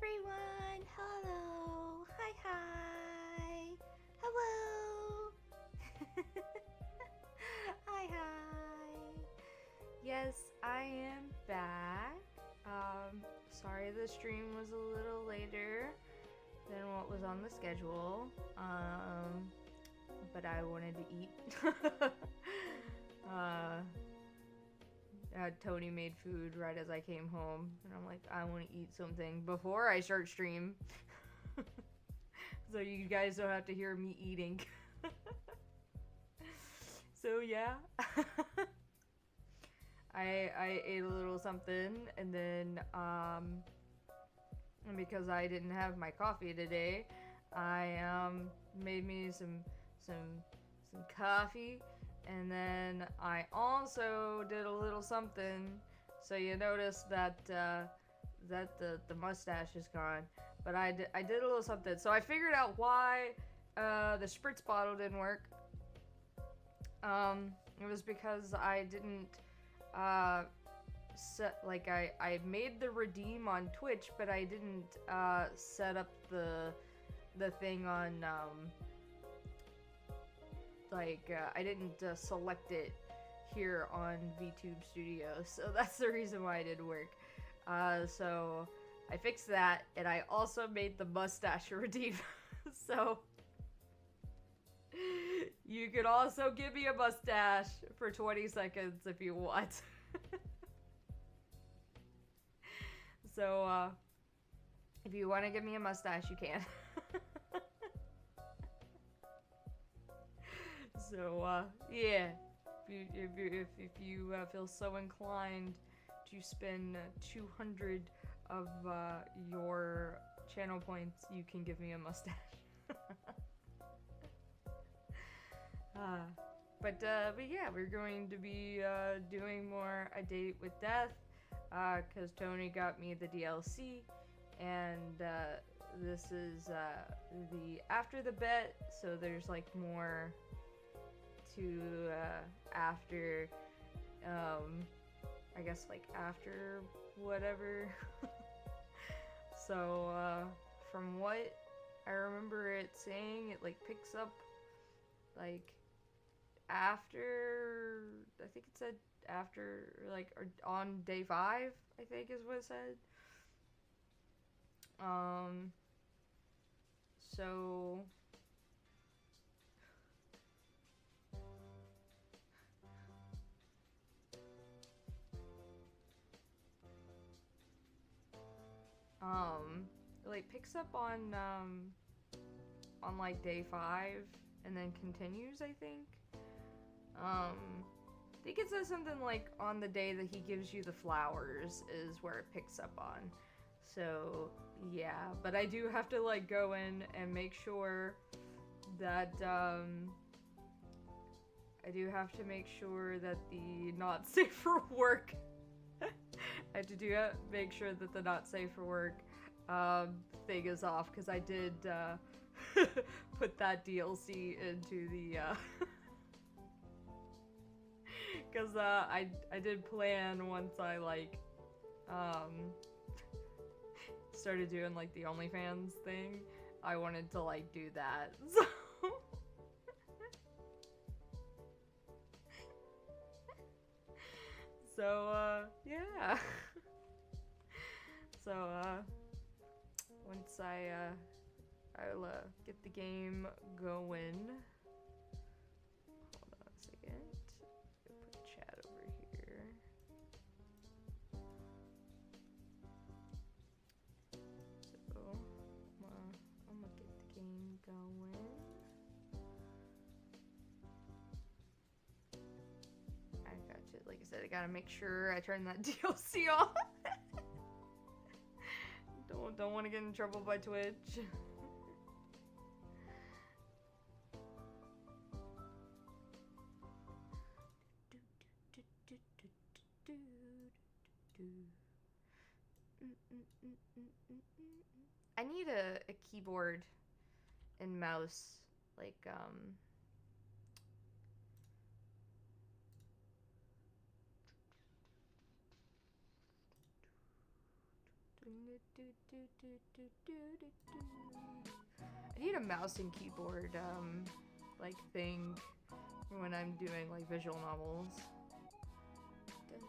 everyone! Hello! Hi! Hello! Hi! Yes, I am back. Sorry the stream was a little later than what was on the schedule. But I wanted to eat. Tony made food right as I came home, and I'm like, I want to eat something before I start stream. So you guys don't have to hear me eating. So yeah. I ate a little something, and then and because I didn't have my coffee today, I made me some coffee, and then I also did a little something. So you notice that the mustache is gone, but I did a little something. So I figured out why the spritz bottle didn't work. It was because I didn't set, like, I made the redeem on Twitch, but I didn't set up the thing on I didn't select it here on VTube Studio, so that's the reason why it didn't work. So I fixed that, and I also made the mustache redeem. So you could also give me a mustache for 20 seconds if you want. So, if you want to give me a mustache, you can. So, yeah. If you feel so inclined to spend 200 of your channel points, you can give me a mustache. But yeah, we're going to be doing more A Date with Death, because Tony got me the DLC, and this is the after the bet, so there's like more to after, I guess, like after whatever. So from what I remember it saying, it like picks up like after, I think it said after, like, or on day 5, I think is what it said. So it like picks up on like day 5 and then continues, I think. I think it says something like on the day that he gives you the flowers is where it picks up on. So yeah, but I do have to like go in and make sure that I do have to make sure that the not safe for work I have to make sure that the not safe for work thing is off, because I did put that DLC into the because I did plan once I like started doing like the OnlyFans thing, I wanted to like do that. So yeah. So once I'll get the game going. Hold on a second. Put chat over here. So I'm gonna get the game going. I got you. Like I said, I gotta make sure I turn that DLC off. Don't want to get in trouble by Twitch. I need a keyboard and mouse, like, I need a mouse and keyboard like thing when I'm doing like visual novels. And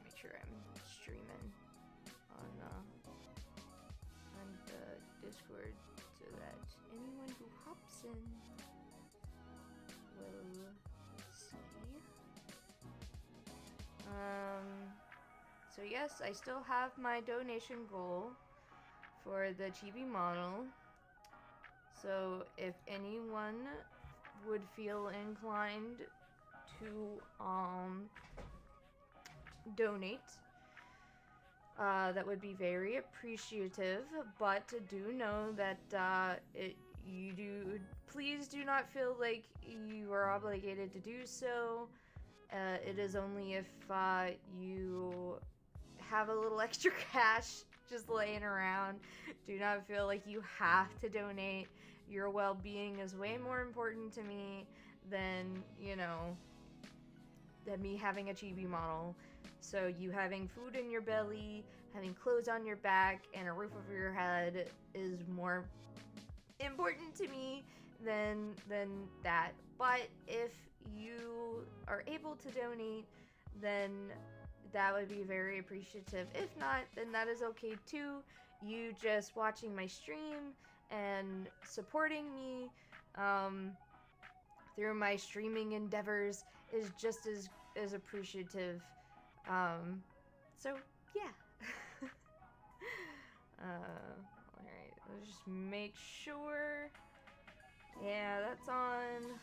make sure I'm streaming on the Discord so that anyone who hops in will see. So yes, I still have my donation goal for the chibi model. So if anyone would feel inclined to donate, that would be very appreciative. But do know that please do not feel like you are obligated to do so. It is only if you have a little extra cash just laying around. Do not feel like you have to donate. Your well-being is way more important to me than, than me having a chibi model. So you having food in your belly, having clothes on your back, and a roof over your head is more important to me than that. But if you are able to donate, then that would be very appreciative. If not, then that is okay too. You just watching my stream and supporting me through my streaming endeavors is just as appreciative. So yeah. Alright, let's just make sure. Yeah, that's on.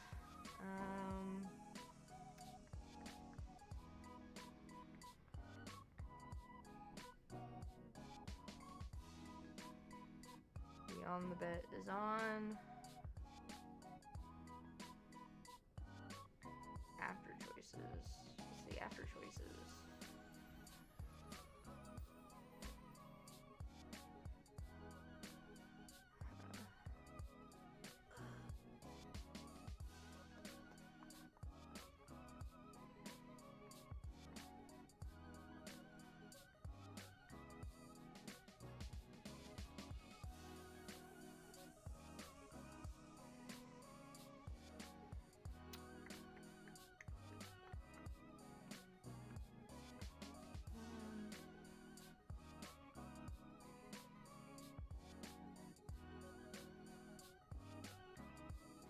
Beyond the Bet is on. After choices. What's the after choices?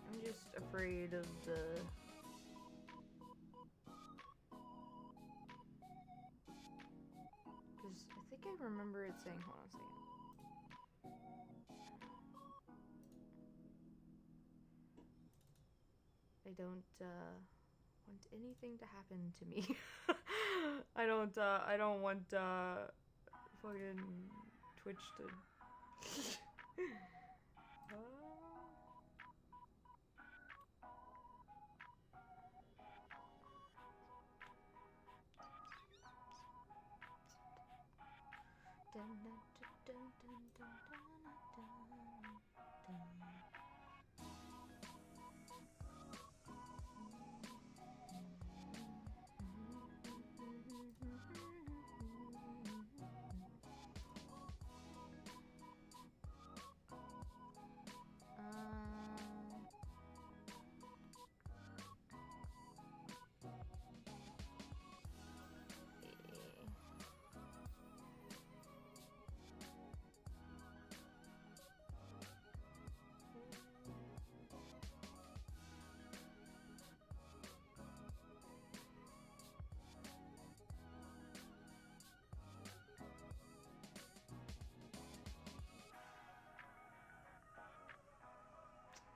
I'm just afraid of the... Because I think I remember it saying... Hold on a second. I don't want anything to happen to me. I don't want fucking Twitch to...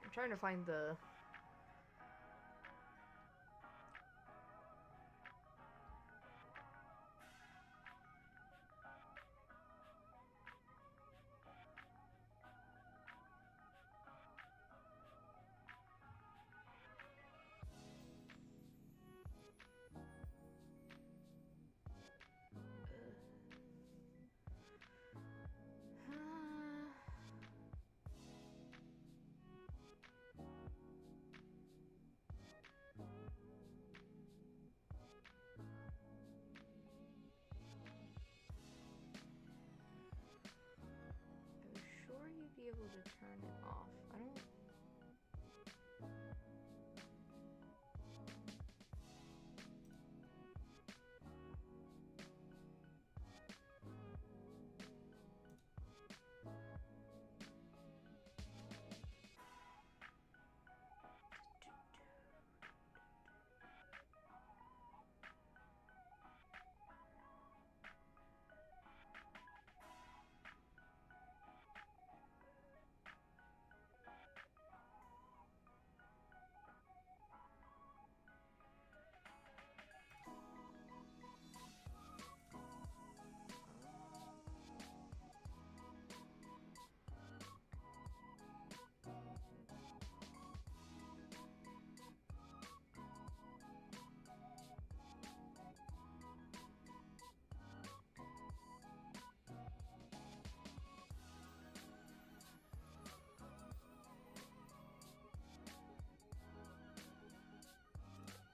I'm trying to find the... able to turn it off. I don't...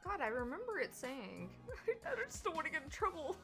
God, I remember it saying. I just don't want to get in trouble.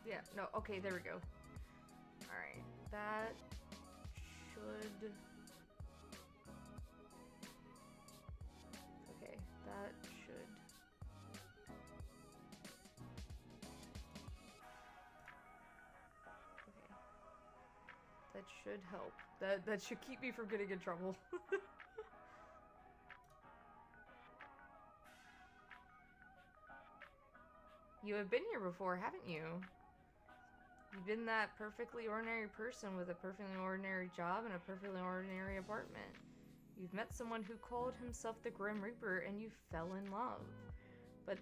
Yeah, no, okay, there we go. Alright, that should... Okay, that should... Okay. That should help. That should keep me from getting in trouble. You have been here before, haven't you? You've been that perfectly ordinary person with a perfectly ordinary job and a perfectly ordinary apartment. You've met someone who called himself the Grim Reaper and you fell in love. But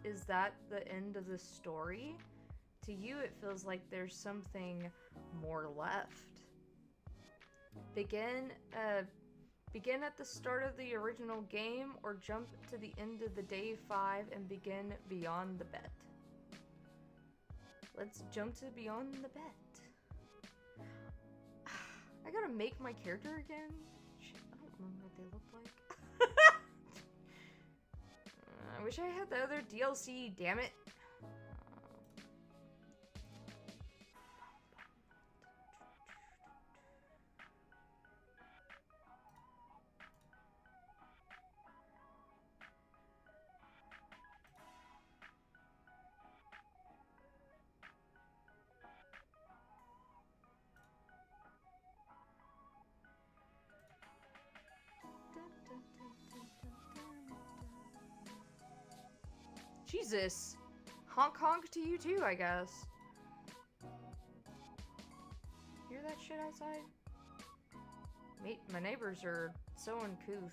is that the end of the story? To you, it feels like there's something more left. Begin at the start of the original game or jump to the end of the day 5 and begin beyond the bet. Let's jump to beyond the bet. I gotta make my character again? Shit, I don't remember what they look like. I wish I had the other DLC, damn it. Jesus. Honk honk to you too, I guess. Hear that shit outside? My neighbors are so uncouth.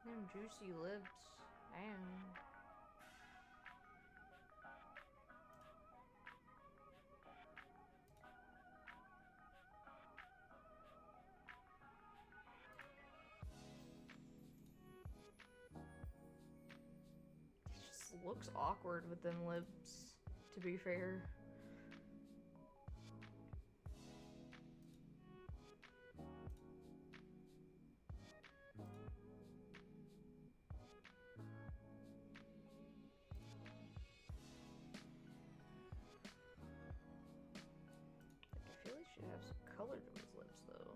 Them juicy lips. Damn. It just looks awkward with them lips, to be fair. I feel like she should have some color to his lips, though.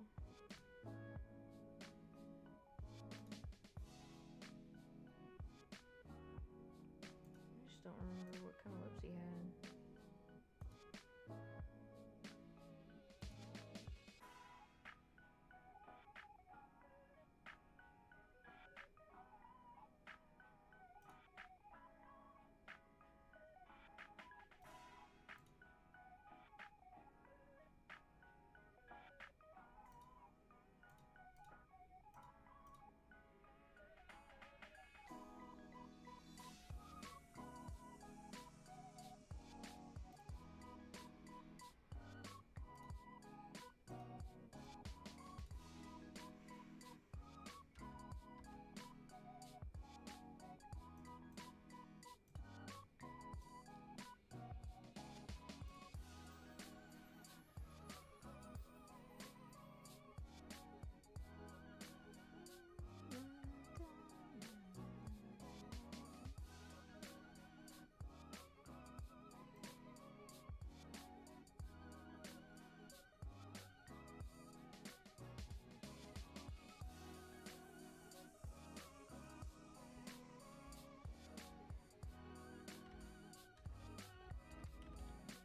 I just don't remember what kind of lips he had.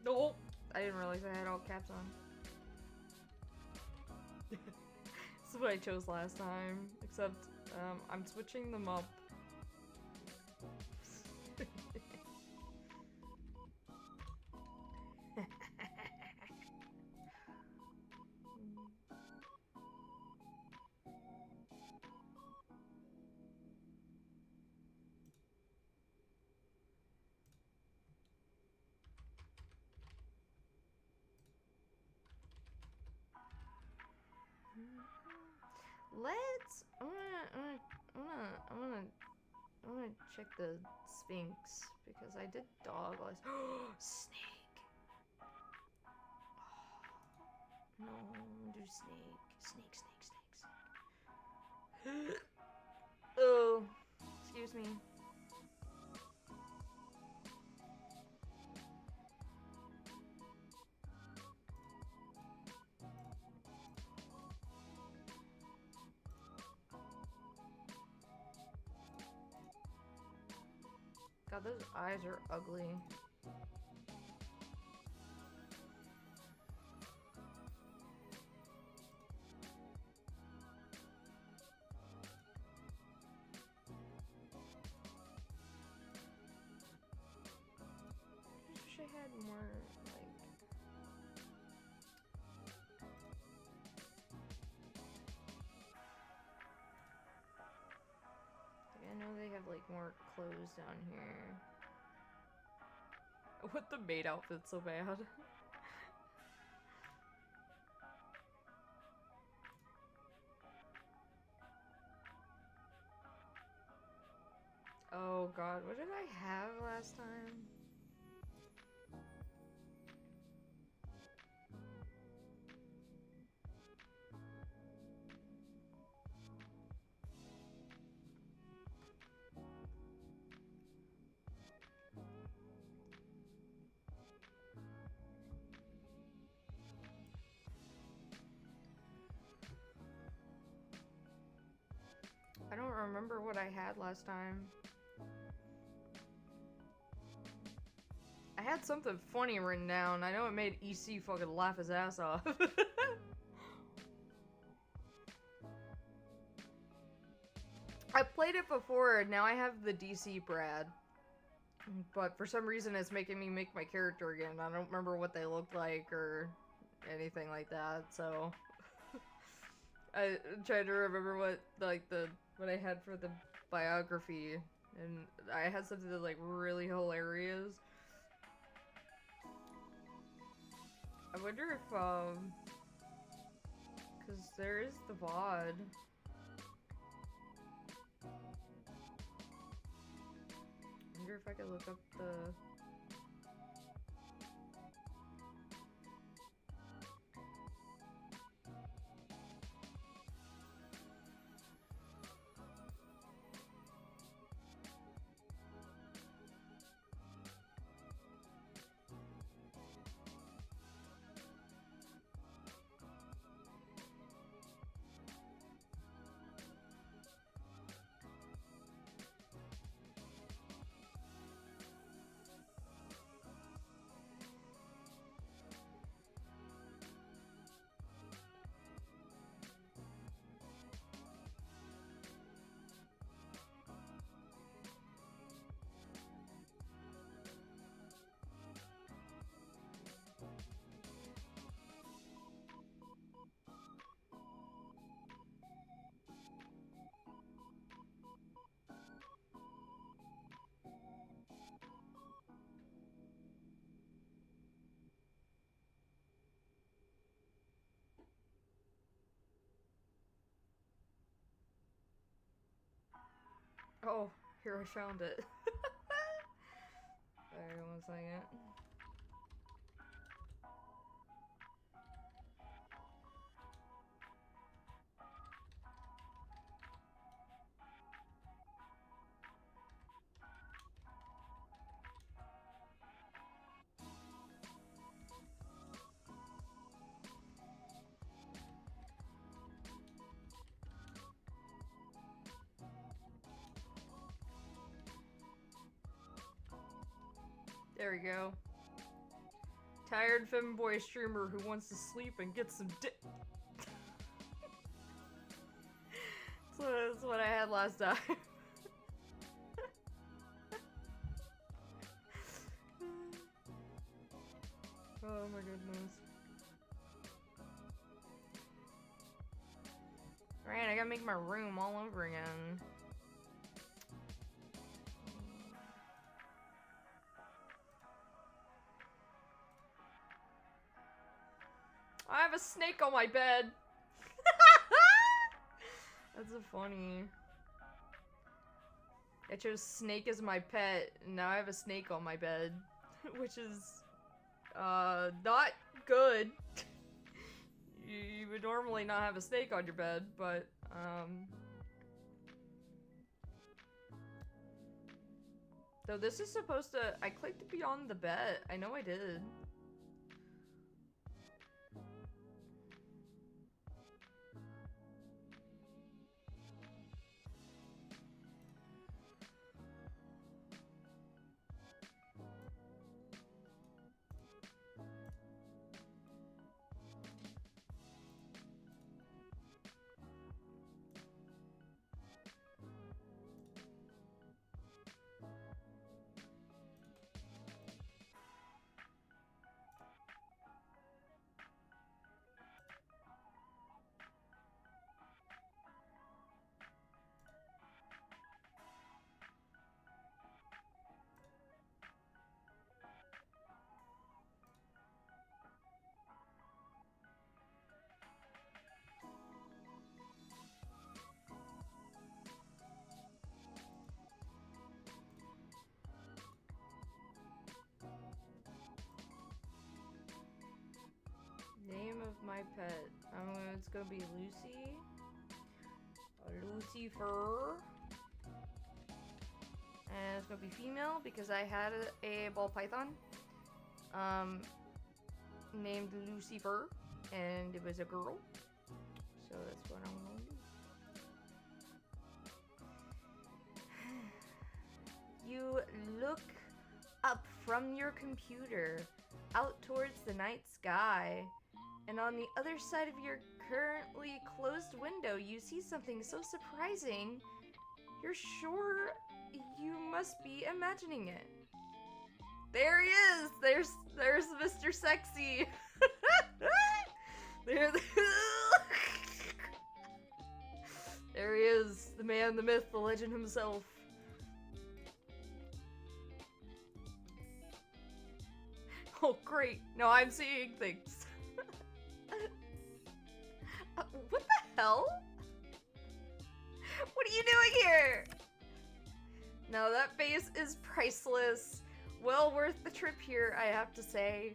No, I didn't realize I had all caps on. This is what I chose last time, except I'm switching them up. Let's. I wanna check the Sphinx because I did dog last. Snake. Oh, no, do snake. Snake. Oh, excuse me. God, those eyes are ugly. I just wish I had more, like... I know they have, like, more clothes down here. What the maid outfit's so bad? Oh god, what did I have last time? I don't remember what I had last time. I had something funny written down. I know it made EC fucking laugh his ass off. I played it before, now I have the DC Brad. But for some reason it's making me make my character again. I don't remember what they looked like or anything like that, so... I tried to remember what, like, the what I had for the biography, and I had something that like really hilarious. I wonder if because there is the VOD. I wonder if I could look up the. Oh, here I found it. Sorry, 1 second. There we go. Tired femboy streamer who wants to sleep and get some dick. That's what I had last time. Oh my goodness. Right, I gotta make my room all over again. I have a snake on my bed. That's so funny. I chose snake as my pet, and now I have a snake on my bed, which is not good. You would normally not have a snake on your bed, but though this is supposed to. I clicked beyond the bed. I know I did. Name of my pet. It's gonna be Lucy. Lucifer. And it's gonna be female because I had a ball python. Named Lucifer. And it was a girl. So that's what I'm gonna do. You look up from your computer out towards the night sky. And on the other side of your currently closed window, you see something so surprising, you're sure you must be imagining it. There he is! There's Mr. Sexy! There he is, the man, the myth, the legend himself. Oh, great. No, I'm seeing things. What the hell? What are you doing here? No, that face is priceless. Well worth the trip here, I have to say.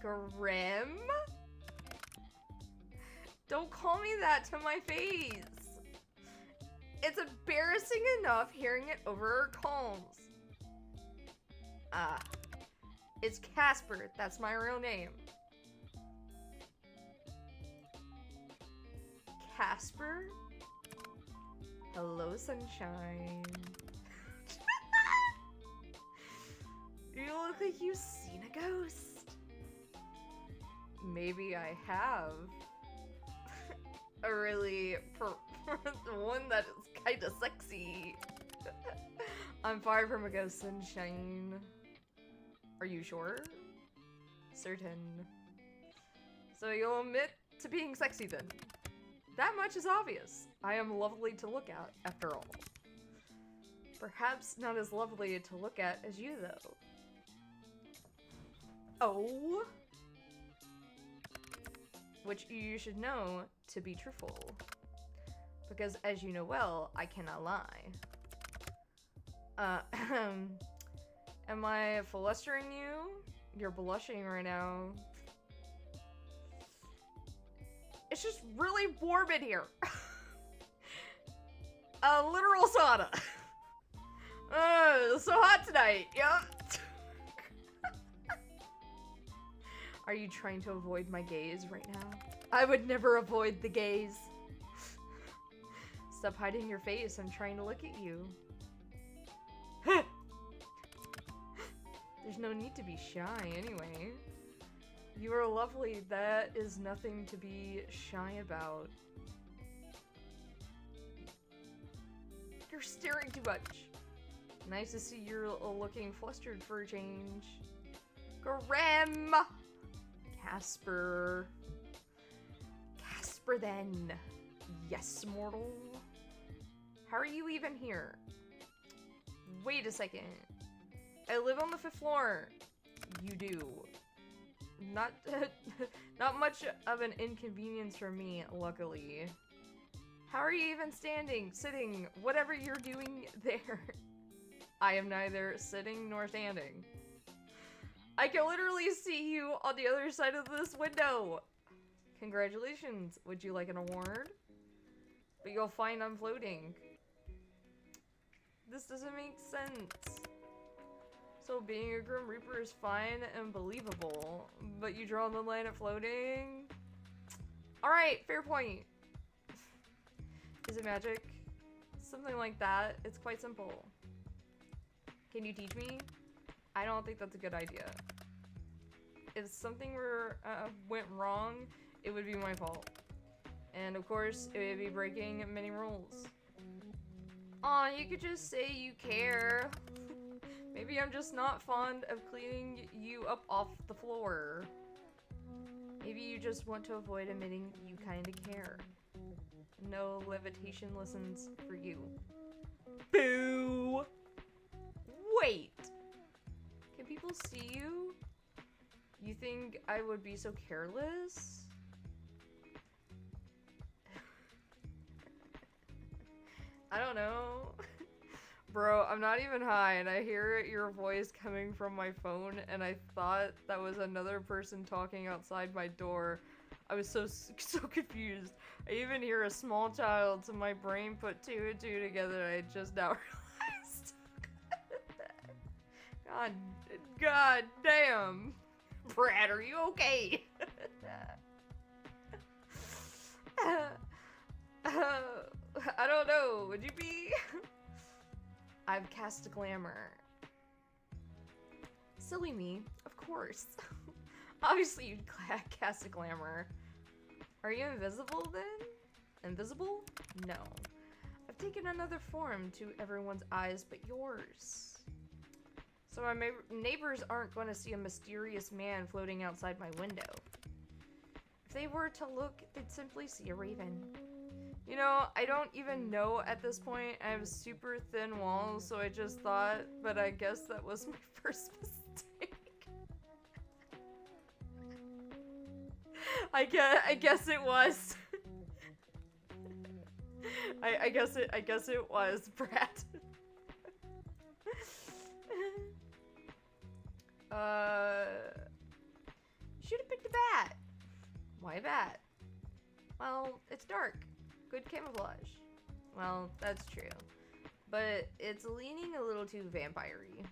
Grim? Don't call me that to my face. It's embarrassing enough hearing it over our calls. It's Casper. That's my real name. Casper? Hello, sunshine. You look like you've seen a ghost. Maybe I have. A really one that is kinda sexy. I'm far from a ghost, sunshine. Are you sure? Certain. So you'll admit to being sexy then. That much is obvious. I am lovely to look at, after all. Perhaps not as lovely to look at as you, though. Oh? Which you should know to be truthful. Because as you know well, I cannot lie. Am I flustering you? You're blushing right now. It's just really warm in here. A literal sauna. So hot tonight, yeah. Are you trying to avoid my gaze right now? I would never avoid the gaze. Stop hiding your face. I'm trying to look at you. There's no need to be shy anyway. You are lovely. That is nothing to be shy about. You're staring too much. Nice to see you're looking flustered for a change. Grim! Casper. Casper then. Yes, mortal. How are you even here? Wait a second. I live on the 5th floor. You do. Not much of an inconvenience for me, luckily. How are you even standing, sitting, whatever you're doing there? I am neither sitting nor standing. I can literally see you on the other side of this window. Congratulations. Would you like an award? But you'll find I'm floating. This doesn't make sense. So being a Grim Reaper is fine and believable, but you draw the line at floating? Alright, fair point. Is it magic? Something like that. It's quite simple. Can you teach me? I don't think that's a good idea. If something went wrong, it would be my fault. And of course, it would be breaking many rules. Aw, you could just say you care. Maybe I'm just not fond of cleaning you up off the floor. Maybe you just want to avoid admitting you kinda care. No levitation lessons for you. Boo! Wait! Can people see you? You think I would be so careless? I don't know. Bro, I'm not even high and I hear your voice coming from my phone and I thought that was another person talking outside my door. I was so confused. I even hear a small child, so my brain put 2 and 2 together and I just now realized. God damn. Brad, are you okay? I don't know, would you be? I've cast a glamour. Silly me, of course. Obviously you'd cast a glamour. Are you invisible then? Invisible? No. I've taken another form to everyone's eyes but yours. So my neighbors aren't going to see a mysterious man floating outside my window. If they were to look, they'd simply see a raven. You know, I don't even know at this point. I have super thin walls, so I just thought, but I guess that was my first mistake. I guess it was. I guess it was, Brad. Should have picked a bat. Why a bat? Well, it's dark. Good camouflage. Well, that's true. But it's leaning a little too vampire-y.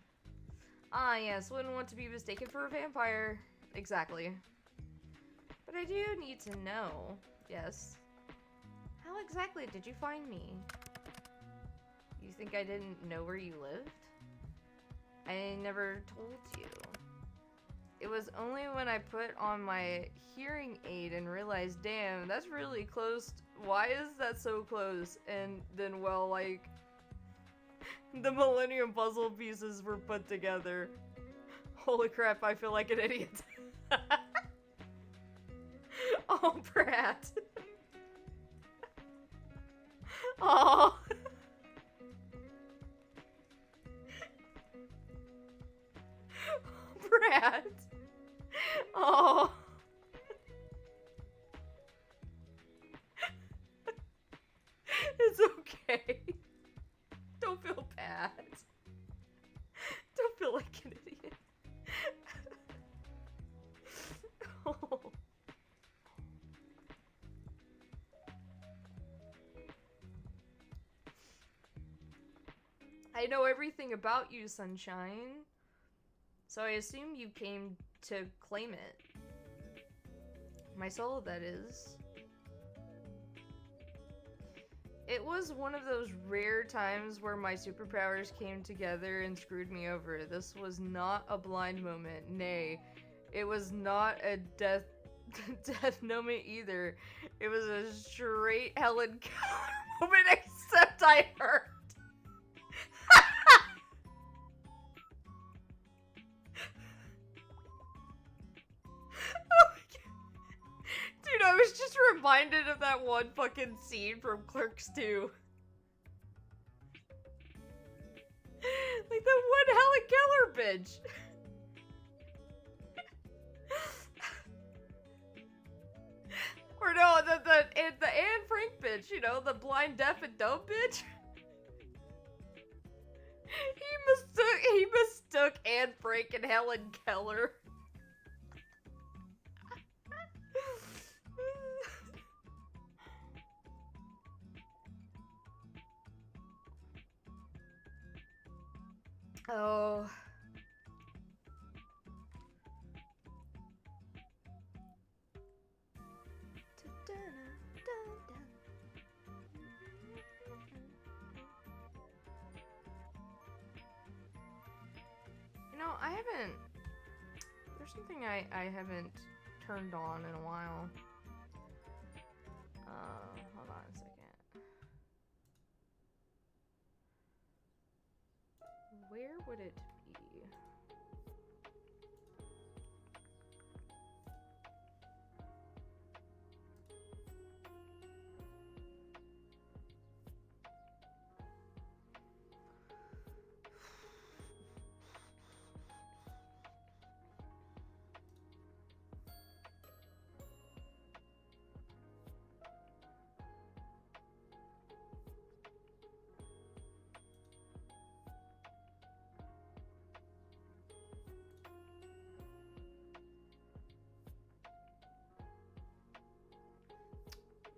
Ah, yes, wouldn't want to be mistaken for a vampire. Exactly. But I do need to know. Yes. How exactly did you find me? You think I didn't know where you lived? I never told you. It was only when I put on my hearing aid and realized, damn, that's really close. Why is that so close? And then, well, like, the Millennium Puzzle pieces were put together. Holy crap, I feel like an idiot. Oh, Brat. Oh. Brat. Oh. It's okay. Don't feel bad. Don't feel like an idiot. Oh. I know everything about you, Sunshine. So I assume you came to claim it. My soul, that is. It was one of those rare times where my superpowers came together and screwed me over. This was not a blind moment. Nay, it was not a death moment either. It was a straight Helen Keller moment, except I hurt. Dude, I was just reminded of that one fucking scene from Clerks 2. Like the one Helen Keller bitch. Or no, the Anne Frank bitch, you know, the blind, deaf, and dumb bitch. He mistook Anne Frank and Helen Keller. Oh. You know, I haven't... There's something I haven't turned on in a while. Hold on a second. Where would it be?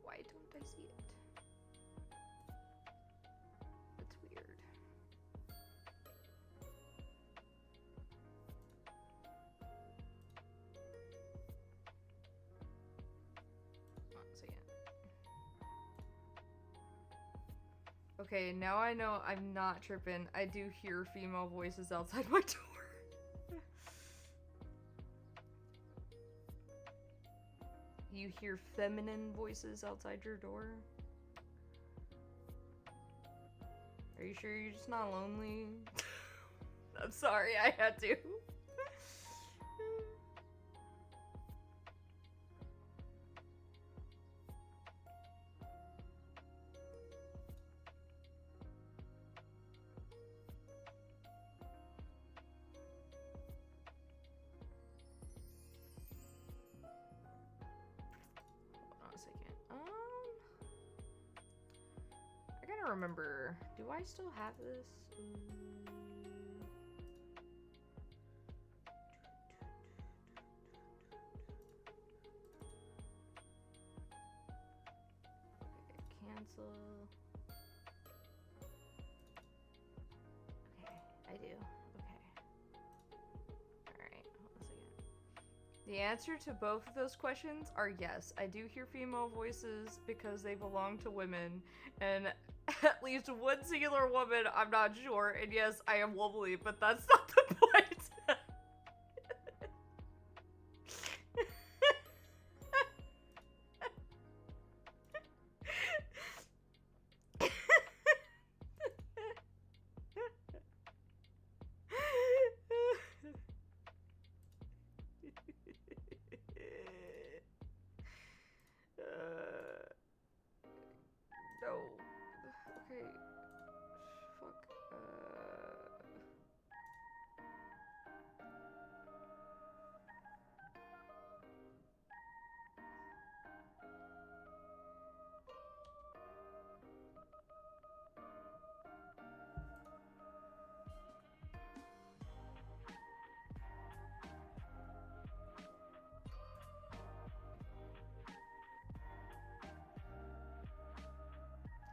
Why don't I see it? That's weird. Hold on a second. Okay, now I know I'm not tripping. I do hear female voices outside my door. You hear feminine voices outside your door? Are you sure you're just not lonely? I'm sorry, I had to. remember. Do I still have this? Okay, cancel. Okay, I do. Okay. Alright, hold on a second. The answer to both of those questions are yes. I do hear female voices because they belong to women, and at least one singular woman, I'm not sure. And yes, I am wobbly, but that's not the point. No. Okay. Fuck.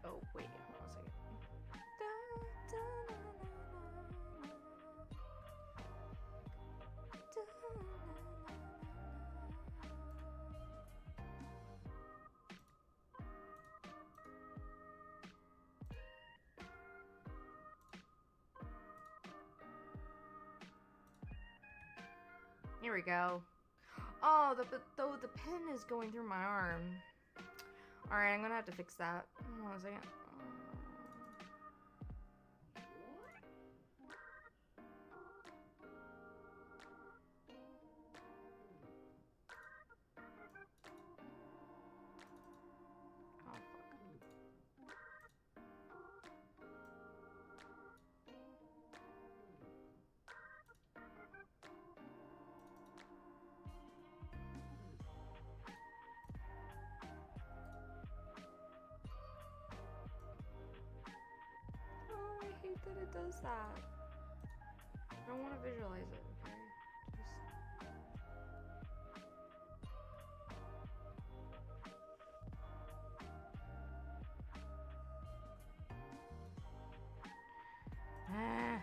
Oh, wait, hold on a second. Here we go. Oh, the pen is going through my arm. Alright, I'm gonna have to fix that. Hold on a second. Oh, fuck. Oh, I hate that it does that. I don't want to visualize it, okay? Ah.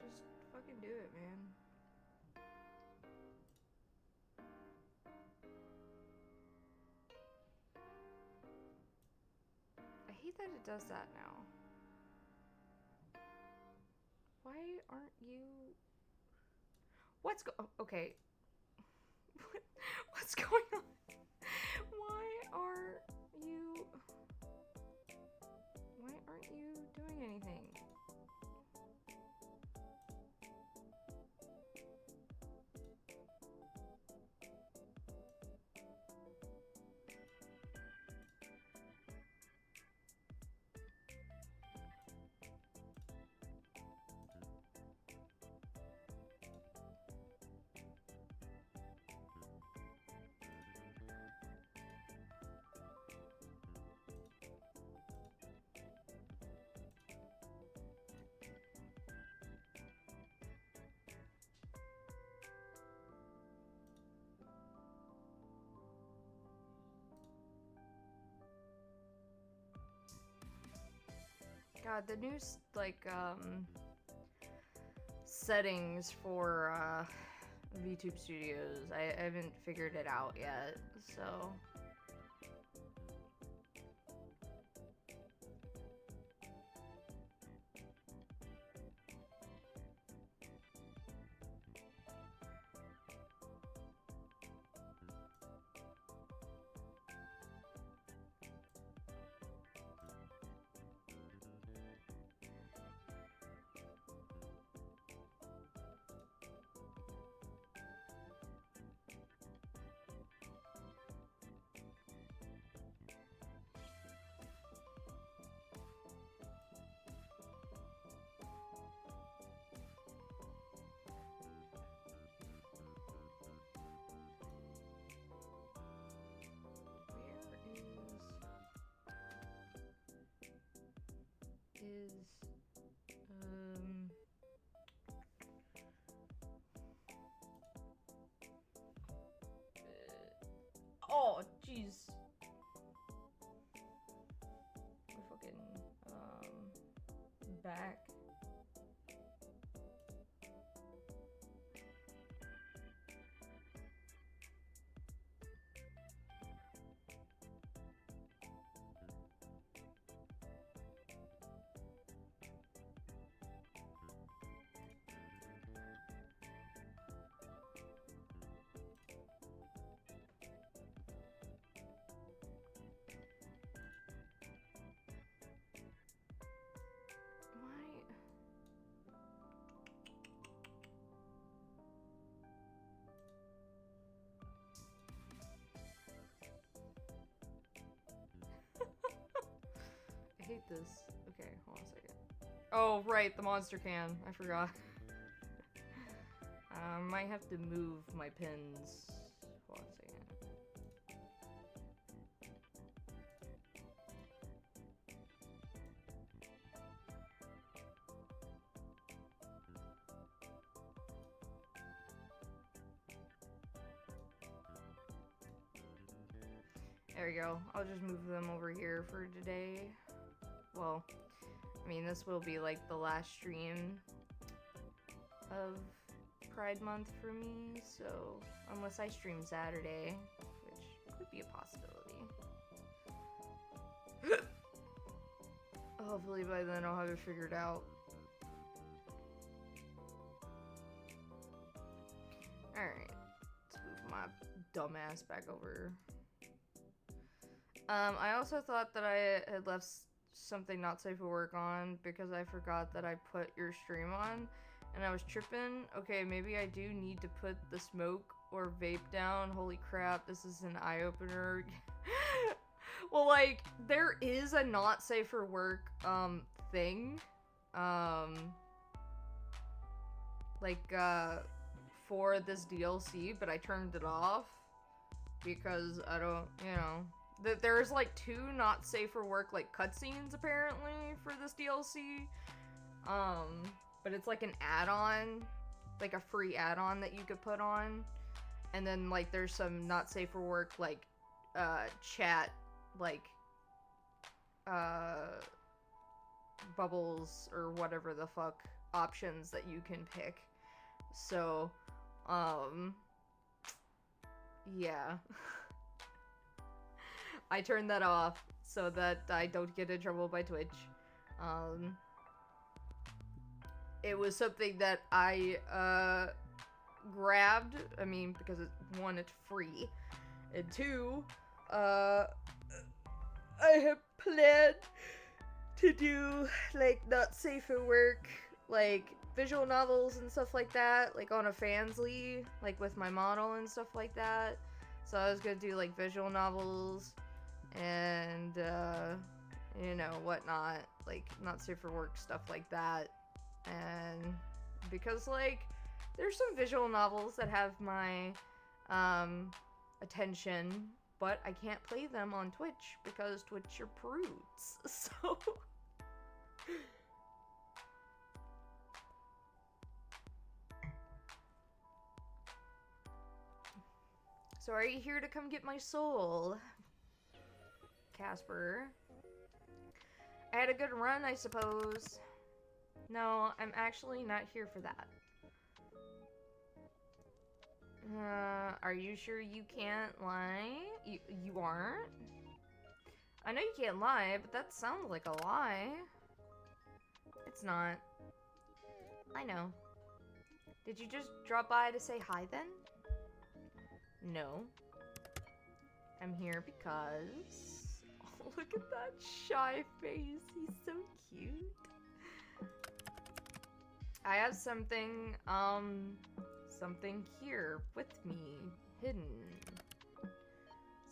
Just fucking do it, man. I hate that it does that now. Why aren't you... What's okay. What's going on? Why aren't you doing anything? God, the new, like, settings for, Vtube Studios, I haven't figured it out yet, so... Jeez. We're fucking, back. I hate this. Okay, hold on a second. Oh, right, the monster can. I forgot. Might have to move my pins. Hold on a second. There we go. I'll just move them over here for today. Well, I mean, this will be like the last stream of Pride Month for me, so unless I stream Saturday, which could be a possibility. Hopefully by then I'll have it figured out. Alright, let's move my dumbass back over. I also thought that I had left something not safe for work on because I forgot that I put your stream on and I was tripping. Okay, maybe I do need to put the smoke or vape down. Holy crap, this is an eye-opener. Well, like, there is a not safe for work thing for this DLC, but I turned it off because I don't, you know. There's like 2 not safe for work like cutscenes apparently for this DLC, but it's like an add-on, like a free add-on that you could put on, and then like there's some not safe for work like chat like bubbles or whatever the fuck options that you can pick. So yeah. I turned that off so that I don't get in trouble by Twitch. It was something that I grabbed, I mean, because one, it's free, and 2, I have planned to do, like, not safe for work, like, visual novels and stuff like that, like, on a Fansly, like, with my model and stuff like that. So I was gonna do, like, visual novels and, you know, whatnot, like, not safe for work stuff like that. And because, like, there's some visual novels that have my attention, but I can't play them on Twitch because Twitch are prudes. So are you here to come get my soul, Casper? I had a good run, I suppose. No, I'm actually not here for that. Are you sure you can't lie? You aren't? I know you can't lie, but that sounds like a lie. It's not. I know. Did you just drop by to say hi then? No. I'm here because... Oh, look at that shy face. He's so cute. I have something, something here with me, hidden.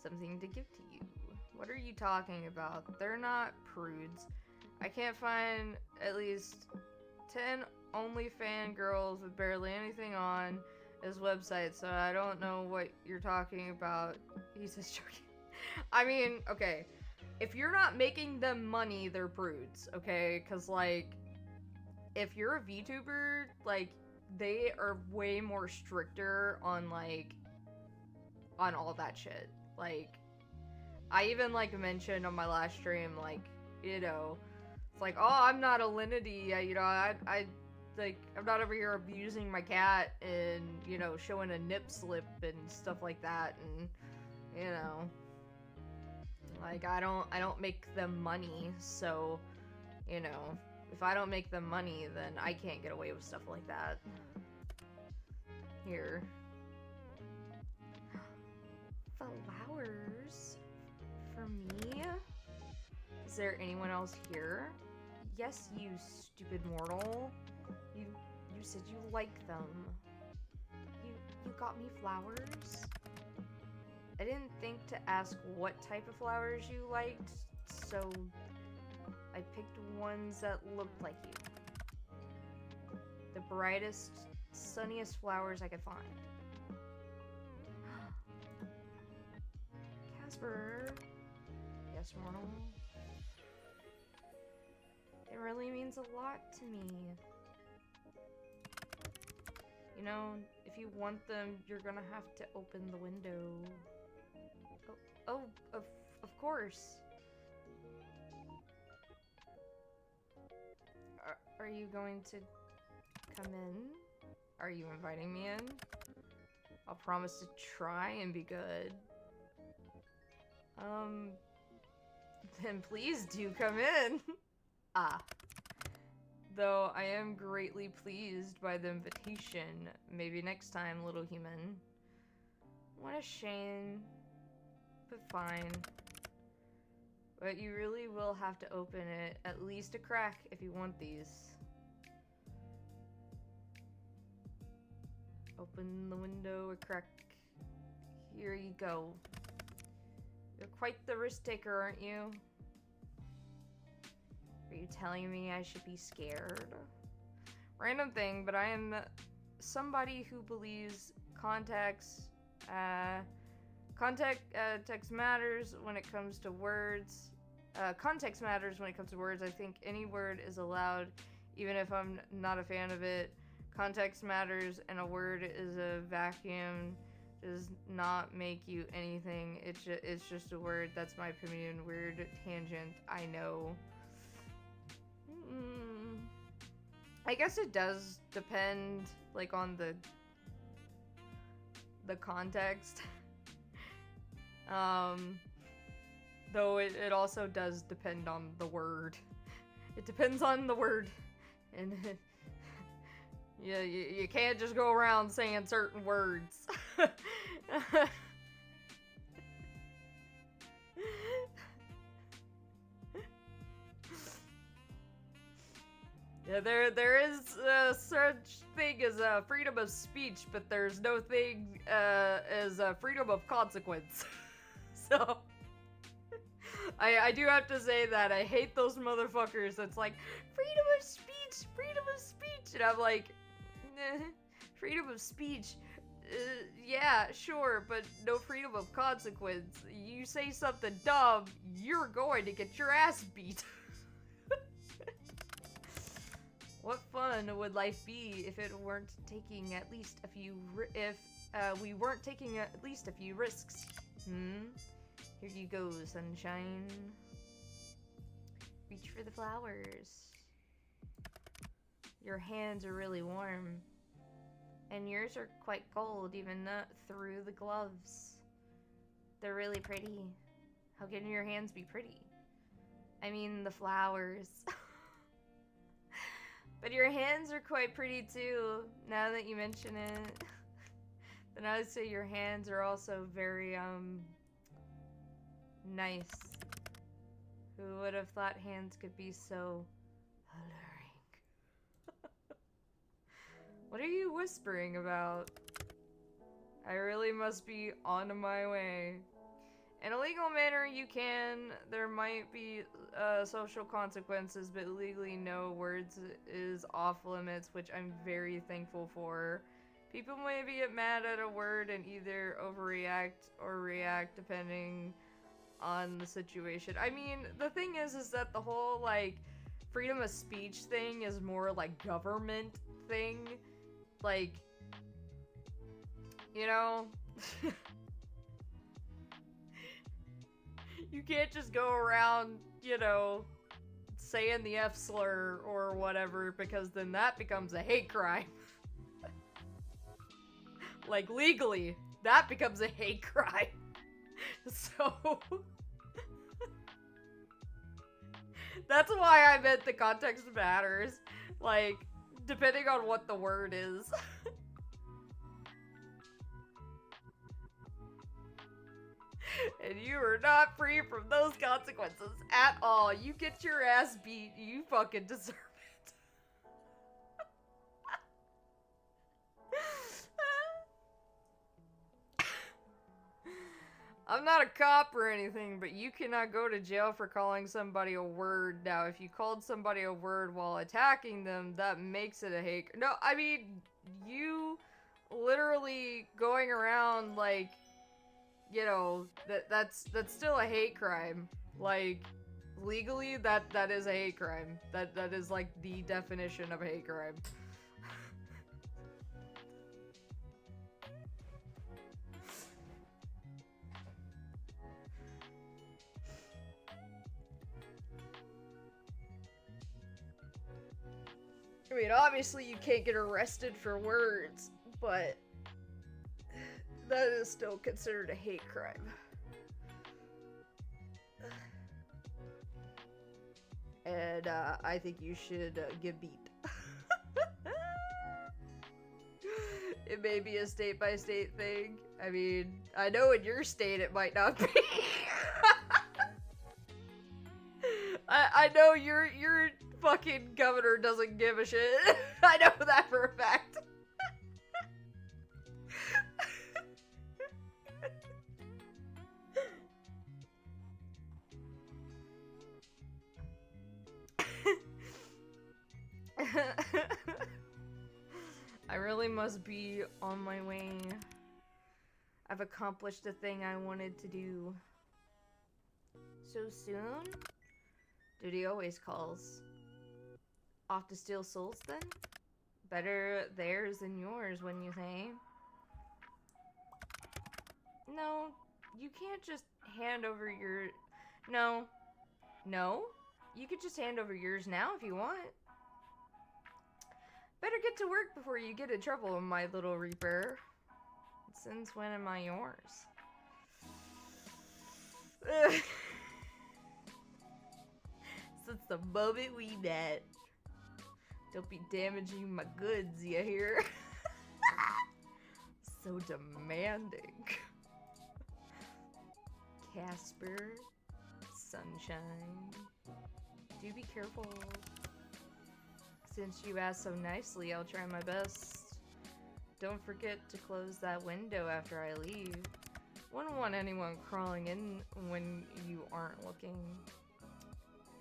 Something to give to you. What are you talking about? They're not prudes. I can't find at least 10 OnlyFans girls with barely anything on his website, so I don't know what you're talking about. He's just joking. I mean, okay. If you're not making them money, they're prudes, okay? Because, like, if you're a VTuber, like, they are way more stricter on, like, on all that shit. Like, I even, like, mentioned on my last stream, like, you know, it's like, oh, I'm not alinity, you know, like, I'm not over here abusing my cat and, you know, showing a nip slip and stuff like that, and, you know, like, I don't make them money, so, you know, if I don't make them money, then I can't get away with stuff like that. Here. Flowers? For me? Is there anyone else here? Yes, you stupid mortal. You said you like them. You got me flowers? I didn't think to ask what type of flowers you liked, so I picked ones that looked like you. The brightest, sunniest flowers I could find. Casper. Yes, mortal. It really means a lot to me. You know, if you want them, you're gonna have to open the window. Oh, of course. Are you going to come in? Are you inviting me in? I'll promise to try and be good. Then please do come in. Ah. Though I am greatly pleased by the invitation. Maybe next time, little human. What a shame. But fine. But you really will have to open it at least a crack if you want these. Open the window a crack. Here you go. You're quite the risk taker, aren't you? Are you telling me I should be scared? Random thing, but I am somebody who believes context matters when it comes to words. Context matters when it comes to words. I think any word is allowed, even if I'm not a fan of it. Context matters, and a word is a vacuum. Does not make you anything. It's just a word. That's my opinion. Weird tangent. I know. I guess it does depend, like, on the context. Though it also does depend on the word. It depends on the word, and yeah, you can't just go around saying certain words. Yeah, there is such thing as freedom of speech, but there's no thing as freedom of consequence. So, I do have to say that I hate those motherfuckers that's like, freedom of speech, and I'm like, freedom of speech, yeah, sure, but no freedom of consequence. You say something dumb, you're going to get your ass beat. What fun would life be if it weren't taking at least a few we weren't taking at least a few risks? Here you go, sunshine. Reach for the flowers. Your hands are really warm. And yours are quite cold, even through the gloves. They're really pretty. How can your hands be pretty? I mean, the flowers. But your hands are quite pretty too, now that you mention it. Then I would say your hands are also very, nice. Who would have thought hands could be so alluring? What are you whispering about? I really must be on my way. In a legal manner, you can. There might be social consequences, but legally, no. Words is off limits, which I'm very thankful for. People maybe get mad at a word and either overreact or react depending on the situation. I mean, the thing is that the whole, like, freedom of speech thing is more, like, government thing. Like, you know? You can't just go around, you know, saying the F slur or whatever, because then that becomes a hate crime. Like, legally, that becomes a hate crime. So... That's why I meant the context matters. Like, depending on what the word is. And you are not free from those consequences at all. You get your ass beat. You fucking deserve it. I'm not a cop or anything, but you cannot go to jail for calling somebody a word. Now, if you called somebody a word while attacking them, that makes it a hate. No, I mean, you literally going around like, you know, that's still a hate crime. Like, legally, that is a hate crime. That is like the definition of a hate crime. I mean, obviously you can't get arrested for words, but that is still considered a hate crime. And I think you should get beat. It may be a state-by-state thing. I mean, I know in your state it might not be. I know your fucking governor doesn't give a shit. I know that for a fact. I really must be on my way. I've accomplished the thing I wanted to do. So soon? Duty always calls. Off to steal souls then? Better theirs than yours, wouldn't you say? No, you can't just hand over your... No. No? You could just hand over yours now if you want. Better get to work before you get in trouble, my little Reaper. Since when am I yours? Since the moment we met. Don't be damaging my goods, you hear? So demanding. Casper. Sunshine. Do be careful. Since you asked so nicely, I'll try my best. Don't forget to close that window after I leave. Wouldn't want anyone crawling in when you aren't looking.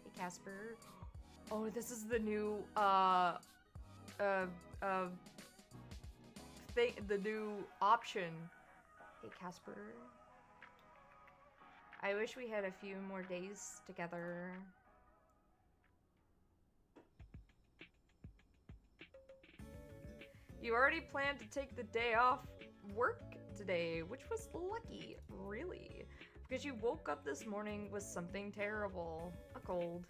Hey, Casper. Oh, this is the new, the new option. Hey, Casper. I wish we had a few more days together. You already planned to take the day off work today, which was lucky, really. Because you woke up this morning with something terrible. A cold.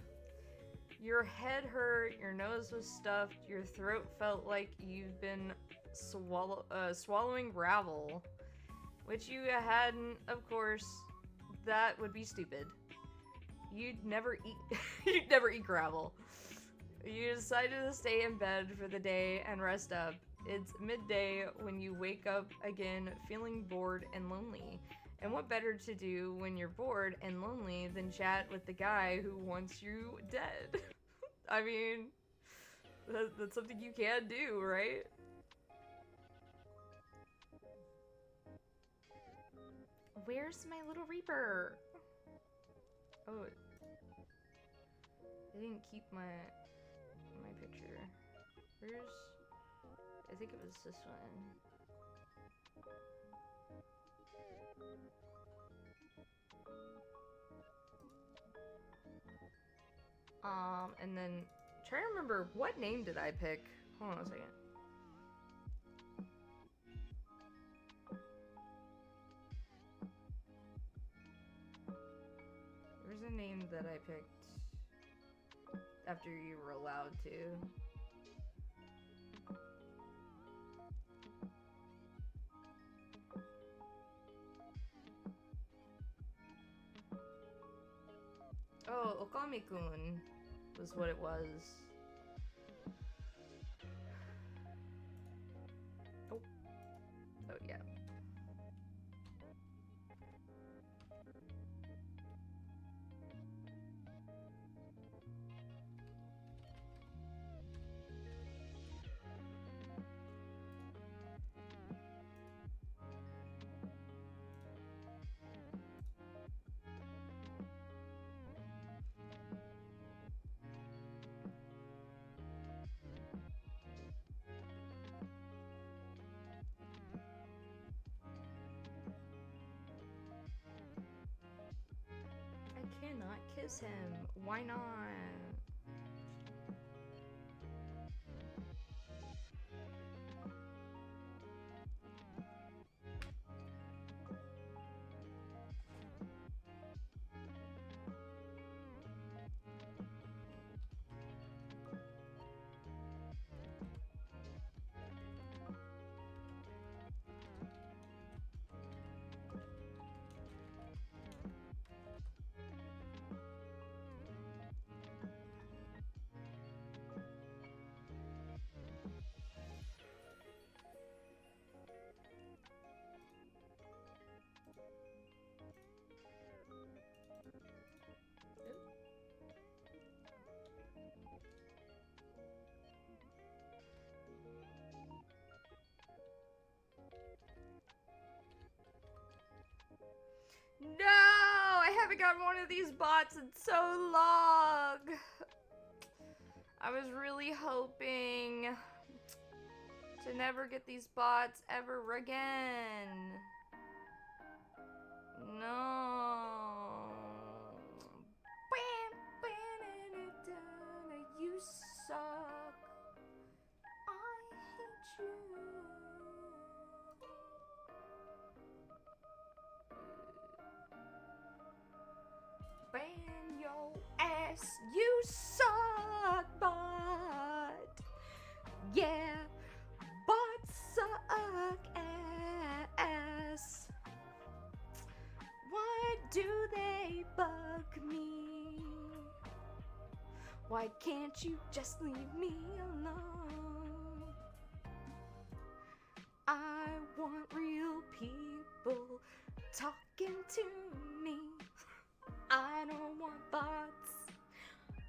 Your head hurt, your nose was stuffed, your throat felt like you've been swallowing gravel. Which you hadn't, of course. That would be stupid. You'd never eat you'd never eat gravel. You decided to stay in bed for the day and rest up. It's midday when you wake up again feeling bored and lonely. And what better to do when you're bored and lonely than chat with the guy who wants you dead? I mean, that's something you can do, right? Where's my little Reaper? Oh, I didn't keep my picture. Where's... I think it was this one. And then try to remember, what name did I pick? Hold on a second. that I picked after you were allowed to. Oh, Okami-kun was what it was. Oh. Oh, yeah. I cannot kiss him. Why not? No! I haven't gotten one of these bots in so long! I was really hoping to never get these bots ever again. No. You suck. I hate you. Ban your ass, you suck, bot. Yeah, bots suck ass. Why do they bug me? Why can't you just leave me alone? I want real people talking to me. I don't want bots.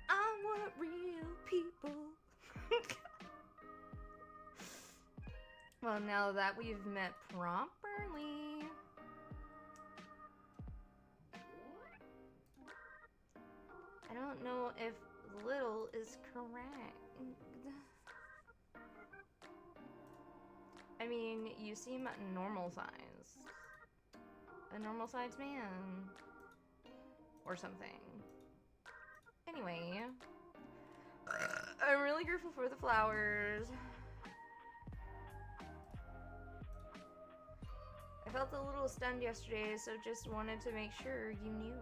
I want real people. Well, now that we've met properly, I don't know if little is correct. I mean, you seem normal size. A normal sized man. Or something. Anyway. I'm really grateful for the flowers. I felt a little stunned yesterday, so just wanted to make sure you knew.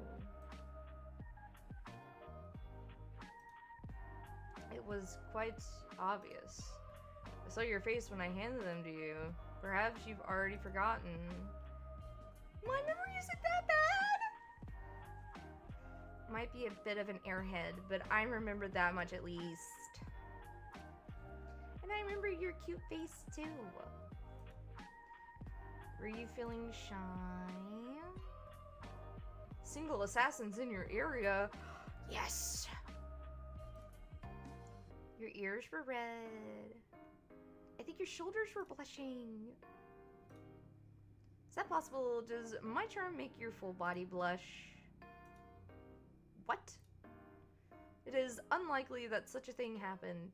It was quite obvious. I saw your face when I handed them to you. Perhaps you've already forgotten. My memory isn't that bad! Might be a bit of an airhead, but I remember that much at least. And I remember your cute face too. Were you feeling shy? Single assassins in your area? Yes! Your ears were red. I think your shoulders were blushing. Is that possible? Does my charm make your full body blush? What? It is unlikely that such a thing happened.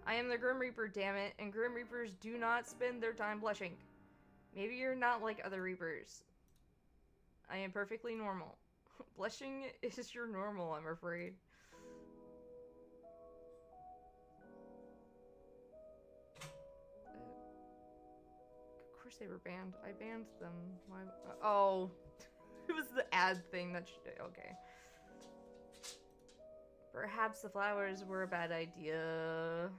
I am the Grim Reaper, damn it, and Grim Reapers do not spend their time blushing. Maybe you're not like other Reapers. I am perfectly normal. Blushing is your normal, I'm afraid. Of course they were banned. I banned them. Why? Oh. It was the ad thing that okay. Perhaps the flowers were a bad idea.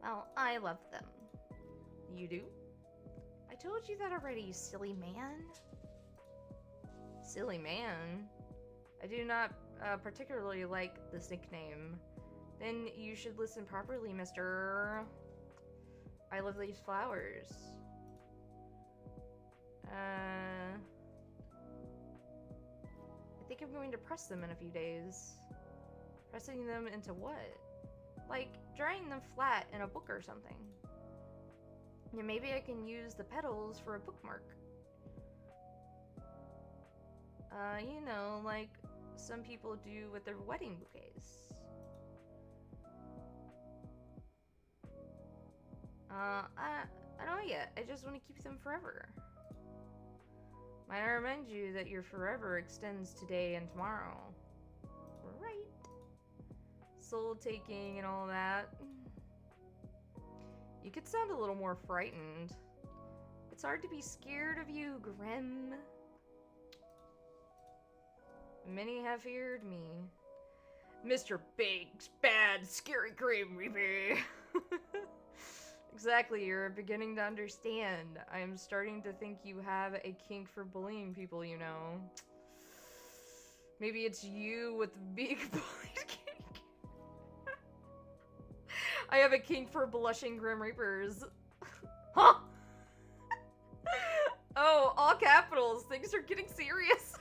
Well, I love them. You do? I told you that already, you silly man. Silly man? I do not particularly like this nickname. Then you should listen properly, mister. I love these flowers. I think I'm going to press them in a few days. Pressing them into what? Like, drying them flat in a book or something. Yeah, maybe I can use the petals for a bookmark. You know, like some people do with their wedding bouquets. I don't know yet. I just want to keep them forever. Might I remind you that your forever extends today and tomorrow. Right. Soul taking and all that. You could sound a little more frightened. It's hard to be scared of you, Grim. Many have feared me. Mr. Big, Bad, Scary Grim Reaper. Exactly, you're beginning to understand. I am starting to think you have a kink for bullying people, you know. Maybe it's you with the big bullied kink. I have a kink for blushing Grim Reapers. Huh? Oh, all capitals. Things are getting serious.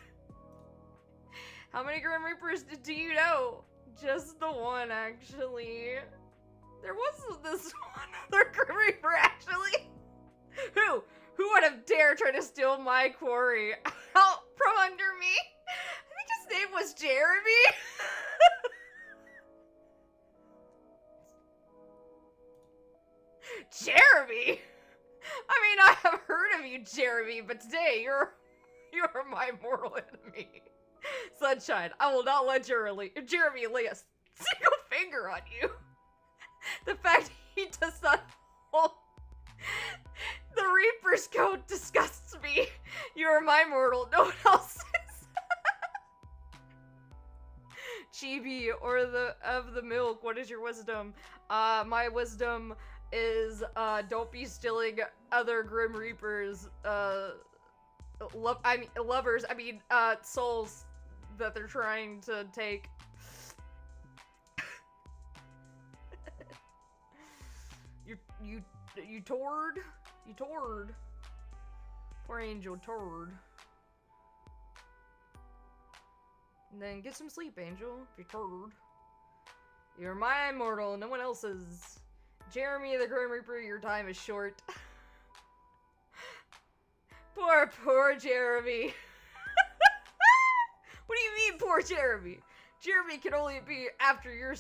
How many Grim Reapers do you know? Just the one, actually. There was this one other Grim Reaper, actually. Who? Who would have dared try to steal my quarry out from under me? I think his name was Jeremy. Jeremy? I mean, I have heard of you, Jeremy, but today you're my mortal enemy. Sunshine, I will not let Jeremy lay a single finger on you. The fact he does not hold the Reaper's coat disgusts me. You are my mortal, no one else's. Chibi, or of the milk, what is your wisdom? My wisdom is don't be stealing other Grim Reapers souls that they're trying to take. You Tord? You Tord. Poor Angel Tord. And then get some sleep, Angel, if you're Tord. You're my immortal, no one else's. Jeremy the Grim Reaper, your time is short. Poor Jeremy. What do you mean, poor Jeremy? Jeremy can only be after your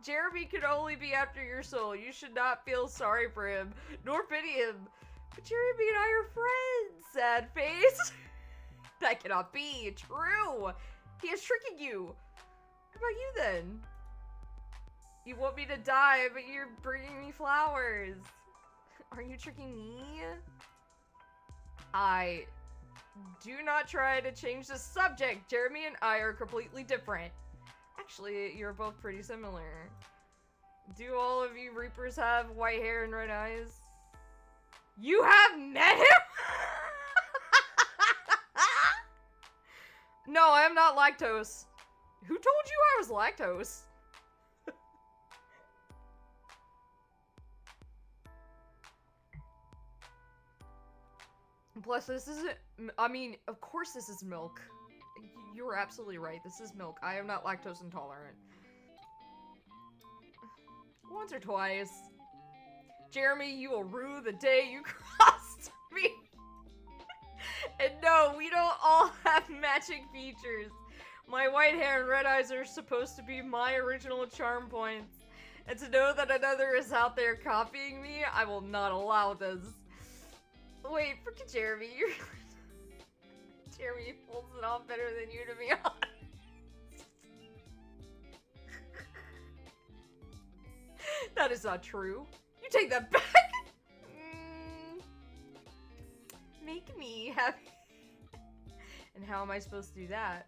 Jeremy can only be after your soul. You should not feel sorry for him, nor pity him. But Jeremy and I are friends, sad face. That cannot be true. He is tricking you. What about you then? You want me to die, but you're bringing me flowers. Are you tricking me? I do not try to change the subject. Jeremy and I are completely different. Actually, you're both pretty similar. Do all of you Reapers have white hair and red eyes? You have met him? No, I am not lactose. Who told you I was lactose? Plus, this isn't. I mean, of course, this is milk. You're absolutely right. This is milk. I am not lactose intolerant. Once or twice. Jeremy, you will rue the day you crossed me. And no, we don't all have matching features. My white hair and red eyes are supposed to be my original charm points. And to know that another is out there copying me, I will not allow this. Wait, forget Jeremy. Jeremy pulls it off better than you, to be honest. That is not true. You take that back. Make me happy. And how am I supposed to do that?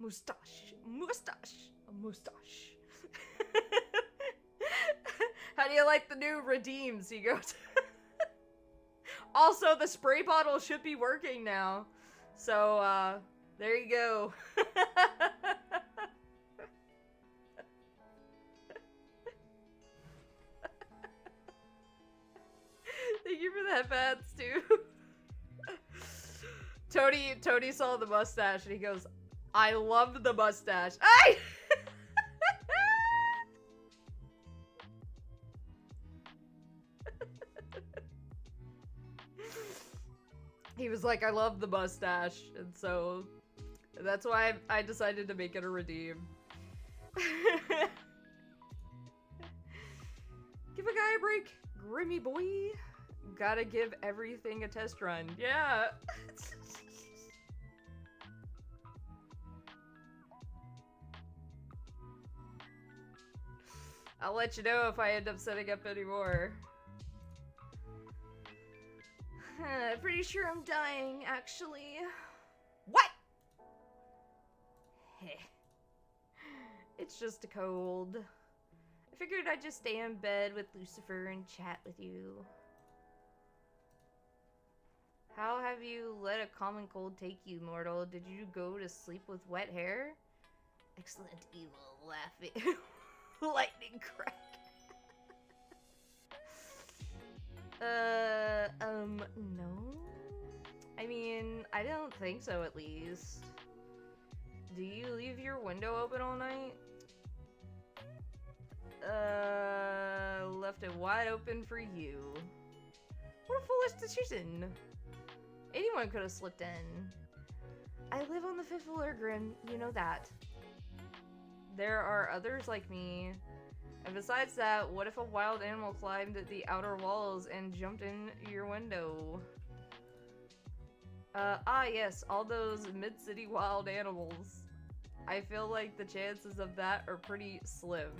Mustache. Mustache. A mustache. How do you like the new redeems? He goes. Also, the spray bottle should be working now. So, there you go. Thank you for that, Bats, too. Tony saw the mustache and he goes, I love the mustache. Ay! He was like, I love the mustache, and so that's why I decided to make it a redeem. Give a guy a break, Grimmy boy. Gotta give everything a test run. Yeah. I'll let you know if I end up setting up any more. Pretty sure I'm dying, actually. What? It's just a cold. I figured I'd just stay in bed with Lucifer and chat with you. How have you let a common cold take you, mortal? Did you go to sleep with wet hair? Excellent evil laughing. Lightning crack. No. I mean, I don't think so, at least. Do you leave your window open all night? Left it wide open for you. What a foolish decision. Anyone could have slipped in. I live on the 5th floor, Grim. You know that. There are others like me. And besides that, what if a wild animal climbed the outer walls and jumped in your window? Yes, all those mid-city wild animals. I feel like the chances of that are pretty slim.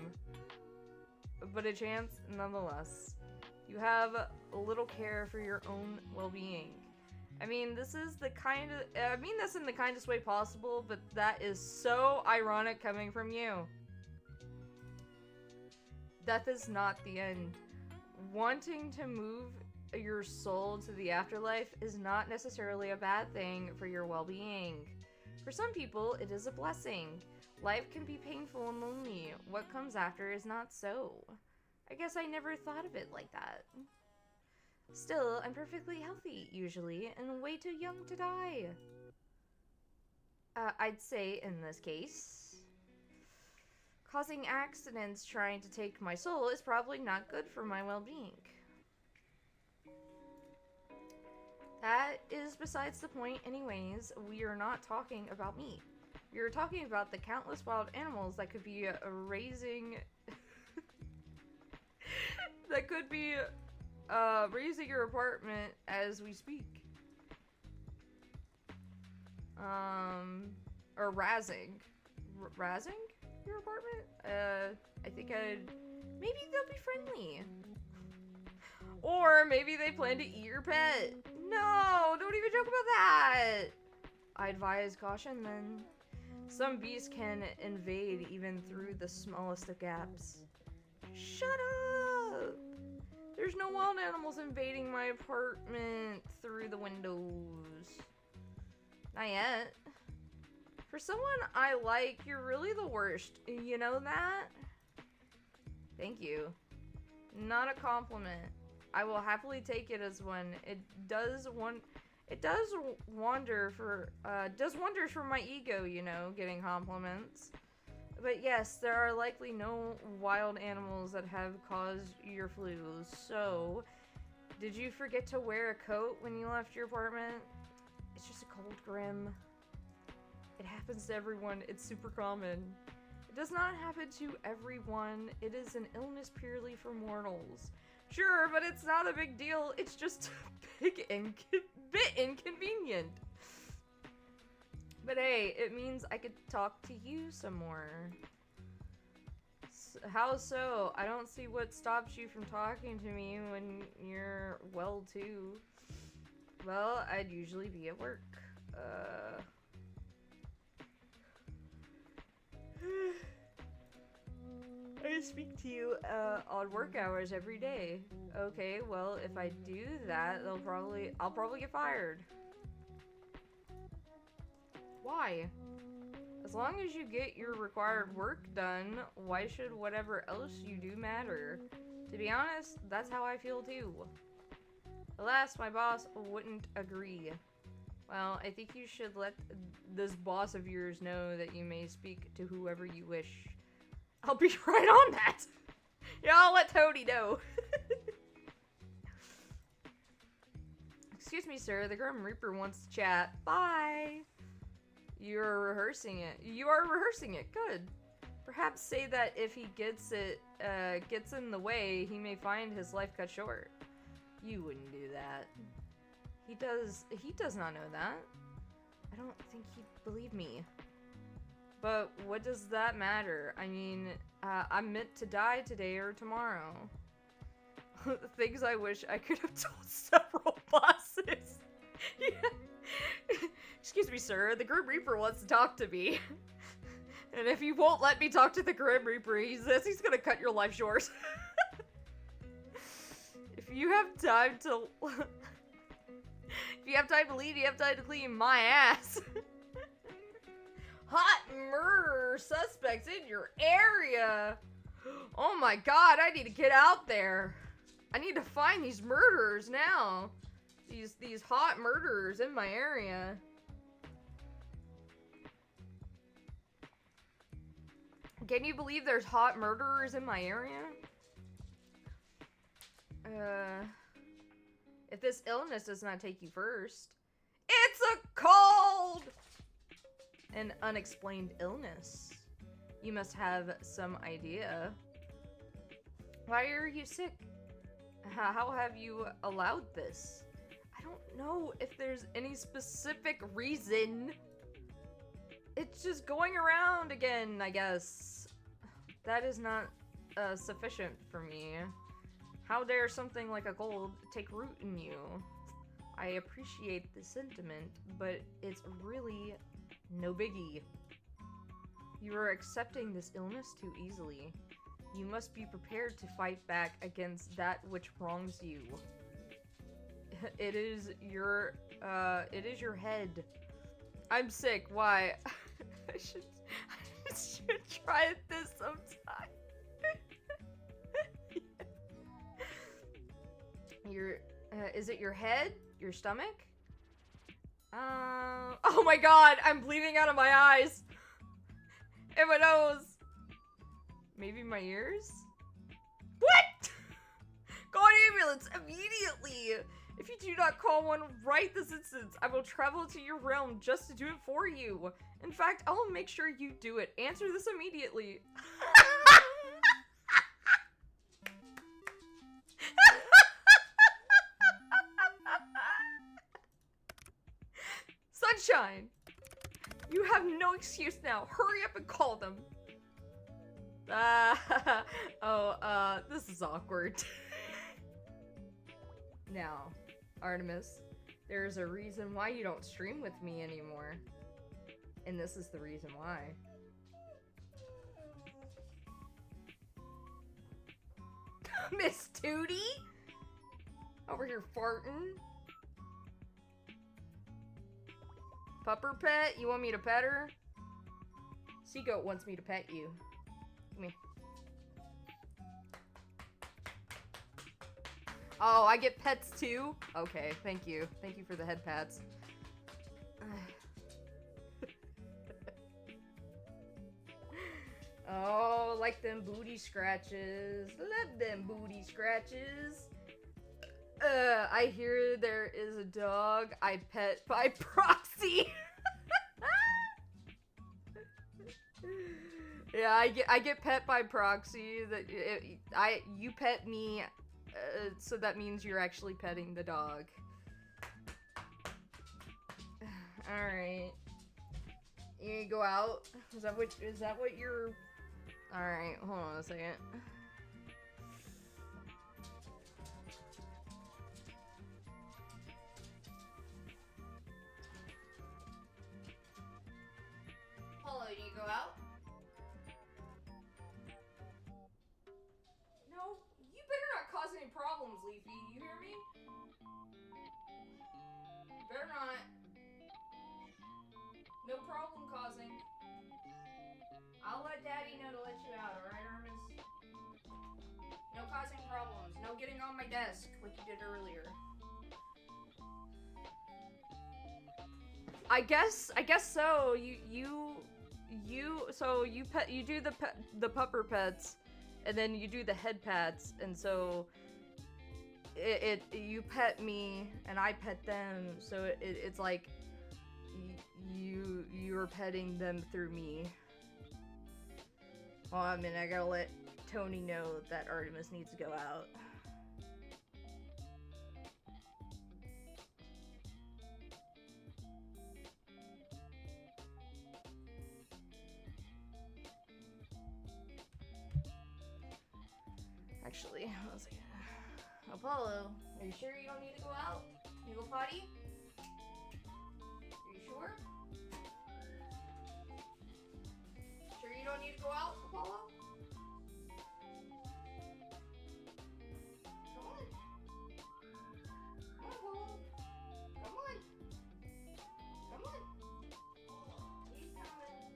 But a chance nonetheless. You have a little care for your own well-being. I mean, this is the kind of... I mean this in the kindest way possible, but that is so ironic coming from you. Death is not the end. Wanting to move your soul to the afterlife is not necessarily a bad thing for your well-being. For some people, it is a blessing. Life can be painful and lonely. What comes after is not so. I guess I never thought of it like that. Still, I'm perfectly healthy, usually, and way too young to die. I'd say in this case... Causing accidents trying to take my soul is probably not good for my well-being. That is besides the point anyways. We are not talking about me. We are talking about the countless wild animals that could be raising... that could be raising your apartment as we speak. Or razzing. Razzing? Your apartment? I think maybe they'll be friendly. Or maybe they plan to eat your pet. No, don't even joke about that. I advise caution then. Some beasts can invade even through the smallest of gaps. Shut up! There's no wild animals invading my apartment through the windows. Not yet. For someone I like, you're really the worst. You know that? Thank you. Not a compliment. I will happily take it as one. It does wonders for my ego, you know, getting compliments. But yes, there are likely no wild animals that have caused your flus. So, did you forget to wear a coat when you left your apartment? It's just a cold, Grim. It happens to everyone. It's super common. It does not happen to everyone. It is an illness purely for mortals. Sure, but it's not a big deal. It's just a bit inconvenient. But hey, it means I could talk to you some more. How so? I don't see what stops you from talking to me when you're well too. Well, I'd usually be at work. I speak to you on work hours every day. Okay, well, if I do that, I'll probably get fired. Why? As long as you get your required work done, why should whatever else you do matter? To be honest, that's how I feel too. Alas, my boss wouldn't agree. Well, I think you should let this boss of yours know that you may speak to whoever you wish. I'll be right on that! Yeah, I'll let Tony know. Excuse me, sir, the Grim Reaper wants to chat. Bye! You're rehearsing it. You are rehearsing it, good. Perhaps say that if he gets in the way, he may find his life cut short. You wouldn't do that. He does not know that. I don't think he'd believe me. But what does that matter? I mean, I'm meant to die today or tomorrow. The things I wish I could have told several bosses. Yeah. Excuse me, sir. The Grim Reaper wants to talk to me. And if you won't let me talk to the Grim Reaper, he says he's gonna cut your life short. If you have time to... If you have time to leave, you have time to clean my ass. Hot murder suspects in your area. Oh my god, I need to get out there. I need to find these murderers now. These hot murderers in my area. Can you believe there's hot murderers in my area? If this illness does not take you first. It's a cold! An unexplained illness. You must have some idea. Why are you sick? How have you allowed this? I don't know if there's any specific reason. It's just going around again, I guess. That is not sufficient for me. How dare something like a cold take root in you? I appreciate the sentiment, but it's really no biggie. You are accepting this illness too easily. You must be prepared to fight back against that which wrongs you. It is your head. I'm sick. Why? I should try this sometime. Is it your head? Your stomach? Oh my god, I'm bleeding out of my eyes. And my nose. Maybe my ears? What? Call an ambulance immediately. If you do not call one right this instant, I will travel to your realm just to do it for you. In fact, I will make sure you do it. Answer this immediately. Sunshine! You have no excuse now. Hurry up and call them. This is awkward. Now, Artemis, there's a reason why you don't stream with me anymore. And this is the reason why. Miss Tootie? Over here farting? Pupper pet? You want me to pet her? Seagoat wants me to pet you. Come here. Oh, I get pets too? Okay, thank you. Thank you for the head pats. Oh, like them booty scratches. Love them booty scratches. I hear there is a dog I pet by proxy. Yeah, I get pet by proxy. That you pet me, so that means you're actually petting the dog. All right. You go out. Is that what you're? All right. Hold on a second. Hello, you go out? my desk like you did earlier. I guess so. You do the pupper pets, and then you do the head pats, and so you pet me and I pet them, so it's like you're petting them through me. Well, I mean, I gotta let Tony know that Artemis needs to go out. Actually, one second. Apollo, are you sure you don't need to go out? You go potty? Are you sure? Sure you don't need to go out, Apollo? Come on. Come on, Apollo. Come on. Come on. He's coming.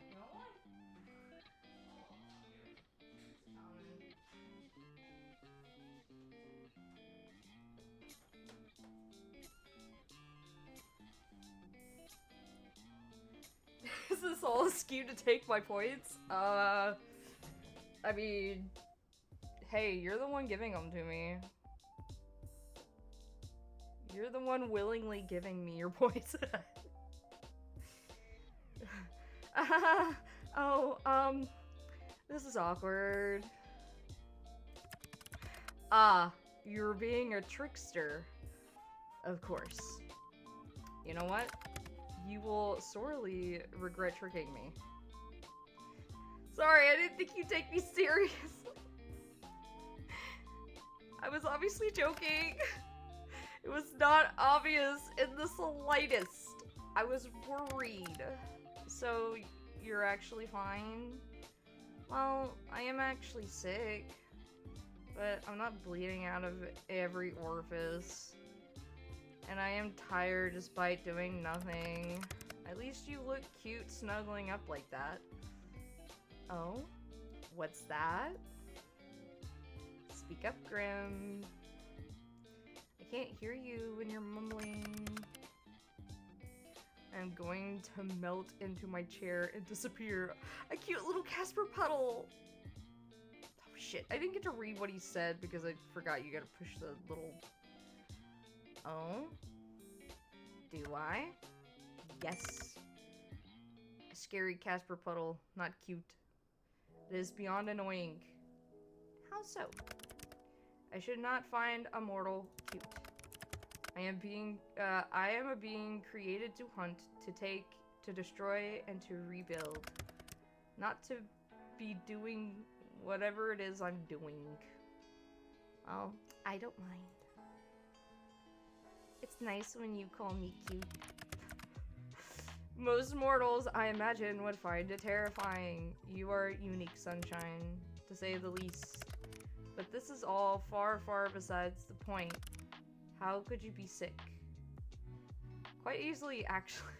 Come on. Is this all a scheme to take my points? I mean, hey, you're the one giving them to me. You're the one willingly giving me your points. This is awkward. You're being a trickster. Of course. You know what? You will sorely regret tricking me. Sorry, I didn't think you'd take me seriously. I was obviously joking. It was not obvious in the slightest. I was worried. So, you're actually fine? Well, I am actually sick. But I'm not bleeding out of every orifice. And I am tired despite doing nothing. At least you look cute snuggling up like that. Oh? What's that? Speak up, Grim. I can't hear you when you're mumbling. I'm going to melt into my chair and disappear. A cute little Casper puddle! Oh shit, I didn't get to read what he said because I forgot you gotta push the little... Oh? Do I? Yes. A scary Casper puddle, not cute. It is beyond annoying. How so? I should not find a mortal cute. I am a being created to hunt, to take, to destroy, and to rebuild. Not to be doing whatever it is I'm doing. Well, I don't mind. It's nice when you call me cute. Most mortals, I imagine, would find it terrifying. You are unique, Sunshine, to say the least. But this is all far, far besides the point. How could you be sick? Quite easily, actually.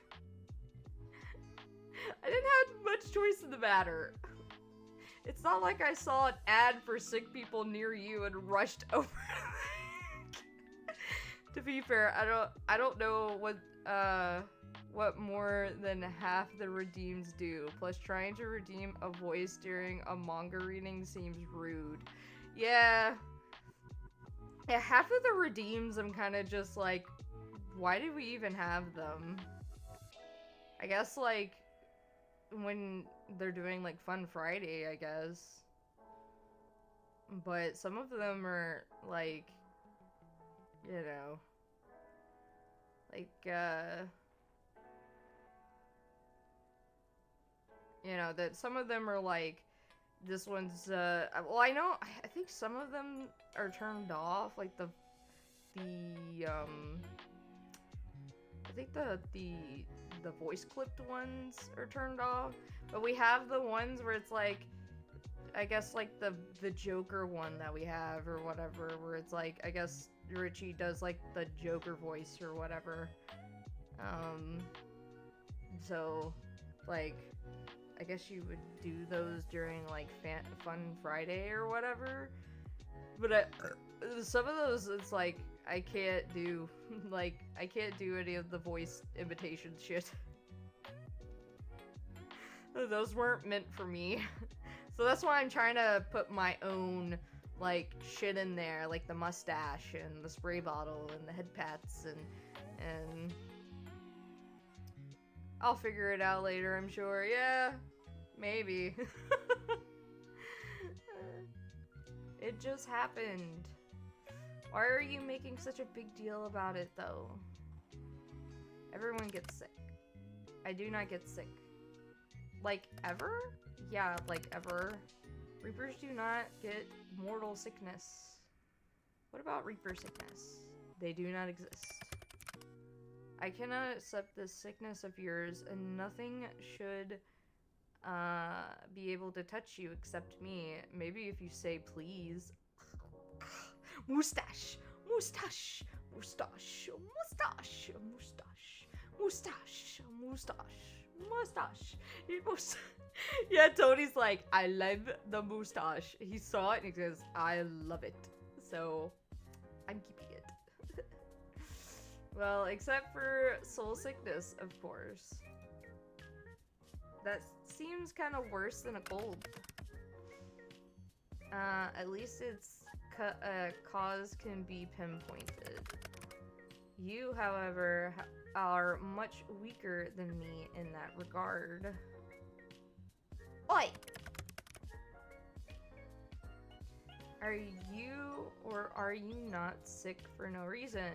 I didn't have much choice in the matter. It's not like I saw an ad for sick people near you and rushed over. To be fair, I don't know what more than half the redeems do. Plus, trying to redeem a voice during a manga reading seems rude. Yeah, half of the redeems I'm kind of just like, why did we even have them? I guess, like, when they're doing, like, Fun Friday, I guess. But some of them are, like, you know, like, you know, that some of them are, like, this one's, well, I know, I think some of them are turned off, like, I think the voice clipped ones are turned off, but we have the ones where it's like, I guess like the Joker one that we have or whatever, where it's like, I guess Richie does like the Joker voice or whatever. So like, I guess you would do those during like Fun Friday or whatever. But some of those, it's like I can't do like I can't do any of the voice imitation shit. Those weren't meant for me. So that's why I'm trying to put my own like shit in there, like the mustache and the spray bottle and the head pats and I'll figure it out later, I'm sure. Yeah, maybe. It just happened. Why are you making such a big deal about it, though? Everyone gets sick. I do not get sick. Like, ever? Yeah, like, ever. Reapers do not get mortal sickness. What about Reaper sickness? They do not exist. I cannot accept this sickness of yours, and nothing should be able to touch you except me. Maybe if you say please. Moustache, moustache, moustache, moustache, moustache, moustache, moustache, moustache. Yeah, Tony's like, I love the moustache. He saw it and he says, I love it. So, I'm keeping it. Well, except for soul sickness, of course. That seems kind of worse than a cold. At least its cause can be pinpointed. You, however, are much weaker than me in that regard. Oi! Are you or are you not sick for no reason?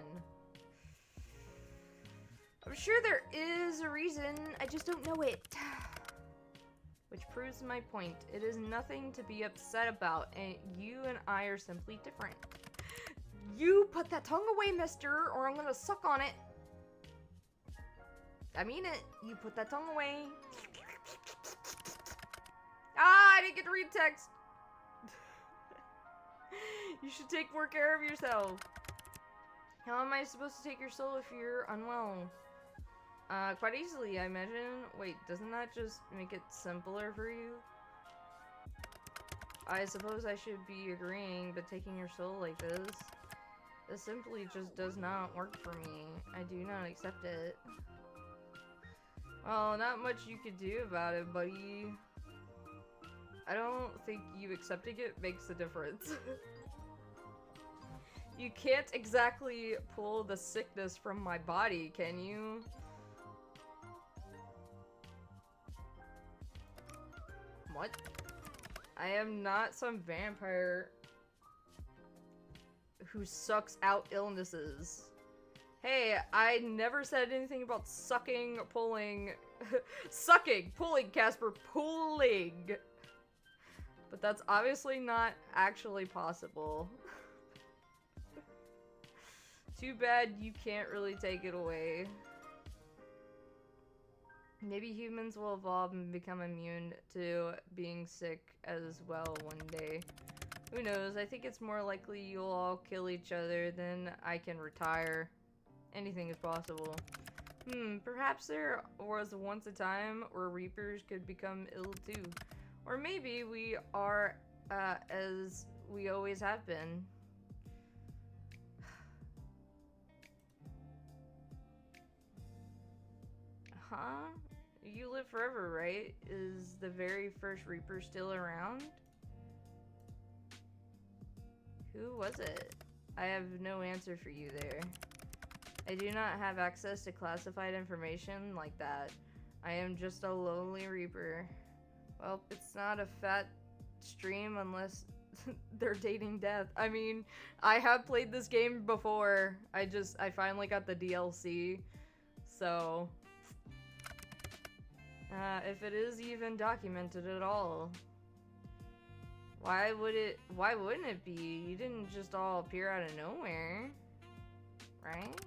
I'm sure there is a reason, I just don't know it. Which proves my point. It is nothing to be upset about, and you and I are simply different. You put that tongue away, mister, or I'm gonna suck on it. I mean it. You put that tongue away. Ah, I didn't get to read text. You should take more care of yourself. How am I supposed to take your soul if you're unwell? Quite easily, I imagine. Wait, doesn't that just make it simpler for you? I suppose I should be agreeing, but taking your soul like this simply just does not work for me. I do not accept it. Well, not much you could do about it, buddy. I don't think you accepting it makes a difference. You can't exactly pull the sickness from my body, can you? What? I am not some vampire who sucks out illnesses. Hey, I never said anything about sucking, pulling... Sucking! Pulling, Casper! Pulling! But that's obviously not actually possible. Too bad you can't really take it away. Maybe humans will evolve and become immune to being sick as well one day. Who knows? I think it's more likely you'll all kill each other than I can retire. Anything is possible. Perhaps there was once a time where Reapers could become ill too. Or maybe we are as we always have been. Huh? You live forever, right? Is the very first Reaper still around? Who was it? I have no answer for you there. I do not have access to classified information like that. I am just a lonely Reaper. Well, it's not a fat stream unless they're dating death. I mean, I have played this game before. I finally got the DLC. So... if it is even documented at all. Why wouldn't it be? You didn't just all appear out of nowhere. Right?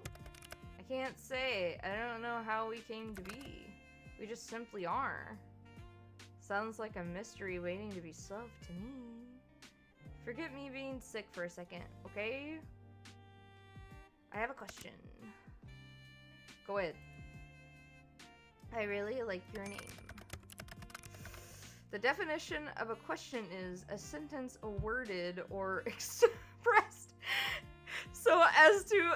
I can't say. I don't know how we came to be. We just simply are. Sounds like a mystery waiting to be solved to me. Forget me being sick for a second, okay? I have a question. Go ahead. I really like your name. The definition of a question is a sentence worded or expressed so as to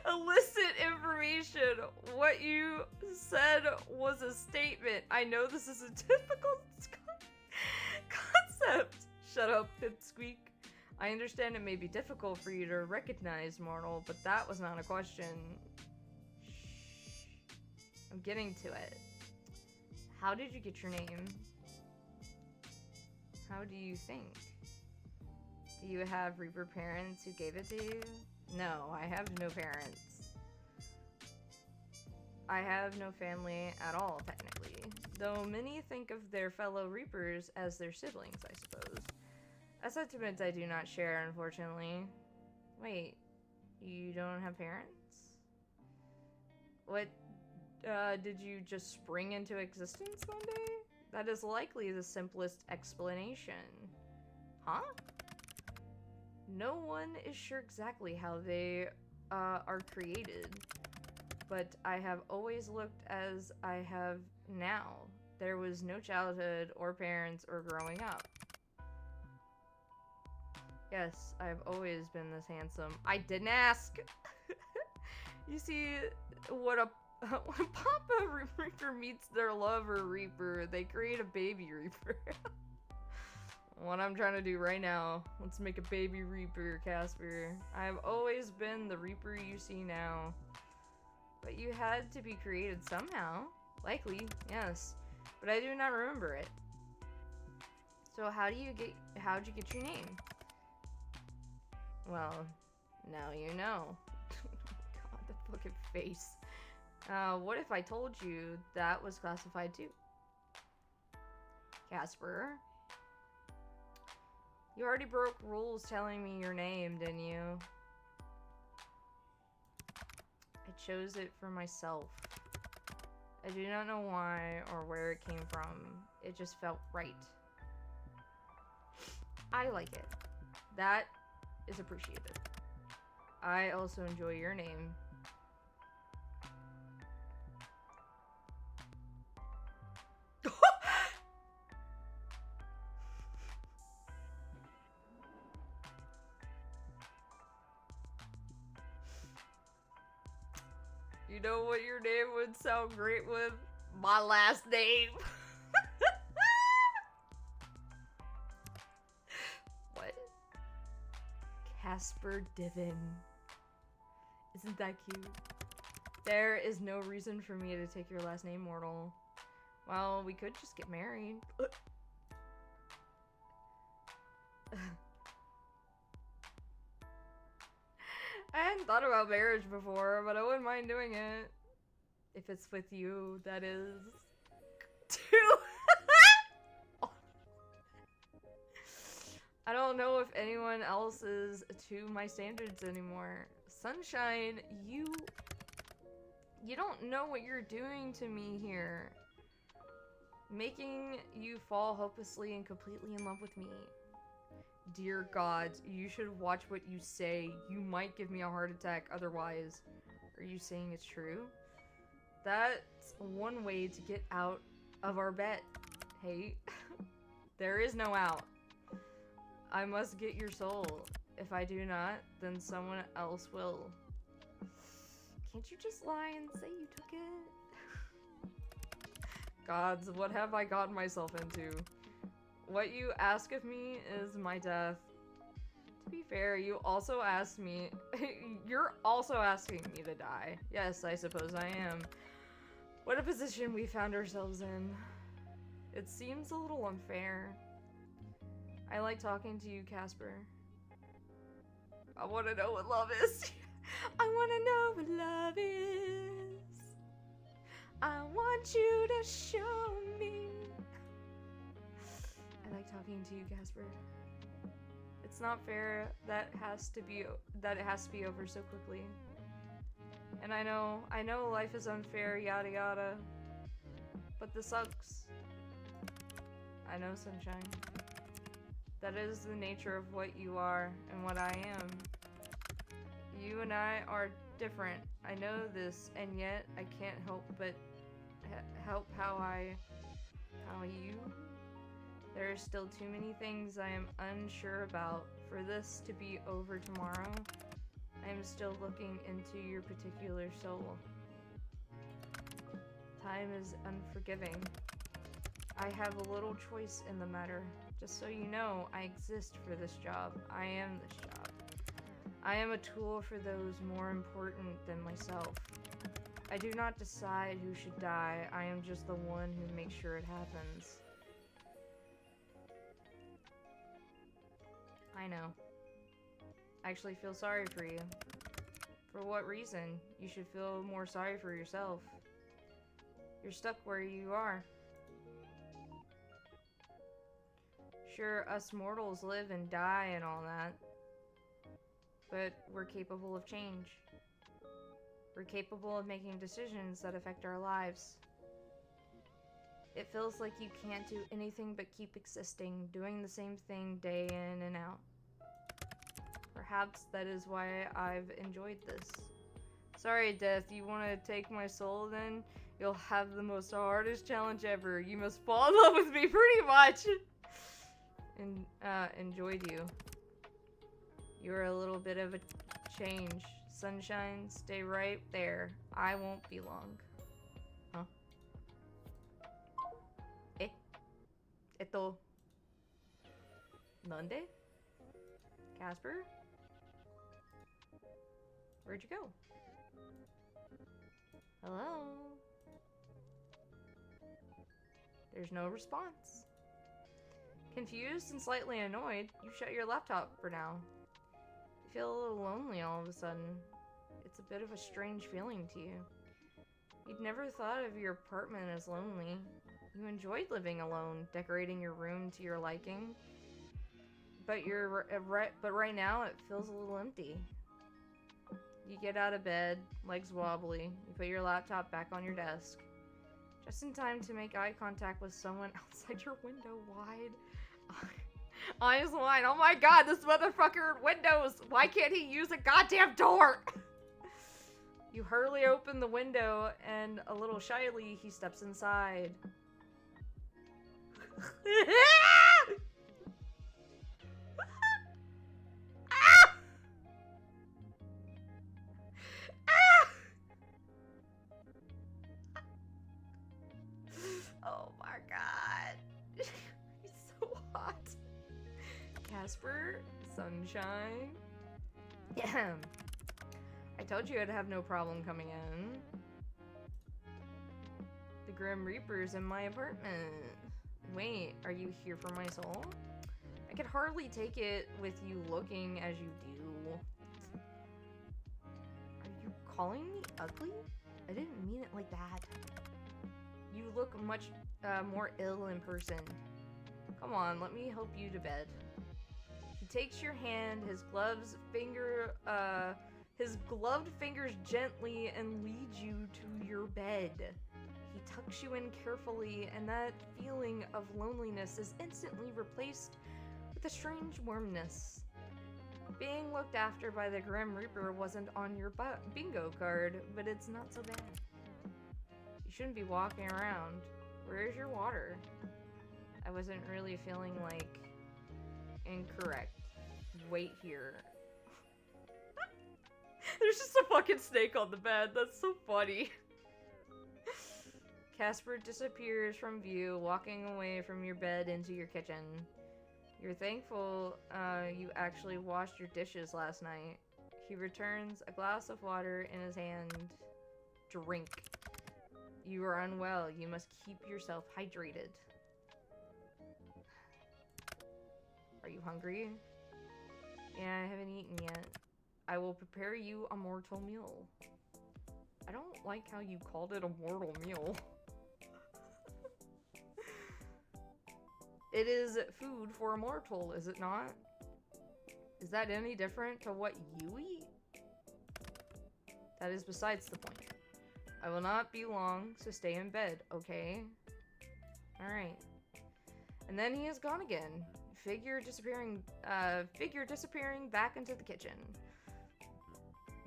elicit information. What you said was a statement. I know this is a difficult concept. Shut up, Pipsqueak. I understand it may be difficult for you to recognize, mortal, but that was not a question. Shh. I'm getting to it. How did you get your name? How do you think? Do you have Reaper parents who gave it to you? No, I have no parents. I have no family at all, technically. Though many think of their fellow Reapers as their siblings, I suppose. A sentiment I do not share, unfortunately. Wait, you don't have parents? What, did you just spring into existence one day? That is likely the simplest explanation. Huh? No one is sure exactly how they, are created. But I have always looked as I have now. There was no childhood, or parents, or growing up. Yes, I've always been this handsome. I didn't ask! You see, when Papa Reaper meets their lover Reaper, they create a baby Reaper. What I'm trying to do right now. Let's make a baby Reaper, Casper. I've always been the Reaper you see now. But you had to be created somehow. Likely, yes. But I do not remember it. So how'd you get your name? Well, now you know. God, the fucking face. What if I told you that was classified too? Casper? You already broke rules telling me your name, didn't you? I chose it for myself. I do not know why or where it came from. It just felt right. I like it. That is appreciated. I also enjoy your name. You know what your name would sound great with? My last name. What? Casper Divin. Isn't that cute? There is no reason for me to take your last name, mortal. Well, we could just get married. I hadn't thought about marriage before, but I wouldn't mind doing it. If it's with you, that is. I don't know if anyone else is to my standards anymore. Sunshine, you don't know what you're doing to me here. Making you fall hopelessly and completely in love with me. Dear God, you should watch what you say. You might give me a heart attack otherwise. Are you saying it's true? That's one way to get out of our bet. Hey, there is no out. I must get your soul. If I do not, then someone else will. Can't you just lie and say you took it? Gods, what have I gotten myself into? What you ask of me is my death. To be fair, you also asked me... You're also asking me to die. Yes, I suppose I am. What a position we found ourselves in. It seems a little unfair. I like talking to you, Casper. I want to know what love is. I want to know what love is. I want you to show me. I like talking to you, Casper. It's not fair that it has to be over so quickly. And I know life is unfair, yada yada. But this sucks. I know, Sunshine. That is the nature of what you are and what I am. You and I are different. I know this, and yet I can't help but help how I How you? There are still too many things I am unsure about for this to be over tomorrow. I am still looking into your particular soul. Time is unforgiving. I have a little choice in the matter. Just so you know, I exist for this job. I am this job. I am a tool for those more important than myself. I do not decide who should die. I am just the one who makes sure it happens. I know. I actually feel sorry for you. For what reason? You should feel more sorry for yourself. You're stuck where you are. Sure, us mortals live and die and all that. But we're capable of change. We're capable of making decisions that affect our lives. It feels like you can't do anything but keep existing, doing the same thing day in and out. Perhaps that is why I've enjoyed this. Sorry, Death, you want to take my soul then? You'll have the most hardest challenge ever. You must fall in love with me pretty much. And, enjoyed you. You're a little bit of a change. Sunshine, stay right there. I won't be long. Huh? Eto. Nande? Casper? Where'd you go? Hello? There's no response. Confused and slightly annoyed, you shut your laptop for now. You feel a little lonely all of a sudden. It's a bit of a strange feeling to you. You'd never thought of your apartment as lonely. You enjoyed living alone, decorating your room to your liking. But right now it feels a little empty. You get out of bed, legs wobbly. You put your laptop back on your desk. Just in time to make eye contact with someone outside your window wide. Eyes wide. Oh my god, this motherfucker windows. Why can't he use a goddamn door? You hurriedly open the window and a little shyly he steps inside. Oh my god. He's so hot. Casper, sunshine. I told you I'd have no problem coming in. The Grim Reaper's in my apartment. Wait, are you here for my soul? I could hardly take it with you looking as you do. Are you calling me ugly? I didn't mean it like that. You look much more ill in person. Come on, let me help you to bed. He takes your hand, his gloved fingers gently and leads you to your bed. He tucks you in carefully, and that feeling of loneliness is instantly replaced with a strange warmness. Being looked after by the Grim Reaper wasn't on your bingo card, but it's not so bad. You shouldn't be walking around. Where's your water? I wasn't really feeling like incorrect. Wait here. There's just a fucking snake on the bed. That's so funny. Casper disappears from view, walking away from your bed into your kitchen. You're thankful you actually washed your dishes last night. He returns a glass of water in his hand. Drink. You are unwell. You must keep yourself hydrated. Are you hungry? Yeah, I haven't eaten yet. I will prepare you a mortal meal. I don't like how you called it a mortal meal. It is food for a mortal, is it not? Is that any different to what you eat? That is besides the point. I will not be long, so stay in bed, okay? Alright. And then he is gone again. Figure disappearing back into the kitchen.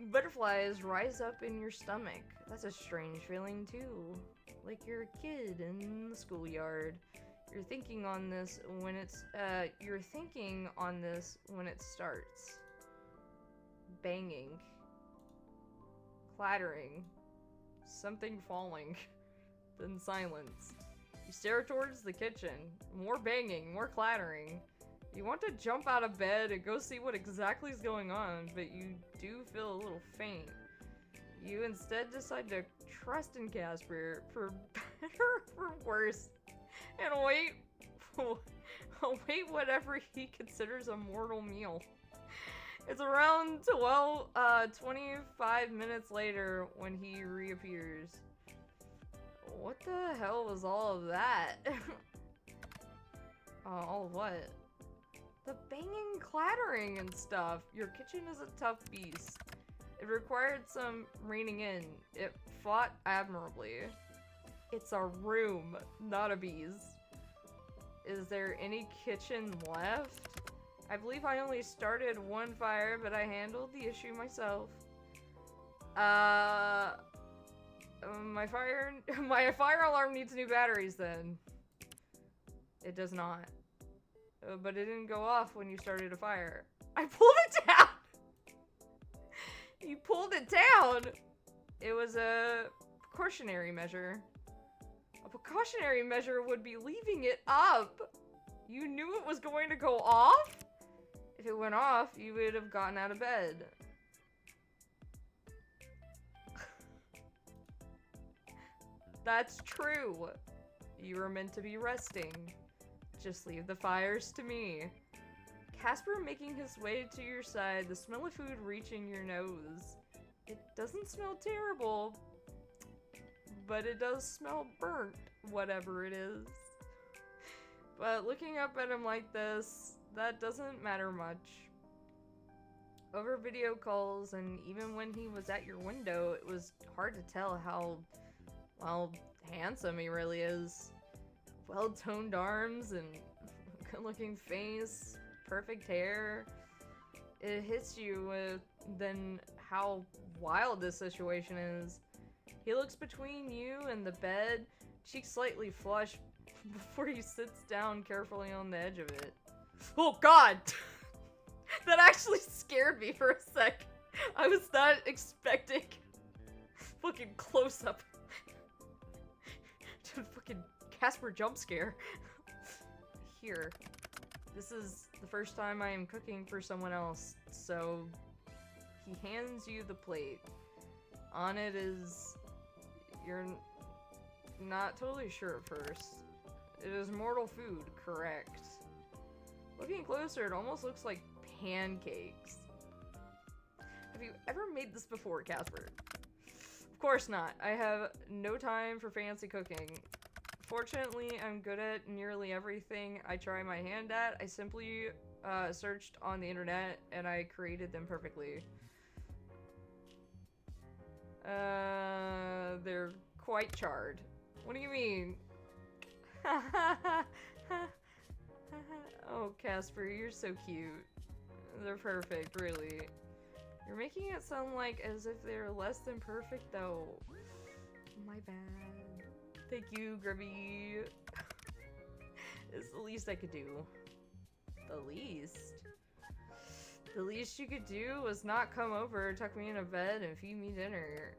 Butterflies rise up in your stomach. That's a strange feeling too. Like you're a kid in the schoolyard. You're thinking on this when it starts. Banging. Clattering. Something falling. Then silence. You stare towards the kitchen. More banging, more clattering. You want to jump out of bed and go see what exactly is going on, but you do feel a little faint. You instead decide to trust in Casper, for better or for worse, and await whatever he considers a mortal meal. It's around 25 minutes later when he reappears. What the hell was all of that? All of what? The banging, clattering, and stuff. Your kitchen is a tough beast. It required some reining in. It fought admirably. It's a room, not a beast. Is there any kitchen left? I believe I only started one fire, but I handled the issue myself. My fire alarm needs new batteries then. It does not. But it didn't go off when you started a fire. I pulled it down! You pulled it down! It was a precautionary measure. A precautionary measure would be leaving it up. You knew it was going to go off? If it went off, you would have gotten out of bed. That's true. You were meant to be resting. Just leave the fires to me. Casper making his way to your side, the smell of food reaching your nose. It doesn't smell terrible, but it does smell burnt, whatever it is. But looking up at him like this, that doesn't matter much. Over video calls, and even when he was at your window, it was hard to tell how, well, handsome he really is. Well-toned arms and good-looking face, perfect hair. It hits you with then how wild this situation is. He looks between you and the bed, cheeks slightly flushed, before he sits down carefully on the edge of it. Oh god! That actually scared me for a sec. I was not expecting fucking close-up to fucking Casper jump scare. Here. This is the first time I am cooking for someone else, so he hands you the plate. On it is... You're not totally sure at first. It is mortal food, correct. Looking closer, it almost looks like pancakes. Have you ever made this before, Casper? Of course not. I have no time for fancy cooking. Fortunately, I'm good at nearly everything I try my hand at. I simply searched on the internet and I created them perfectly. They're quite charred. What do you mean? Oh, Casper, you're so cute. They're perfect, really. You're making it sound like as if they're less than perfect, though. My bad. Thank you, Grubby. It's the least I could do. The least? The least you could do was not come over, tuck me in a bed, and feed me dinner.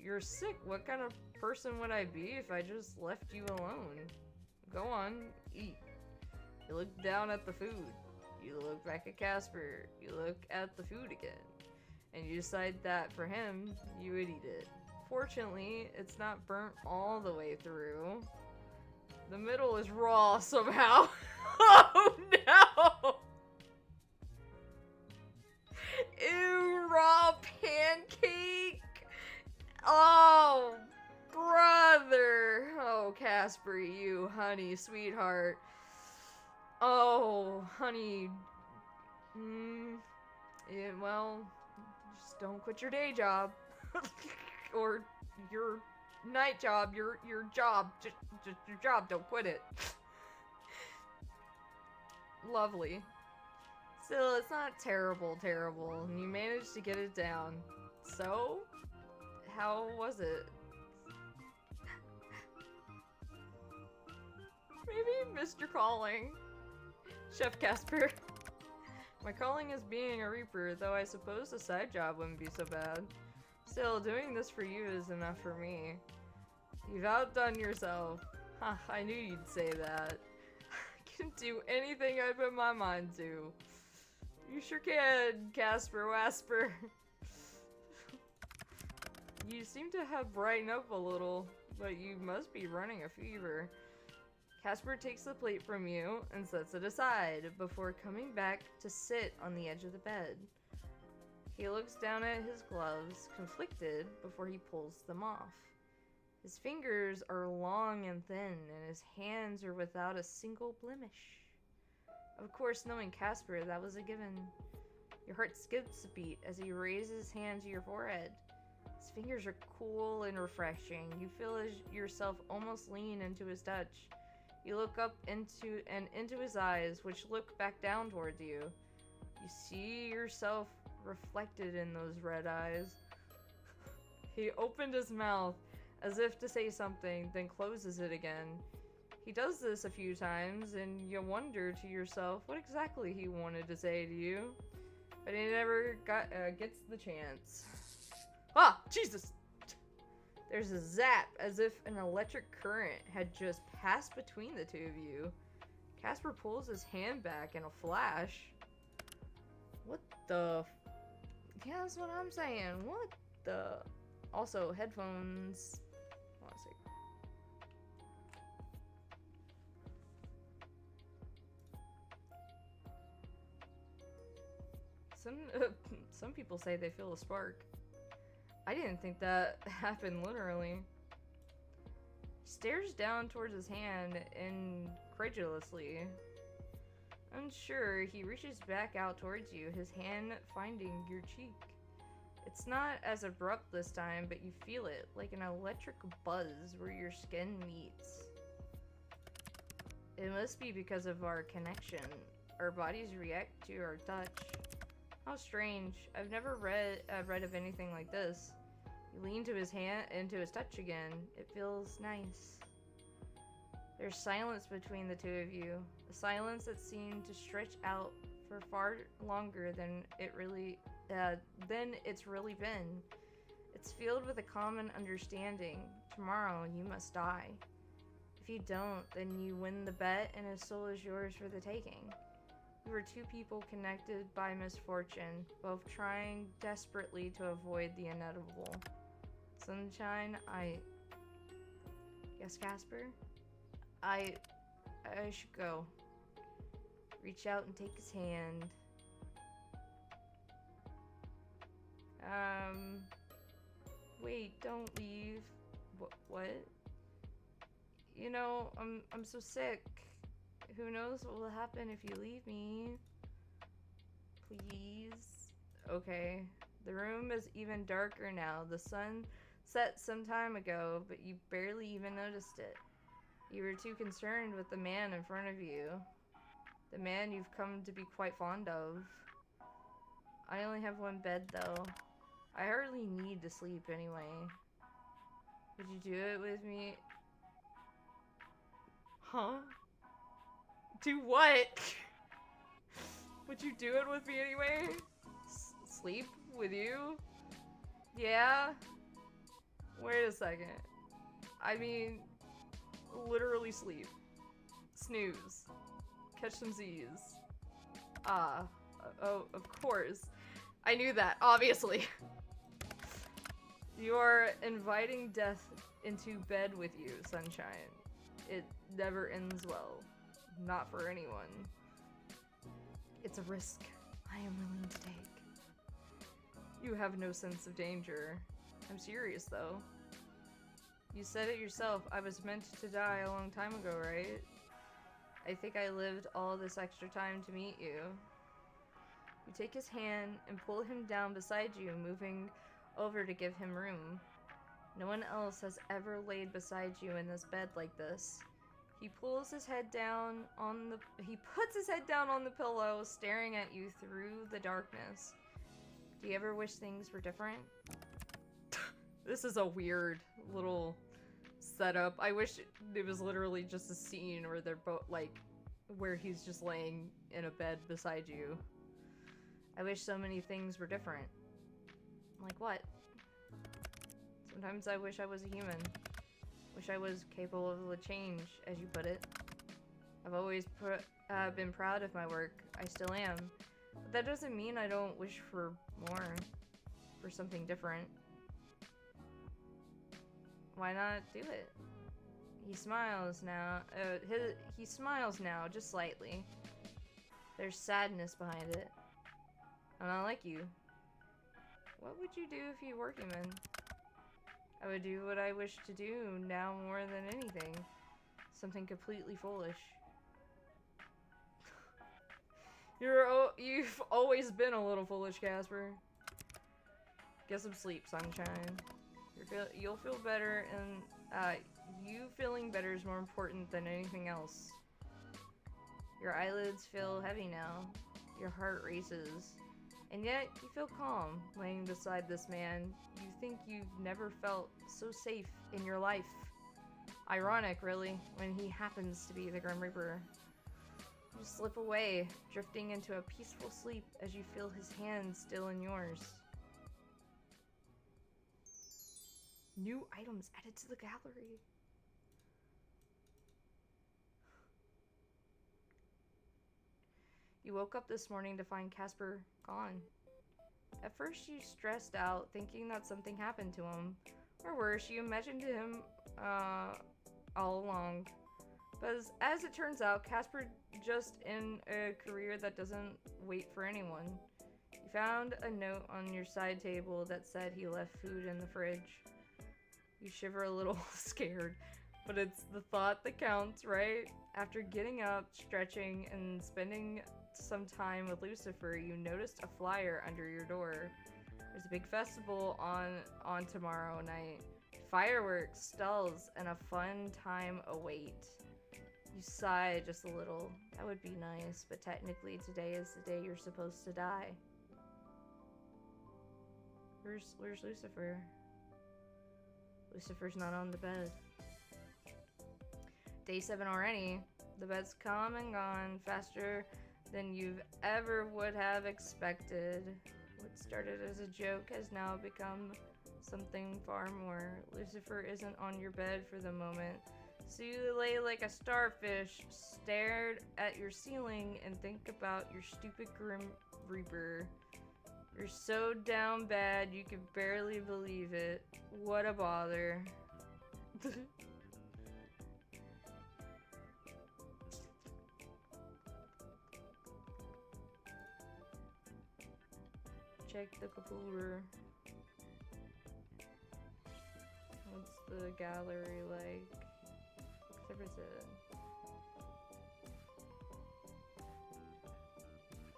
You're sick. What kind of person would I be if I just left you alone? Go on, eat. You look down at the food. You look back at Casper. You look at the food again. And you decide that for him, you would eat it. Fortunately, it's not burnt all the way through. The middle is raw somehow. Oh no! Ew, raw pancake! Oh, brother! Oh, Casper, you honey, sweetheart. Oh, honey. Yeah, well, just don't quit your day job. Or your night job, your job. Just your job, don't quit it. Lovely. Still, it's not terrible, and you managed to get it down. So, how was it? Maybe Mr. Calling. Chef Casper. My calling is being a reaper, though I suppose a side job wouldn't be so bad. Still, doing this for you is enough for me. You've outdone yourself. Ha, I knew you'd say that. I can do anything I put my mind to. You sure can, Casper Wasper. You seem to have brightened up a little, but you must be running a fever. Casper takes the plate from you and sets it aside before coming back to sit on the edge of the bed. He looks down at his gloves, conflicted, before he pulls them off. His fingers are long and thin, and his hands are without a single blemish. Of course, knowing Casper, that was a given. Your heart skips a beat as he raises his hand to your forehead. His fingers are cool and refreshing. You feel yourself almost lean into his touch. You look up into his eyes, which look back down towards you. You see yourself reflected in those red eyes. He opened his mouth as if to say something, then closes it again. He does this a few times, and you wonder to yourself what exactly he wanted to say to you, but he never gets the chance. Ah, Jesus! There's a zap, as if an electric current had just passed between the two of you. Casper pulls his hand back in a flash. What the? Yeah, that's what I'm saying. What the? Also, headphones. Hold on a sec. Some people say they feel a spark. I didn't think that happened literally. Stares down towards his hand incredulously. Unsure, he reaches back out towards you, his hand finding your cheek. It's not as abrupt this time, but you feel it, like an electric buzz where your skin meets. It must be because of our connection. Our bodies react to our touch. How strange. I've never read of anything like this. You lean to his hand, into his touch again. It feels nice. There's silence between the two of you. A silence that seemed to stretch out for far longer than it's really been. It's filled with a common understanding. Tomorrow you must die. If you don't, then you win the bet and his soul is yours for the taking. We were two people connected by misfortune, both trying desperately to avoid the inevitable. Sunshine, Yes, Casper? I should go. Reach out and take his hand. Wait, don't leave. What? You know, I'm so sick. Who knows what will happen if you leave me? Please? Okay. The room is even darker now. The sun set some time ago, but you barely even noticed it. You were too concerned with the man in front of you. The man you've come to be quite fond of. I only have one bed, though. I hardly need to sleep anyway. Would you do it with me? Huh? Do what? Would you do it with me anyway? Sleep with you? Yeah? Wait a second. I mean, literally sleep. Snooze. Catch some Z's. Oh, of course. I knew that, obviously. You are inviting death into bed with you, Sunshine. It never ends well. Not for anyone. It's a risk I am willing to take. You have no sense of danger. I'm serious, though. You said it yourself, I was meant to die a long time ago, right? I think I lived all this extra time to meet you. You take his hand and pull him down beside you, moving over to give him room. No one else has ever laid beside you in this bed like this. He puts his head down on the pillow, staring at you through the darkness. Do you ever wish things were different? This is a weird little setup. I wish it was literally just a scene where they're both like, where he's just laying in a bed beside you. I wish so many things were different. Like what? Sometimes I wish I was a human. Wish I was capable of a change, as you put it. I've always been proud of my work. I still am. But that doesn't mean I don't wish for more. For something different. Why not do it? He smiles now. He smiles now, just slightly. There's sadness behind it. I'm not like you. What would you do if you were human? I would do what I wish to do now more than anything. Something completely foolish. You've always been a little foolish, Casper. Get some sleep, sunshine. You'll feel better, and you feeling better is more important than anything else. Your eyelids feel heavy now. Your heart races. And yet, you feel calm, laying beside this man. You think you've never felt so safe in your life. Ironic, really, when he happens to be the Grim Reaper. You slip away, drifting into a peaceful sleep as you feel his hand still in yours. New items added to the gallery. You woke up this morning to find Casper gone. At first you stressed out, thinking that something happened to him. Or worse, you imagined him all along. But as it turns out, Casper just in a career that doesn't wait for anyone. You found a note on your side table that said he left food in the fridge. You shiver a little, scared. But it's the thought that counts, right? After getting up, stretching, and spending some time with Lucifer, you noticed a flyer under your door. There's a big festival on tomorrow night. Fireworks, stalls, and a fun time await. You sigh just a little. That would be nice, but technically today is the day you're supposed to die. Where's Lucifer? Lucifer's not on the bed. Day 7 already. The bed's come and gone faster than you've ever would have expected. What started as a joke has now become something far more. Lucifer isn't on your bed for the moment, so you lay like a starfish, stared at your ceiling, and think about your stupid Grim Reaper. You're so down bad you can barely believe it. What a bother. Check the computer. What's the gallery like? Exhibits it.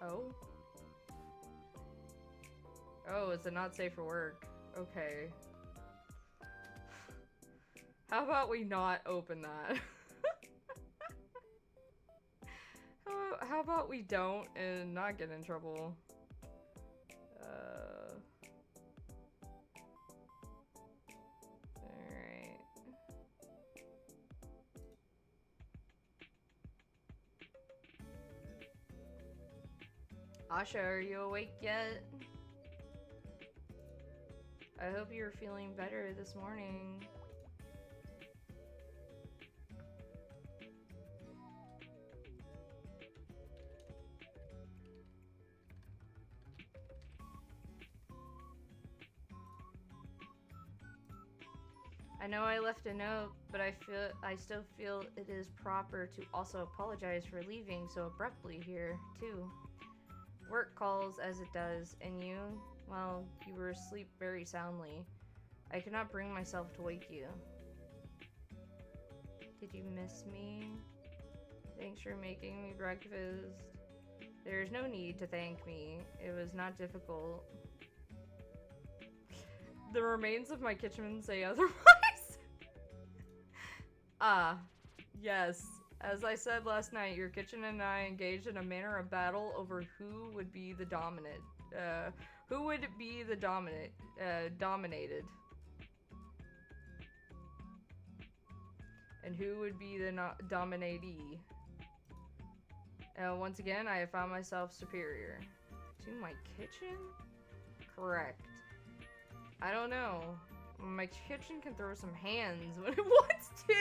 Oh? Oh, is it not safe for work? Okay. How about we not open that? How about we don't and not get in trouble? Alright. Asha, are you awake yet? I hope you're feeling better this morning. I know I left a note, but I still feel it is proper to also apologize for leaving so abruptly here, too. Work calls as it does, and you, well, you were asleep very soundly. I could not bring myself to wake you. Did you miss me? Thanks for making me breakfast. There is no need to thank me. It was not difficult. The remains of my kitchen say otherwise. Yes. As I said last night, your kitchen and I engaged in a manner of battle over who would be the dominant. Who would be the dominated? And who would be the dominatee? Once again, I have found myself superior. To my kitchen? Correct. I don't know. My kitchen can throw some hands when it wants to.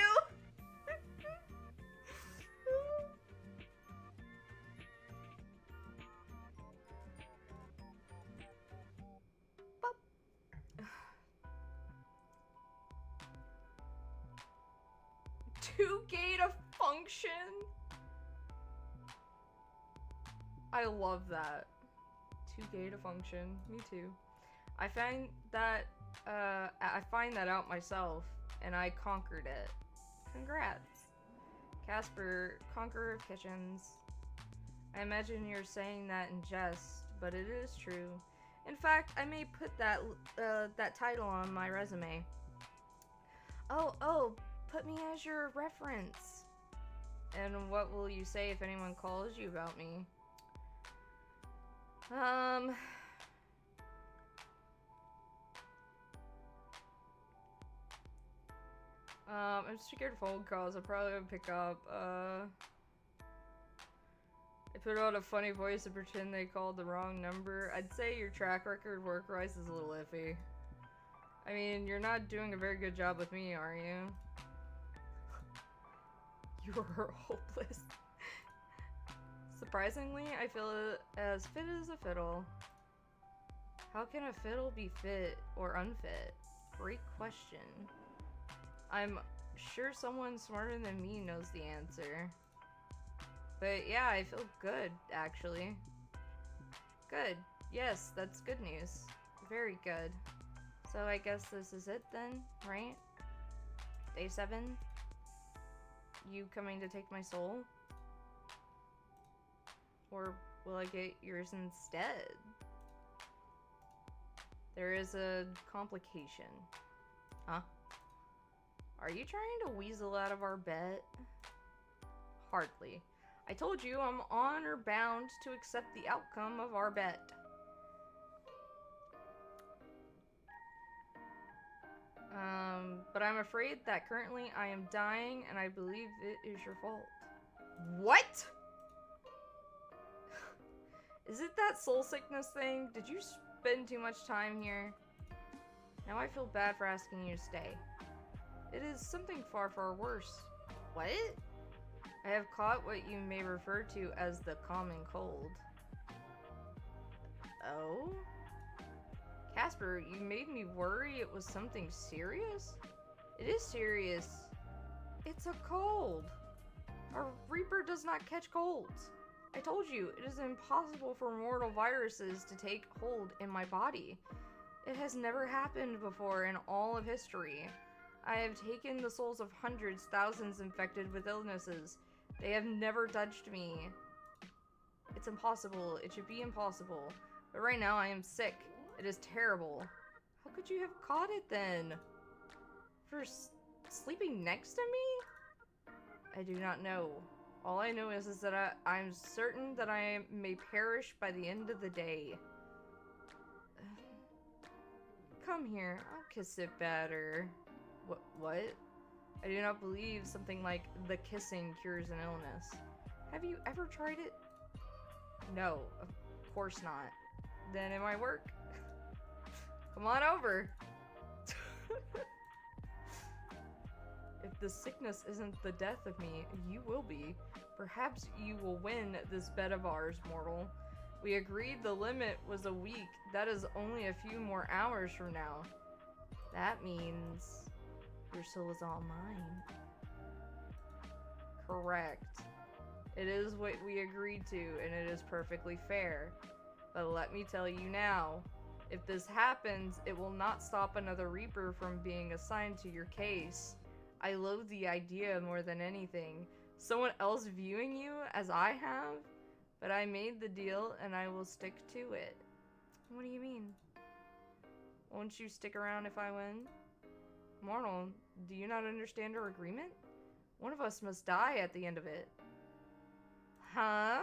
Two gate of function? I love that. Two gate of function. Me too. I find that out myself, and I conquered it. Congrats. Casper, conqueror of kitchens. I imagine you're saying that in jest, but it is true. In fact, I may put that title on my resume. Oh, put me as your reference. And what will you say if anyone calls you about me? I'm scared of phone calls. I probably would pick up. I put on a funny voice and pretend they called the wrong number. I'd say your track record work-wise is a little iffy. I mean, you're not doing a very good job with me, are you? You're hopeless. Surprisingly, I feel as fit as a fiddle. How can a fiddle be fit or unfit? Great question. I'm sure someone smarter than me knows the answer. But yeah, I feel good, actually. Good. Yes, that's good news. Very good. So I guess this is it then, right? Day 7? You coming to take my soul? Or will I get yours instead? There is a complication. Huh? Are you trying to weasel out of our bet? Hardly. I told you I'm honor bound to accept the outcome of our bet. But I'm afraid that currently I am dying and I believe it is your fault. What? Is it that soul sickness thing? Did you spend too much time here? Now I feel bad for asking you to stay. It is something far, far worse. What? I have caught what you may refer to as the common cold. Oh? Casper, you made me worry it was something serious? It is serious. It's a cold. A Reaper does not catch colds. I told you, it is impossible for mortal viruses to take hold in my body. It has never happened before in all of history. I have taken the souls of hundreds, thousands infected with illnesses. They have never touched me. It's impossible. It should be impossible. But right now I am sick. It is terrible. How could you have caught it then? For sleeping next to me? I do not know. All I know is that I'm certain that I may perish by the end of the day. Come here. I'll kiss it better. What? I do not believe something like the kissing cures an illness. Have you ever tried it? No, of course not. Then it might work. Come on over. If the sickness isn't the death of me, you will be. Perhaps you will win this bet of ours, mortal. We agreed the limit was a week. That is only a few more hours from now. That means your soul is all mine. Correct. It is what we agreed to, and it is perfectly fair. But let me tell you now, if this happens, it will not stop another Reaper from being assigned to your case. I loathe the idea more than anything. Someone else viewing you as I have? But I made the deal, and I will stick to it. What do you mean? Won't you stick around if I win? Mortal, do you not understand our agreement? One of us must die at the end of it. Huh?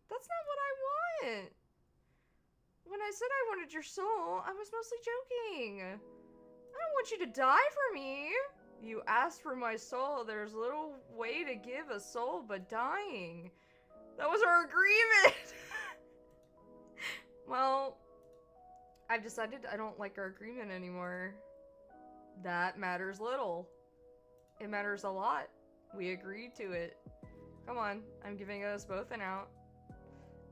That's not what I want. When I said I wanted your soul, I was mostly joking. I don't want you to die for me. You asked for my soul. There's little way to give a soul but dying. That was our agreement. Well, I've decided I don't like our agreement anymore. That matters little. It matters a lot. We agreed to it. Come on, I'm giving us both an out.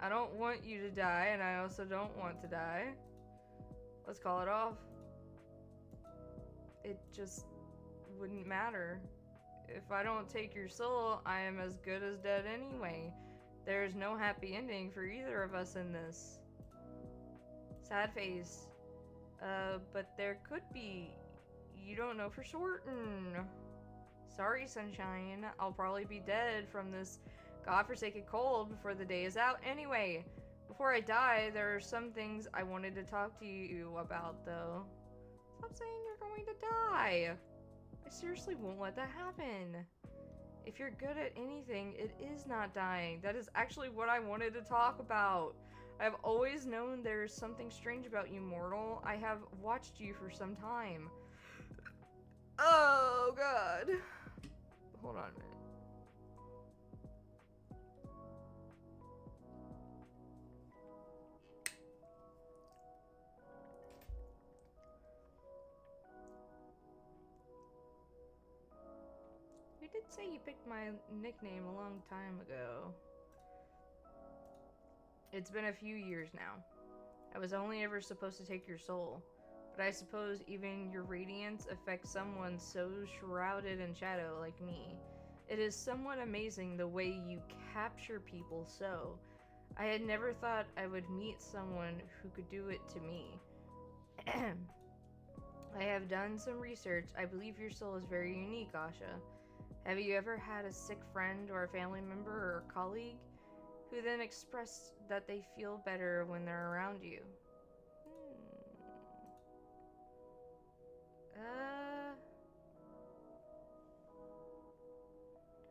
I don't want you to die, and I also don't want to die. Let's call it off. It just wouldn't matter. If I don't take your soul, I am as good as dead anyway. There's no happy ending for either of us in this. Sad face. But there could be. You don't know for certain. Sorry, sunshine. I'll probably be dead from this godforsaken cold before the day is out anyway. Before I die, there are some things I wanted to talk to you about, though. Stop saying you're going to die. I seriously won't let that happen. If you're good at anything, it is not dying. That is actually what I wanted to talk about. I've always known there's something strange about you, mortal. I have watched you for some time. Oh, God. Hold on a minute. You did say you picked my nickname a long time ago. It's been a few years now. I was only ever supposed to take your soul. But I suppose even your radiance affects someone so shrouded in shadow like me. It is somewhat amazing the way you capture people so. I had never thought I would meet someone who could do it to me. I have done some research. I believe your soul is very unique, Asha. Have you ever had a sick friend or a family member or a colleague who then expressed that they feel better when they're around you?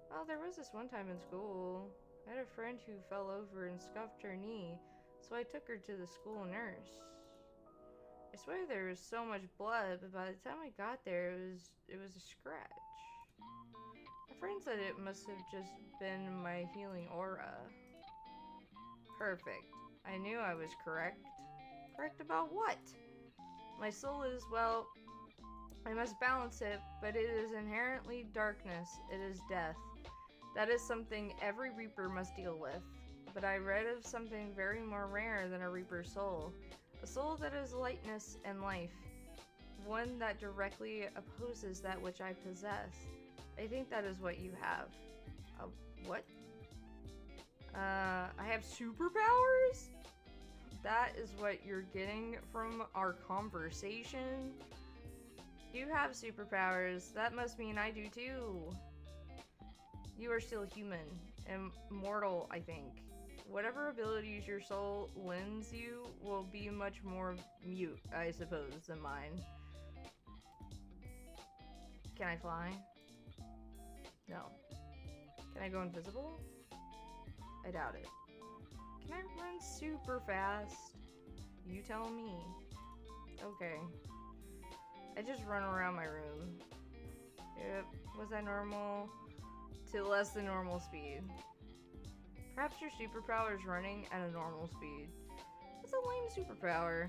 Well, there was this one time in school. I had a friend who fell over and scuffed her knee, so I took her to the school nurse. I swear there was so much blood, but by the time I got there, it was a scratch. My friend said it must have just been my healing aura. Perfect. I knew I was correct. Correct about what? My soul is, well, I must balance it, but it is inherently darkness. It is death. That is something every Reaper must deal with. But I read of something very more rare than a Reaper's soul. A soul that is lightness and life. One that directly opposes that which I possess. I think that is what you have. What? I have superpowers? That is what you're getting from our conversation? You have superpowers. That must mean I do too. You are still human and mortal, I think. Whatever abilities your soul lends you will be much more mute, I suppose, than mine. Can I fly? No. Can I go invisible? I doubt it. Can I run super fast? You tell me. Okay. I just run around my room. Yep. Was I normal? To less than normal speed. Perhaps your superpower is running at a normal speed. That's a lame superpower.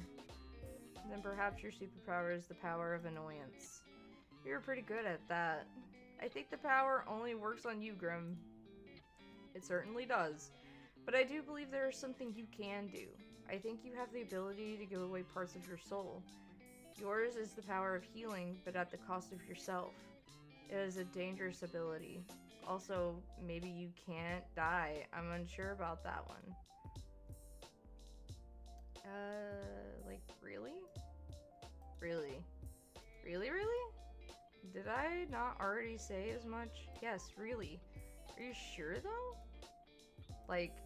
Then perhaps your superpower is the power of annoyance. You're pretty good at that. I think the power only works on you, Grim. It certainly does. But I do believe there is something you can do. I think you have the ability to give away parts of your soul. Yours is the power of healing, but at the cost of yourself. It is a dangerous ability. Also, maybe you can't die. I'm unsure about that one. Like, really? Really? Really? Did I not already say as much? Yes, really. Are you sure, though? Like,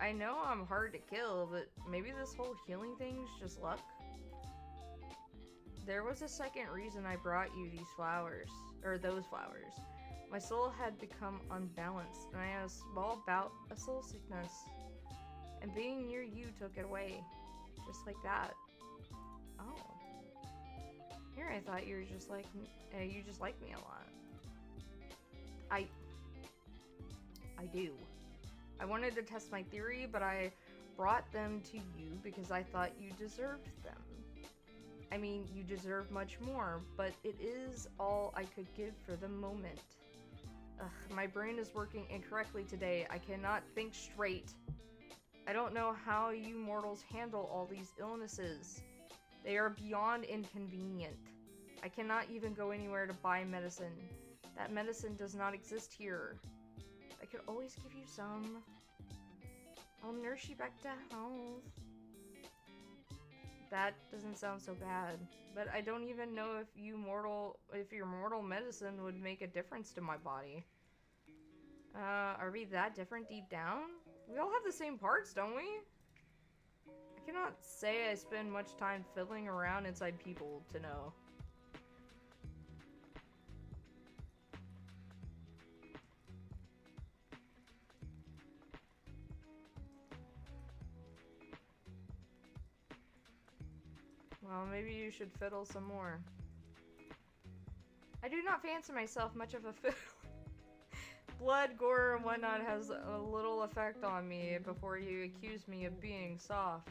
I know I'm hard to kill, but maybe this whole healing thing's just luck? There was a second reason I brought you these flowers. or those flowers. My soul had become unbalanced, and I had a small bout of soul sickness. And being near you took it away. Just like that. Oh. Here I thought you were just like, you just like me a lot. I do. I wanted to test my theory, but I brought them to you because I thought you deserved them. I mean, you deserve much more, but it is all I could give for the moment. Ugh, my brain is working incorrectly today. I cannot think straight. I don't know how you mortals handle all these illnesses. They are beyond inconvenient. I cannot even go anywhere to buy medicine. That medicine does not exist here. I could always give you some. I'll nurse you back to health. That doesn't sound so bad. But I don't even know if your mortal medicine would make a difference to my body. Are we that different deep down? We all have the same parts, don't we? I cannot say I spend much time fiddling around inside people to know. Well, maybe you should fiddle some more. I do not fancy myself much of a fiddler. Blood, gore, and whatnot has a little effect on me before you accuse me of being soft.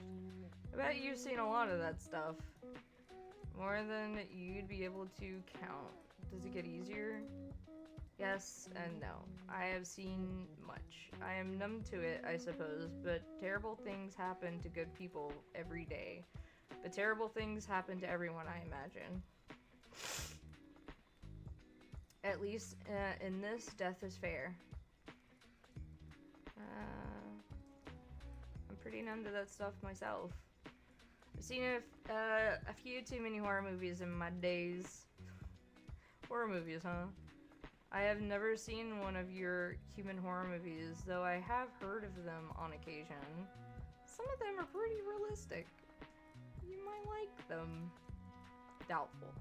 I bet you've seen a lot of that stuff. More than you'd be able to count. Does it get easier? Yes and no. I have seen much. I am numb to it, I suppose, but terrible things happen to good people every day. But terrible things happen to everyone, I imagine. At least in this, death is fair. I'm pretty numb to that stuff myself. I've seen a few too many horror movies in my days. Horror movies, huh? I have never seen one of your human horror movies, though I have heard of them on occasion. Some of them are pretty realistic. You might like them. Doubtful.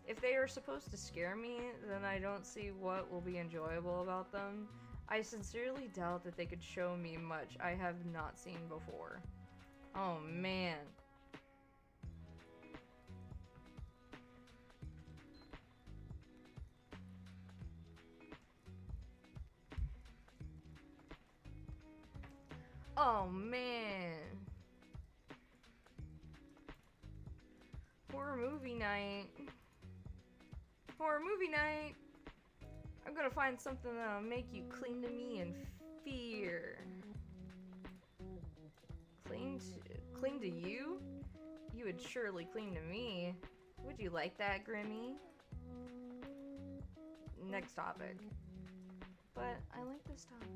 If they are supposed to scare me, then I don't see what will be enjoyable about them. I sincerely doubt that they could show me much I have not seen before. Oh man. Oh man. Horror movie night. Horror movie night. I'm gonna find something that'll make you cling to me in fear. Cling to you? You would surely cling to me. Would you like that, Grimmy? Next topic. But I like this topic.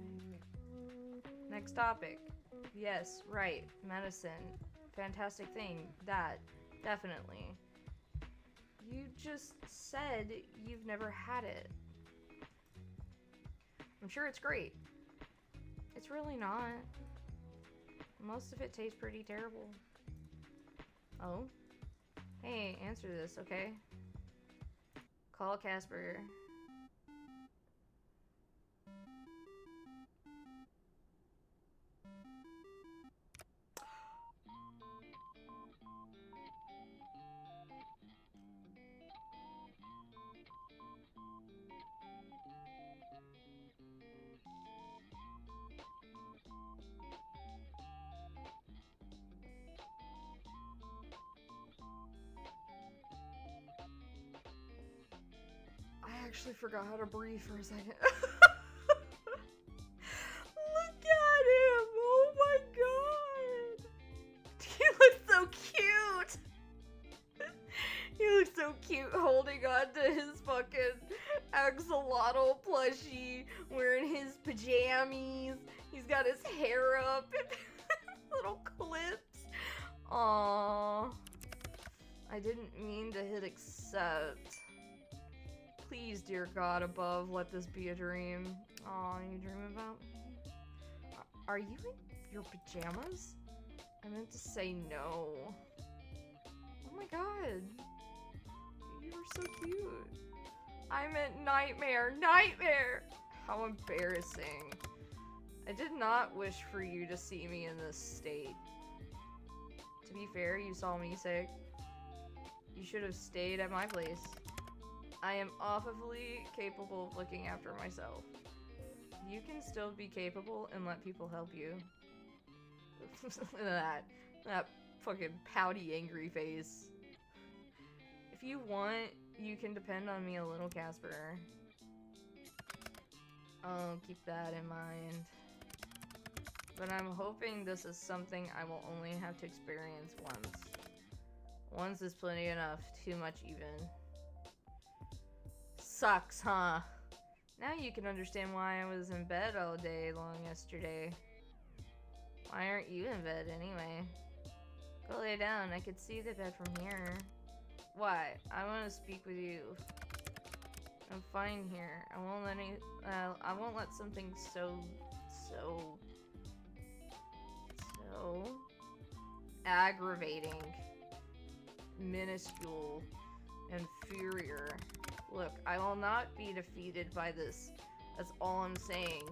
Next topic. Yes, right. Medicine. Fantastic thing. That. Definitely. You just said you've never had it. I'm sure it's great. It's really not. Most of it tastes pretty terrible. Oh? Hey, answer this, okay? Call Casper. I actually forgot how to breathe for a second. Look at him! Oh my god! He looks so cute! He looks so cute holding on to his fucking axolotl plushie, wearing his pajamas. He's got his hair up and little clips. Aww. I didn't mean to hit accept. Please, dear God above, let this be a dream. Aw, you dream about me? Are you in your pajamas? I meant to say no. Oh my god. You are so cute. I meant nightmare. Nightmare! How embarrassing. I did not wish for you to see me in this state. To be fair, you saw me sick. You should have stayed at my place. I am awfully capable of looking after myself. You can still be capable and let people help you. that fucking pouty, angry face. If you want, you can depend on me a little, Casper. I'll keep that in mind. But I'm hoping this is something I will only have to experience once. Once is plenty enough, too much even. Sucks, huh? Now you can understand why I was in bed all day long yesterday. Why aren't you in bed anyway? Go lay down, I could see the bed from here. Why? I want to speak with you. I'm fine here. I won't let something so aggravating, minuscule, inferior. Look, I will not be defeated by this. That's all I'm saying.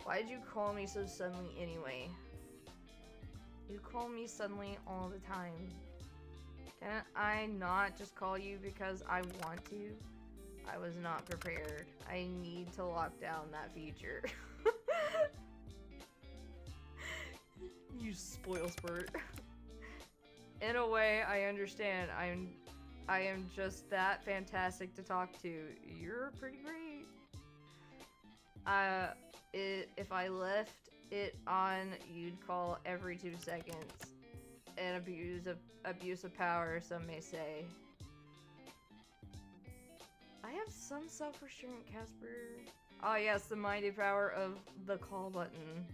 Why'd you call me so suddenly anyway? You call me suddenly all the time. Can I not just call you because I want to? I was not prepared. I need to lock down that feature. You spoil spurt. In a way, I understand. I am just that fantastic to talk to. You're pretty great. If I left it on, you'd call every 2 seconds. An abuse of power, some may say. I have some self-restraint, Casper. Oh yes, the mighty power of the call button.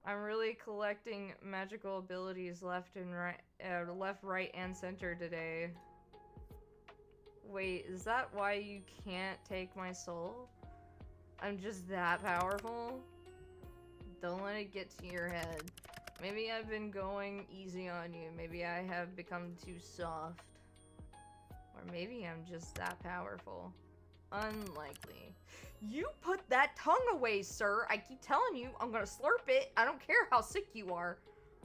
I'm really collecting magical abilities left, right, and center today. Wait, is that why you can't take my soul? I'm just that powerful? Don't let it get to your head. Maybe I've been going easy on you. Maybe I have become too soft. Or maybe I'm just that powerful. Unlikely. You put that tongue away, sir. I keep telling you, I'm gonna slurp it. I don't care how sick you are.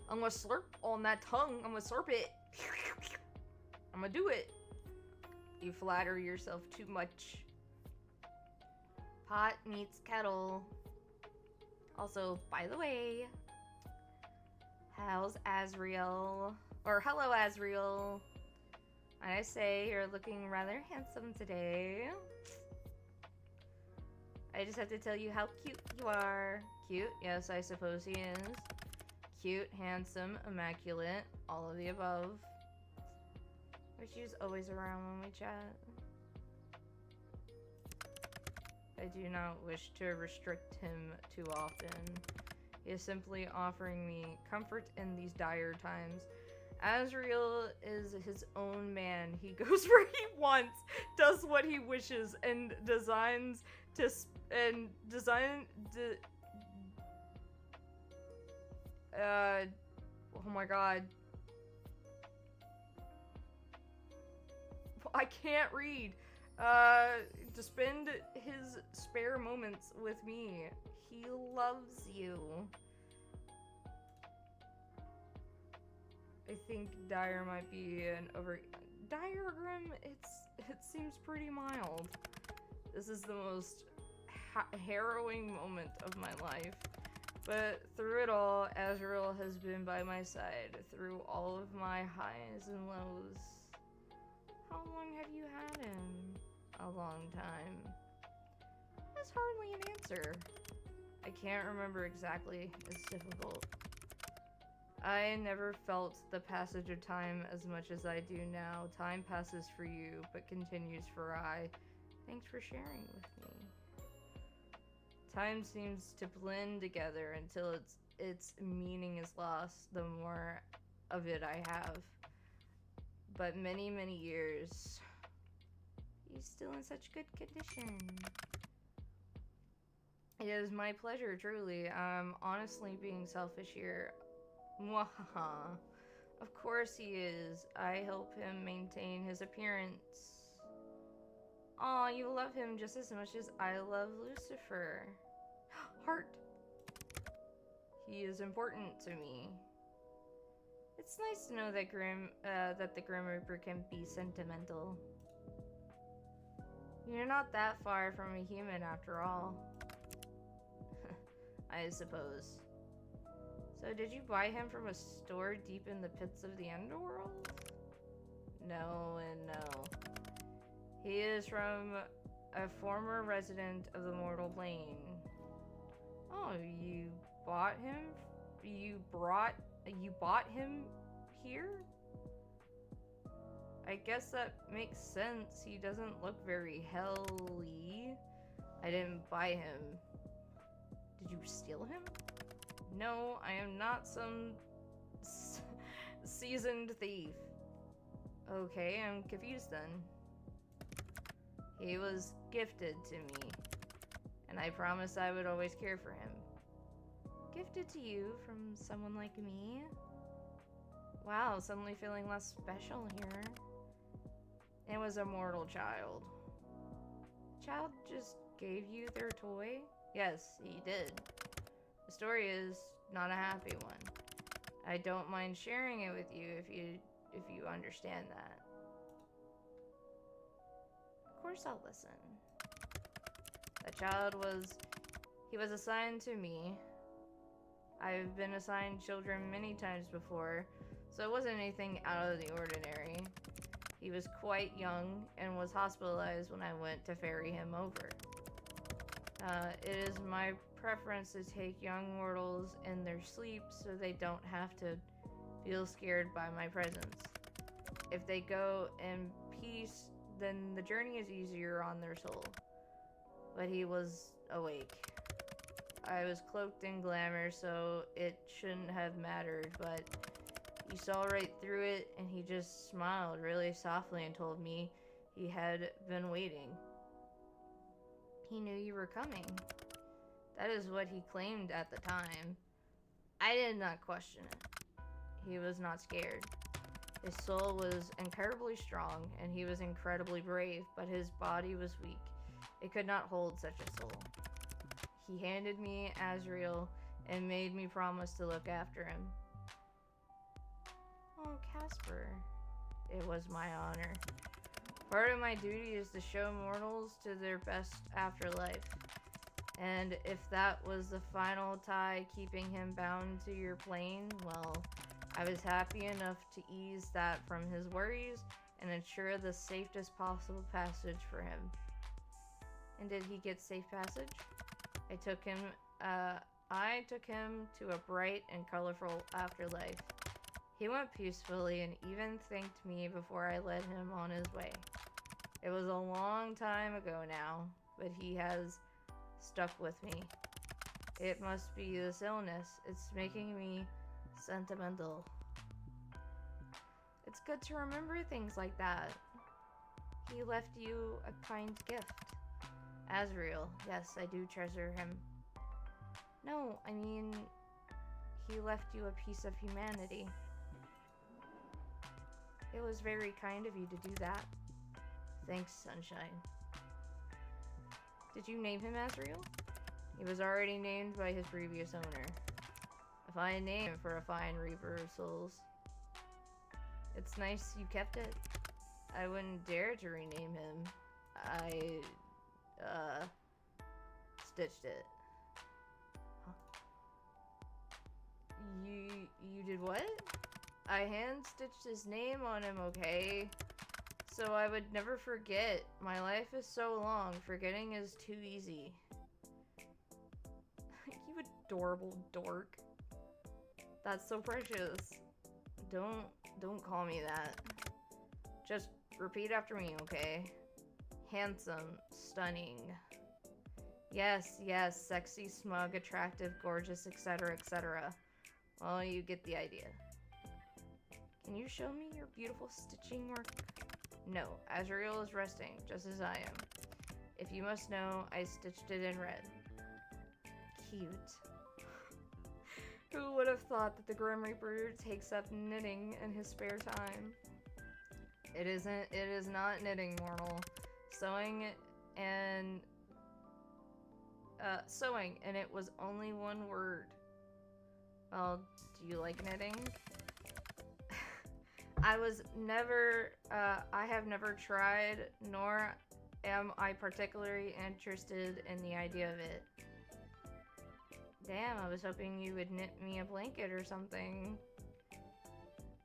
I'm gonna slurp on that tongue. I'm gonna slurp it. I'm gonna do it. You flatter yourself too much. Pot meets kettle. Also, by the way, how's Azriel? Or hello, Azriel. I say you're looking rather handsome today. I just have to tell you how cute you are. Cute? Yes, I suppose he is. Cute, handsome, immaculate, all of the above. Wish he was always around when we chat. I do not wish to restrict him too often. He is simply offering me comfort in these dire times. Azriel is his own man. He goes where he wants, does what he wishes, and designs to oh my god. I can't read. To spend his spare moments with me. He loves you. I think dire might be an diagram. It seems pretty mild. This is the most harrowing moment of my life. But through it all, Azrael has been by my side through all of my highs and lows. How long have you had him? A long time. That's hardly an answer. I can't remember exactly. It's difficult. I never felt the passage of time as much as I do now. Time passes for you, but continues for I. Thanks for sharing with me. Time seems to blend together until its meaning is lost, the more of it I have. But many, many years. He's still in such good condition. It is my pleasure, truly. I'm honestly being selfish here. Mwahaha. Of course he is. I help him maintain his appearance. Aw, you love him just as much as I love Lucifer. Heart. He is important to me. It's nice to know that that the Grim Reaper can be sentimental. You're not that far from a human after all. I suppose. So did you buy him from a store deep in the pits of the underworld? No and no. He is from a former resident of the mortal plane. Oh, you bought him? You bought him here? I guess that makes sense. He doesn't look very helly. I didn't buy him. Did you steal him? No, I am not some seasoned thief. Okay, I'm confused then. He was gifted to me, and I promised I would always care for him. Gifted to you from someone like me? Wow, suddenly feeling less special here. It was a mortal child. The child just gave you their toy? Yes, he did. The story is not a happy one. I don't mind sharing it with you if you understand that. Of course I'll listen. The child was assigned to me. I've been assigned children many times before, so it wasn't anything out of the ordinary. He was quite young and was hospitalized when I went to ferry him over. It is my preference to take young mortals in their sleep so they don't have to feel scared by my presence. If they go in peace, then the journey is easier on their soul. But he was awake. I was cloaked in glamour, so it shouldn't have mattered, but he saw right through it, and he just smiled really softly and told me he had been waiting. He knew you were coming. That is what he claimed at the time. I did not question it. He was not scared. His soul was incredibly strong, and he was incredibly brave, but his body was weak. It could not hold such a soul. He handed me Azrael and made me promise to look after him. Oh, Casper. It was my honor. Part of my duty is to show mortals to their best afterlife. And if that was the final tie keeping him bound to your plane, well, I was happy enough to ease that from his worries and ensure the safest possible passage for him. And did he get safe passage? I took him to a bright and colorful afterlife. He went peacefully and even thanked me before I led him on his way. It was a long time ago now, but he has stuck with me. It must be this illness. It's making me sentimental. It's good to remember things like that. He left you a kind gift. Azrael, yes, I do treasure him. No, I mean, he left you a piece of humanity. It was very kind of you to do that. Thanks, Sunshine. Did you name him Azrael? He was already named by his previous owner. A fine name for a fine reaper of souls. It's nice you kept it. I wouldn't dare to rename him. I stitched it. Huh? You did what? I hand-stitched his name on him, okay? So I would never forget. My life is so long, forgetting is too easy. You adorable dork. That's so precious. Don't call me that. Just repeat after me, okay? Handsome, stunning. Yes, sexy, smug, attractive, gorgeous, etc., etc. Well, you get the idea. Can you show me your beautiful stitching work? No, Azrael is resting, just as I am. If you must know, I stitched it in red. Cute. Who would have thought that the Grim Reaper takes up knitting in his spare time? It is not knitting, mortal. sewing and it was only one word. Well, do you like knitting? I have never tried, nor am I particularly interested in the idea of it. Damn, I was hoping you would knit me a blanket or something.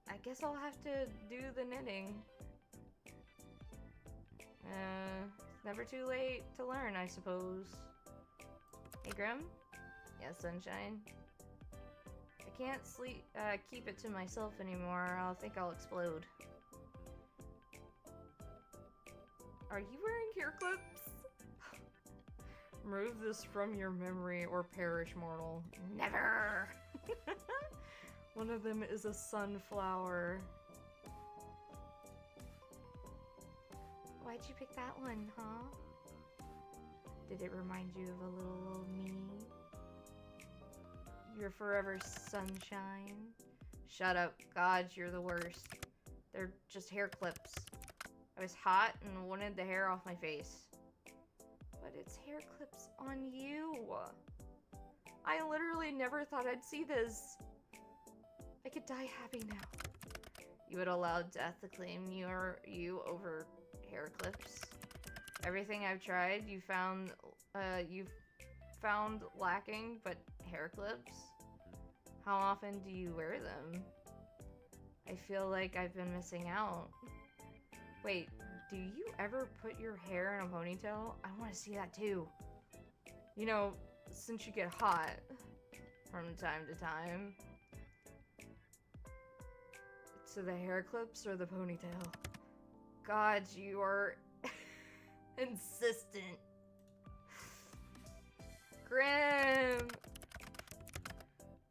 I guess I'll have to do the knitting. It's never too late to learn, I suppose. Hey, Grim? Yes, Sunshine? I can't keep it to myself anymore. I'll think I'll explode. Are you wearing hair clips? Remove this from your memory or perish, mortal. Never! One of them is a sunflower. Why'd you pick that one, huh? Did it remind you of a little old me? You're forever sunshine. Shut up. God, you're the worst. They're just hair clips. I was hot and wanted the hair off my face. But it's hair clips on you. I literally never thought I'd see this. I could die happy now. You would allow death to claim you over hair clips. Everything I've tried, you've found lacking, but hair clips? How often do you wear them? I feel like I've been missing out. Wait, do you ever put your hair in a ponytail? I want to see that too. You know, since you get hot from time to time. So the hair clips or the ponytail? God, you are insistent. Grim!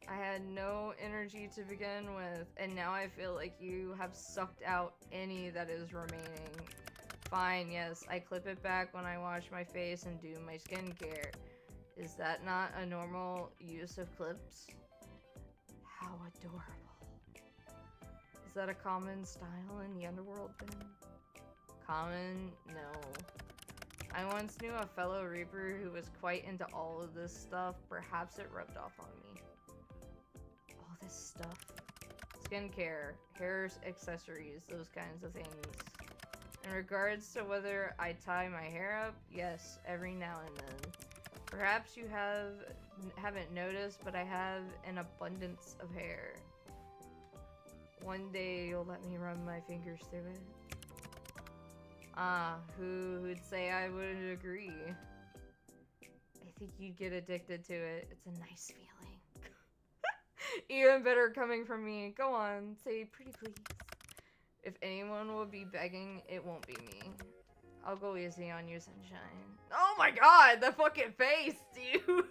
I had no energy to begin with, and now I feel like you have sucked out any that is remaining. Fine, yes, I clip it back when I wash my face and do my skincare. Is that not a normal use of clips? How adorable. Is that a common style in the underworld then? Common? No. I once knew a fellow Reaper who was quite into all of this stuff. Perhaps it rubbed off on me. All this stuff. Skincare, hair accessories, those kinds of things. In regards to whether I tie my hair up, yes, every now and then. Perhaps you haven't noticed, but I have an abundance of hair. One day you'll let me run my fingers through it. Ah, who'd say I wouldn't agree? I think you'd get addicted to it. It's a nice feeling. Even better coming from me. Go on, say pretty please. If anyone will be begging, it won't be me. I'll go easy on you, Sunshine. Oh my god, the fucking face, dude!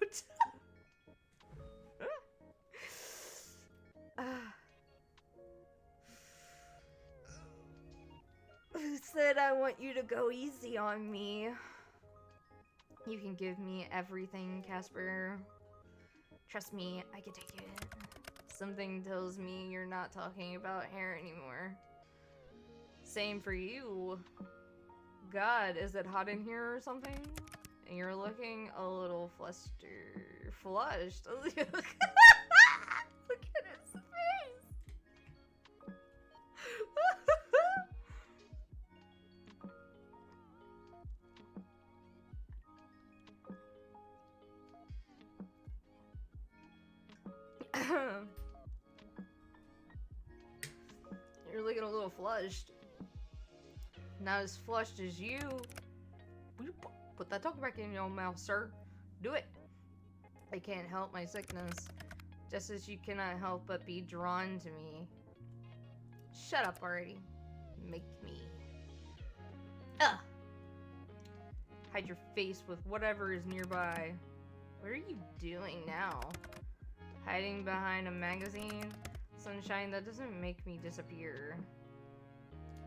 Who said I want you to go easy on me? You can give me everything, Casper. Trust me, I can take it. Something tells me you're not talking about hair anymore. Same for you. God, is it hot in here or something? And you're looking a little flushed. Look at his face. You're looking a little flushed. Not as flushed as you. Put that tongue back in your mouth, sir. Do it. I can't help my sickness. Just as you cannot help but be drawn to me. Shut up already. Make me. Ugh. Hide your face with whatever is nearby. What are you doing now? Hiding behind a magazine? Sunshine, that doesn't make me disappear.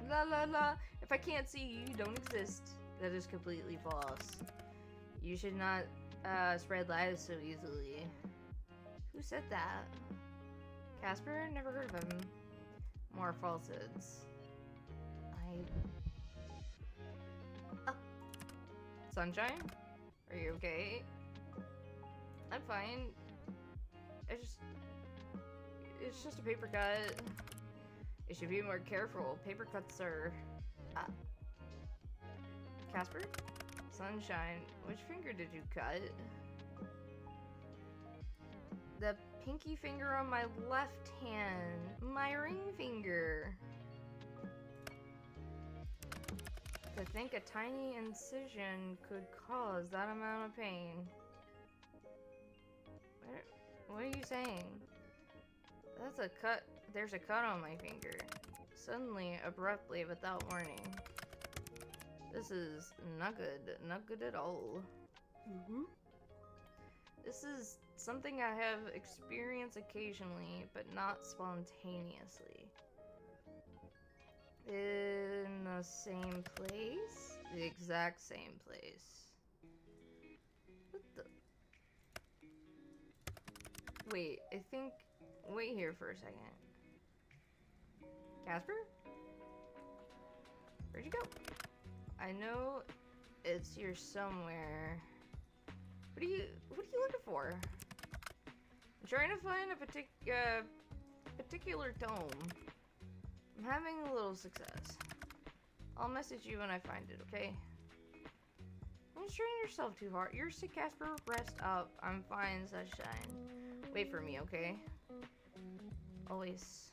La la la. If I can't see you, you don't exist. That is completely false. You should not spread lies so easily. Who said that? Casper? Never heard of him. More falsehoods. Sunshine? Are you okay? I'm fine. It's just a paper cut. You should be more careful. Paper cuts are... Casper? Sunshine, which finger did you cut? The pinky finger on my left hand. My ring finger. To think a tiny incision could cause that amount of pain. What are you saying? That's a cut. There's a cut on my finger. Suddenly, abruptly, without warning. This is not good. Not good at all. This is something I have experienced occasionally, but not spontaneously. In the same place? The exact same place. What the? Wait, I think... Wait here for a second. Casper? Where'd you go? I know it's here somewhere. What are you looking for? I'm trying to find a particular tome. I'm having a little success. I'll message you when I find it, okay? Don't strain yourself too hard. You're sick, Casper. Rest up. I'm fine, Sunshine. Wait for me, okay? Always.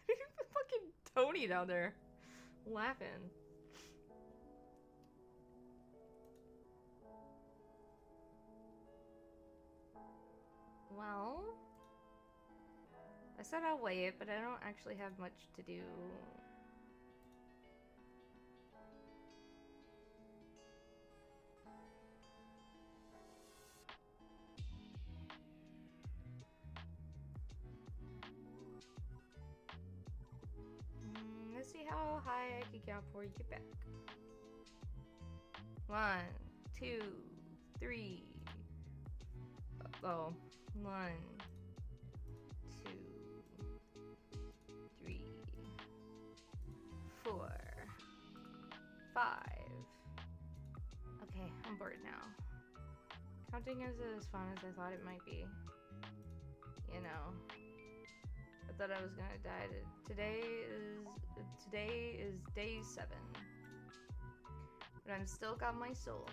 Fucking Tony down there. Laughing. Well... I said I'll wait, but I don't actually have much to do. Let's see how high I can count before you get back. 1, 2, 3. Oh, 1, 2, 3, 4, 5. Okay, I'm bored now. Counting isn't as fun as I thought it might be. You know, I thought I was gonna die. Today is day 7, but I'm still got my soul.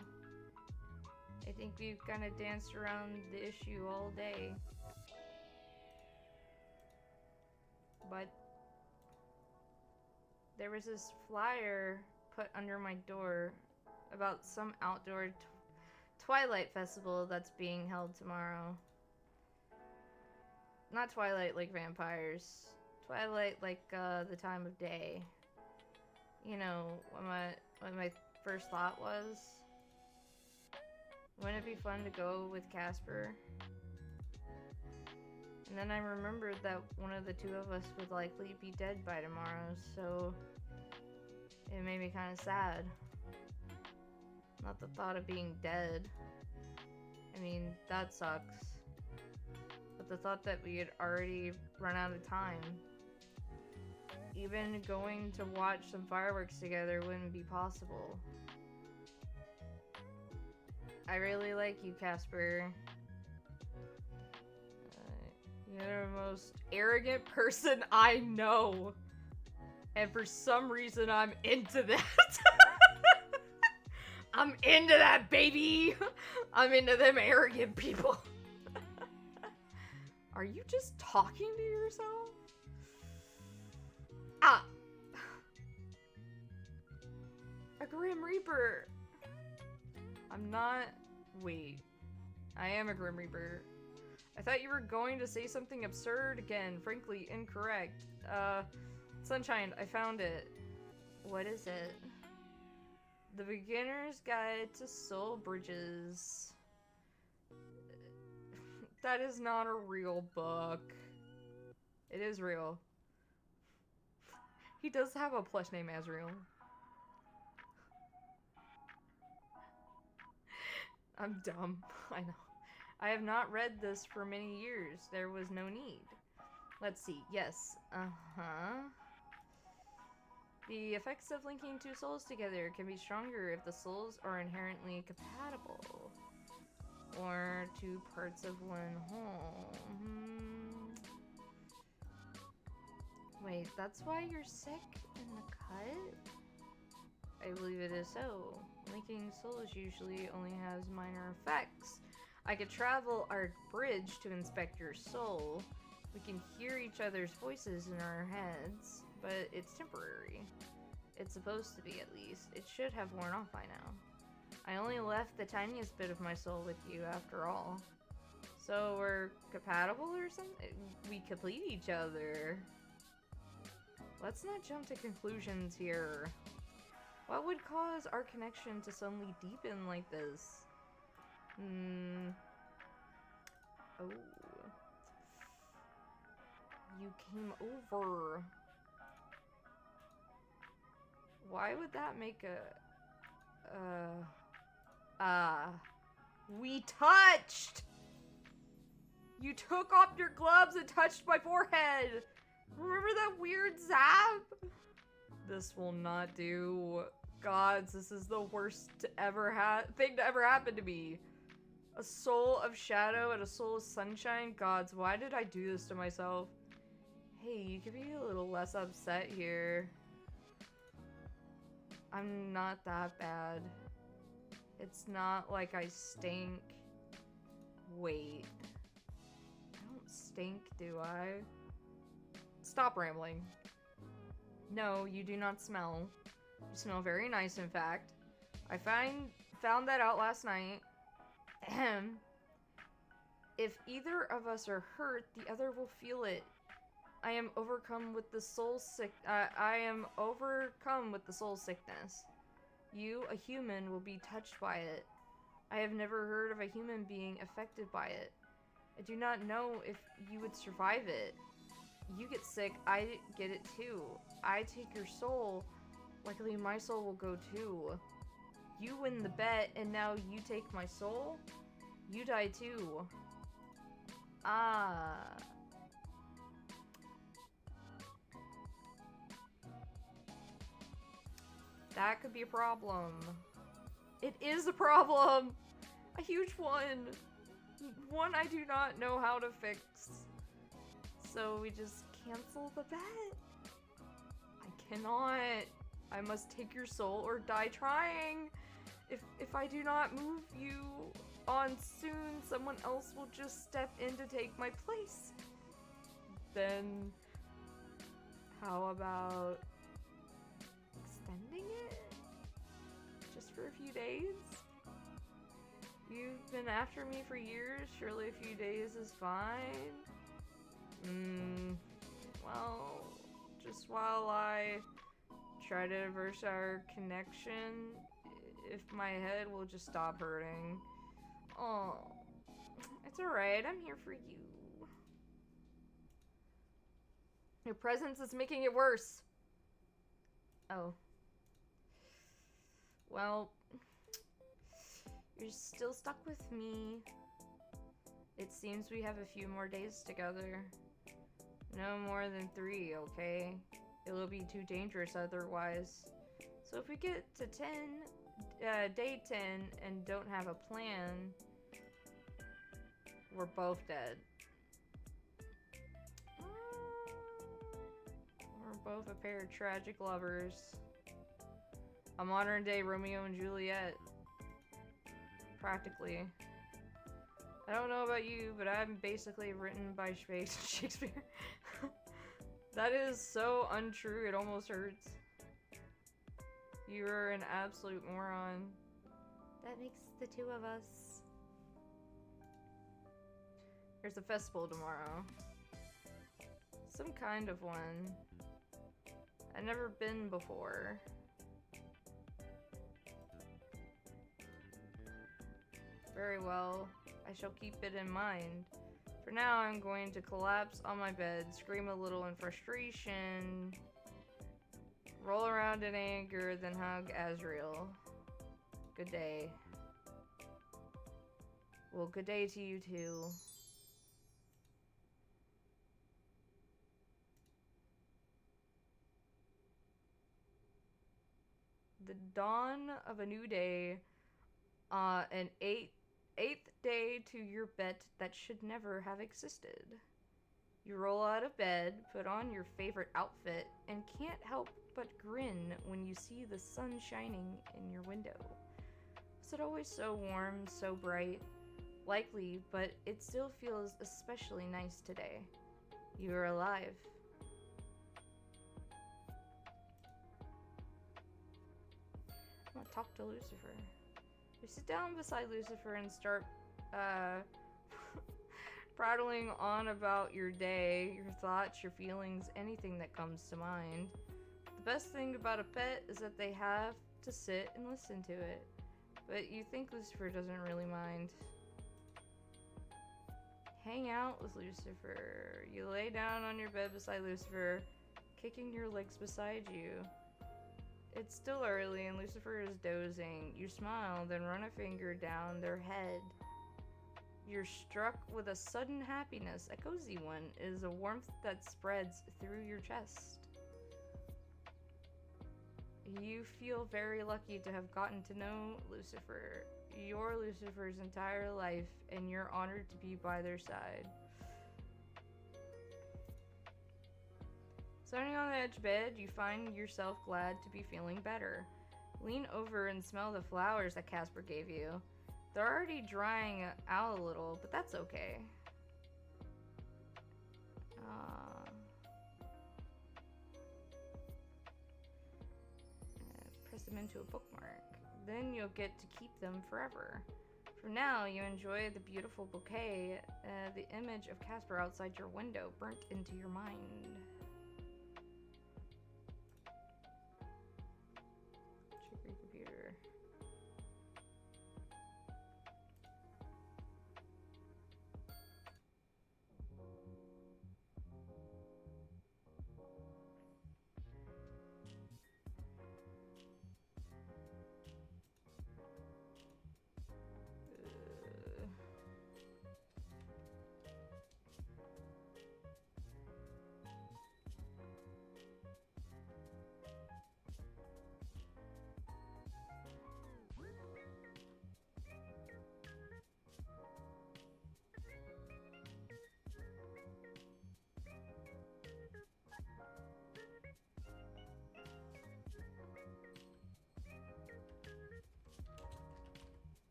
I think we've kind of danced around the issue all day. But there was this flyer put under my door about some outdoor Twilight festival that's being held tomorrow. Not Twilight like vampires. Twilight like the time of day. You know, what my first thought was. Wouldn't it be fun to go with Casper? And then I remembered that one of the two of us would likely be dead by tomorrow, so it made me kind of sad. Not the thought of being dead. I mean, that sucks. But the thought that we had already run out of time. Even going to watch some fireworks together wouldn't be possible. I really like you, Casper. You're the most arrogant person I know. And for some reason, I'm into that. I'm into that, baby. I'm into them arrogant people. Are you just talking to yourself? Ah! A Grim Reaper. I'm not... Wait. I am a Grim Reaper. I thought you were going to say something absurd again. Frankly, incorrect. Sunshine, I found it. What is it? The Beginner's Guide to Soul Bridges. That is not a real book. It is real. He does have a plush named Azrael. I'm dumb. I know. I have not read this for many years. There was no need. Let's see. Yes. Uh-huh. The effects of linking two souls together can be stronger if the souls are inherently compatible. Or two parts of one whole. Wait, that's why you're sick in the cut? I believe it is so. Linking souls usually only has minor effects. I could travel our bridge to inspect your soul. We can hear each other's voices in our heads, but it's temporary. It's supposed to be, at least. It should have worn off by now. I only left the tiniest bit of my soul with you, after all. So we're compatible or something? We complete each other. Let's not jump to conclusions here. What would cause our connection to suddenly deepen like this? Oh. You came over. Why would that make a... We touched! You took off your gloves and touched my forehead! Remember that weird zap? This will not do. Gods, this is the worst thing to ever happen to me. A soul of shadow and a soul of sunshine? Gods, why did I do this to myself? Hey, you could be a little less upset here. I'm not that bad. It's not like I stink. Wait. I don't stink, do I? Stop rambling. No, you do not smell. You smell very nice, in fact. I found that out last night. Ahem. If either of us are hurt, the other will feel it. I am overcome with the soul sickness. You, a human, will be touched by it. I have never heard of a human being affected by it. I do not know if you would survive it. You get sick, I get it too. I take your soul. Likely my soul will go too. You win the bet, and now you take my soul? You die too. Ah. That could be a problem. It is a problem! A huge one! One I do not know how to fix. So we just cancel the bet. I cannot. I must take your soul or die trying. If I do not move you on soon, someone else will just step in to take my place. Then how about extending it? Just for a few days? You've been after me for years, surely a few days is fine. Well, just while I try to reverse our connection, if my head will just stop hurting. Oh, it's alright, I'm here for you. Your presence is making it worse. Oh. Well, you're still stuck with me. It seems we have a few more days together. No more than 3, okay? It will be too dangerous otherwise. So if we get to day 10 and don't have a plan, we're both dead. We're both a pair of tragic lovers. A modern day Romeo and Juliet. Practically. I don't know about you, but I'm basically written by Shakespeare. That is so untrue, it almost hurts. You're an absolute moron. That makes the two of us. There's a festival tomorrow. Some kind of one. I've never been before. Very well. I shall keep it in mind. For now, I'm going to collapse on my bed, scream a little in frustration, roll around in anger, then hug Azrael. Good day. Well, good day to you too. the dawn of a new day, an eighth day to your bet that should never have existed. You roll out of bed, put on your favorite outfit, and can't help but grin when you see the sun shining in your window. Was it always so warm, so bright? Likely, but it still feels especially nice today. You are alive. I'm gonna talk to Lucifer. You sit down beside Lucifer and start, prattling on about your day, your thoughts, your feelings, anything that comes to mind. The best thing about a pet is that they have to sit and listen to it. But you think Lucifer doesn't really mind. Hang out with Lucifer. You lay down on your bed beside Lucifer, kicking your legs beside you. It's still early and Lucifer is dozing. You smile, then run a finger down their head. You're struck with a sudden happiness. A cozy one is a warmth that spreads through your chest. You feel very lucky to have gotten to know Lucifer. You're Lucifer's entire life, and you're honored to be by their side. Sitting on the edge bed, you find yourself glad to be feeling better. Lean over and smell the flowers that Casper gave you. They're already drying out a little, but that's okay. Press them into a bookmark. Then you'll get to keep them forever. For now, you enjoy the beautiful bouquet, the image of Casper outside your window burnt into your mind. Check your computer.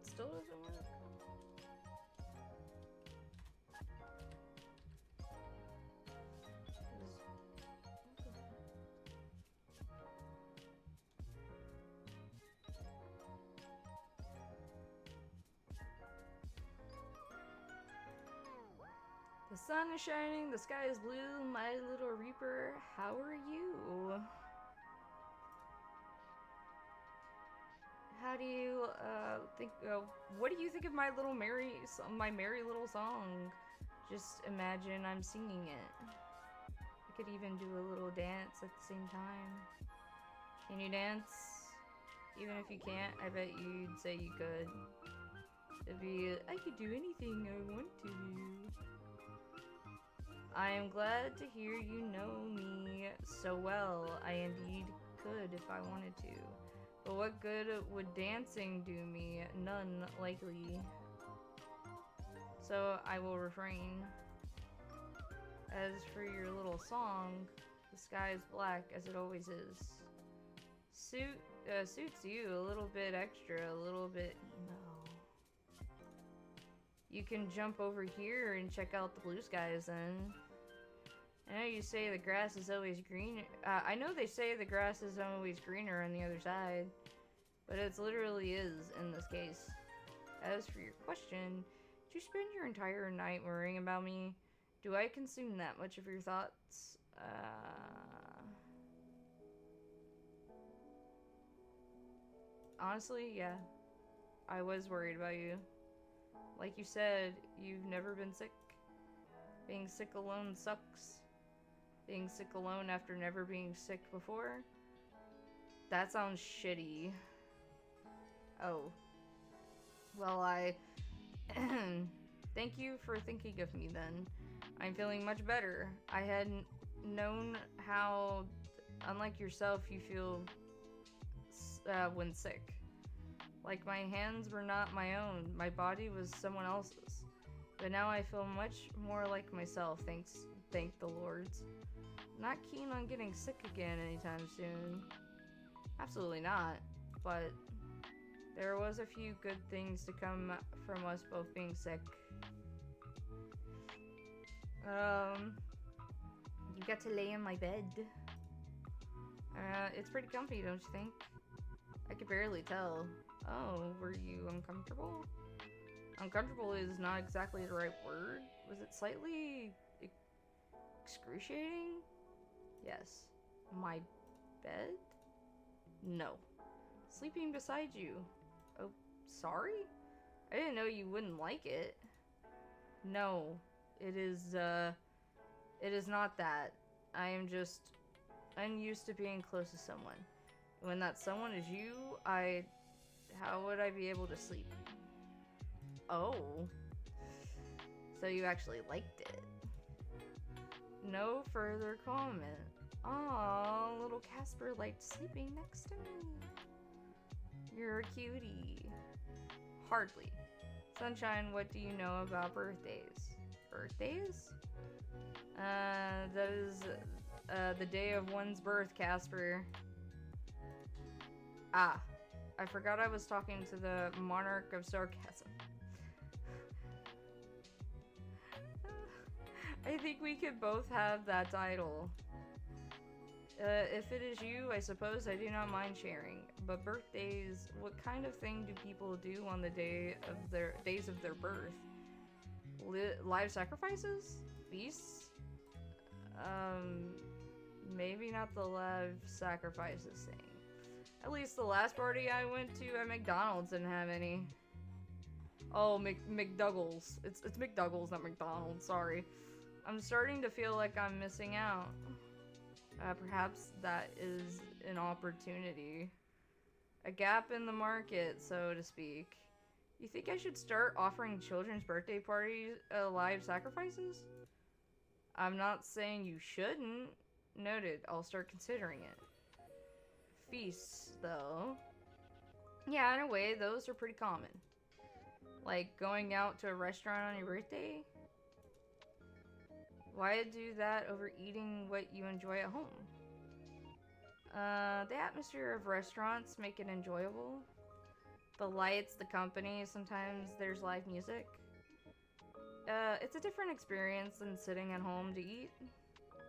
Still doesn't work. The sun is shining, the sky is blue, my little reaper, how are you? How do you, think, what do you think of my merry little song? Just imagine I'm singing it. I could even do a little dance at the same time. Can you dance? Even if you can't, I bet you'd say you could. It'd be, I could do anything I want to do. I am glad to hear you know me so well. I indeed could if I wanted to. But what good would dancing do me? None, likely. So I will refrain. As for your little song, the sky is black as it always is. Suits you a little bit extra, a little bit, no. You can jump over here and check out the blue skies then. I know you say the grass is always green. I know they say the grass is always greener on the other side, but it literally is in this case. As for your question, did you spend your entire night worrying about me? Do I consume that much of your thoughts? Honestly, yeah. I was worried about you. Like you said, you've never been sick. Being sick alone sucks. Being sick alone after never being sick before? That sounds shitty. Oh, Well, I thank you for thinking of me then. I'm feeling much better. I hadn't known how, unlike yourself, you feel when sick. Like my hands were not my own, my body was someone else's. But now I feel much more like myself, thank the Lords. Not keen on getting sick again anytime soon. Absolutely not, but there was a few good things to come from us both being sick. You get to lay in my bed. It's pretty comfy, don't you think? I could barely tell. Oh, were you uncomfortable? Uncomfortable is not exactly the right word. Was it slightly excruciating? Yes. My bed? No. Sleeping beside you. Oh, sorry? I didn't know you wouldn't like it. No. It is not that. I am just unused to being close to someone. When that someone is you, how would I be able to sleep? Oh. So you actually liked it. No further comment. Aw, little Casper liked sleeping next to me. You're a cutie. Hardly. Sunshine, what do you know about birthdays? Birthdays? That is the day of one's birth, Casper. Ah, I forgot I was talking to the monarch of sarcasm. I think we could both have that title. If it is you, I suppose I do not mind sharing. But birthdays, what kind of thing do people do on the days of their birth? Live sacrifices? Feasts? Maybe not the live sacrifices thing. At least the last party I went to at McDonald's didn't have any. Oh, McDougall's. It's McDougall's, not McDonald's, sorry. I'm starting to feel like I'm missing out. Perhaps that is an opportunity. A gap in the market, so to speak. You think I should start offering children's birthday parties live sacrifices? I'm not saying you shouldn't. Noted, I'll start considering it. Feasts, though. Yeah, in a way, those are pretty common. Like going out to a restaurant on your birthday. Why do that over eating what you enjoy at home? The atmosphere of restaurants make it enjoyable. The lights, the company, sometimes there's live music. It's a different experience than sitting at home to eat.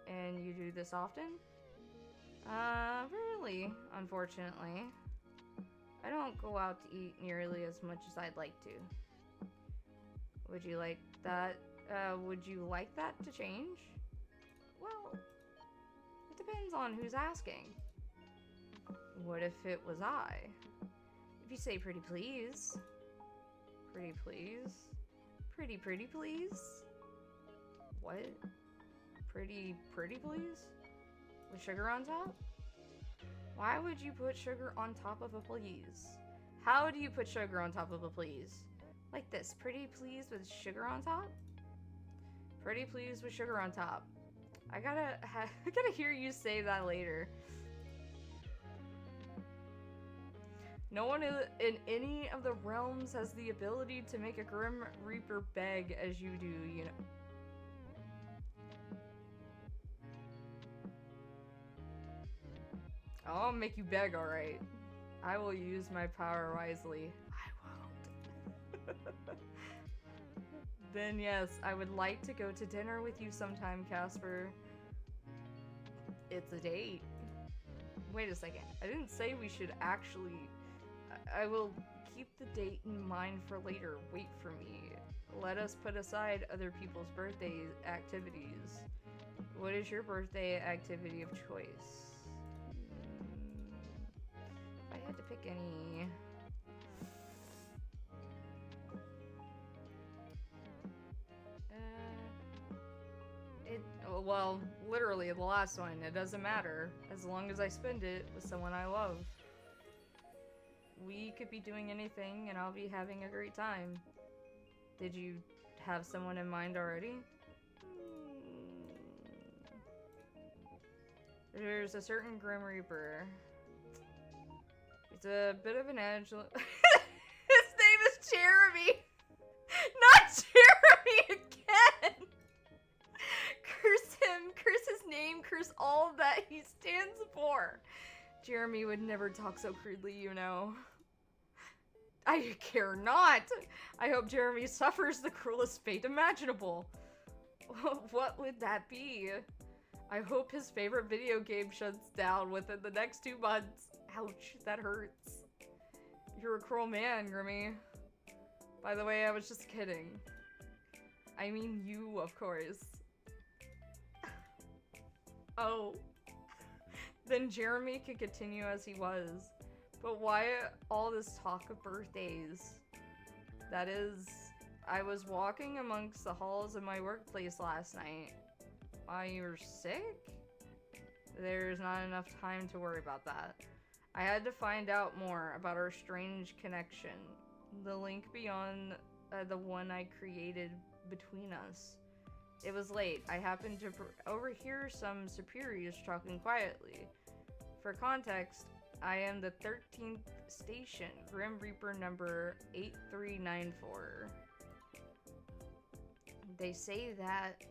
And you do this often? Rarely, unfortunately. I don't go out to eat nearly as much as I'd like to. Would you like that? Would you like that to change? Well, it depends on who's asking. What if it was I? If you say pretty please. Pretty please? Pretty please? What? Pretty please? With sugar on top? Why would you put sugar on top of a please? How do you put sugar on top of a please? Like this, pretty please with sugar on top? Pretty please with sugar on top. I gotta hear you say that later. No one in any of the realms has the ability to make a Grim Reaper beg as you do, you know. I'll make you beg, alright. I will use my power wisely. I won't. Then yes, I would like to go to dinner with you sometime, Casper. It's a date. Wait a second. I didn't say we should actually... I will keep the date in mind for later. Wait for me. Let us put aside other people's birthday activities. What is your birthday activity of choice? If I had to pick any... Well, literally the last one. It doesn't matter. As long as I spend it with someone I love. we could be doing anything and I'll be having a great time. Did you have someone in mind already? There's a certain Grim Reaper. It's a bit of an edge. His name is Jeremy! Not Jeremy again! Curse him, curse his name, curse all that he stands for. Jeremy would never talk so crudely, you know. I care not! I hope Jeremy suffers the cruelest fate imaginable. What would that be? I hope his favorite video game shuts down within the next 2 months. Ouch, that hurts. You're a cruel man, Grimmy. By the way, I was just kidding. I mean you, of course. Oh. Then Jeremy could continue as he was. But why all this talk of birthdays? That is, I was walking amongst the halls of my workplace last night. Why, you were sick? There's not enough time to worry about that. I had to find out more about our strange connection. The link beyond the one I created between us. It was late. I happened to overhear some superiors talking quietly. For context, I am the 13th station, Grim Reaper number 8394. They say that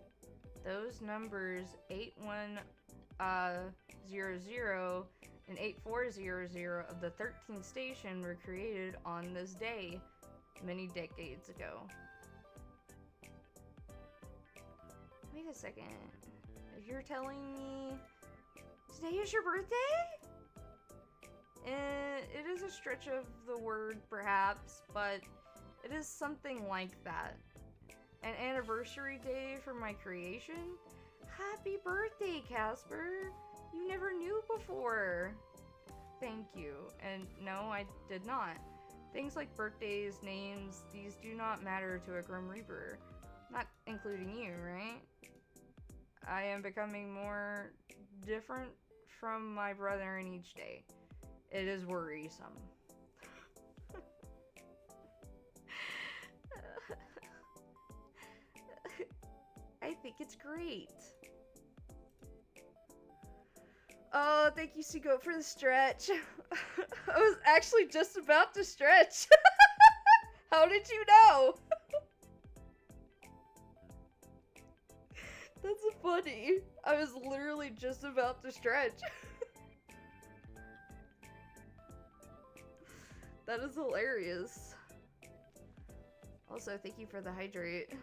those numbers 8100 and 8400 of the 13th station were created on this day many decades ago. Wait a second. You're telling me today is your birthday? It is a stretch of the word, perhaps, but it is something like that. An anniversary day for my creation? Happy birthday, Casper! You never knew before! Thank you. And no, I did not. Things like birthdays, names, these do not matter to a Grim Reaper. Not including you, right? I am becoming more different from my brother in each day. It is worrisome. I think it's great. Oh, thank you, Seagoat, for the stretch. I was actually just about to stretch. How did you know? That's funny. I was literally just about to stretch. That is hilarious. Also, thank you for the hydrate.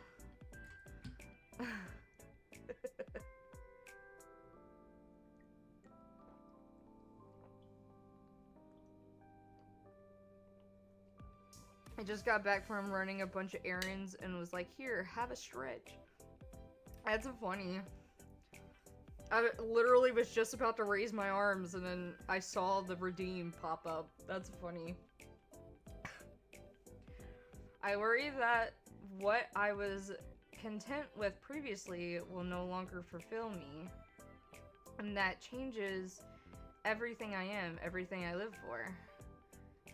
I just got back from running a bunch of errands and was like, here, have a stretch. That's funny. I literally was just about to raise my arms and then I saw the redeem pop up. That's funny. I worry that what I was content with previously will no longer fulfill me. And that changes everything I am, everything I live for.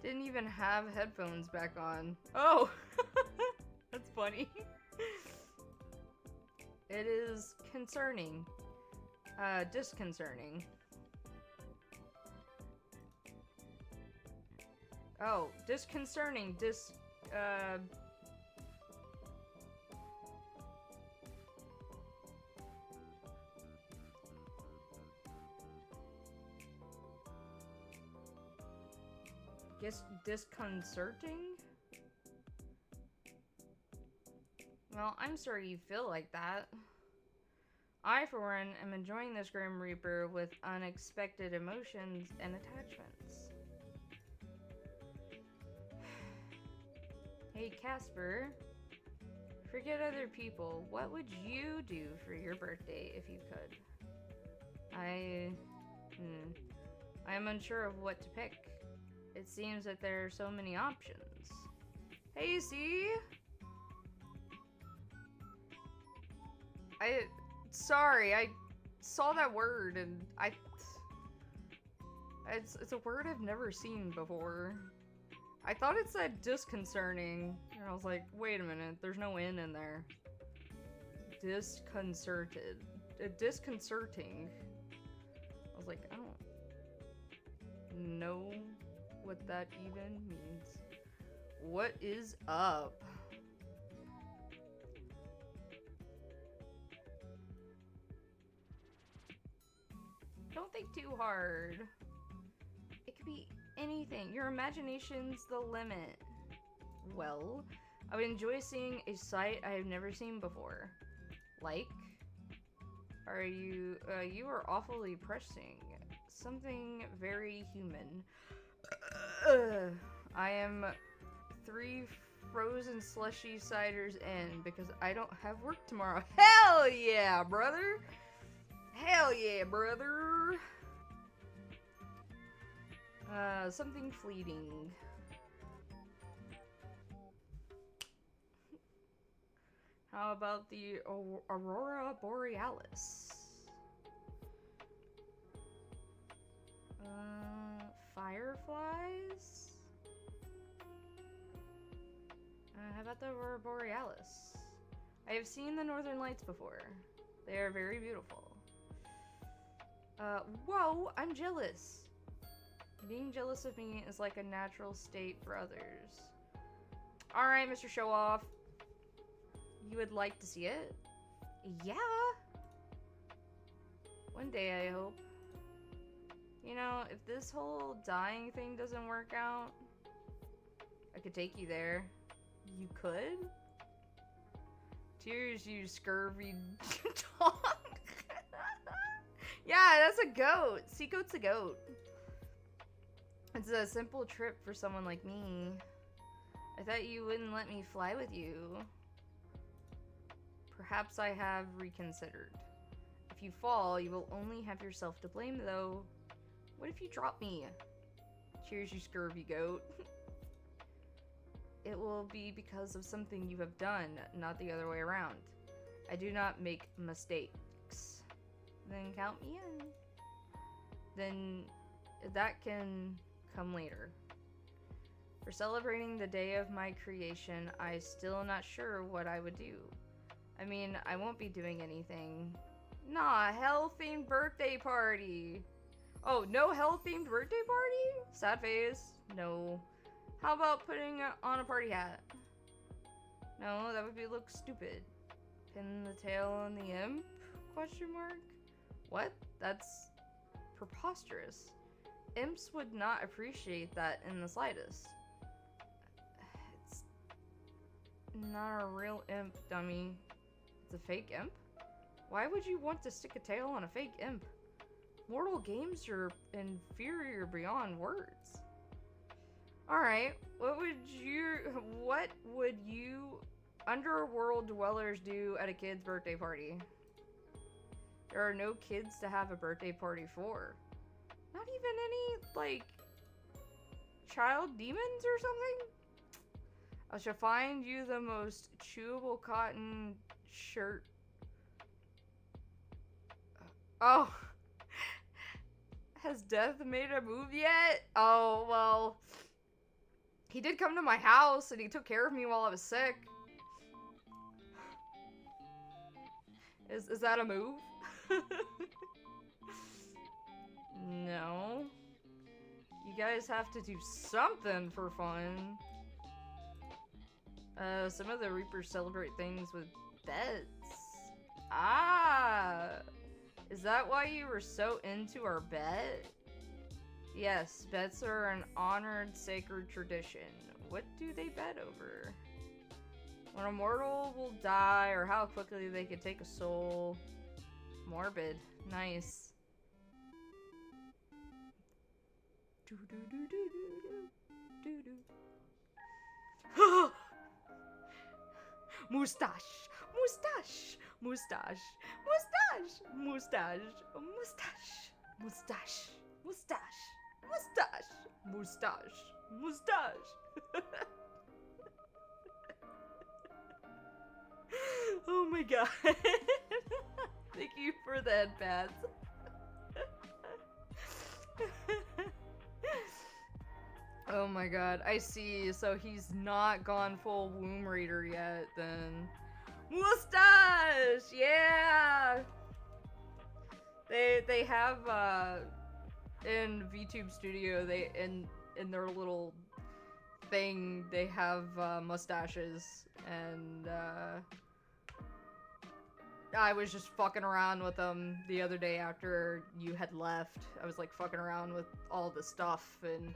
Didn't even have headphones back on. Oh! That's funny. It is concerning. Disconcerting. Oh, disconcerting. Guess disconcerting? Well, I'm sorry you feel like that. I, for one, am enjoying this Grim Reaper with unexpected emotions and attachments. Hey, Casper. Forget other people. What would you do for your birthday if you could? I am unsure of what to pick. It seems that there are so many options. Hey, see? Sorry, I saw that word and it's a word I've never seen before. I thought it said disconcerting, and I was like, wait a minute, there's no N in there. Disconcerted. Disconcerting. I was like, I don't know what that even means. What is up? Don't think too hard. It could be anything. Your imagination's the limit. Well, I would enjoy seeing a sight I have never seen before. Like? Are you, you are awfully pressing. Something very human. I am 3 frozen slushy ciders in because I don't have work tomorrow. Hell yeah, brother! Hell yeah, brother! Something fleeting. How about the Aurora Borealis? Fireflies? How about the Aurora Borealis? I have seen the Northern Lights before. They are very beautiful. Whoa, I'm jealous. Being jealous of me is like a natural state for others. Alright, Mr. Show Off. You would like to see it? Yeah. One day, I hope. You know, if this whole dying thing doesn't work out, I could take you there. You could? Cheers, you scurvy dog. Yeah, that's a goat. Seacoat's a goat. It's a simple trip for someone like me. I thought you wouldn't let me fly with you. Perhaps I have reconsidered. If you fall, you will only have yourself to blame, though. What if you drop me? Cheers, you scurvy goat. It will be because of something you have done, not the other way around. I do not make mistakes. Then count me in. Then that can come later. For celebrating the day of my creation, I still not sure what I would do. I mean, I won't be doing anything. Nah, hell-themed birthday party. Oh, no hell-themed birthday party? Sad face. No. How about putting on a party hat? No, that would look stupid. Pin the tail on the imp? Question mark? What? That's preposterous. Imps would not appreciate that in the slightest. It's not a real imp, dummy. It's a fake imp? Why would you want to stick a tail on a fake imp? Mortal games are inferior beyond words. Alright, what would you underworld dwellers do at a kid's birthday party? There are no kids to have a birthday party for. Not even any, like, child demons or something? I shall find you the most chewable cotton shirt. Oh. Has Death made a move yet? Oh, well. He did come to my house and he took care of me while I was sick. Is that a move? No. You guys have to do something for fun. Some of the Reapers celebrate things with bets. Ah! Is that why you were so into our bet? Yes, bets are an honored, sacred tradition. What do they bet over? When a mortal will die, or how quickly they can take a soul. Morbid. Nice. Mustache! Mustache! Mustache! Mustache! Mustache! Mustache! Mustache! Mustache! Mustache! Mustache! Mustache! Oh my god. Thank you for the headpads. Oh my god, I see. So he's not gone full womb reader yet, then. Mustache! Yeah! They have, in VTube Studio, in their little thing, they have, mustaches, and, I was just fucking around with them the other day after you had left. I was, like, fucking around with all the stuff, and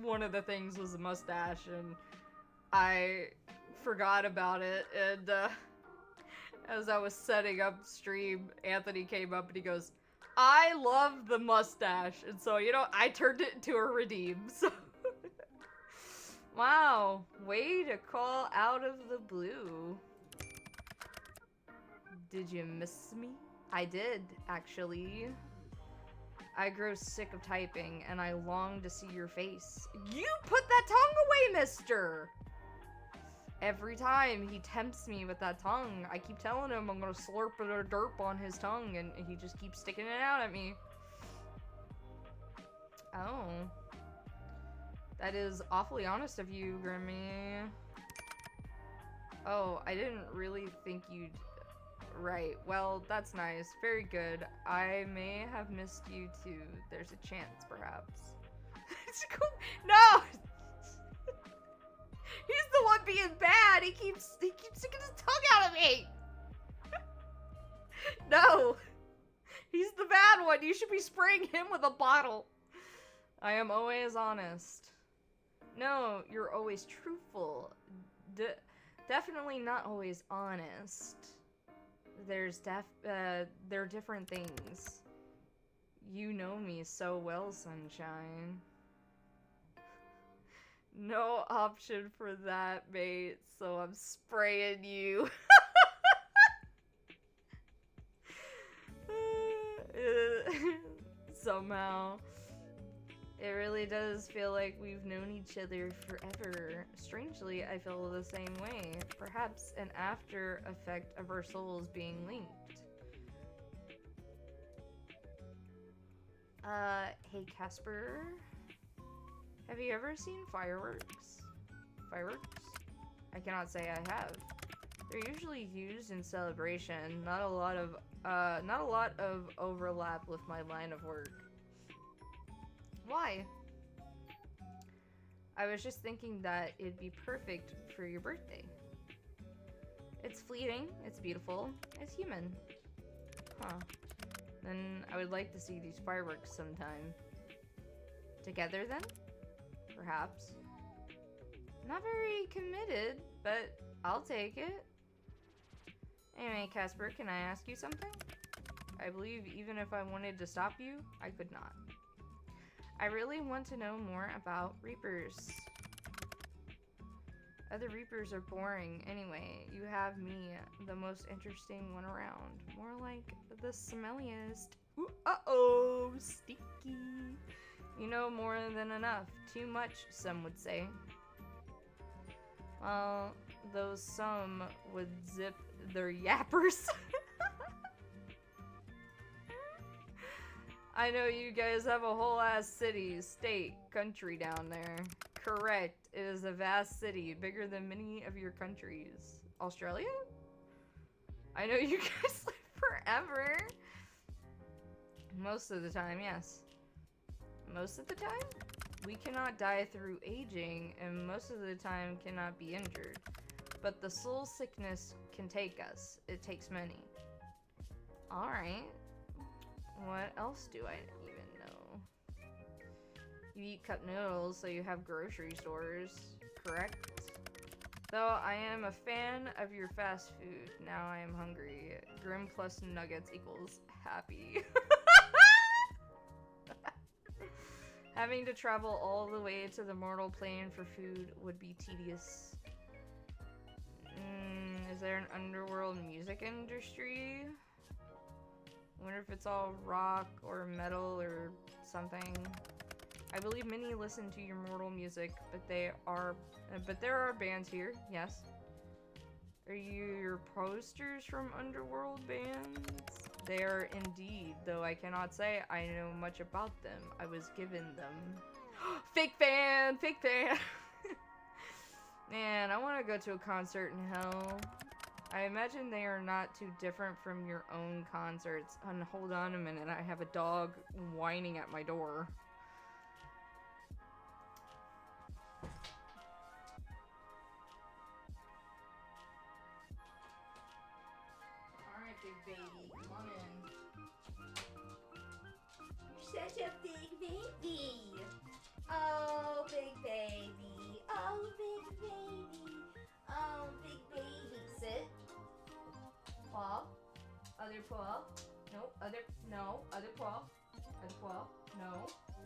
one of the things was a mustache, and I forgot about it, and, as I was setting up stream, Anthony came up and he goes, I love the mustache, and so, you know, I turned it into a redeem, so. Wow, way to call out of the blue. Did you miss me? I did, actually. I grow sick of typing, and I long to see your face. You put that tongue away, mister! Every time he tempts me with that tongue, I keep telling him I'm gonna slurp it or derp on his tongue, and he just keeps sticking it out at me. Oh. That is awfully honest of you, Grimmy. Oh, I didn't really think you'd... Right, well, that's nice. Very good. I may have missed you too. There's a chance, perhaps. It's cool. No! He's the one being bad! He keeps sticking his tongue out of me! No! He's the bad one! You should be spraying him with a bottle! I am always honest. No, you're always truthful. Definitely not always honest. They're different things. You know me so well, sunshine. No option for that, mate, so I'm spraying you. Somehow. It really does feel like we've known each other forever. Strangely, I feel the same way. Perhaps an after effect of our souls being linked. Hey Casper. Have you ever seen fireworks? Fireworks? I cannot say I have. They're usually used in celebration. Not a lot of overlap with my line of work. Why? I was just thinking that it'd be perfect for your birthday. It's fleeting, it's beautiful, it's human. Huh. Then I would like to see these fireworks sometime. Together then? Perhaps. Not very committed, but I'll take it. Anyway, Casper, can I ask you something? I believe even if I wanted to stop you, I could not. I really want to know more about Reapers. Other Reapers are boring. Anyway, you have me, the most interesting one around. More like the smelliest. Ooh, uh-oh, sticky. You know more than enough. Too much, some would say. Well, though some would zip their yappers. I know you guys have a whole ass city, state, country down there. Correct. It is a vast city, bigger than many of your countries. Australia? I know you guys live forever. Most of the time, yes. Most of the time? We cannot die through aging, and most of the time cannot be injured. But the soul sickness can take us. It takes many. Alright. What else do I even know? You eat cup noodles, so you have grocery stores, correct? Though I am a fan of your fast food, now I am hungry. Grim plus nuggets equals happy. Having to travel all the way to the mortal plane for food would be tedious. Is there an underworld music industry? I wonder if it's all rock or metal or something. I believe many listen to your mortal music, but there are bands here, yes. Are you your posters from underworld bands? They are indeed, though I cannot say I know much about them. I was given them. Fake fan! Fake fan! Man, I want to go to a concert in hell. I imagine they are not too different from your own concerts. And hold on a minute, I have a dog whining at my door. Alright, big baby, come on in. You're such a big baby. Oh, big baby. Oh, big baby. Oh, big baby. Sit. Paw. Other paw. No, other. No, other paw. Other paw. No,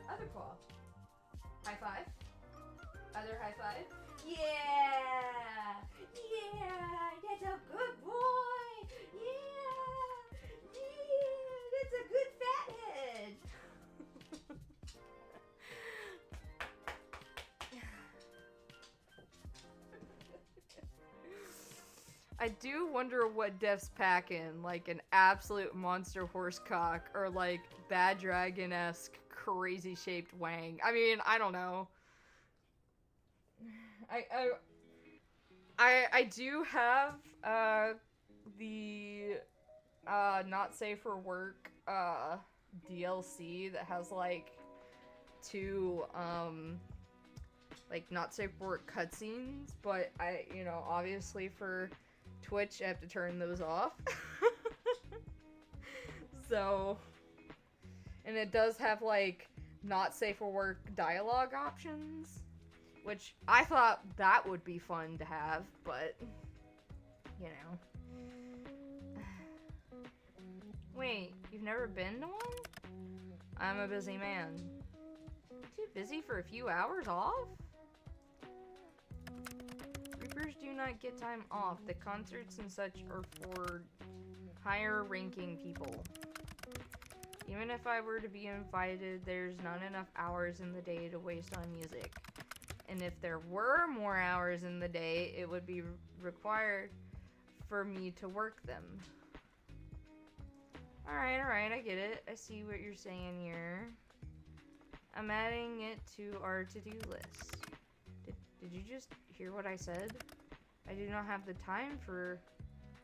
other paw. High five. Other high five. Yeah. Yeah. That's a good boy. Yeah. Yeah. That's a good fathead. I do wonder what Def's packing, like an absolute monster horse cock or like Bad Dragon-esque crazy shaped wang. I mean, I don't know. I do have the not safe for work DLC that has like two like not safe for work cutscenes, but I, you know, obviously for Twitch I have to turn those off. So, and it does have like not safe for work dialogue options, which I thought that would be fun to have, but you know. Wait, you've never been to one? I'm a busy man. Too busy for a few hours off? Reapers do not get time off. The concerts and such are for higher ranking people. Even if I were to be invited, there's not enough hours in the day to waste on music. And if there were more hours in the day, it would be required for me to work them. Alright, I get it. I see what you're saying here. I'm adding it to our to-do list. Did you just hear what I said? I do not have the time for...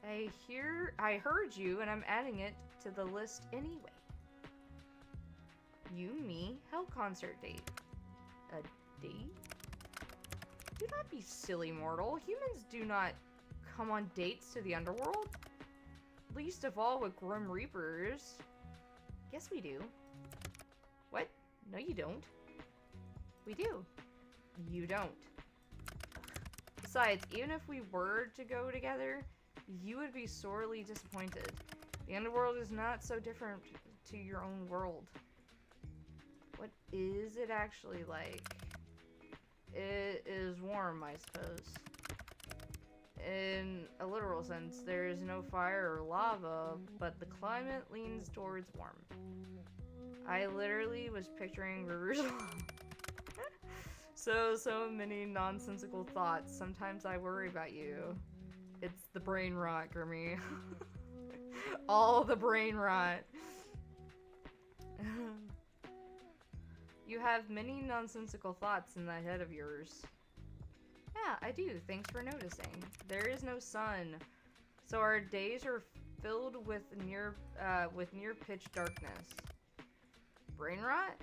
I heard you, and I'm adding it to the list anyway. You, me, hell concert date. A date? Do not be silly, mortal. Humans do not come on dates to the underworld. Least of all with Grim Reapers. Yes, we do. What? No, you don't. We do. You don't. Besides, even if we were to go together, you would be sorely disappointed. The underworld is not so different to your own world. What is it actually like? It is warm, I suppose. In a literal sense, there is no fire or lava, but the climate leans towards warm. I literally was picturing rivers of lava. So many nonsensical thoughts. Sometimes I worry about you. It's the brain rot, Grimmy. All the brain rot. You have many nonsensical thoughts in that head of yours. Yeah, I do. Thanks for noticing. There is no sun, so our days are filled with near pitch darkness. Brain rot?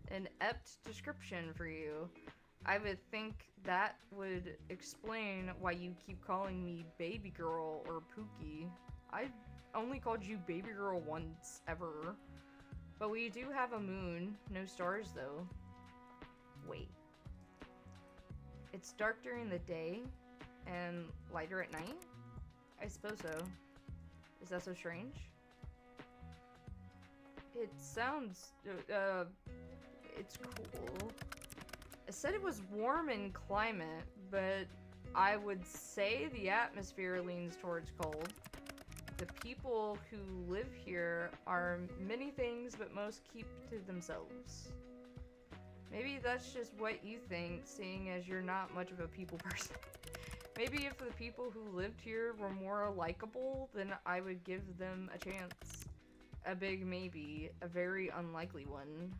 An apt description for you. I would think that would explain why you keep calling me baby girl or Pookie. I only called you baby girl once ever. But we do have a moon. No stars though. Wait. It's dark during the day and lighter at night? I suppose so. Is that so strange? It sounds, it's cool. I said it was warm in climate, but I would say the atmosphere leans towards cold. The people who live here are many things, but most keep to themselves. Maybe that's just what you think, seeing as you're not much of a people person. Maybe if the people who lived here were more likable, then I would give them a chance. a big maybe. A very unlikely one.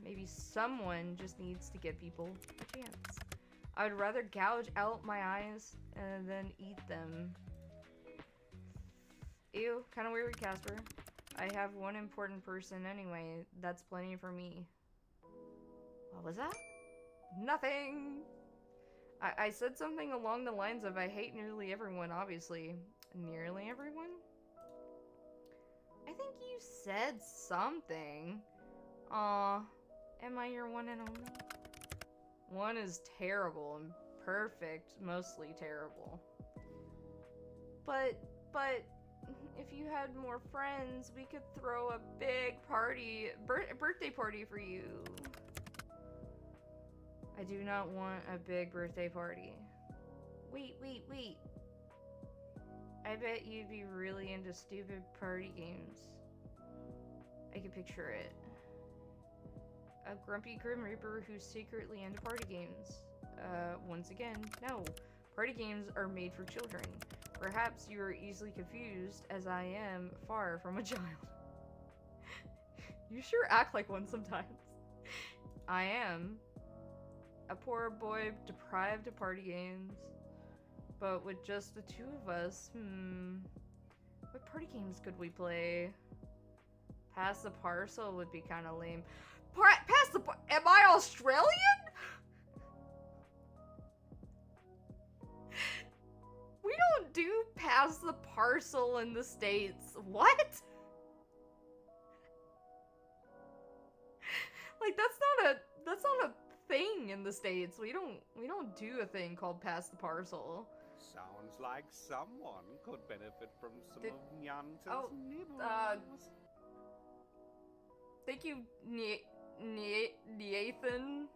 Maybe someone just needs to give people a chance. I would rather gouge out my eyes and then eat them. Ew, kind of weird, Casper. I have one important person anyway. That's plenty for me. What was that? Nothing! I said something along the lines of I hate nearly everyone, obviously. Nearly everyone? I think you said something. Aw, am I your one and only? One is terrible and perfect, mostly terrible. But, if you had more friends, we could throw a big party, birthday party for you. I do not want a big birthday party. Wait. I bet you'd be really into stupid party games. I can picture it. A grumpy Grim Reaper who's secretly into party games. Once again, no. Party games are made for children. Perhaps you are easily confused, as I am far from a child. You sure act like one sometimes. I am. A poor boy deprived of party games. But with just the two of us, what party games could we play? Pass the parcel would be kind of lame. Am I Australian? We don't do pass the parcel in the States. What? Like that's not a thing in the States. We don't do a thing called pass the parcel. Sounds like someone could benefit from some of Nyanta's nibbles. Thank you, Nathan.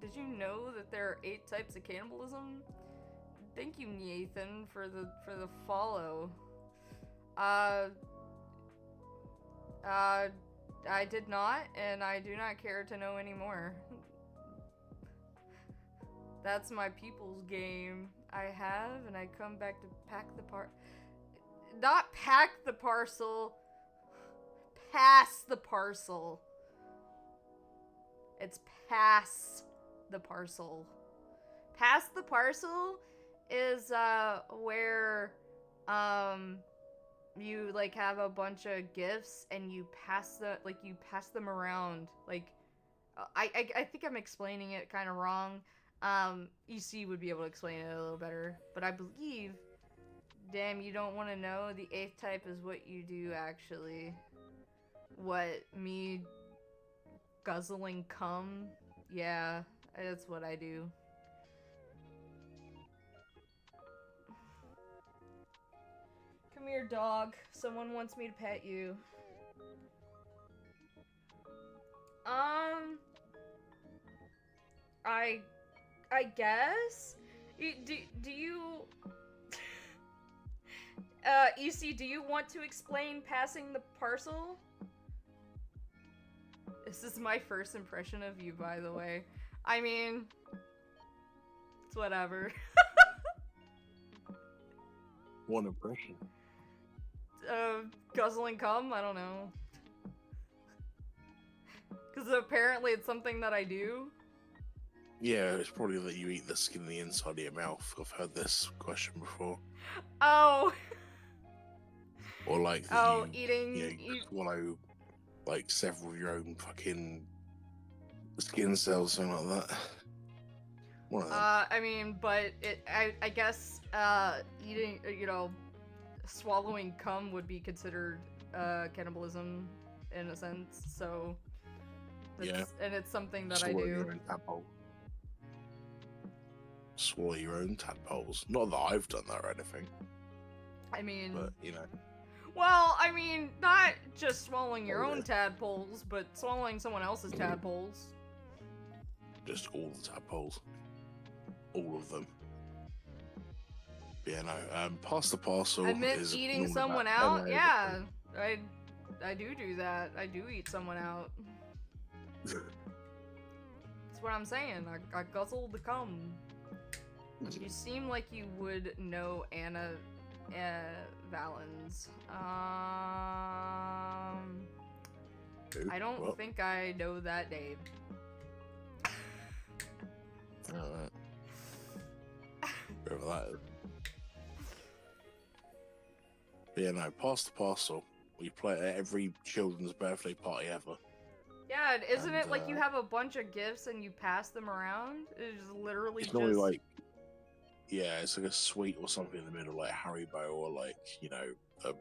Did you know that there are 8 types of cannibalism? Thank you, Nathan, for the follow. I did not, and I do not care to know anymore. That's my people's game. I have, and I come back to pack the not pack the parcel. Pass the parcel. It's pass the parcel. Pass the parcel is where you like have a bunch of gifts and you pass them around. Like I think I'm explaining it kind of wrong. EC would be able to explain it a little better, but I believe, damn, you don't want to know, the 8th type is what you do actually. What, me guzzling cum? Yeah, that's what I do. Come here, dog. Someone wants me to pet you. I guess? Do you... EC, do you want to explain passing the parcel? This is my first impression of you, by the way. I mean... It's whatever. One impression. Guzzling cum? I don't know. Because apparently it's something that I do. Yeah, it's probably that you eat the skin in the inside of your mouth. I've heard this question before. Oh! Or like that you swallow like several of your own fucking skin cells, something like that. One of them. I mean, but I guess, eating, swallowing cum would be considered, cannibalism in a sense, so... Yeah. And it's something that Swallow I do. your own tadpole. Swallow your own tadpoles. Not that I've done that or anything, I mean... but, you know. Well, I mean, not just swallowing your own tadpoles, but swallowing someone else's tadpoles. Just all the tadpoles. All of them. But yeah, no, pass the parcel. I meant is eating normally someone about out? 10 Yeah. I do that. I do eat someone out. That's what I'm saying. I guzzled the cum. You seem like you would know Anna Valens. Who? I don't What? think I know that name. Alright. Whoever that is. But yeah, no, pass the parcel. We play it at every children's birthday party ever. Yeah, and isn't And, it like you have a bunch of gifts and you pass them around? It's literally It's just normally like, yeah, it's like a sweet or something in the middle, like Haribo or like, you know, a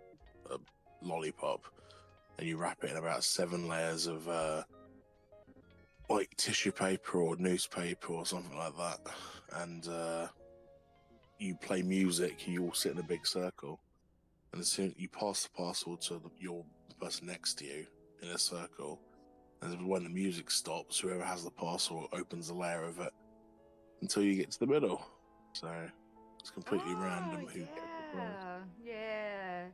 lollipop. And you wrap it in about 7 layers of like tissue paper or newspaper or something like that. And you play music, and you all sit in a big circle. And as soon you pass the parcel to your person next to you in a circle, and when the music stops, whoever has the parcel opens a layer of it until you get to the middle. So it's completely random who gets the prize. Yeah.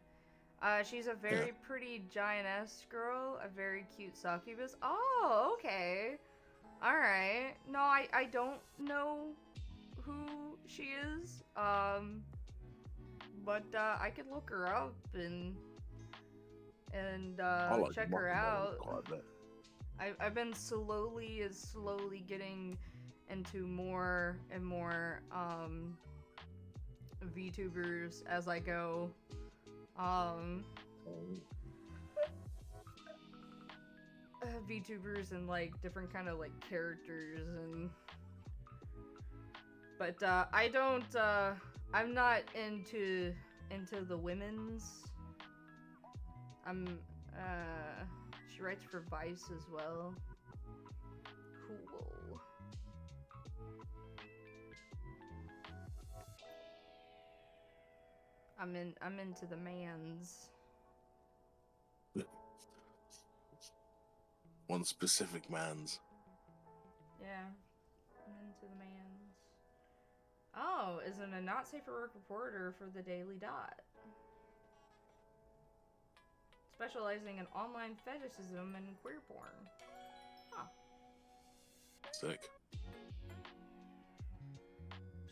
She's a very pretty giantess girl, a very cute succubus. Oh, okay. Alright. No, I don't know who she is. But I could look her up and I like check the her Muffin Man out. quite a bit. I've been slowly getting into more and more VTubers as I go. VTubers and like different kind of like characters and but I don't I'm not into the women's. She writes for Vice as well. Cool. I'm into the mans. One specific man's. Yeah. I'm into the mans. Oh, isn't a not safe for work reporter for the Daily Dot. Specializing in online fetishism and queer porn. Huh. Sick.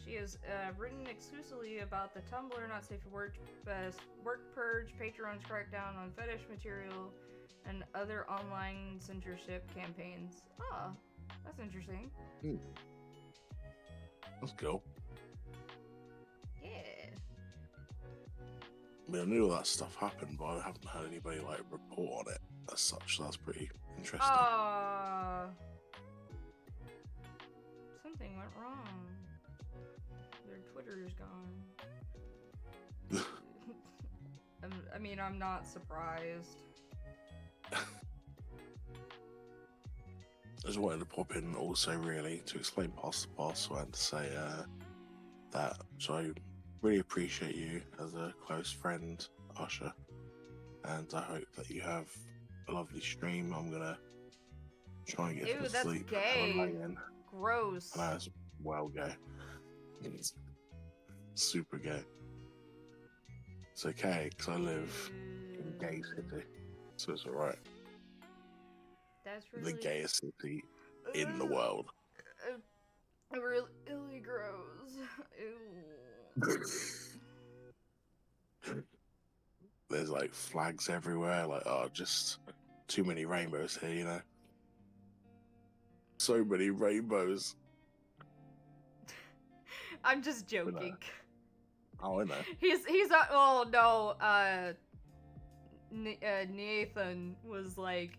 She has written exclusively about the Tumblr Not Safe for Work, Work Purge, Patreon's crackdown on fetish material, and other online censorship campaigns. Oh, that's interesting. That's cool. Yeah. I mean, I knew all that stuff happened, but I haven't had anybody like report on it as such. So that's pretty interesting. Something went wrong. Their Twitter's gone. I mean, I'm not surprised. I just wanted to pop in also really to explain past the parcel and to say that so I really appreciate you as a close friend, Usher, and I hope that you have a lovely stream. I'm gonna try and get Ew, some that's sleep. gay. And lay in. Gross. And that's well gay. It's super gay. It's okay because I live in gay city, so it's alright. That's really The gayest city in the world. Really gross. Ew. There's like flags everywhere, like just too many rainbows here, you know. So many rainbows. I'm just joking. Oh, I know. He's oh no, Nathan was like,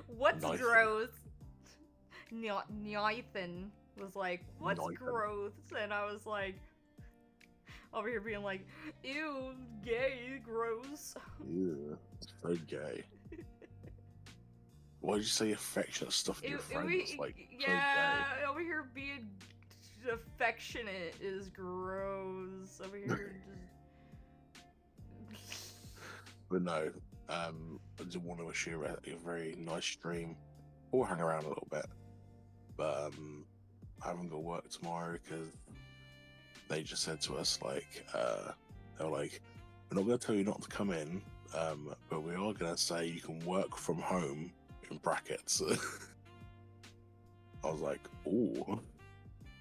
what's Nathan. gross? Nathan was like, what's Nathan. gross? And I was like, over here being like, ew, gay, gross. Yeah, so gay. Why did you say affectionate stuff to your friends? Like, yeah, over here being affectionate is gross. Over here just. But no, I just want to wish you a very nice stream. We'll hang around a little bit. But I haven't got work tomorrow because they just said to us, like, they were like, we're not going to tell you not to come in, but we are going to say you can work from home, in brackets. I was like, ooh.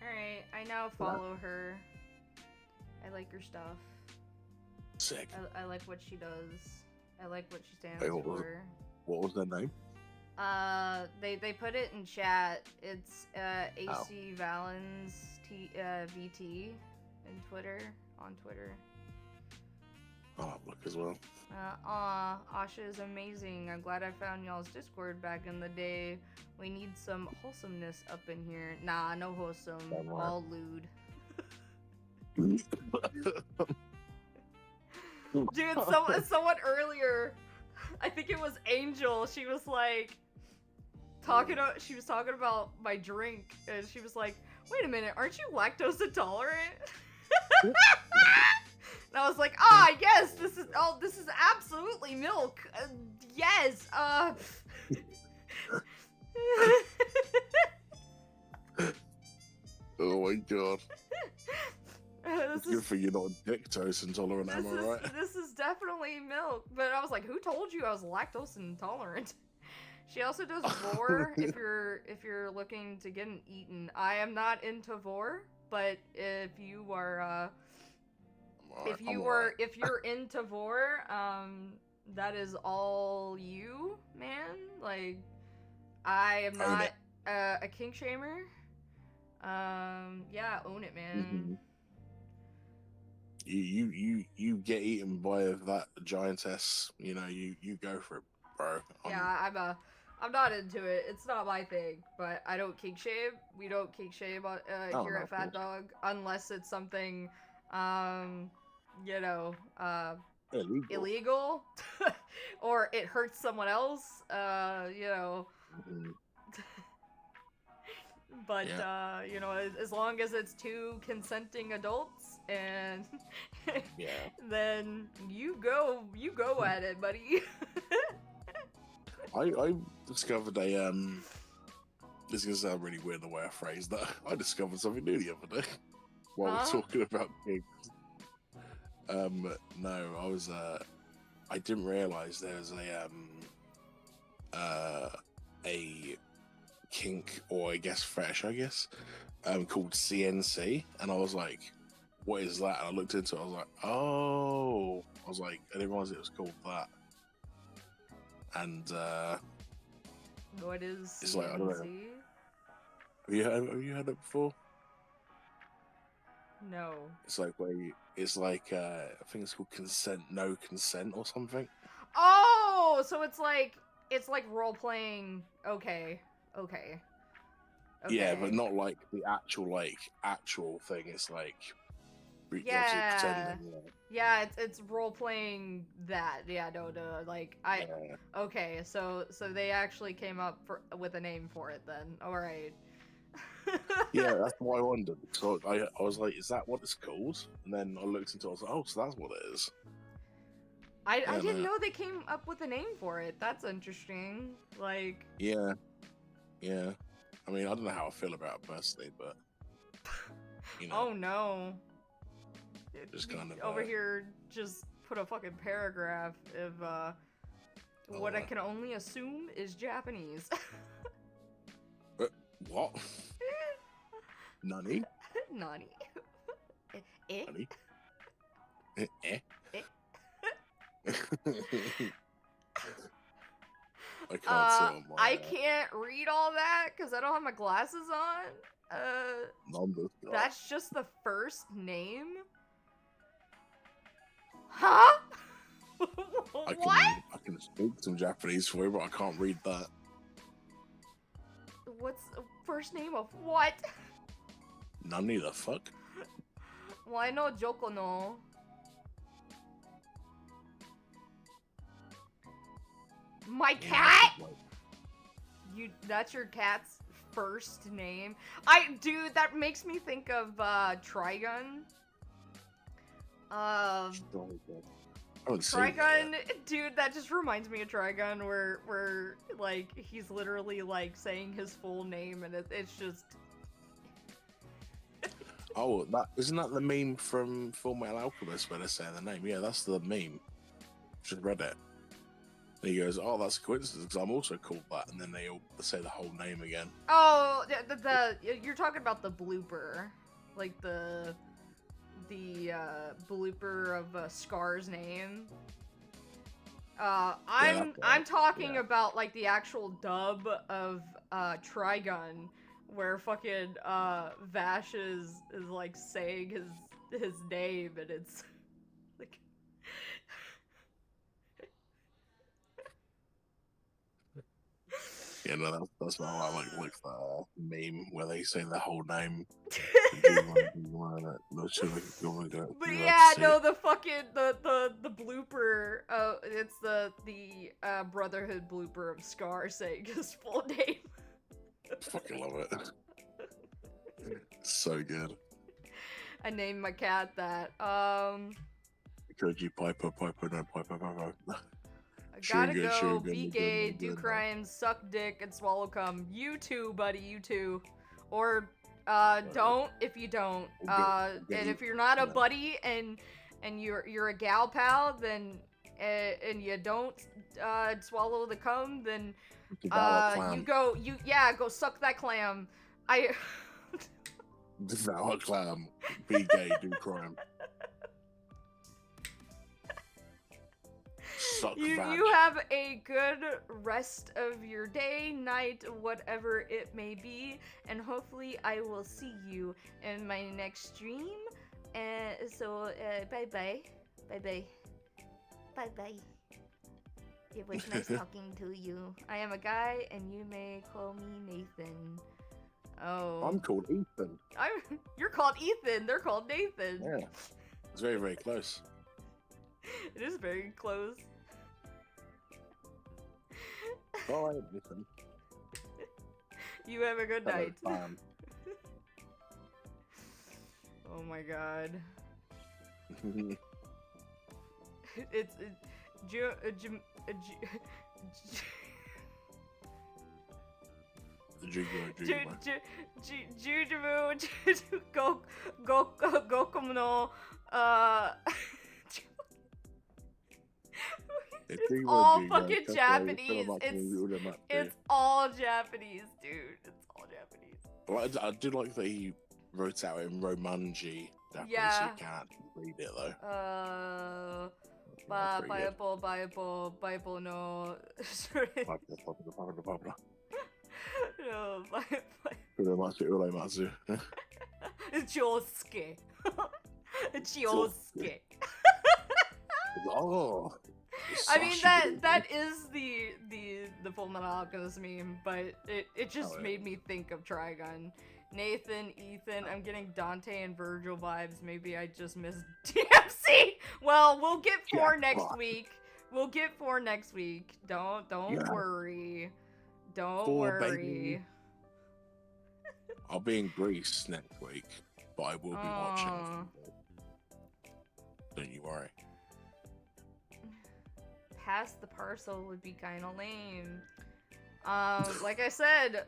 Alright, I now follow her. I like her stuff. Sick. I like what she does. I like what she stands Wait, what was for. What was their name? They put it in chat. It's AC Valens VT in Twitter on Twitter. I'll have a look as well. Asha is amazing. I'm glad I found y'all's Discord back in the day. We need some wholesomeness up in here. Nah, no wholesome. Don't worry. All lewd. Dude, someone earlier, I think it was Angel. She was like she was talking about my drink, and she was like, "Wait a minute, aren't you lactose intolerant?" And I was like, yes, this is absolutely milk. Yes. Oh my god. This Good is, for you not lactose intolerant, am I right? this is definitely milk. But I was like, who told you I was lactose intolerant? She also does vor if you're looking to get an eaten. I am not into vor, but if you are if you're into vor, that is all you, man. Like, I am Own not it. a kink shamer. Yeah, own it, man. You get eaten by that giantess, you know, you go for it, bro. Yeah, I'm not into it. It's not my thing, but I don't kink shame. We don't kink shame here at Fat Dog unless it's something, you know, illegal, or it hurts someone else, you know. Mhm. But you know, as long as it's two consenting adults, and Yeah. then you go at it, buddy. I discovered a this is gonna sound really weird the way I phrased that. I discovered something new the other day while we're talking about pigs. No, I didn't realise there was a kink, or I guess fetish, called CNC, and I was like, what is that? And I looked into it, I was like, oh, I didn't realise it was called that. And What is it's like, I don't know. CNC? Have you heard it before? No. It's like I think it's called no consent or something. Oh, so it's like role playing. Okay. Yeah, but not like the actual thing. It's like obviously pretending. Yeah, it's role playing that. Yeah, no, like Okay, so they actually came up with a name for it then. All right. Yeah, that's what I wondered. So I was like, is that what it's called? And then I looked into it, I was like, oh, so that's what it is. I didn't know they came up with a name for it. That's interesting. Like. Yeah. I mean, I don't know how I feel about it personally, but you know. Oh no. Just kind of over here, just put a fucking paragraph of what I can only assume is Japanese. What? Nani? Nani? Eh? Nani? Eh? I can't see on my, I can't read all that because I don't have my glasses on. numbers. That's just the first name? Huh? What? I can speak some Japanese for you, but I can't read that. What's the first name of what? Nani the fuck? Why no Joko no? My cat? That's your cat's first name? Dude, that makes me think of Trigun. Trigun, dude, that just reminds me of Trigun, where like he's literally like saying his full name, and it's just. Oh, isn't that the meme from Fullmetal Alchemist where they're saying the name? Yeah, that's the meme. Just read it. And he goes, "Oh, that's a coincidence because I'm also called that," and then they all say the whole name again. Oh, the you're talking about the blooper, like blooper of Scar's name. that's I'm right, talking yeah. about like the actual dub of Trigun, where fucking Vash is like saying his name, and it's like Yeah, no, that's not I like the meme where they say the whole name. Do you want that? No, should we go with that? But You love to yeah, see no, it. the fucking the blooper. It's the Brotherhood blooper of Scar saying his full name. Fucking love it. So good. I named my cat that. Could you Piper, no Piper. I gotta Sugar, go. sugar, Be no gay, good, do no good, no. crimes, suck dick, and swallow cum. You too, buddy. You too. Or don't if you don't. And if you're not a buddy and you're a gal pal, then and you don't swallow the cum, then you go go suck that clam. I Devour clam. Be gay, do crime. Suck you Vash. have a good rest of your day, night, whatever it may be, and hopefully I will see you in my next stream. So bye bye, bye bye, bye bye. It was nice talking to you. I am a guy, and you may call me Nathan. Oh, I'm called Ethan. You're called Ethan. They're called Nathan. Yeah. It's very, very close. It is very close. Alright, Ethan. You have a good Hello, night. fam. Oh my god. It's Gokum no it's all fucking Japanese. It's all Japanese, dude. It's all Japanese. Well, I do like that he wrote out in Romanji. Japanese, Yeah. so you can't read it though. That's pretty good. Bible no. No, Urematsu. Josuke. Josuke. Oh. I mean that is the Full Metal Alchemist meme, but it just made me think of Trigun. Nathan, Ethan, I'm getting Dante and Virgil vibes. Maybe I just missed DMC. Well, we'll get 4 next week. We'll get 4 next week. Don't worry. Don't 4, worry. baby. I'll be in Greece next week, but I will be watching. Don't you worry. Pass the parcel would be kind of lame. Like I said,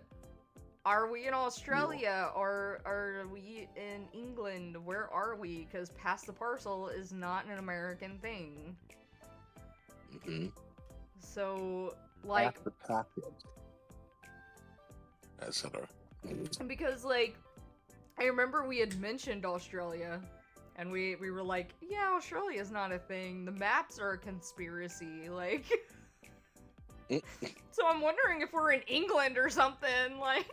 are we in Australia or are we in England? Where are we? Because pass the parcel is not an American thing. Mm-hmm. So, like, Pass the packet. Etc. Because, like, I remember we had mentioned Australia, and we were like, yeah, Australia's not a thing. The maps are a conspiracy, like. So I'm wondering if we're in England or something, like.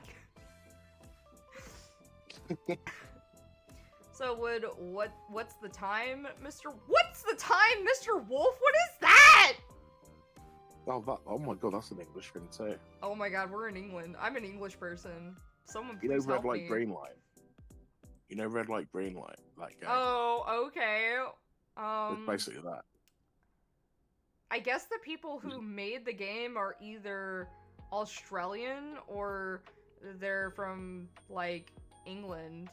So what's the time, Mr. What's the time, Mr. Wolf? What is that? Oh my god, that's an English thing too. Oh my god, we're in England. I'm an English person. Someone You know please red help light, me. green light. You know red light, green light. That game. Oh, okay. It's basically that. I guess the people who made the game are either Australian or they're from, like, England.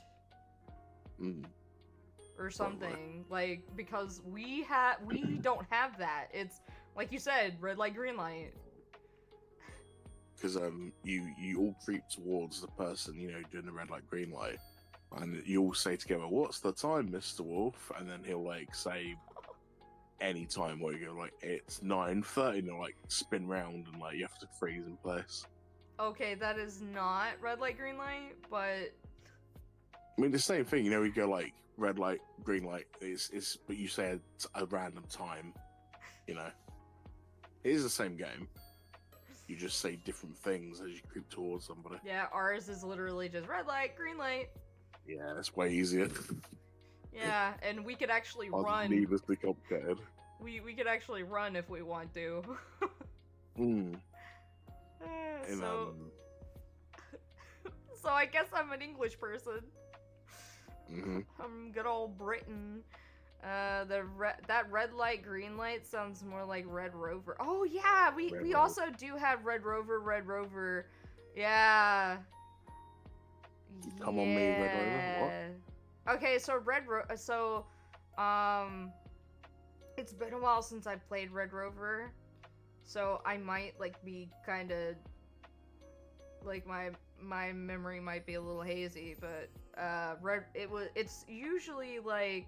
Or something. Like, because we don't have that. It's, like you said, red light, green light. Because you all creep towards the person, you know, doing the red light, green light. And you all say together, "What's the time, Mr. Wolf?" And then he'll like say any time, where you go like, "It's 9:30," and he'll like spin round and like you have to freeze in place. Okay, that is not red light, green light, but I mean, the same thing, you know, we go like red light, green light. It's but you say it's a random time, you know. It is the same game. You just say different things as you creep towards somebody. Yeah, ours is literally just red light, green light. Yeah, that's way easier. Yeah, and we could actually run. Needlessly complicated. We could actually run if we want to. Hmm. And, So so I guess I'm an English person. I'm good old Britain. That red light, green light sounds more like Red Rover. Oh yeah, we Rover. also do have Red Rover. Yeah. Come on, me, Red Rover. What? Okay, so it's been a while since I played Red Rover, so I might like be kind of like my memory might be a little hazy, but it's usually like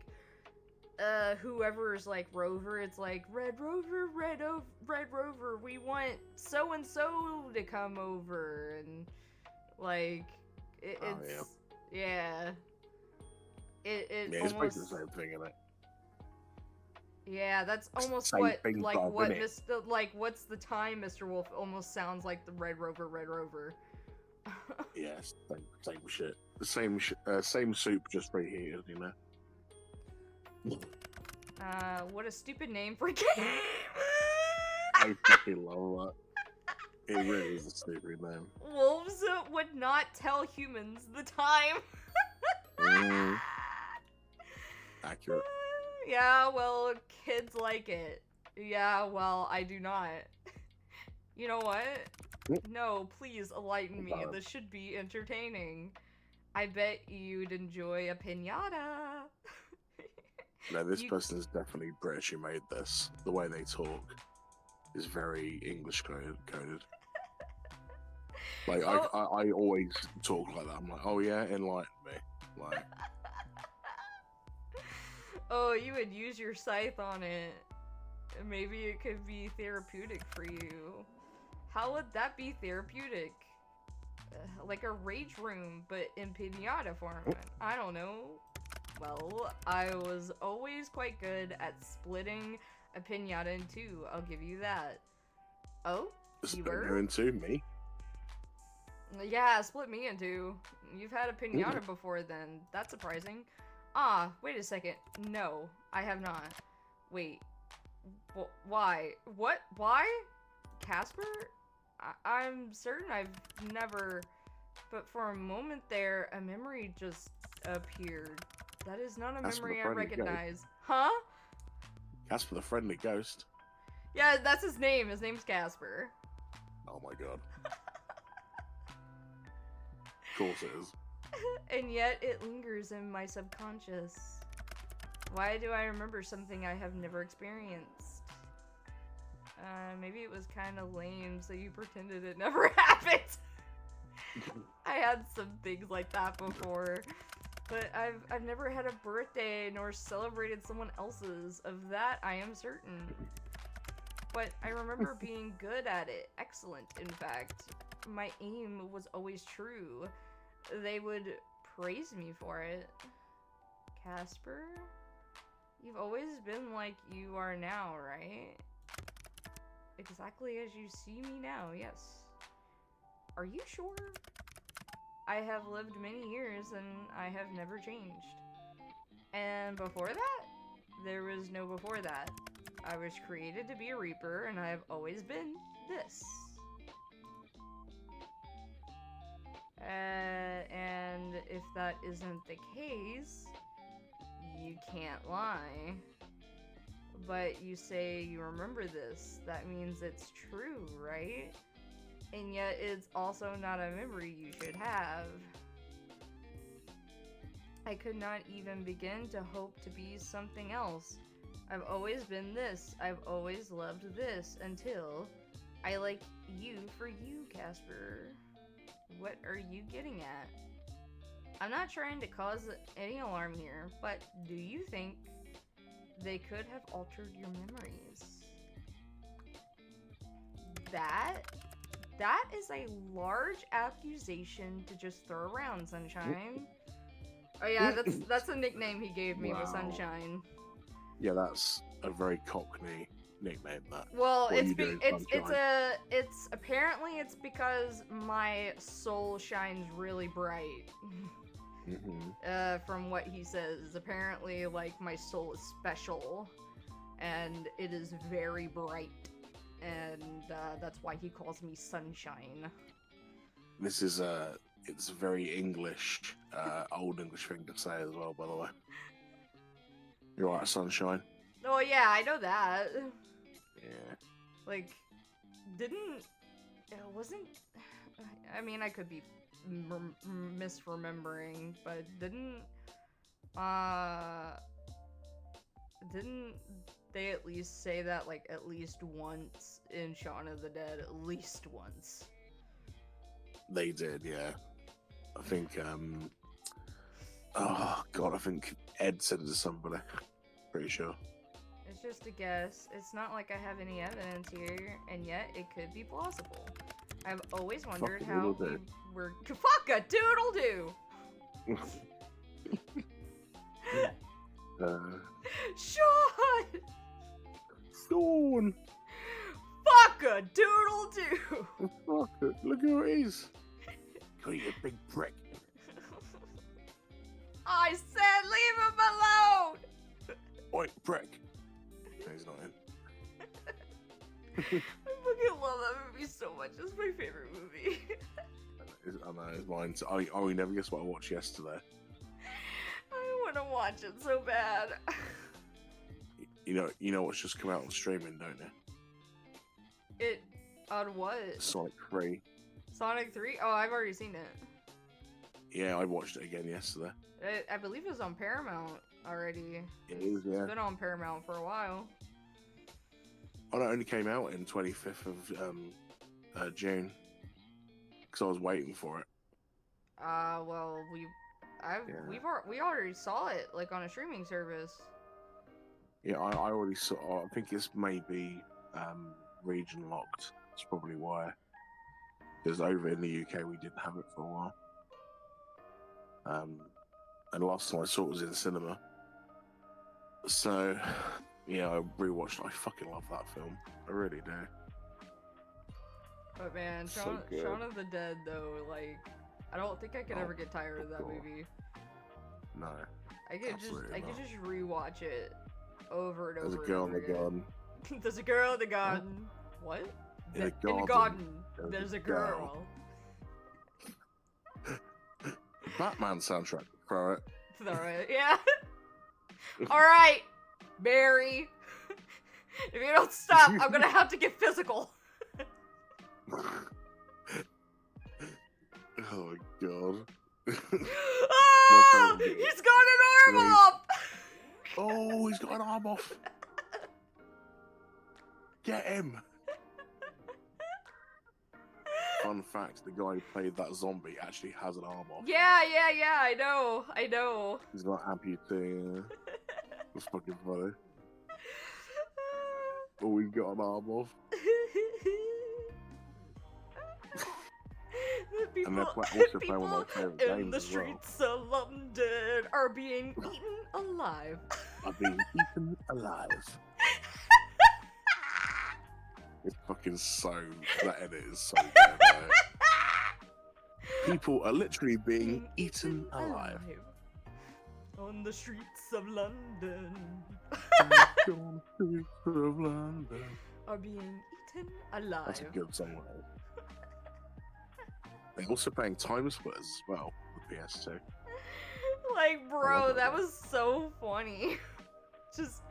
whoever's like Rover, it's like Red Rover, we want so and so to come over, and like it's yeah. It Yeah, it's almost basically the same thing, isn't it? yeah, that's almost Same what thing, like but what innit? Mr. like what's the time, Mr. Wolf almost sounds like the Red Rover. Yeah, same shit. The same soup, just reheated, you know. What a stupid name for a game. I fucking love that. It really is a stupid name. Wolves would not tell humans the time. Accurate. Yeah, well, kids like it. Yeah, well, I do not. You know what? No, please enlighten me. This should be entertaining. I bet you'd enjoy a pinata. No, this person is definitely British who made this. The way they talk is very English coded. Like, I always talk like that. I'm like, oh yeah, enlighten me. Like, oh, you would use your scythe on it. Maybe it could be therapeutic for you. How would that be therapeutic? Like a rage room, but in pinata form. I don't know. Well, I was always quite good at splitting a pinata in two. I'll give you that. Oh, you were? in two, me? Yeah, split me in two. You've had a pinata before then. That's surprising. Ah, wait a second. No, I have not. Wait. Why? What? Why? Casper? I'm certain I've never... But for a moment there, a memory just appeared. That is not a memory I recognize. Ghost. Huh? Casper the Friendly Ghost. Yeah, that's his name. His name's Casper. Oh my god. Of course it is. And yet it lingers in my subconscious. Why do I remember something I have never experienced? Maybe it was kind of lame, so you pretended it never happened. I had some things like that before, but I've never had a birthday nor celebrated someone else's. Of that, I am certain. But I remember being good at it. Excellent, in fact. My aim was always true. They would praise me for it. Casper? You've always been like you are now, right? Exactly as you see me now, yes. Are you sure? I have lived many years and I have never changed. And before that? There was no before that. I was created to be a Reaper and I have always been this. And if that isn't the case, you can't lie. But you say you remember this. That means it's true, right? And yet it's also not a memory you should have. I could not even begin to hope to be something else. I've always been this. I've always loved this until I like you for you, Casper. What are you getting at? I'm not trying to cause any alarm here, but do you think they could have altered your memories? That is a large accusation to just throw around, Sunshine. Oh yeah, that's a nickname he gave me, was Wow. Sunshine. Yeah, that's a very Cockney nickname. That. Well, What are you doing, Sunshine? it's apparently it's because my soul shines really bright. Mm-hmm. From what he says, apparently like my soul is special, and it is very bright, and that's why he calls me Sunshine. This is it's a very English, old English thing to say as well. By the way, you're right, Sunshine. Oh yeah, I know that. Yeah. Like, it wasn't. I mean, I could be misremembering, but didn't they at least say that like at least once in Shaun of the Dead? At least once. They did, yeah. I think oh god, I think Ed said it to somebody. Pretty sure. It's just a guess. It's not like I have any evidence here, and yet it could be plausible. I've always wondered Fuck a how doodle-doo. we're fuck a doodle-doo! Sean! Sean! Fuck a doodle-doo! Fuck it. Look who it is. Got you big prick. I said leave him alone! Oi, prick. No, he's not in. I fucking love that movie so much. It's my favorite movie. I know, it's mine. So, oh, you never guess what I watched yesterday. I want to watch it so bad. You know what's just come out on streaming, don't you? It on what? Sonic 3. Sonic 3? Oh, I've already seen it. Yeah, I watched it again yesterday. I believe it was on Paramount already. It is, yeah. It's been on Paramount for a while. Oh, it only came out in 25th of June. Because I was waiting for it. Well, we already saw it like on a streaming service. Yeah, I already saw. I think it's maybe region locked. That's probably why. Because over in the UK we didn't have it for a while. And the last time I saw it was in the cinema. So, yeah, I rewatched it. I fucking love that film. I really do. But man, So Shaun good. of the Dead though, like, I don't think I could ever get tired of that cool. movie. No. I could Absolutely not. just rewatch it over and There's over. a girl in and the over garden. again. There's a girl in the garden. What? In the In the garden, garden. there's There's a a girl. Batman soundtrack. Throw it. Alright, yeah. Alright, Barry. If you don't stop, I'm gonna have to get physical. Oh my god. Oh, he's got an arm Wait. off! Oh, he's got an arm off. Get him. Fun fact, the guy who played that zombie actually has an arm off. Yeah, I know. He's not amputating. That's fucking funny. Oh, he's got an arm off. The And they're people, also playing one of my people favourite in games the as well. streets of London are being eaten alive. I've been eaten alive. It's fucking so. That edit is so good. Right? People are literally being eaten alive. On the streets of London. On the streets of London. Are being eaten alive. That's a good song. Right? They're also playing Time Splitters as well with PS2. Like, I bro, love that that. was so funny. Just,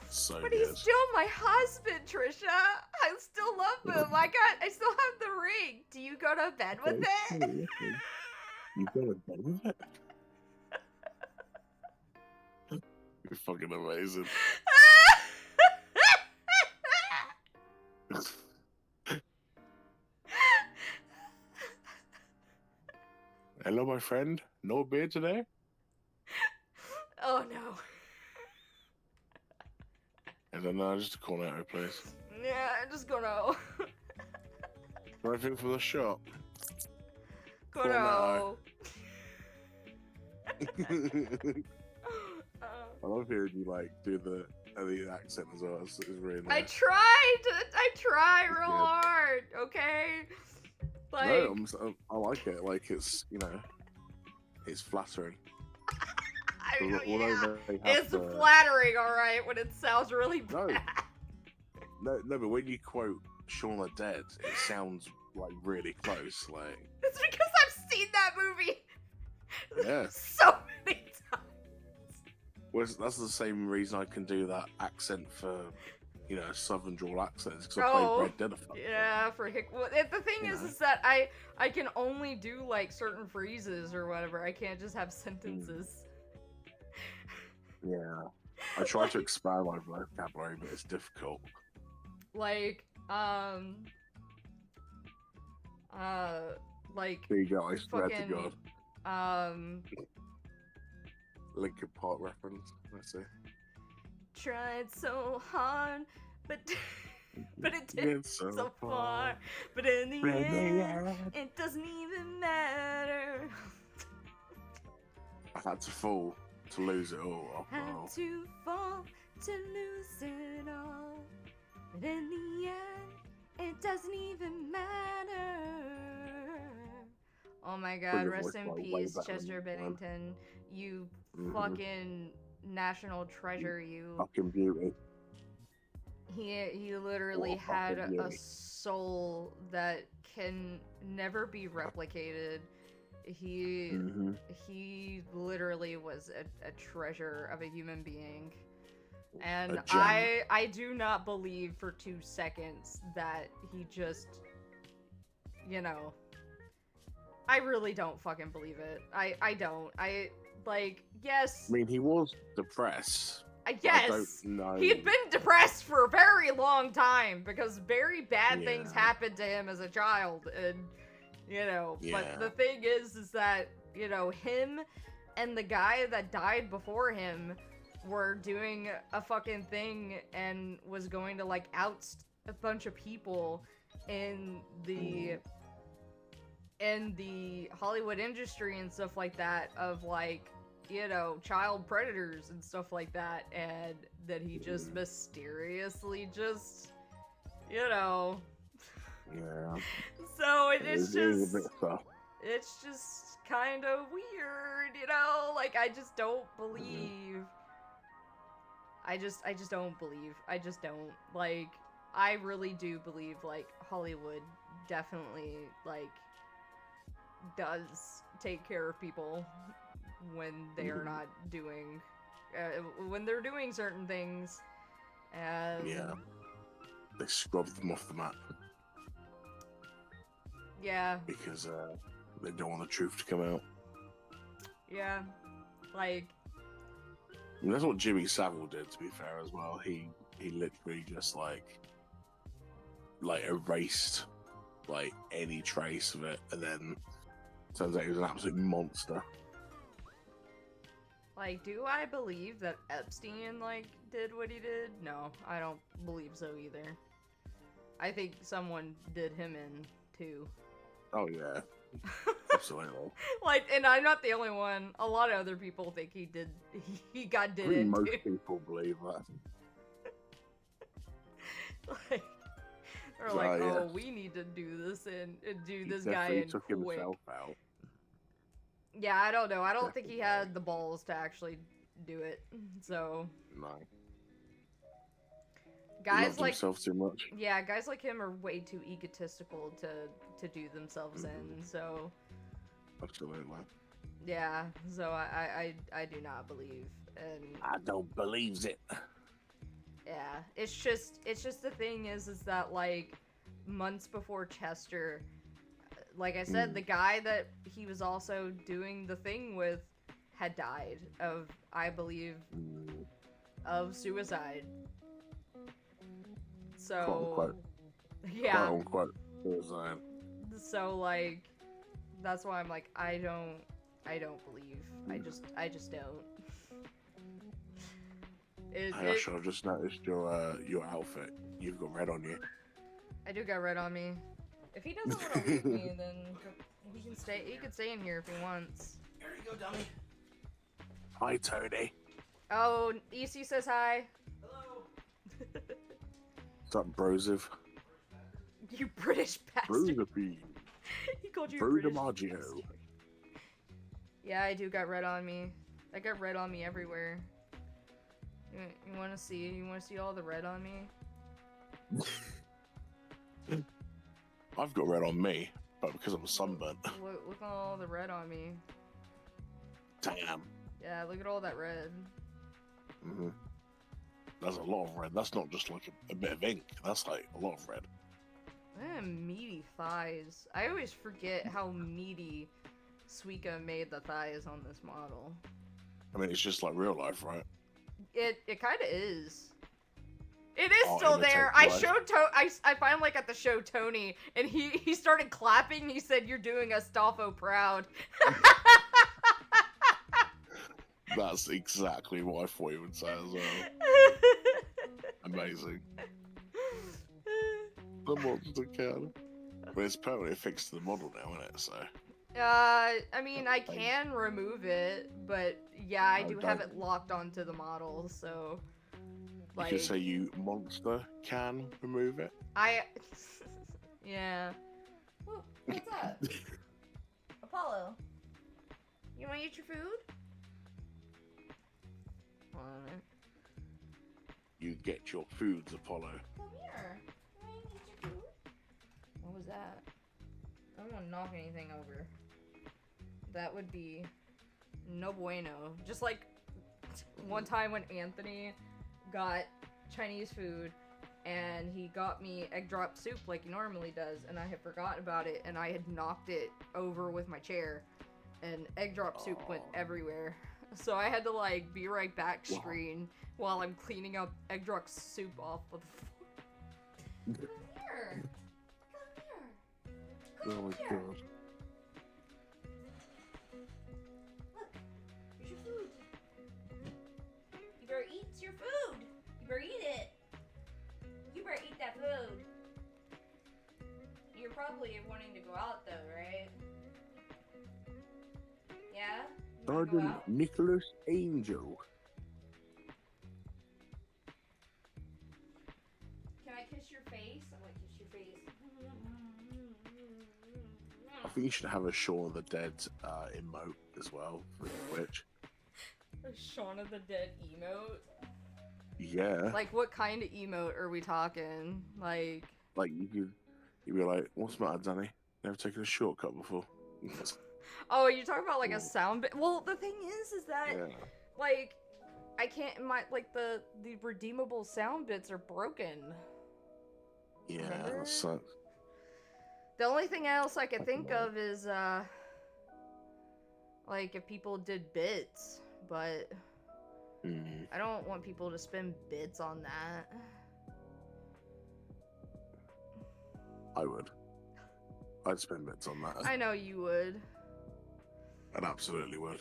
So but good. he's still my husband, Trisha. I still love him. I still have the ring. Do you go to bed with it? You go to bed with it? You're fucking amazing. Hello, my friend. No beer today? Oh no. And then just a cornetto, please. Yeah, I'm just gonna. Anything from the shop? Gonna. I love hearing you like do the accent as well. It's really I nice. try real good. hard, okay? Like, No, I like it. Like it's it's flattering. I know, Although yeah. they have It's the- flattering, alright, when it sounds really No. bad. No, but when you quote Shaun the Dead, it sounds like really close. Like It's because I've seen that movie yeah. so many times. Well, that's the same reason I can do that accent for, you know, Southern drawl accents because I Oh, played Red Dead a fuck. Yeah, for well, the thing You is know. that I can only do like certain phrases or whatever. I can't just have sentences. Yeah. I try to expand my vocabulary, but it's difficult. Like like There you go, I swear to fucking God. Linkin Park reference, let's see. tried so hard, but but it didn't It's so far. But in the end, it doesn't even matter. I had to fall to lose it all. After Had all. to fall to lose it all. But in the end, it doesn't even matter. Oh my god, your rest voice in like way peace, better than Chester mine. Bennington. You Mhm. fucking national treasure, you. Fucking beauty. He literally What a had fucking a beauty. soul that can never be replicated. He Mm-hmm. he literally was a treasure of a human being. And A gem. I do not believe for 2 seconds that he just, you know, I really don't fucking believe it. I don't. Yes. I mean, he was depressed. I Yes. don't know. He had been depressed for a very long time because very bad things Yeah. happened to him as a child, and you know. Yeah. But the thing is that you know him and the guy that died before him were doing a fucking thing and was going to like oust a bunch of people in the Hollywood industry and stuff like that of like, you know, child predators and stuff like that, and that he just mysteriously just, you know. Yeah. So It it's is a just bit tough. it's just kind of weird, you know? Like I just don't believe. I just don't believe. I just don't. Like I really do believe like Hollywood definitely like does take care of people when they are not doing when they're doing certain things, and Yeah. They scrubbed them off the map yeah, because they don't want the truth to come out. yeah, like I mean, that's what Jimmy Savile did, to be fair, as well. He literally just like erased like any trace of it, and then turns out he was an absolute monster. like do I believe that Epstein like did what he did? No, I don't believe so either. I think someone did him in too. Oh yeah, absolutely. Like, and I'm not the only one. A lot of other people think he did. He got I did think it most too. people believe that. Like, they're like, yeah. oh, we need to do this and do He this guy definitely in took quick. himself out. Yeah, I don't know. I don't think he had the balls to actually do it. So No, he guys loved like, himself too much. yeah, guys like him are way too egotistical to do themselves in. So Absolutely. yeah, so I do not believe, and I don't believe it. yeah, it's just the thing is that like months before Chester, like I said, the guy that he was also doing the thing with had died of, I believe, of suicide. So Quote unquote. yeah, Quote unquote. Suicide. so like that's why I'm like I don't believe. I just don't. Hey, Ash, I've just noticed your outfit. You've got red on you. I do got red on me. If he doesn't want to leave me, then he can stay. He can stay in here if he wants. There you go, dummy. Hi, Tony. Oh, EC says hi. What's up, Brosiv? You British bastard. Brosipine. He called you a British Brodemaggio. bastard. Yeah, I do got red on me. I got red on me everywhere. You want to see? You want to see all the red on me? I've got red on me, but because I'm sunburnt. Look at all the red on me. Damn. Yeah, look at all that red. Mm-hmm. That's a lot of red. That's not just like a bit of ink. That's like a lot of red. Meaty thighs. I always forget how meaty Suika made the thighs on this model. I mean, it's just like real life, right? It kind of is. It is I'll still there. imitate I life. showed I finally like at the show Tony, and he started clapping. He said, "You're doing us Stolfo proud." That's exactly what I thought you would say as well. Amazing. The monster can. But it's permanently fixed to the model now, isn't it? So. I mean, I can remove it, but yeah, I No, do have don't. it locked onto the model, so You like could say you monster can remove it. yeah. Whoa, what's up? Apollo. You wanna eat your food? Hold on. You get your foods, Apollo. Come here. You wanna eat your food? What was that? I don't want to knock anything over. That would be no bueno. Just like one time when Anthony got Chinese food and he got me egg drop soup like he normally does, and I had forgotten about it, and I had knocked it over with my chair, and egg drop soup went everywhere. So I had to like be right back screen while I'm cleaning up egg drop soup off of the floor. Come here. Oh Come my here. god. Look, here's your food. You better eat your food. You better eat it. You better eat that food. You're probably wanting to go out though, right? Yeah? You wanna go Sergeant out? Nicholas Angel. Can I kiss your face? I want to kiss your face. I think you should have a Shaun of the Dead emote as well for Twitch. A Shaun of the Dead emote? Yeah. Like, what kind of emote are we talking? Like, You'd be like, what's the matter, Danny? Never taken a shortcut before. oh, you're talking about like a sound bit? Well, the thing is that, Yeah. like, I can't, the redeemable sound bits are broken. Yeah, Remember? that sucks. The only thing else I could Fucking think right. of is, like, if people did bits, but Mm. I don't want people to spend bits on that. I would. I'd spend bits on that. I know you would. I'd absolutely would.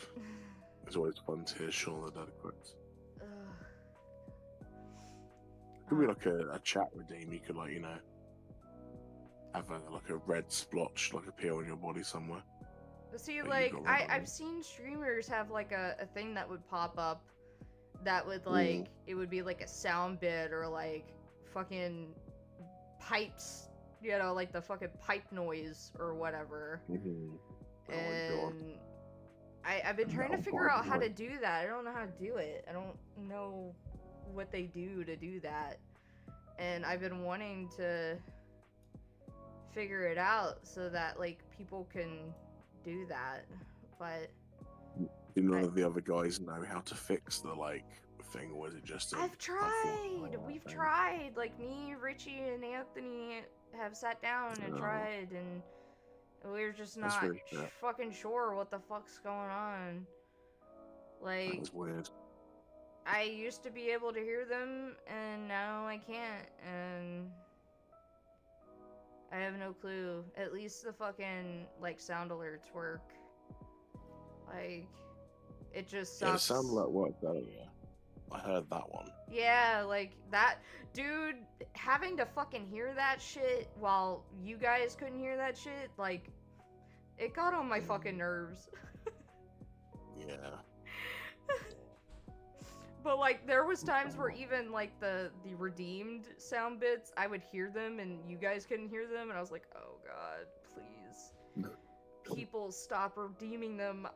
It's always fun to hear Shaun of the Dead quotes. Could be like a chat redeem. You could, like, you know, have like a red splotch like appear on your body somewhere. See, But like, you got red on I've it. seen streamers have, like, a thing that would pop up that would, like, it would be, like, a sound bit or, like, fucking pipes, you know, like the fucking pipe noise or whatever. Mm-hmm. Oh my god. And I've been trying to figure out how to do that. I don't know how to do it. I don't know what they do to do that. And I've been wanting to figure it out so that, like, people can do that. But Do none of the other guys know how to fix the, like, thing, or is it just a... I've tried. thing? We've tried. Like, me, Richie, and Anthony have sat down and Oh. tried, and we're just That's not really shit. fucking sure what the fuck's going on. Like, That's weird. I used to be able to hear them, and now I can't, and I have no clue. At least the fucking, like, sound alerts work. Like, it just Yeah, the sucks. sound alert worked though, yeah. I heard that one. Yeah, like, that, dude, having to fucking hear that shit while you guys couldn't hear that shit, like, it got on my fucking nerves. Yeah. But like there was times where even like the redeemed sound bits, I would hear them and you guys couldn't hear them, and I was like, oh god, please, people stop redeeming them.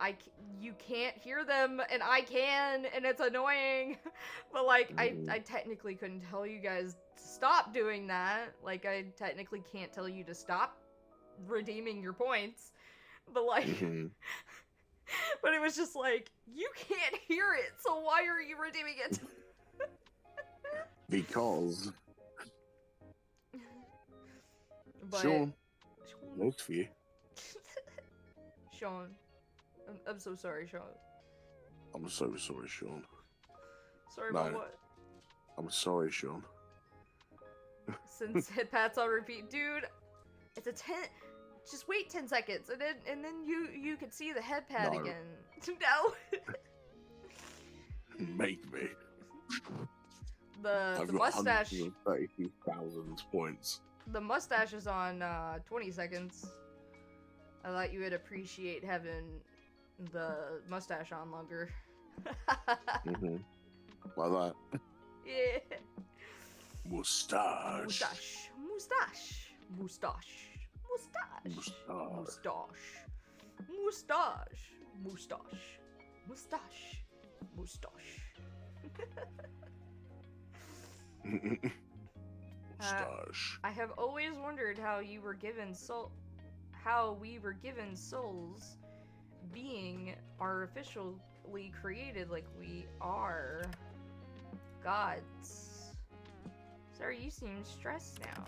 You can't hear them, and I can, and it's annoying. But like I technically couldn't tell you guys to stop doing that. Like I technically can't tell you to stop redeeming your points. But like. But it was just like, you can't hear it, so why are you redeeming it? Because. But, Sean, works for you. Sean, I'm so sorry, Sean. I'm so sorry, Sean. Sorry about what? I'm sorry, Sean. Since hit pats on repeat, dude. It's a 10. Just wait 10 seconds, and then you can see the head pad again. No. Make me. The mustache. 132,000 points. The mustache is on 20 seconds. I thought you would appreciate having the mustache on longer. Why that? Yeah. Mustache. Mustache. Mustache. Mustache. Mustache. Mustache. Mustache. Mustache. Mustache. Mustache. I have always wondered how we were given souls, being artificially created like we are gods. Sorry, you seem stressed now.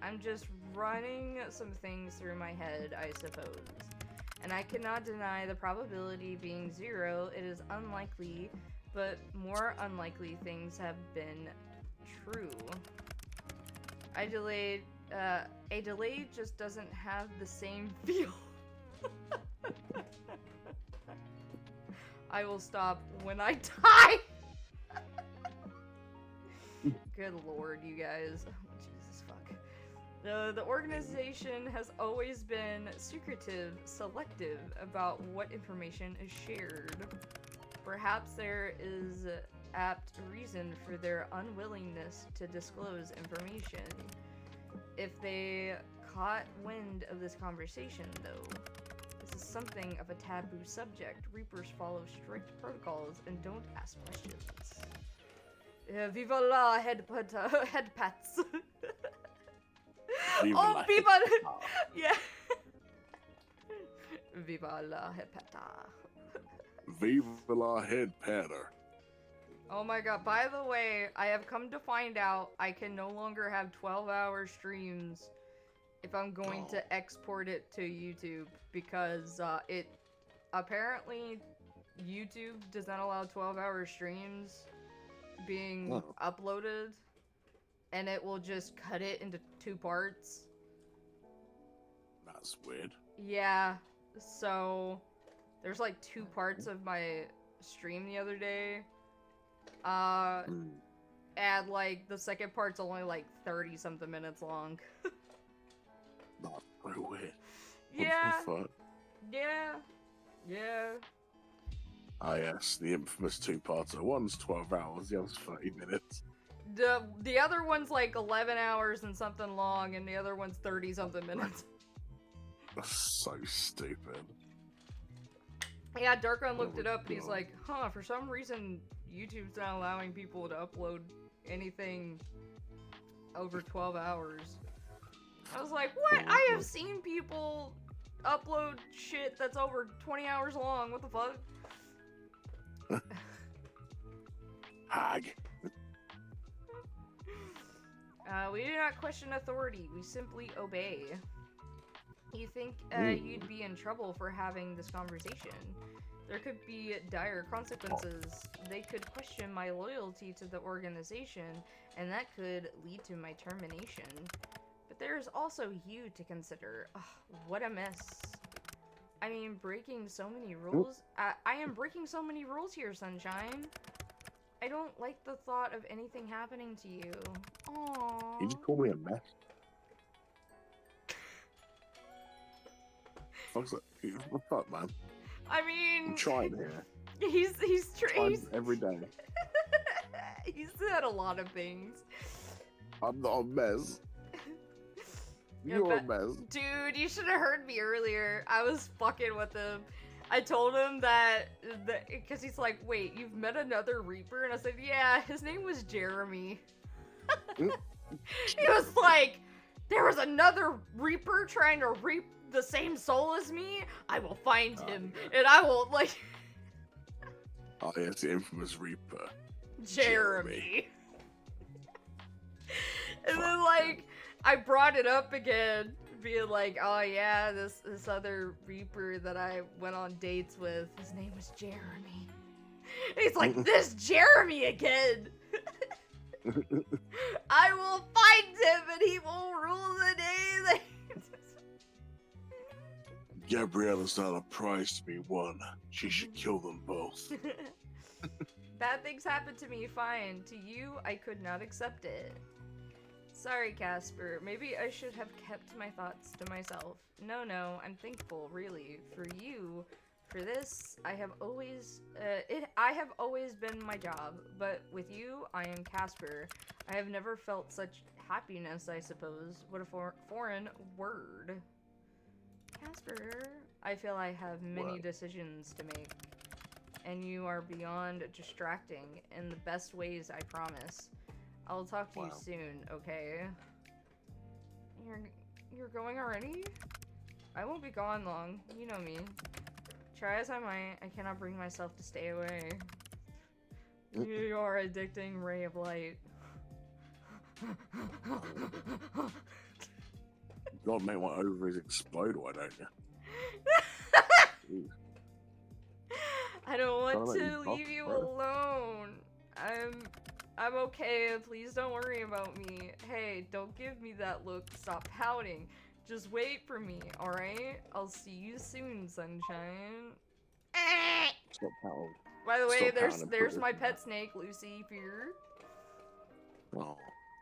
I'm just running some things through my head, I suppose. And I cannot deny the probability being 0. It is unlikely, but more unlikely things have been true. A delay just doesn't have the same feel. I will stop when I die! Good lord, you guys. Jesus fuck. The organization has always been secretive, selective about what information is shared. Perhaps there is apt reason for their unwillingness to disclose information. If they caught wind of this conversation, though, this is something of a taboo subject. Reapers follow strict protocols and don't ask questions. Viva la head pats. Viva Oh, la viva! head Yeah. Viva la head pata. Viva la head patter. Oh my god, by the way, I have come to find out I can no longer have 12-hour streams if I'm going to export it to YouTube, because it apparently YouTube does not allow 12-hour streams being uploaded, and it will just cut it into 2 parts. That's weird. Yeah, so there's like 2 parts of my stream the other day. And like the second part's only like 30 something minutes long. That's so weird. Yeah. What the fuck? Yeah. Ah yes, the infamous 2-parter. One's 12 hours, the other's 30 minutes. The other one's like 11 hours and something long, and the other one's 30 something minutes. That's so stupid. Yeah, Darkon looked Oh it my up and he's God. like, huh, for some reason YouTube's not allowing people to upload anything over 12 hours. I was like, what? Oh, I have God. seen people upload shit that's over 20 hours long. What the fuck? Hag. We do not question authority. We simply obey. You think you'd be in trouble for having this conversation? There could be dire consequences. They could question my loyalty to the organization, and that could lead to my termination. But there's also you to consider. Ugh, what a mess. I mean, breaking so many rules. I am breaking so many rules here, Sunshine. I don't like the thought of anything happening to you. Aww. You just call me a mess. What the fuck, man? I mean... I'm trying here. He's every day. he's said a lot of things. I'm not a mess. Yeah, You're a mess. Dude, you should have heard me earlier. I was fucking with him. I told him that because he's like, wait, you've met another Reaper? And I said, yeah, his name was Jeremy. He was like, there was another Reaper trying to reap the same soul as me? I will find him, and I will, like... Oh, yeah, it's the infamous Reaper. Jeremy. And then, like, I brought it up again, being like, oh yeah, this other Reaper that I went on dates with, his name was Jeremy. And he's like, this Jeremy again! I will find him and he will rule the day that... Gabriella's not a prize to be won. She should kill them both. Bad things happen to me, fine. To you, I could not accept it. Sorry, Casper. Maybe I should have kept my thoughts to myself. No, I'm thankful, really, for you. For this, I have always been my job, but with you, I am Casper. I have never felt such happiness, I suppose. What a foreign word. Casper, I feel I have many decisions to make, and you are beyond distracting in the best ways, I promise. I'll talk to you soon, okay? You're going already? I won't be gone long. You know me. Try as I might, I cannot bring myself to stay away. You are a addicting ray of light. God, make my ovaries explode, why don't you? I don't want Gotta let to you talk leave you first. alone. I'm okay. Please don't worry about me. Hey, don't give me that look. Stop pouting. Just wait for me, alright? I'll see you soon, sunshine. Stop pouting. By the way, Stop there's pouting, there's put my this pet snake, Lucy Fear. Oh.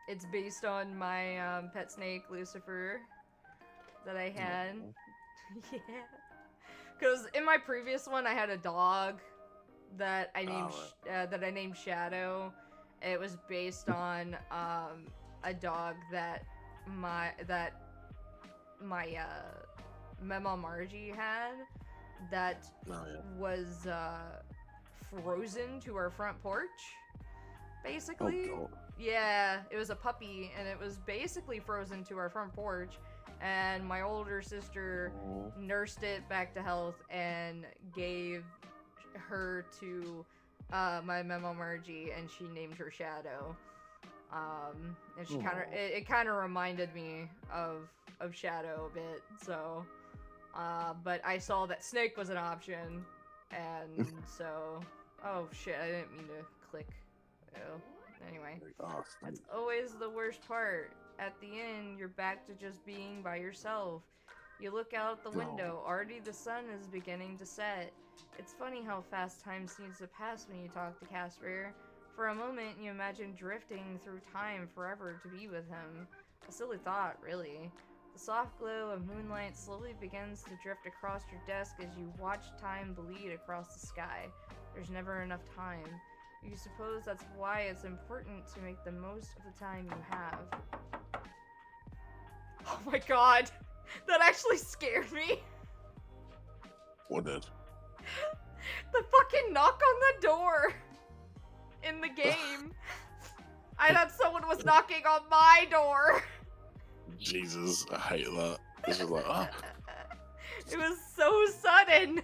It's based on my pet snake, Lucifer, that I had. Yeah. Because in my previous one, I had a dog that I named Shadow. It was based on a dog that my Mema Margie had that was frozen to our front porch, basically. Oh, God. Yeah, it was a puppy, and it was basically frozen to our front porch, and my older sister nursed it back to health and gave her to my Memo Margie, and she named her Shadow. And she it kind of reminded me of Shadow a bit, so but I saw that snake was an option, and so oh shit, I didn't mean to click. Oh. Anyway, that's always the worst part. At the end, you're back to just being by yourself. You look out the window, already the sun is beginning to set. It's funny how fast time seems to pass when you talk to Casper. For a moment, you imagine drifting through time forever to be with him. A silly thought, really. The soft glow of moonlight slowly begins to drift across your desk as you watch time bleed across the sky. There's never enough time. You suppose that's why it's important to make the most of the time you have. Oh my god! That actually scared me! What did? The fucking knock on the door! In the game. I thought someone was knocking on my door! Jesus, I hate that. This is like, oh. It was so sudden!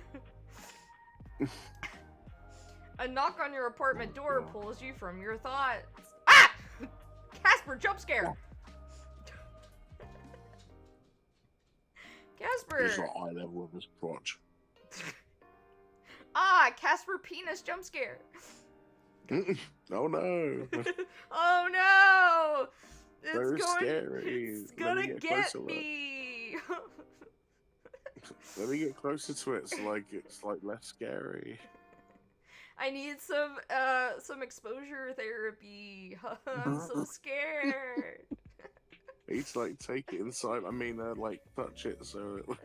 A knock on your apartment door pulls you from your thoughts. Ah! Casper, jump scare! Casper! It's like eye level of his crotch. Ah, Casper penis jump scare. Oh no! Oh no! Very scary. It's gonna get me. Let me get closer to it, so it's like less scary. I need some exposure therapy. I'm so scared. I need to like take it inside. I mean, like touch it so it.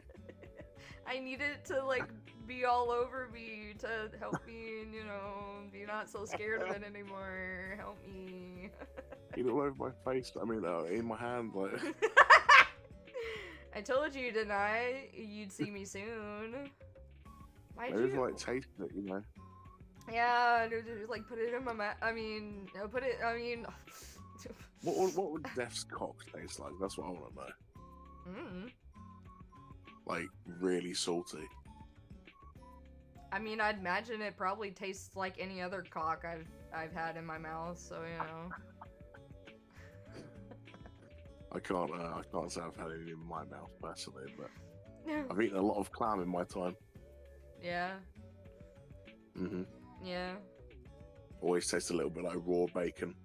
I need it to like be all over me to help me, and, you know, be not so scared of it anymore. Help me. You all over my face. I mean, in my hand, like. I told you, didn't I? You'd see me soon. Why'd Maybe if I you? like taste it, you know. Yeah, just, like put it in my mouth. I mean, put it. I mean. What would Death's cock taste like? That's what I want to know. Like really salty. I mean, I'd imagine it probably tastes like any other cock I've had in my mouth. So you know. I can't say I've had any in my mouth personally, but I've eaten a lot of clam in my time. Yeah. Mhm. Yeah. Always tastes a little bit like raw bacon,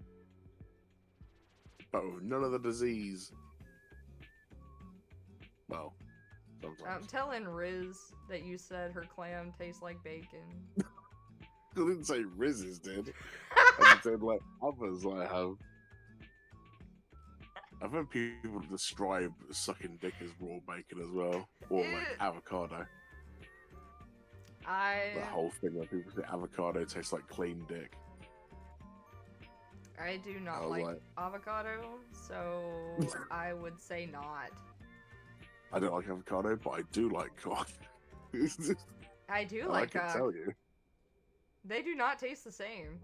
but with none of the disease. Well, I'm sometimes. telling Riz that you said her clam tastes like bacon. I didn't say Riz's did. I just said like others I have. I've heard people describe sucking dick as raw bacon as well, or like avocado. The whole thing where people say avocado tastes like clean dick. I do not I was like avocado, so I would say not. I don't like avocado, but I do like cock. I do I like can cock. tell you. They do not taste the same.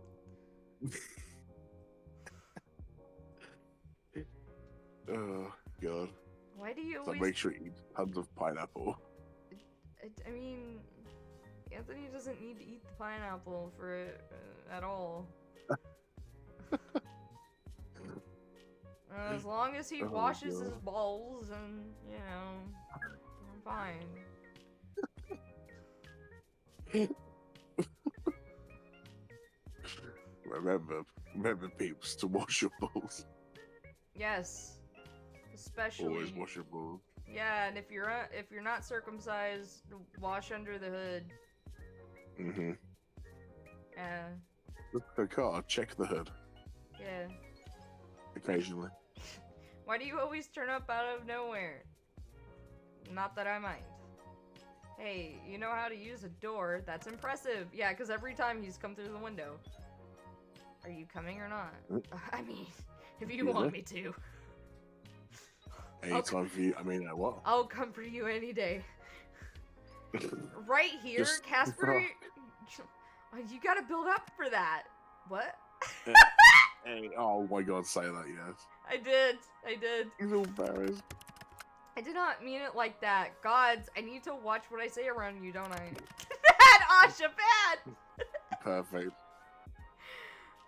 Oh god. Why do you So always... make sure you eat tons of pineapple. I mean, Anthony doesn't need to eat the pineapple for it at all. As long as he Oh, washes his God. balls and, you know, I'm fine. Remember peeps, to wash your balls. Yes. Especially... Always wash your balls. Yeah, and if you're not circumcised, wash under the hood. Mm-hmm. Yeah. The car, check the hood. Yeah. Occasionally. Why do you always turn up out of nowhere? Not that I mind. Hey, you know how to use a door? That's impressive. Yeah, because every time he's come through the window. Are you coming or not? I mean, if you want me to. Anytime for you. I mean, what? I'll come for you any day. Right here, Just- Casper. You gotta build up for that. What? Hey, oh my god, say that, yes. I did. He's all embarrassed. I did not mean it like that. Gods, I need to watch what I say around you, don't I? Bad, Asha, bad! Perfect.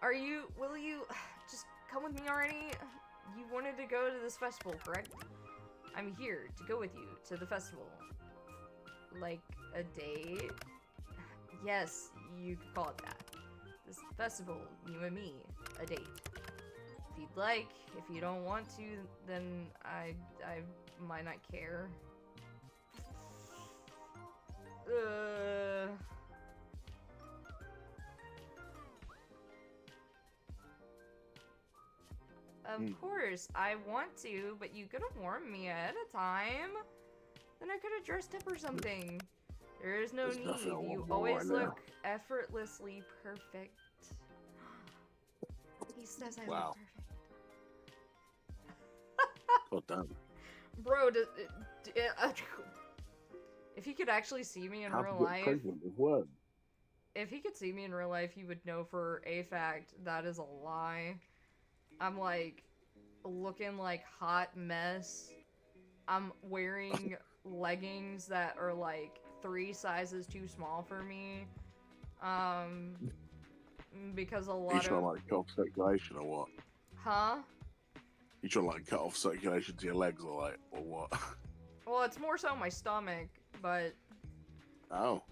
Will you just come with me already? You wanted to go to this festival, correct? I'm here to go with you to the festival. Like, a date? Yes, you could call it that. This festival, you and me, a date. If you'd like, if you don't want to, then I might not care. Of course, I want to, but you could have warned me ahead of time. Then I could have dressed up or something. There is no There's need. nothing I want You more always right look now. effortlessly perfect. He says I Wow. look perfect. God damn. Bro, if he could actually see me in How to real get life, pregnant with worms. if he could see me in real life, he would know for a fact that is a lie. I'm like looking like hot mess. I'm wearing leggings that are like 3 sizes too small for me. Because a You lot trying of... to like cut off circulation or what? Huh? You trying to like cut off circulation to your legs or like, or what? Well, it's more so my stomach, but... Oh.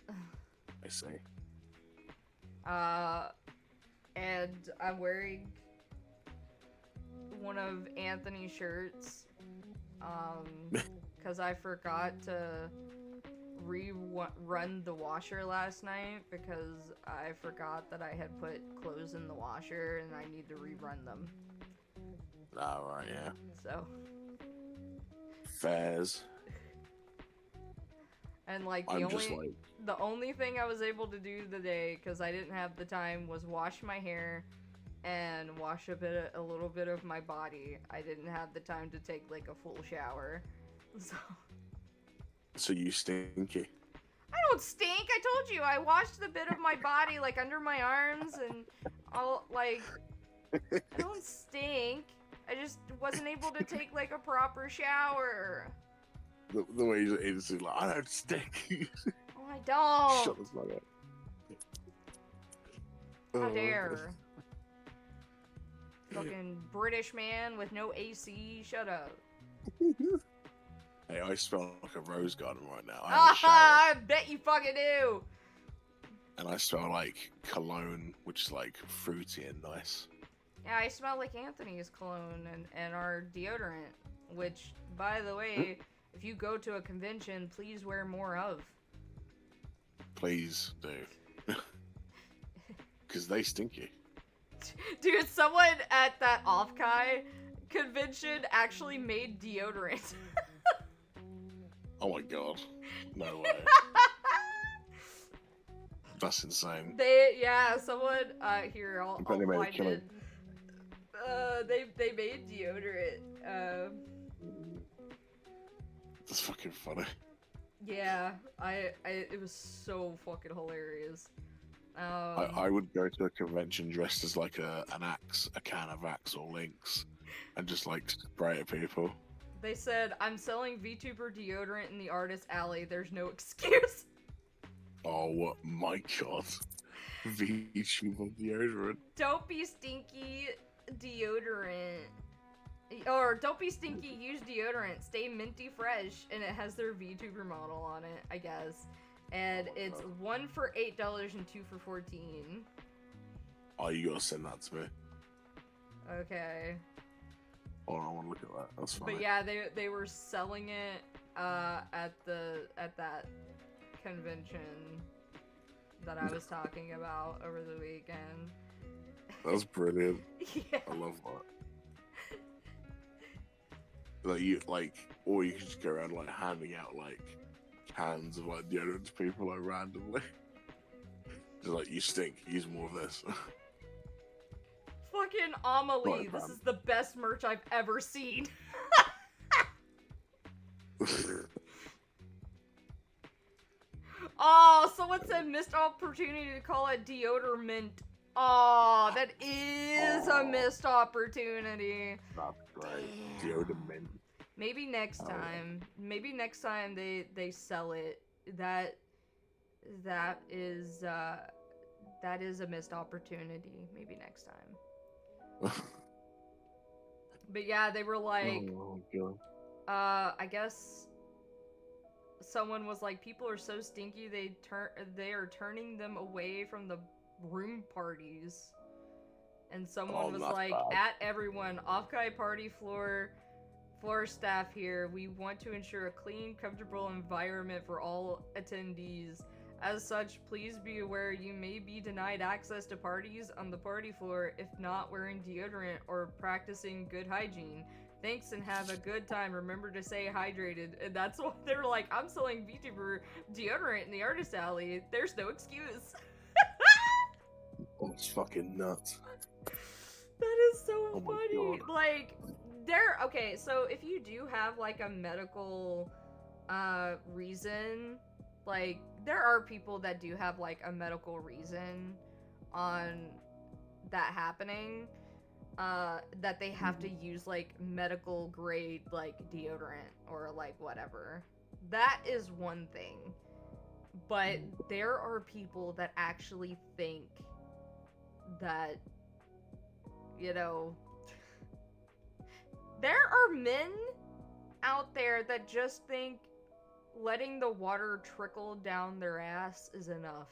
I see. And I'm wearing one of Anthony's shirts, because I forgot to run the washer last night because I forgot that I had put clothes in the washer and I need to rerun them. Alright, yeah. So. Fairs. And like I'm just like, the only thing I was able to do today, because I didn't have the time, was wash my hair and wash a little bit of my body. I didn't have the time to take like a full shower. so you stinky. I don't stink. I told you I washed the bit of my body like under my arms and all like I don't stink. I just wasn't able to take like a proper shower. The way he's like, I don't stink. Oh, I don't. Shut the fuck up. How dare. Fucking British man with no AC. Shut up. Hey, I smell like a rose garden right now. I bet you fucking do. And I smell like cologne, which is like fruity and nice. Yeah, I smell like Anthony's cologne and our deodorant, which, by the way, if you go to a convention, please wear more of. Please do. Because they stinky. Dude, someone at that Off-Kai convention actually made deodorant. Oh my god. No way. That's insane. Someone, here, I'll bet they made a find killer. it. They made deodorant. That's fucking funny. Yeah, it was so fucking hilarious. I would go to a convention dressed as like an axe, a can of axe or lynx, and just like spray at people. They said, I'm selling VTuber deodorant in the artist alley. There's no excuse. Oh my god. VTuber deodorant. Don't be stinky deodorant. Or don't be stinky, use deodorant. Stay minty fresh. And it has their VTuber model on it, I guess. And it's one for $8 and two for $14. Oh, you gotta send that to me. Okay. Oh, I want to look at that. That's fine. But yeah, they were selling it at that convention that I was talking about over the weekend. That's brilliant. Yeah. I love that. Or you could just go around like handing out like cans of like deodorant to people like randomly. Just like, you stink, use more of this. Fucking Amelie, Right, this fam. is the best merch I've ever seen. Oh, someone said missed opportunity to call it deodorant. Oh, that is a missed opportunity. That's great. Deodorant. Maybe next Oh, yeah. time. Maybe next time they sell it. That is a missed opportunity. Maybe next time. But yeah, they were like, Oh god. I guess someone was like, people are so stinky they are turning them away from the room parties. And someone Oh, was that's like, bad. at everyone, Off-Kai party floor staff here, we want to ensure a clean, comfortable environment for all attendees. As such, please be aware you may be denied access to parties on the party floor if not wearing deodorant or practicing good hygiene. Thanks and have a good time. Remember to stay hydrated. And that's why they were like, I'm selling VTuber deodorant in the artist alley. There's no excuse. That's fucking nuts. That is so Oh my funny. God. Like, okay, so if you do have like a medical reason, like there are people that do have like a medical reason on that happening, that they have to use like medical grade like deodorant or like whatever. That is one thing. But there are people that actually think that, you know, there are men out there that just think letting the water trickle down their ass is enough.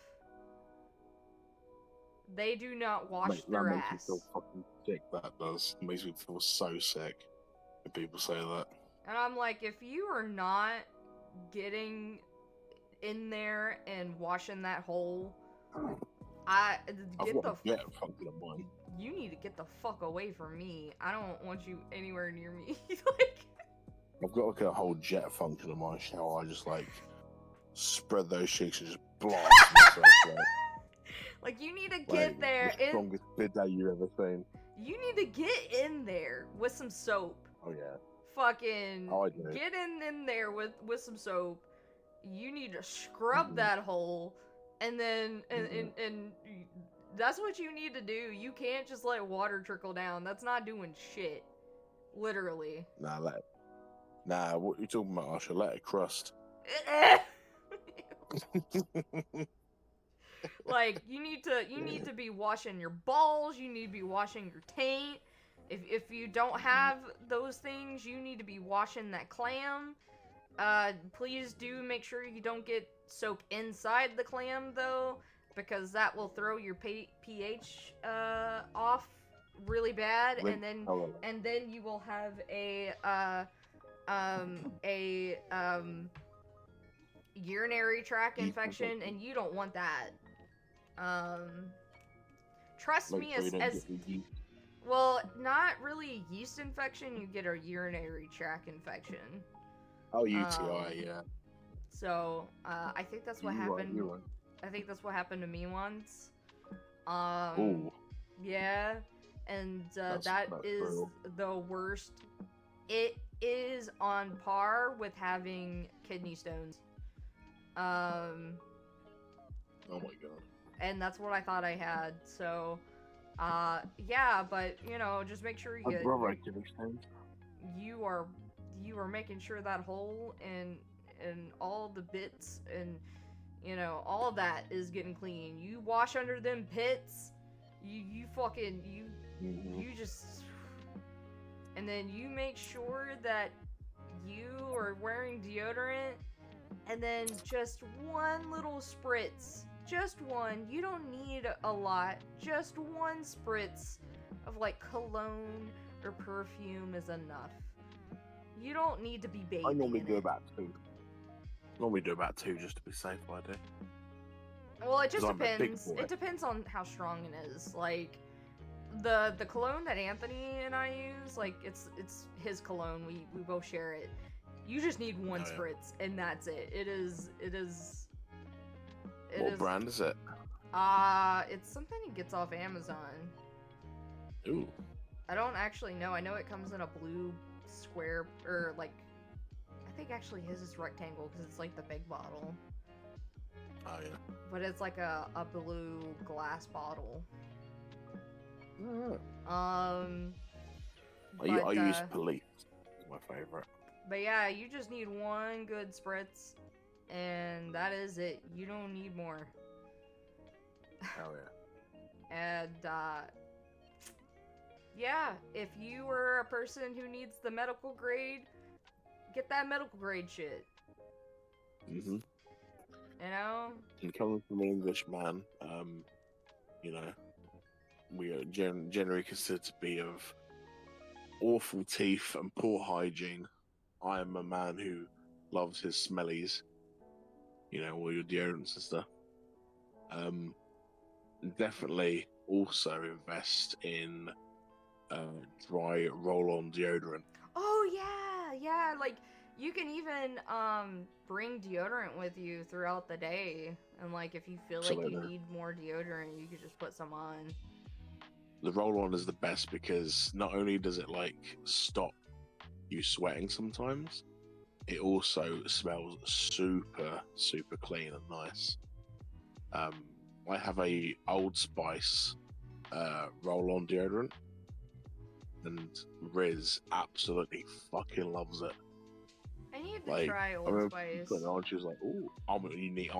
They do not wash That their makes me ass. feel fucking sick. That does. It makes me feel so sick when people say that. And I'm like, if you are not getting in there and washing that hole, I've get got the a jet fucking in mine. you need to get the fuck away from me. I don't want you anywhere near me. Like, I've got like a whole jet function in my shower. I just like spread those cheeks and just blast myself. Like, you need to Like, get there. the strongest bidet you've ever seen. You need to get in there with some soap. Oh yeah. Fucking Oh, I do. get in there with some soap. You need to scrub that hole, and then and that's what you need to do. You can't just let water trickle down. That's not doing shit. Literally. Nah, what you talking about? I shall let it crust. Like, you need to be washing your balls. You need to be washing your taint. If you don't have those things, you need to be washing that clam. Please do make sure you don't get soap inside the clam, though, because that will throw your pH off really bad, and then you will have a urinary tract infection, and you don't want that. Trust me, well, not really a yeast infection. You get a urinary tract infection. Oh, UTI, yeah. So, I think that's what happened. You're right. I think that's what happened to me once. Ooh. Yeah, and that's is brutal. the worst. It is on par with having kidney stones. Oh my god. And that's what I thought I had. So, yeah, but you know, just make sure you are making sure that hole and all the bits and you know all of that is getting clean. You wash under them pits. You fucking you just, and then you make sure that you are wearing deodorant, and then just one little spritz. Just one. You don't need a lot. Just one spritz of like cologne or perfume is enough. You don't need to be bathing. I normally do it. about 2. Normally do about 2 just to be safe. I do. Well, it just 'Cause I'm a big depends. boy. It depends on how strong it is. Like the cologne that Anthony and I use, like it's his cologne. We both share it. You just need one spritz, and that's it. It is. What brand is it? It's something he gets off Amazon. Ooh. I don't actually know. I know it comes in a blue square, or like, I think actually his is rectangle because it's like the big bottle. Oh yeah. But it's like a blue glass bottle. I use Police. It's my favorite. But yeah, you just need one good spritz, and that is it. You don't need more. Oh yeah. And yeah, if you are a person who needs the medical grade, get that medical grade shit. Mhm. You know? And coming from an English man, you know, we are generally considered to be of awful teeth and poor hygiene. I am a man who loves his smellies, you know, all your deodorants and stuff. Definitely also invest in dry roll-on deodorant. Oh yeah, like you can even bring deodorant with you throughout the day, and like if you feel like you need more deodorant, you could just put some on. The roll-on is the best because not only does it like stop you sweating sometimes, it also smells super clean and nice. I have a Old Spice roll-on deodorant, and Riz absolutely fucking loves it. I need to try Old Spice. Putting it on, she was like, "Oh, oh my god, you need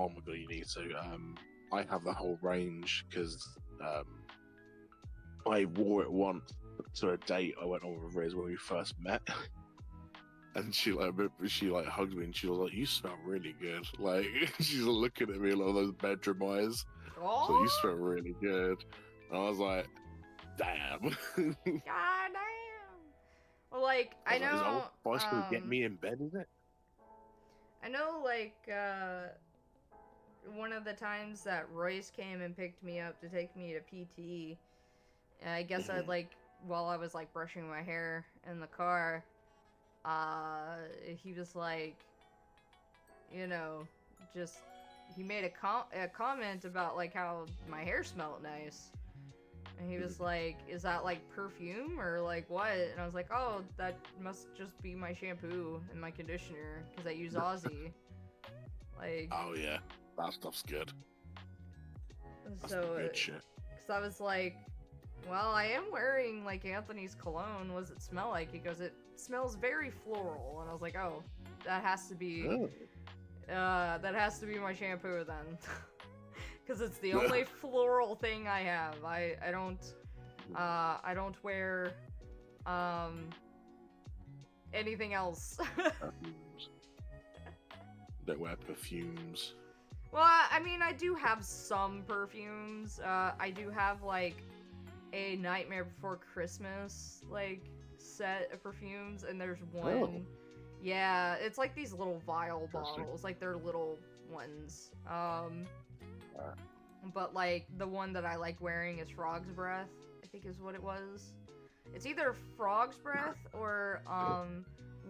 to." I have the whole range because I wore it once to a date I went on with Riz when we first met. And she hugged me and she was like, "You smell really good." Like she's looking at me like those bedroom eyes. Oh, So you smell really good. And I was like, "Damn." God damn. Well, like I know. Is Old Spice gonna get me in bed? Is it? I know, like one of the times that Royce came and picked me up to take me to PT. I guess I'd like while I was like brushing my hair in the car. He was like, you know, just he made a comment about like how my hair smelled nice. And he was like, is that like perfume or like what? And I was like, oh, that must just be my shampoo and my conditioner because I use Aussie. Like, Oh yeah, that stuff's good. That's so good shit. because I was like, well, I am wearing like Anthony's cologne. What does it smell like? He goes, it smells very floral. And I was like, oh, that has to be that has to be my shampoo then. Because it's the only floral thing I have. I don't wear anything else. Don't wear perfumes. Well, I mean, I do have some perfumes. I do have like a Nightmare Before Christmas like set of perfumes, and there's one. Oh. Yeah, it's like these little vial Interesting. bottles, like they're little ones. But like the one that I like wearing is Frog's Breath, I think is what it was. It's either Frog's Breath or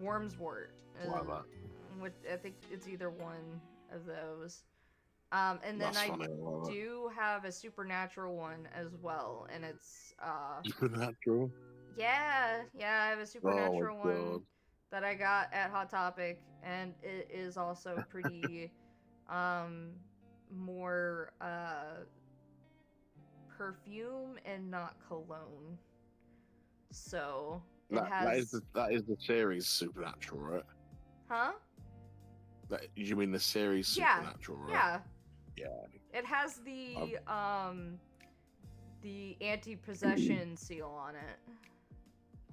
Wormswort. Like that. Which I think it's either one of those. And then That's I funny, I like that. do have a Supernatural one as well, and it's Supernatural. yeah, I have a Supernatural Oh my one God. that I got at Hot Topic, and it is also pretty more perfume and not cologne. So it has That is the series Supernatural, right? huh? You mean the series Yeah. Supernatural, right? Yeah. Yeah. It has the anti-possession seal on it.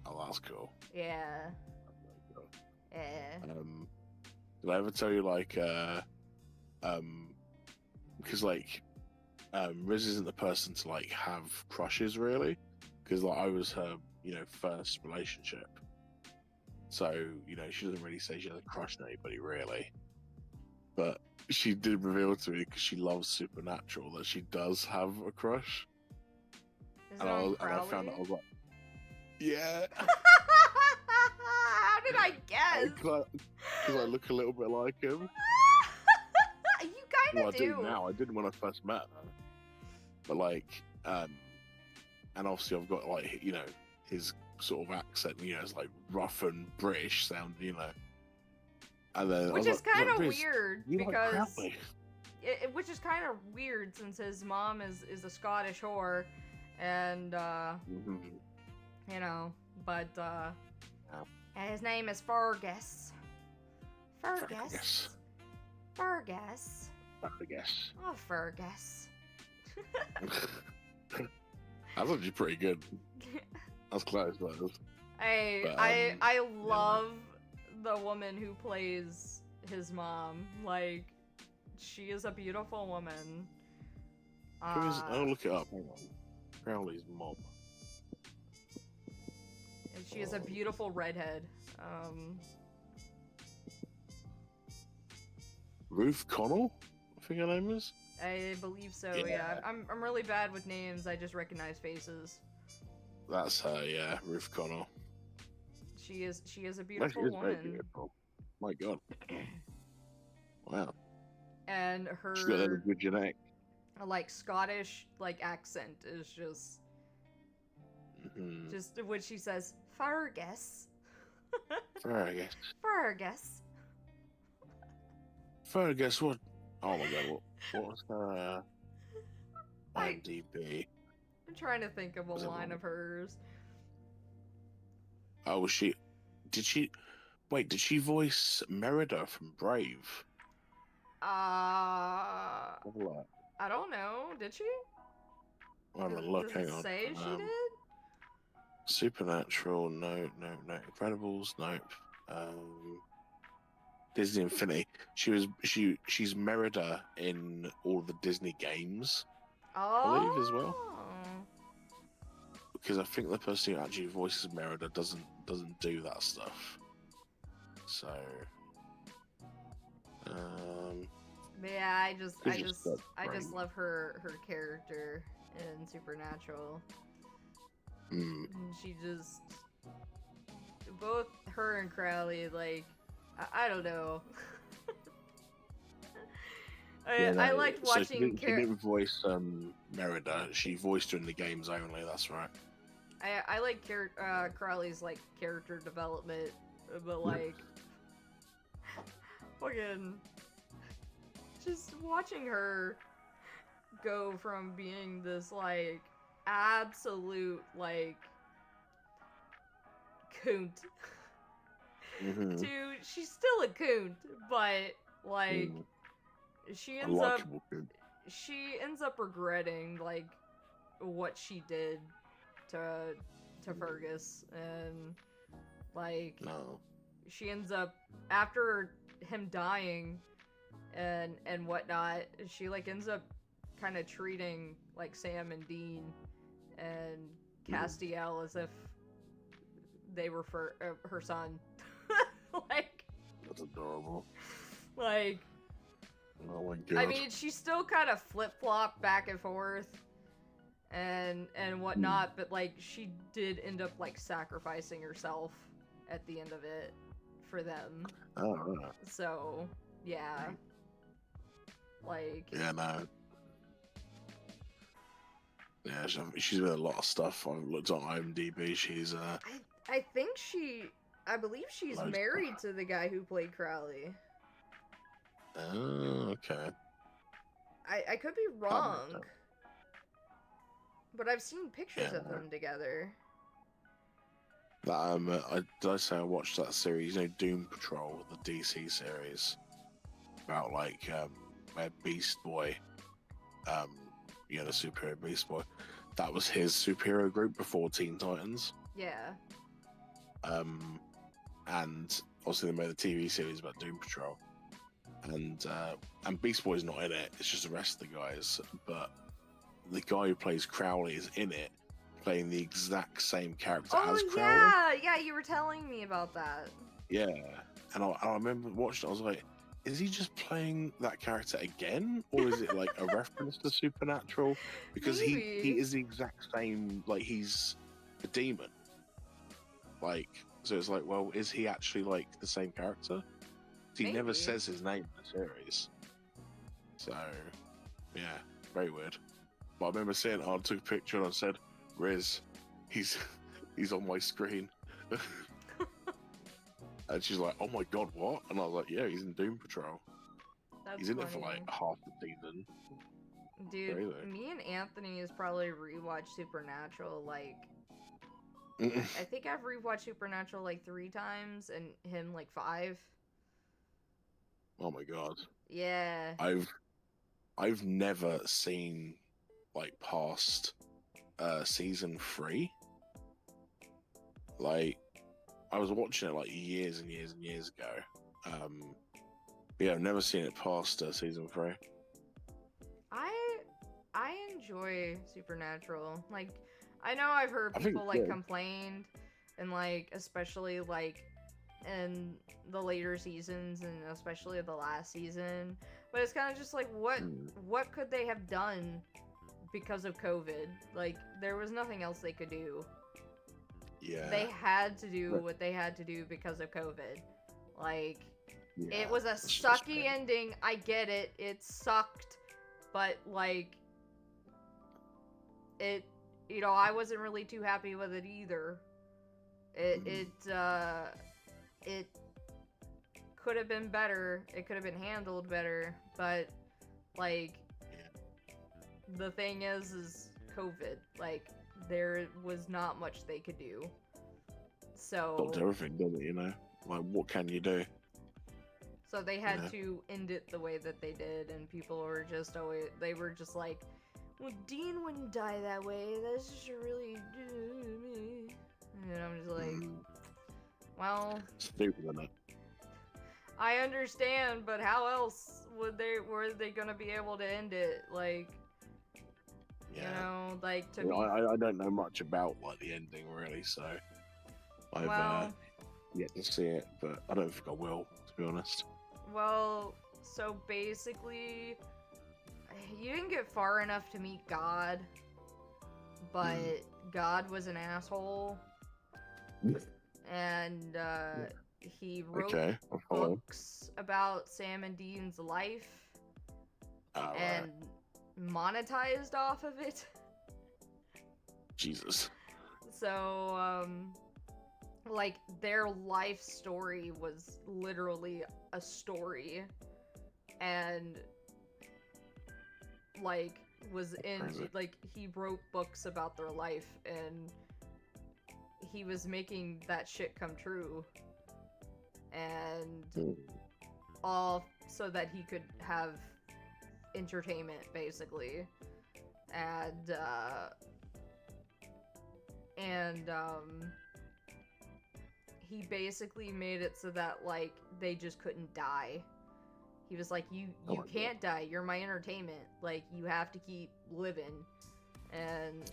Oh, that's cool. Yeah. Yeah. Did I ever tell you like because like Riz isn't the person to like have crushes really, because like I was her first relationship, so she doesn't really say she has a crush on anybody really, but she did reveal to me because she loves Supernatural that she does have a crush. Is And it on I found out, I Crowley? was like, yeah. How did I guess? Because I look a little bit like him. You kind Well, I of do now. I didn't when I first met her. But like, and obviously I've got like, his sort of accent, it's like rough and British sound, And then I Which was is like, kind of "Riz, weird you like because Crowley?" which is kind of weird since his mom is a Scottish whore, and Mhm. but and his name is Fergus. Fergus. Fergus. I guess. Oh, Fergus. That's actually pretty good. That's close, that is. But, I love the woman who plays his mom. Like, she is a beautiful woman. Who is? I'll look it up. Hang on. Crowley's mom. And she is a beautiful redhead. Ruth Connell? I think her name is. I believe so. Yeah. Yeah. I'm really bad with names. I just recognize faces. That's her, yeah, Ruth Connell. She is a Well, she beautiful is very woman. beautiful. My God. Wow. And She's got a her good genetic. like Scottish like accent is just Mhm. when she says Fergus. Fergus. Fergus. Fergus, what? Oh my God, what was her I- IMDb? I'm trying to think of a Was it line wrong? of hers. Oh, did she voice Merida from Brave? I Have a look. don't know. Did she? I'm gonna look, Does hang it on. say she did? Supernatural, no. Incredibles, nope. Disney Infinity. She's Merida in all the Disney games, Oh. believe, as well. Because I think the person who actually voices Merida doesn't do that stuff. So, But yeah, I just Right. love her character in Supernatural. mm, And she just both her and Crowley, like I don't know. I liked so watching. she didn't voice Merida. She voiced her in the games only. That's right. I like Crowley's like character development, but like, fucking, just watching her go from being this like absolute like coont Mm-hmm. to she's still a coont, but like she ends up Unlikable kid. she ends up regretting like what she did to Fergus, and like No. she ends up after him dying and whatnot, she like ends up kind of treating like Sam and Dean and Castiel as if they were for her son. Like That's adorable. like Oh my god. I mean, she still kind of flip-flopped back and forth and whatnot, but like she did end up like sacrificing herself at the end of it for them. Oh, right. So yeah, like Yeah, no. Yeah, she's been in a lot of stuff. I've looked on IMDb. She's I think I believe she's Loads of married to the guy who played Crowley. oh, okay. I could be That wrong, makes sense. but I've seen pictures Yeah, of no. them together. That did I say I watched that series? You know, Doom Patrol, the DC series, about like where Beast Boy, the superhero Beast Boy, that was his superhero group before Teen Titans. Yeah. And obviously they made a TV series about Doom Patrol, and Beast Boy's not in it. It's just the rest of the guys. But the guy who plays Crowley is in it, playing the exact same character as Crowley. Yeah, you were telling me about that. Yeah, and I remember watching it, I was like, is he just playing that character again? Or is it like a reference to Supernatural? Because he Maybe. is the exact same, like he's a demon. Like, so it's like, well, is he actually like the same character? He never Maybe. says his name in the series. So, yeah, very weird. But I remember seeing it, I took a picture and I said, Riz, he's on my screen. And she's like, oh my god, what? And I was like, yeah, he's in Doom Patrol. That's He's in it for funny. like half the season. Dude, Really? me and Anthony has probably rewatched Supernatural like Mm-mm. I think I've rewatched Supernatural like 3 times and him like 5. Oh my god. Yeah. I've never seen like past season 3. Like I was watching it like years and years and years ago. But yeah, I've never seen it past season 3. I enjoy Supernatural. Like I know I've heard I think people it's like good. complain and like especially like in the later seasons and especially the last season, but it's kind of just like what could they have done because of COVID? Like there was nothing else they could do. Yeah. They had to do Right. what they had to do because of COVID. Like Yeah, it was a that's just sucky fair. ending. I get it. It sucked, but like it, you know, I wasn't really too happy with it either. It could have been better. It could have been handled better, but like the thing is COVID. Like there was not much they could do. So Stopped everything, doesn't it? You know, like what can you do? So they had Yeah. to end it the way that they did, and people were just always, they were just like, well, Dean wouldn't die that way. That's just really, and I'm just like, well, Stupid, isn't it? I understand, but how else were they gonna be able to end it? Like, Yeah. you know, like to You be, know, I don't know much about like the ending really, so I've well, yet to see it, but I don't think I will, to be honest. well, so basically, you didn't get far enough to meet God, but God was an asshole, and he wrote Okay, I'll follow. books about Sam and Dean's life, All right. and monetized off of it. Jesus. So, like, their life story was literally a story, and, like, was in, like, he wrote books about their life, and he was making that shit come true, and all so that he could have entertainment, basically, and he basically made it so that, like, they just couldn't die. He was like, you can't die, you're my entertainment, like, you have to keep living. And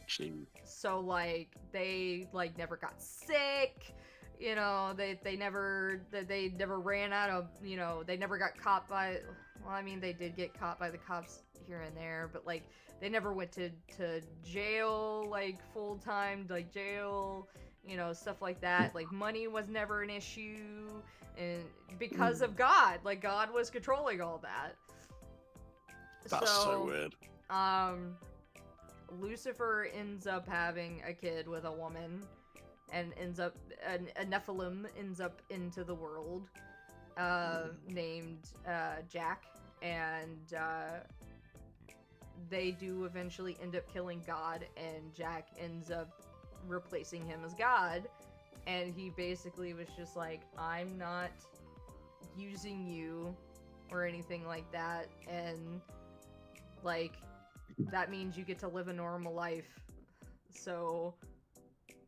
so, like, they, like, never got sick, you know, they never ran out of, you know, they never got caught by, well, I mean, they did get caught by the cops here and there, but, like, they never went to jail, like, full-time, like, jail, you know, stuff like that. Like, money was never an issue, and because of God, like, God was controlling all that. That's so weird. Lucifer ends up having a kid with a woman, and ends up, a Nephilim ends up into the world, named, Jack, and, they do eventually end up killing God, and Jack ends up replacing him as God, and he basically was just like, I'm not using you or anything like that, and, like, that means you get to live a normal life, so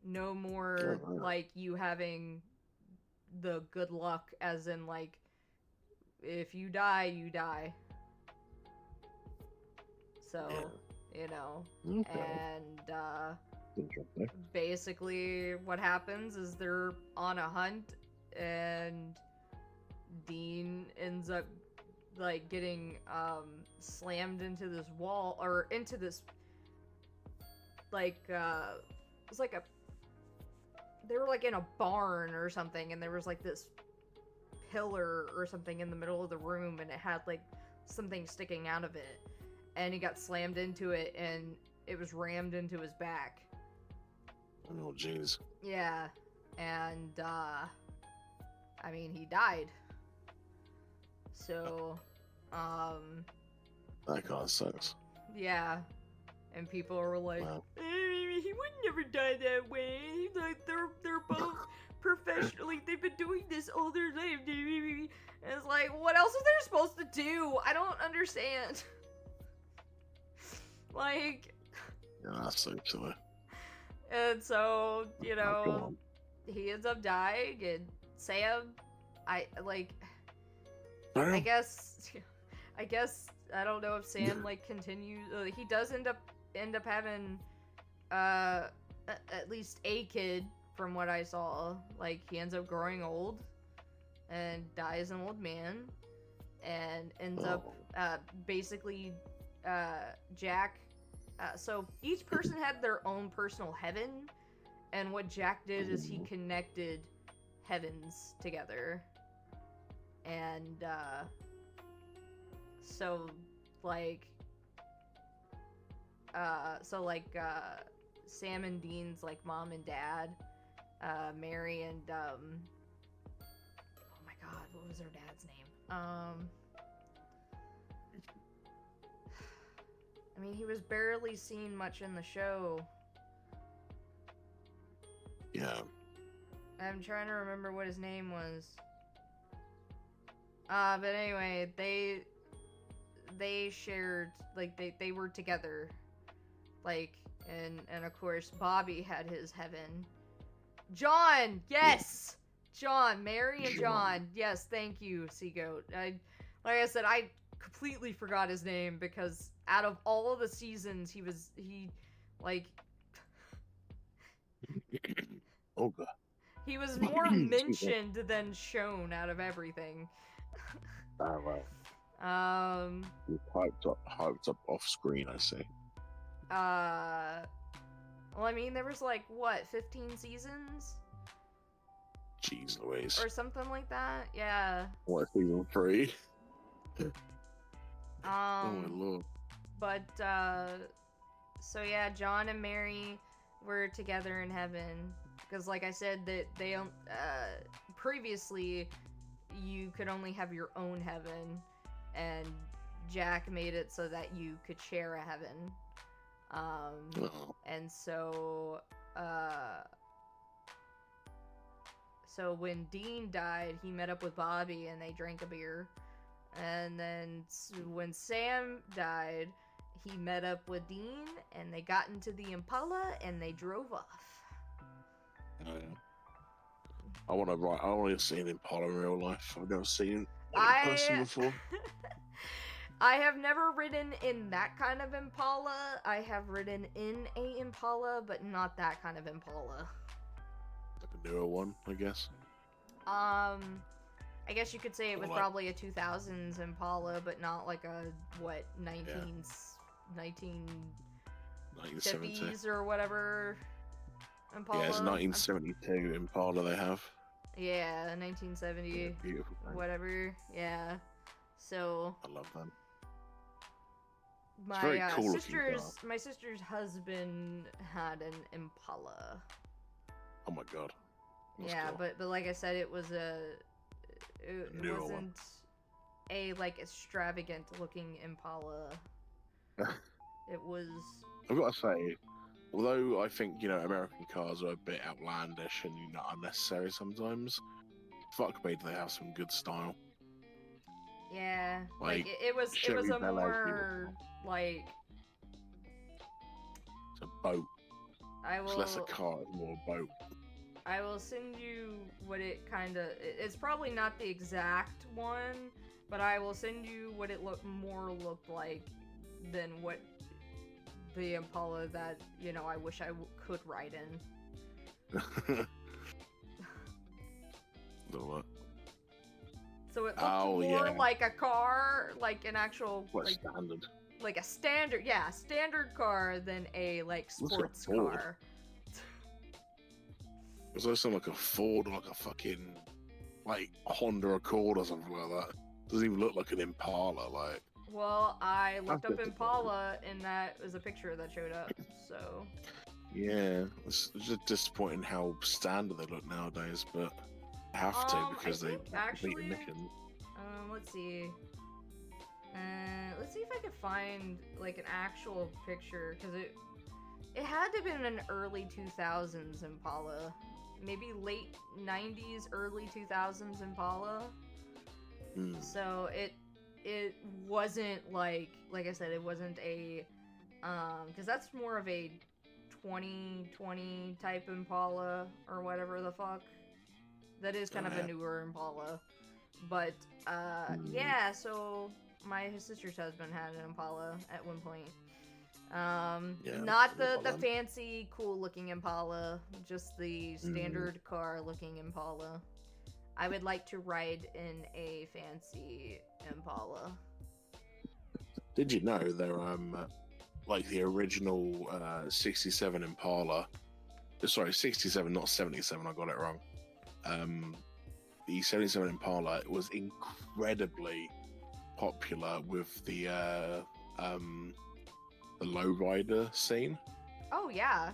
no more, like, you having the good luck, as in, like, if you die, you die. So, you know, and, basically what happens is they're on a hunt, and Dean ends up, like, getting, slammed into this wall, or into this, like, it was like they were, like, in a barn or something, and there was, like, this pillar or something in the middle of the room, and it had, like, something sticking out of it. And he got slammed into it, and it was rammed into his back. Oh, jeez. Yeah, and, I mean, he died. So, That kind of sucks. yeah. And people were like, Wow. He would never die that way. Like, they're both professionally, they've been doing this all their life. And it's like, what else are they supposed to do? I don't understand. Like, Yeah, that's so silly. and so, you know, he ends up dying, and Sam, I guess, I don't know if Sam, like, continues, he does end up having, at least a kid, from what I saw. Like, he ends up growing old, and dies an old man, and ends up, basically, Jack, so each person had their own personal heaven, and what Jack did is he connected heavens together, and, so, Sam and Dean's, like, mom and dad, Mary and, oh my god, what was her dad's name? I mean, he was barely seen much in the show. Yeah. I'm trying to remember what his name was. But anyway, they shared, like, they were together. Like, and of course, Bobby had his heaven. John! Yes! John, Mary and John. Yes, thank you, Seagoat. Like I said, I completely forgot his name, because out of all of the seasons, he Oh god. he was more mentioned than shown out of everything. Oh wow. Hyped up off screen, I say. Well, I mean, there was, like, what, 15 seasons? Jeez Louise. Or something like that? Yeah. What, season 3? Oh my lord. But so yeah, John and Mary were together in heaven because, like I said, that they previously you could only have your own heaven, and Jack made it so that you could share a heaven. Oh. And so so when Dean died, he met up with Bobby and they drank a beer. And then when Sam died, he met up with Dean and they got into the Impala and they drove off. Oh, yeah. I want to see an Impala in real life. I've never seen it in person before. I have never ridden in that kind of Impala. I have ridden in a Impala, but not that kind of Impala. Like a newer one, I guess. I guess you could say it was Like- probably a 2000s Impala, but not like a, 1970. 1950s or whatever Impala. Yeah, it's 1972 Impala they have. Yeah, 1970, Yeah, beautiful thing. whatever. Yeah. So I love that. my very cool looking car. my sister's husband had an Impala. Oh my god. That's Yeah, cool. but like I said, it was it Newer wasn't one. a like extravagant looking Impala. It was. I've got to say, although I think, American cars are a bit outlandish and unnecessary sometimes, fuck me, do they have some good style. Yeah, Like, it was Chevy a Bel Air's more like It's a boat. I It's less a will car, it's more a boat. I will send you what it kind of it's probably not the exact one, but I will send you what it looked like than what the Impala that I wish I could ride in. The what? So it looked Oh, more yeah. like a car, like an actual What standard? like a standard car than a like Looks like a sports Ford. car. It's also like a Ford or like a fucking like Honda Accord or something like that. Doesn't even look like an Impala. Like, Well, I looked That's up Impala and that was a picture that showed up. So yeah, it's just disappointing how standard they look nowadays. But they have to because I they think beat actually, emissions. let's see. Let's see if I could find like an actual picture because it had to have been an early 2000s Impala, maybe late 90s, early 2000s Impala. Mm. So it wasn't like I said, it wasn't a because that's more of a 2020 type Impala or whatever the fuck. That is kind of a newer Impala, but yeah. So my sister's husband had an Impala at one point. Not the fancy, cool looking Impala, just the standard car looking Impala. I would like to ride in a fancy Impala. Did you know they're like the original 67 Impala? Sorry, 67, not 77. I got it wrong. The 77 Impala was incredibly popular with the lowrider scene Oh yeah,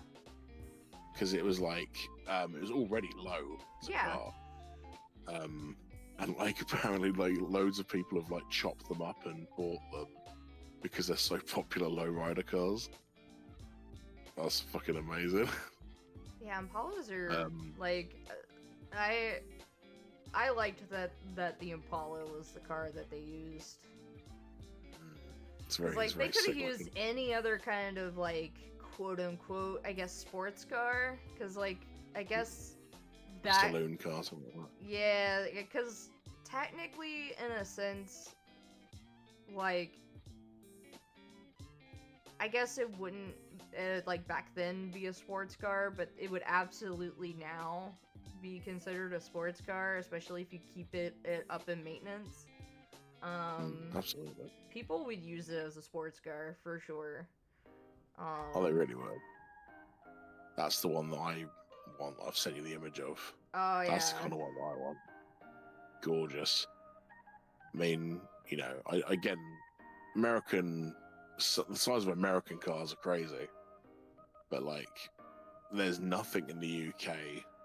because it was like it was already low as a Yeah. car. And like apparently like loads of people have like chopped them up and bought them because they're so popular lowrider cars. That's fucking amazing. yeah. Impalas are Um, like I liked that the Impala was the car that they used. It's very, Like it's they very could have sick used looking. any other kind of like quote unquote I guess sports car because like I guess that Saloon car, something like that. yeah because technically in a sense like I guess it wouldn't like back then be a sports car, but it would absolutely now be considered a sports car, especially if you keep it up in maintenance. Absolutely. People would use it as a sports car for sure. Oh, they really would. That's the one that I want. I've sent you the image of. Oh yeah. That's the kind of one that I want. Gorgeous. I mean, again, the size of American cars are crazy, but like, there's nothing in the UK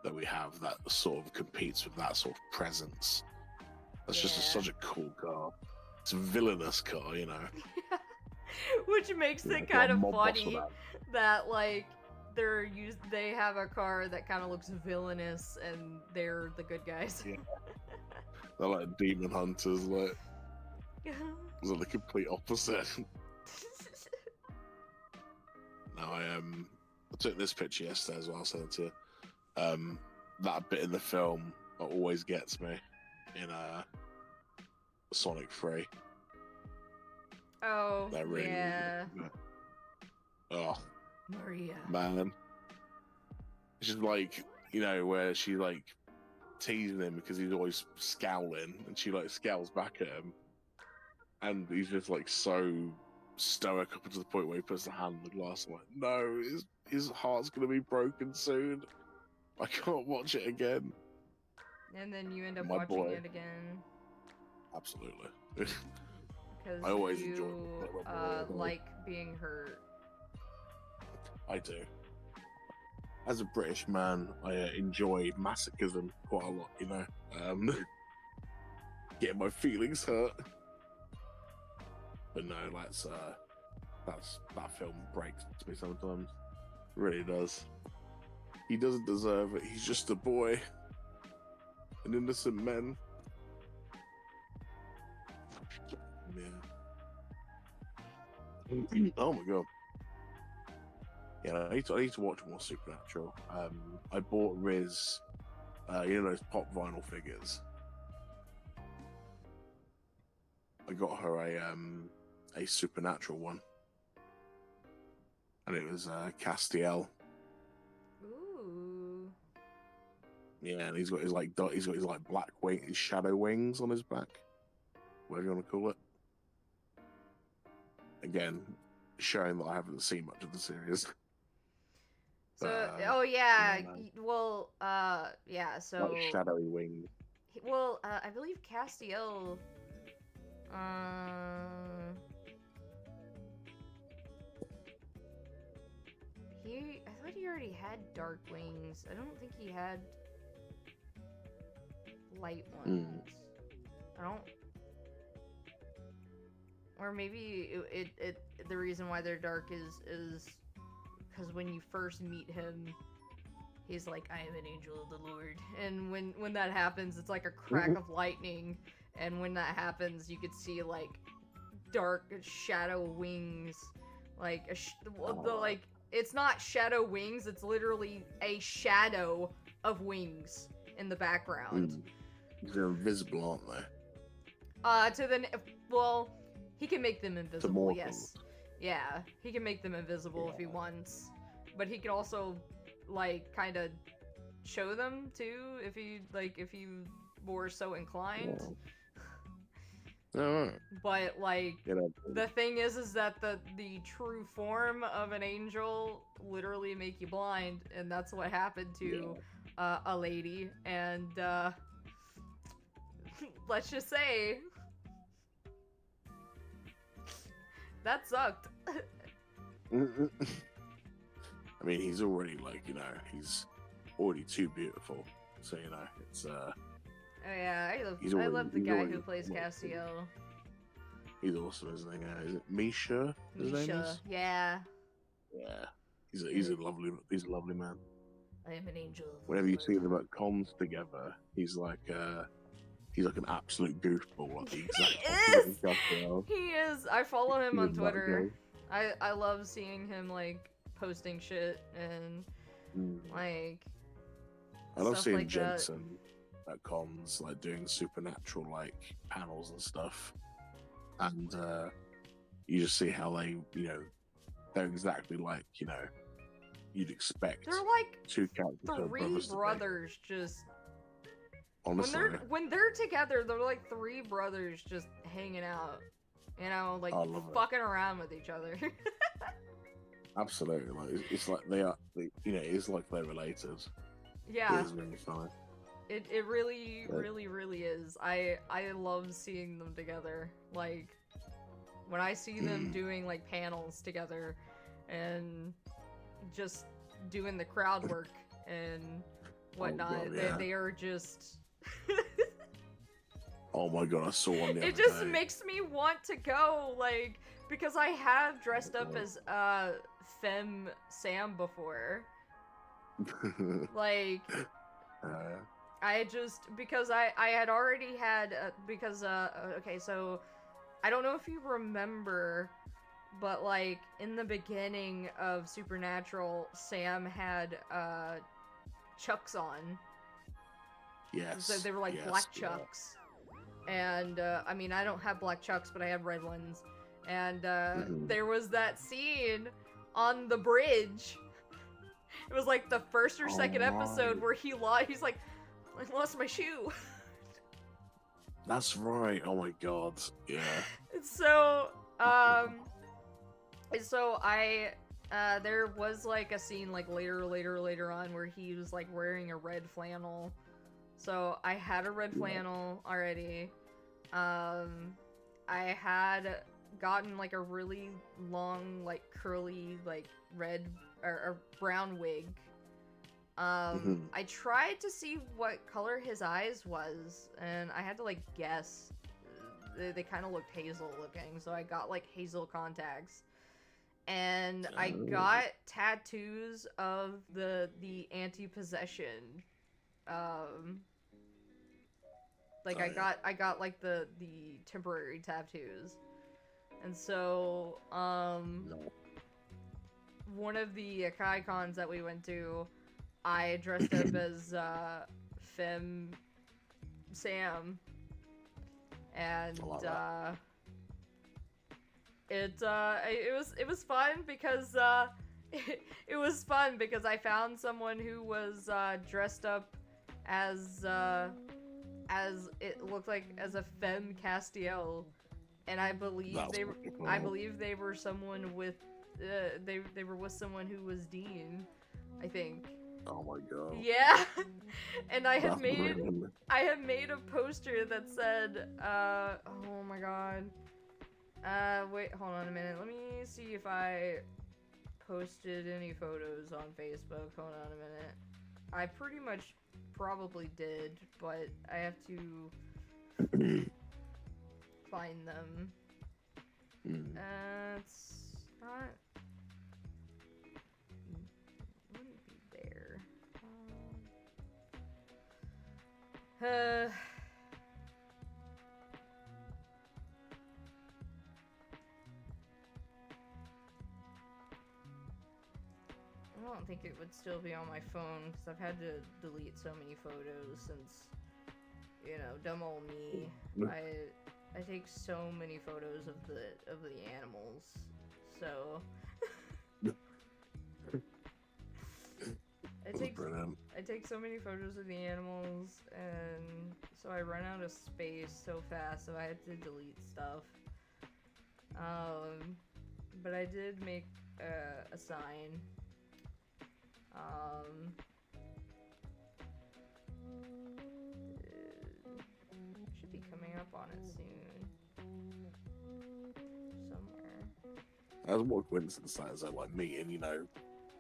that we have that sort of competes with that sort of presence. That's just such a cool car. It's a villainous car, you know. Which makes it kind of funny that like they have a car that kind of looks villainous and they're the good guys. Yeah. They're like demon hunters, like it's like the complete opposite. No, I took this picture yesterday as well. I'll send it to you. That bit in the film always gets me in Sonic 3. Oh, That really yeah. Oh, Maria. man. It's just like, you know, where she like teasing him because he's always scowling, and she like scowls back at him, and he's just like so stoic up to the point where he puts the hand on the glass. I'm like, no, his heart's gonna be broken soon. I can't watch it again. And then you end up My watching boy. it again. Absolutely. Because I always you enjoy like being hurt. I do. As a British man, I enjoy masochism quite a lot, you know. Getting my feelings hurt. But no, that film breaks me sometimes. Really does. He doesn't deserve it. He's just a boy. An innocent man. Yeah. Oh my god. Yeah, I need to watch more Supernatural. I bought Riz, you know those pop vinyl figures. I got her a Supernatural one, and it was Castiel. Ooh. Yeah, and he's got his like black wing, his shadow wings on his back, whatever you want to call it. Again, showing that I haven't seen much of the series. So, oh yeah, yeah. well, yeah, so... Like shadowy wings. Well, I believe Castiel, I thought he already had dark wings. I don't think he had light ones. I don't... Or maybe the reason why they're dark is because when you first meet him, he's like, I am an angel of the Lord. And when that happens, it's like a crack of lightning. And when that happens, you could see like dark shadow wings. Like, like it's not shadow wings, it's literally a shadow of wings in the background. They're invisible, aren't they? Well, he can make them invisible, yes. Things. Yeah, he can make them invisible if he wants. But he can also, like, kind of show them, too, if he were so inclined. Alright. But, like, the thing is that the true form of an angel literally make you blind, and that's what happened to a lady, and, let's just say... That sucked. I mean, he's already, like, you know, he's already too beautiful. So, you know, it's, Oh yeah, I love the guy who plays Castiel. He's awesome, isn't he? Is it Misha? His name is? Yeah. Yeah. He's a lovely man. I am an angel. Whenever you see them at cons together, he's like an absolute goofball. Like the exact He is. I follow him on Twitter. I love seeing him like posting shit and like. I love seeing like Jensen at cons, like doing supernatural like panels and stuff, and you just see how they, you know, they're exactly like, you know, you'd expect. They're like two characters, three brothers, just. Honestly, when they're together, they're like three brothers just hanging out, you know, like fucking around with each other. Absolutely, like it's like you know, it's like they're related. Yeah, it is really fun. It really is. I love seeing them together. Like when I see them doing like panels together and just doing the crowd work and whatnot, God, yeah. they are just. Oh my god, I saw one the It other just day. makes me want to go, like, because I have dressed up as Femme Sam before. Like, I just, because I had already had, okay, so, I don't know if you remember, but, like, in the beginning of Supernatural, Sam had, Chucks on. Yes. So they were, like, yes, black yeah. Chucks. And, I mean, I don't have black Chucks, but I have red ones. And, there was that scene on the bridge. It was, like, the first or second episode where he's like, I lost my shoe. That's right. Oh my god. Yeah. So, there was, like, a scene, like, later on where he was, like, wearing a red flannel. So, I had a red flannel already. I had gotten, like, a really long, like, curly, like, red or brown wig. I tried to see what color his eyes was, and I had to, like, guess. They kind of looked hazel looking, so I got, like, hazel contacts. And I got tattoos of the anti-possession. Like, I got like the temporary tattoos. And so, one of the Akai cons that we went to, I dressed up as Femme Sam, and it was fun because it was fun because I found someone who was dressed up as it looked like as a Femme Castiel, and I believe they were someone with they were with someone who was Dean, I think. Oh my god. Yeah. And I had That's made brilliant. a poster that said oh my god. Wait, hold on a minute. Let me see if I posted any photos on Facebook. Hold on a minute. I pretty much probably did, but I have to find them. It's not. Wouldn't be there. I don't think it would still be on my phone because I've had to delete so many photos since, you know, dumb old me. I take so many photos of the animals, so I take so many photos of the animals, and so I run out of space so fast, so I had to delete stuff. But I did make a sign. Should be coming up on it soon. Somewhere. That's what coincidence that is, like meeting, you know,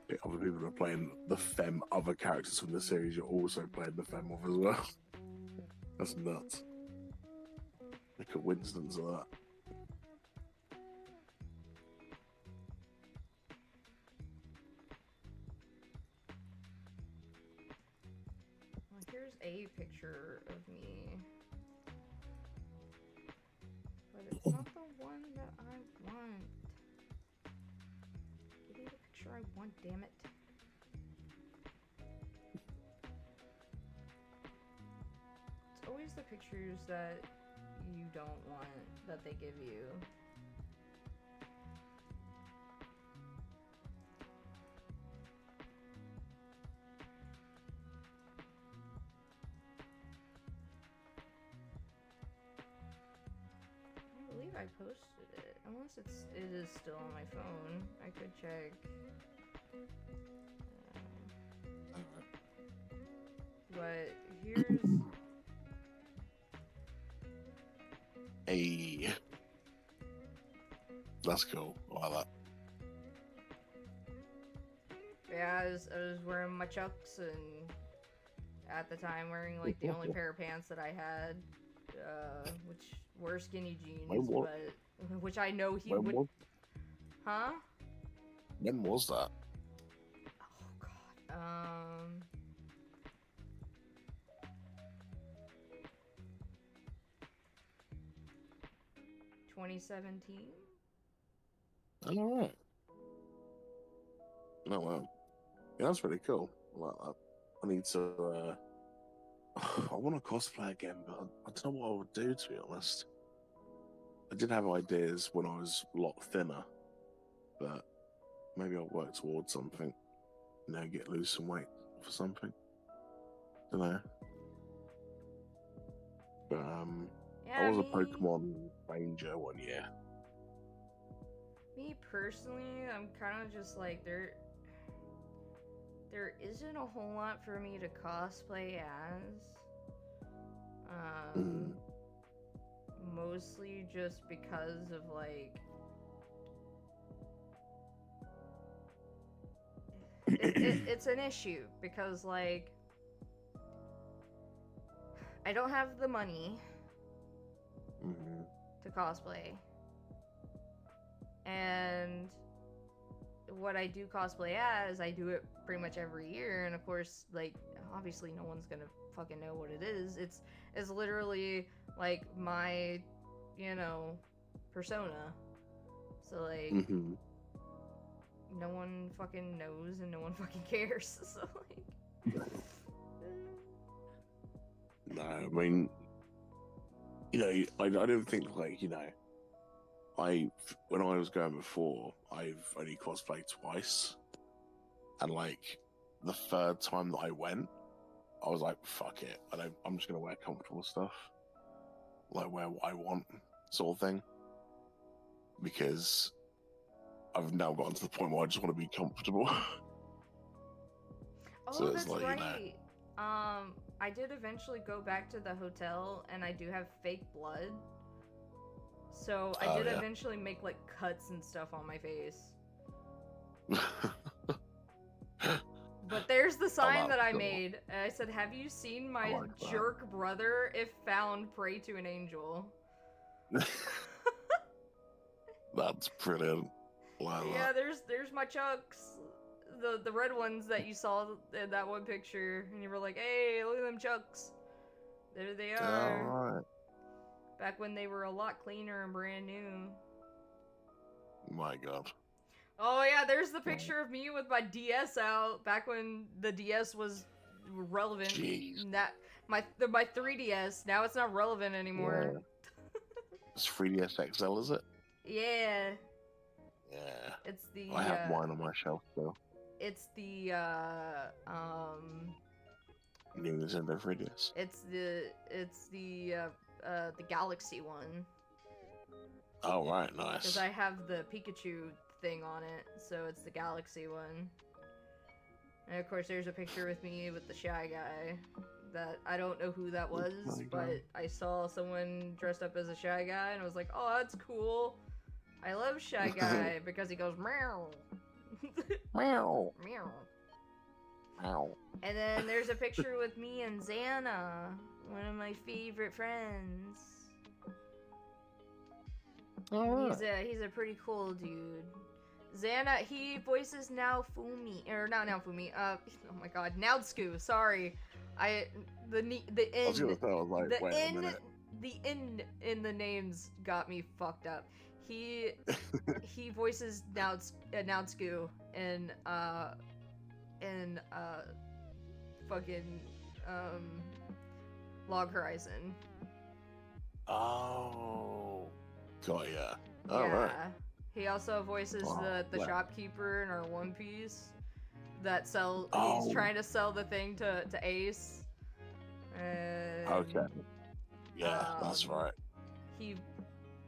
the other people who are playing the Femme other characters from the series, you're also playing the Femme of as well. That's nuts. The coincidence of that. Well, here's a picture of me. But it's not the one that I want. Give me the picture I want, damn it. It's always the pictures that you don't want that they give you. I believe I posted it. Unless it is still on my phone. I could check. But here's... That's cool. I like that. Yeah, I was wearing my chucks and at the time wearing like the only pair of pants that I had, which were skinny jeans, but which I know he would. Huh? When was that? Oh God. 2017. All right. Oh wow. Yeah, that's pretty cool. I like that. I need to. I want to cosplay again, but I don't know what I would do, to be honest. I did have ideas when I was a lot thinner, but maybe I'll work towards something. You know, get lose some weight for something. Don't know. But Yeah, I was a Pokemon Ranger one year. Me personally, I'm kind of just like there isn't a whole lot for me to cosplay as. Mostly just because of like it's an issue because like I don't have the money to cosplay, and what I do cosplay as, I do it pretty much every year, and of course, like, obviously no one's gonna fucking know what it is. It's literally like my, you know, persona. So like no one fucking knows and no one fucking cares. So like no, I mean, you know, I don't think like, you know, when I was going before, I've only cosplayed twice, and like the third time that I went, I was like, fuck it, I'm just gonna wear comfortable stuff, like wear what I want, sort of thing, because I've now gotten to the point where I just want to be comfortable. Oh, So it's that's like, right. you know, I did eventually go back to the hotel, and I do have fake blood. So I did eventually make like cuts and stuff on my face. But there's the sign that I made. I said, "Have you seen my jerk brother? If found, pray to an angel." That's brilliant. Wow. Yeah, there's my chucks. The red ones that you saw in that one picture, and you were like, "Hey, look at them chucks." There they are. All right. Back when they were a lot cleaner and brand new. My God. Oh yeah, there's the picture of me with my DS out back when the DS was relevant. Jeez. That my 3DS, now it's not relevant anymore. Yeah. It's 3DS XL, is it? Yeah. Yeah. It's the I have mine on my shelf still. It's the New Nintendo 3DS. It's the Galaxy one. Oh right, nice. Because I have the Pikachu thing on it, so it's the Galaxy one. And of course, there's a picture with me with the Shy Guy. That I don't know who that was, but I saw someone dressed up as a Shy Guy, and I was like, "Oh, that's cool." I love Shy Guy because he goes meow, meow, meow, meow. And then there's a picture with me and Xana, one of my favorite friends. He's a pretty cool dude. Xana, he voices now Fumi, or not now Fumi. Oh my God, Naotsku. Sorry, the N. I was gonna say, I was like, the wait a minute. The N in the names got me fucked up. He voices Naotsku in fucking Log Horizon. Oh, got ya. Yeah. All right. He also voices the shopkeeper in our One Piece that he's trying to sell the thing to Ace. And, okay. Yeah, that's right.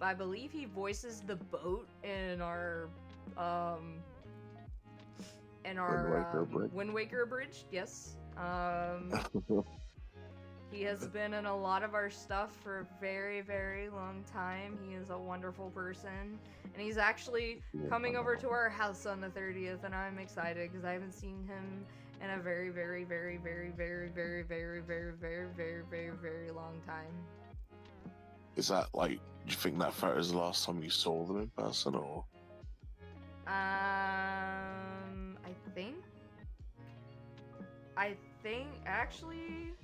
I believe he voices the boat in our Wind Waker Abridged, yes. He has been in a lot of our stuff for a very, very long time. He is a wonderful person. And he's actually coming over to our house on the 30th, and I'm excited because I haven't seen him in a very, very, very, very, very, very, very, very, very, very, very, very long time. Is that like? Do you think that photo is the last time you saw them in person, or? I think actually.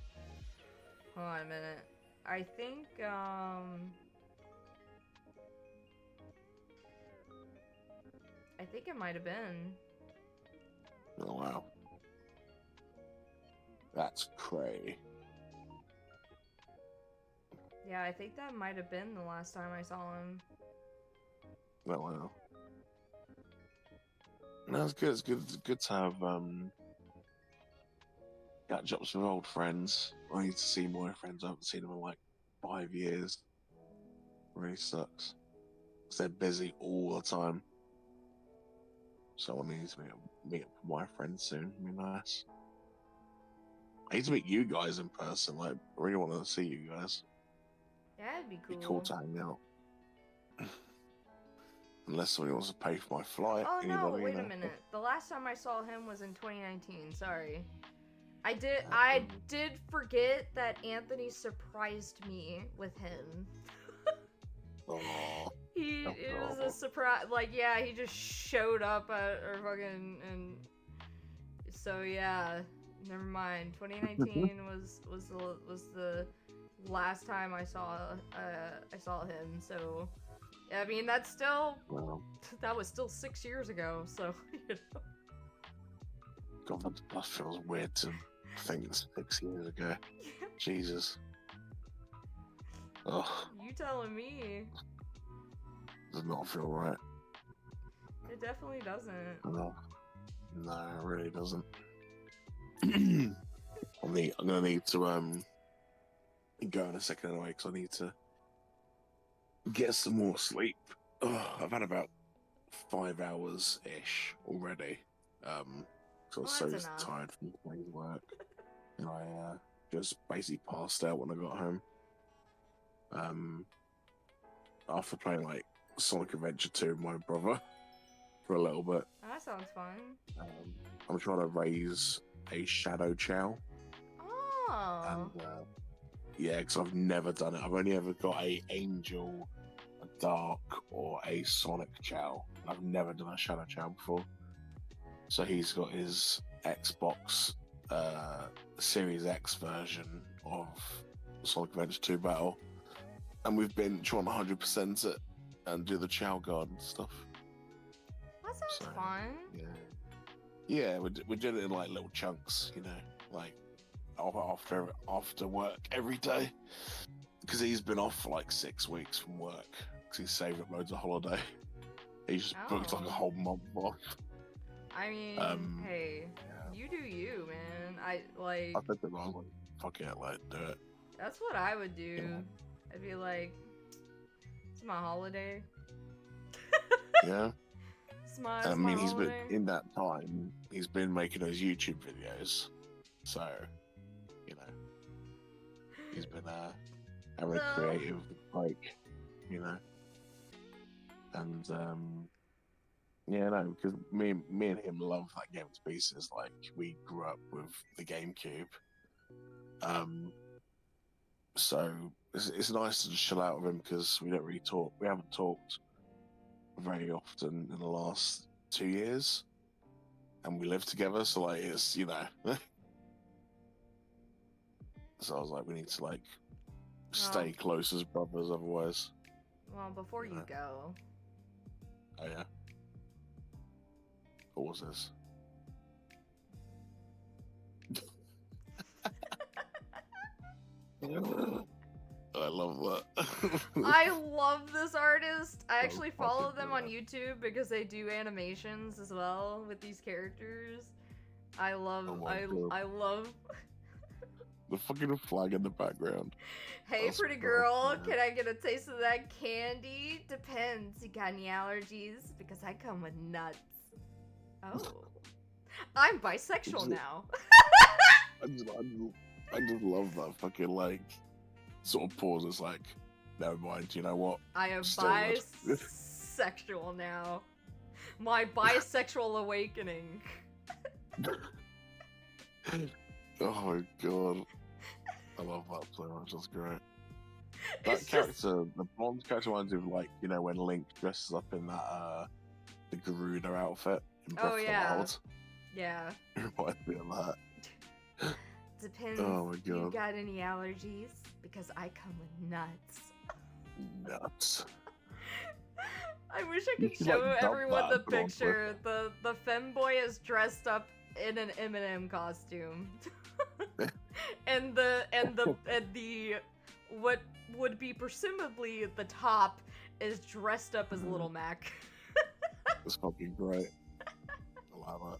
Hold on a minute. I think it might have been. Oh wow, that's cray. Yeah, I think that might have been the last time I saw him. Oh wow. No, it's good. It's good to have catch ups with old friends. I need to see my friends. I haven't seen them in like 5 years. Really sucks. 'Cause they're busy all the time. So I need to meet up with my friends soon. It'd be nice. I need to meet you guys in person. Like, I really want to see you guys. Yeah, it'd be cool. It'd be cool to hang out. Unless somebody wants to pay for my flight. Oh no, Anybody, wait a minute. The last time I saw him was in 2019. Sorry. I did forget that Anthony surprised me with him. Oh, It was a surprise. Like, yeah, he just showed up at our fucking, and so yeah, never mind. 2019 was the last time I saw him. So, I mean, that's still well, that was still 6 years ago. So, you know. God, that feels weird to think it's 6 years ago. Jesus. Oh, You telling me? does not feel right. It definitely doesn't. No, it really doesn't. I'm gonna need to go in a second anyway because I need to get some more sleep. I've had about 5 hours ish already. So I was so that's enough. tired from playing work, and I just basically passed out when I got home. After playing like Sonic Adventure 2 with my brother for a little bit. That sounds fun. I'm trying to raise a Shadow Chow. Oh. And yeah, because I've never done it. I've only ever got a Angel, a Dark, or a Sonic Chow. I've never done a Shadow Chow before. So he's got his Xbox Series X version of Sonic Adventure 2 Battle. And we've been trying to 100% it and do the Chow Garden stuff. That sounds So, fun. Yeah, we're doing it in like little chunks, you know, like after work every day. Because he's been off for like 6 weeks from work because he's saved up loads of holiday. He's just booked like a whole month off. I mean, hey, you do you, man. I said to him, I was like, fuck it, like, do it. That's what I would do. I'd be like, it's my holiday. Yeah. It's my I mean, he's holiday. been in that time. He's been making those YouTube videos, so you know, he's been having a creative break, you know, and yeah, no, because me and him love that game to pieces. Like, we grew up with the GameCube, so it's nice to just chill out with him because we don't really talk. We haven't talked very often in the last 2 years, and we live together, so like it's, you know. So I was like, we need to like stay close as brothers, otherwise. Well, before you go. Oh yeah. What was this? I love that. I love this artist. I actually follow them on YouTube because they do animations as well with these characters. I love I love the fucking flag in the background. Hey, That's pretty girl, can I get a taste of that candy? Depends. You got any allergies? Because I come with nuts. Oh. I'm bisexual now. I just love that fucking like sort of pause. It's like, never mind. You know what? I am Still good. bisexual now. My bisexual awakening. Oh my god, I love that so much. That's great. That It's just character, the blonde character, reminds me of like when Link dresses up in that the Garuda outfit in Breath Oh, of the yeah. Wild. yeah. It reminds me of that. Depends. Oh my You god, got any allergies? Because I come with nuts. nuts. I wish I You could should, show like, dub everyone that the and put it on picture. The femboy is dressed up in an Eminem costume, and the what would be presumably the top is dressed up as Little Mac. It's fucking great. I love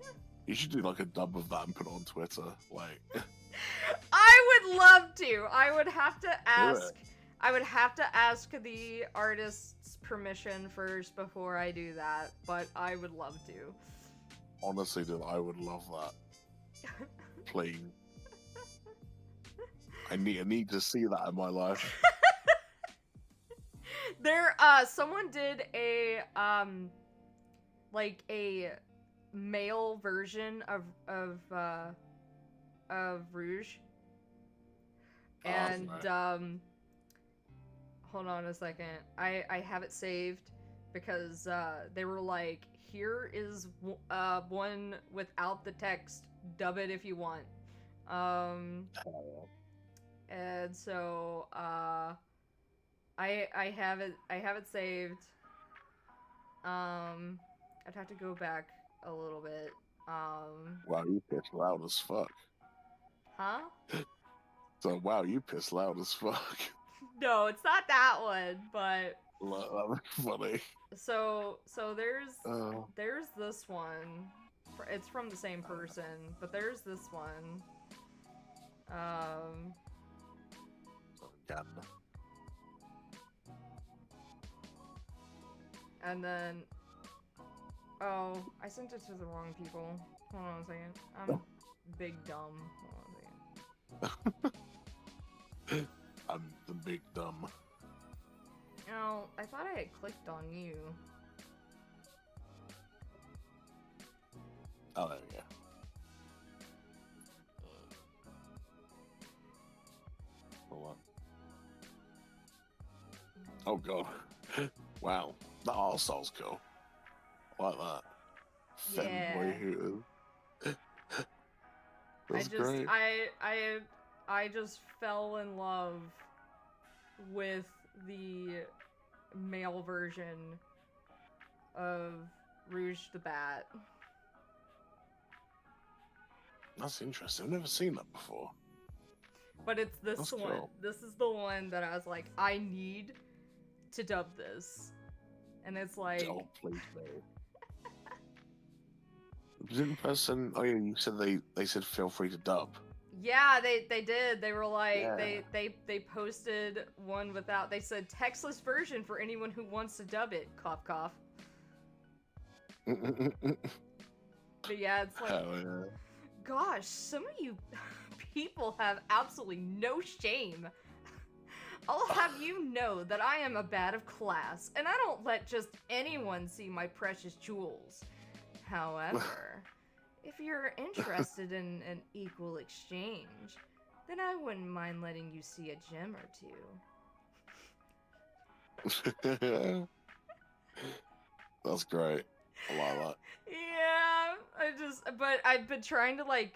that. You should do like a dub of that and put it on Twitter. Like, I would love to. I would have to it. ask. I would have to ask the artist's permission first before I do that, but I would love to. honestly, dude, I would love that. Please. I need to see that in my life. There, someone did a like a male version of Rouge, and hold on a second. I have it saved because they were like, here is one without the text. Dub it if you want. And so I have it saved. I'd have to go back a little bit. Wow, you piss loud as fuck. Huh? So wow, you piss loud as fuck. No, it's not that one, but That was funny. so there's Oh. there's this one. It's from the same person, but there's this one. God. And then, oh, I sent it to the wrong people. Hold on a second. I'm big dumb. Hold on a second. I'm the big dumb. No, I thought I had clicked on you. Oh, there we go. Hold on. Oh god. Wow. The art style's cool. I like that. Yeah. Femboy Hooters. That's great. I just fell in love with the male version of Rouge the Bat. That's interesting. I've never seen that before. But it's this That's one. cool. This is the one that I was like, I need to dub this. And it's like, Oh, please no. Didn't person? Oh yeah, you said they said feel free to dub. yeah, they did. They were like, Yeah. they posted one without. They said textless version for anyone who wants to dub it. Cough cough. But yeah, it's like, Hell yeah. gosh, some of you people have absolutely no shame. I'll have you know that I am a bat of class, and I don't let just anyone see my precious jewels. However, if you're interested in an equal exchange, then I wouldn't mind letting you see a gem or two. That's great. I like that. Yeah, but I've been trying to, like,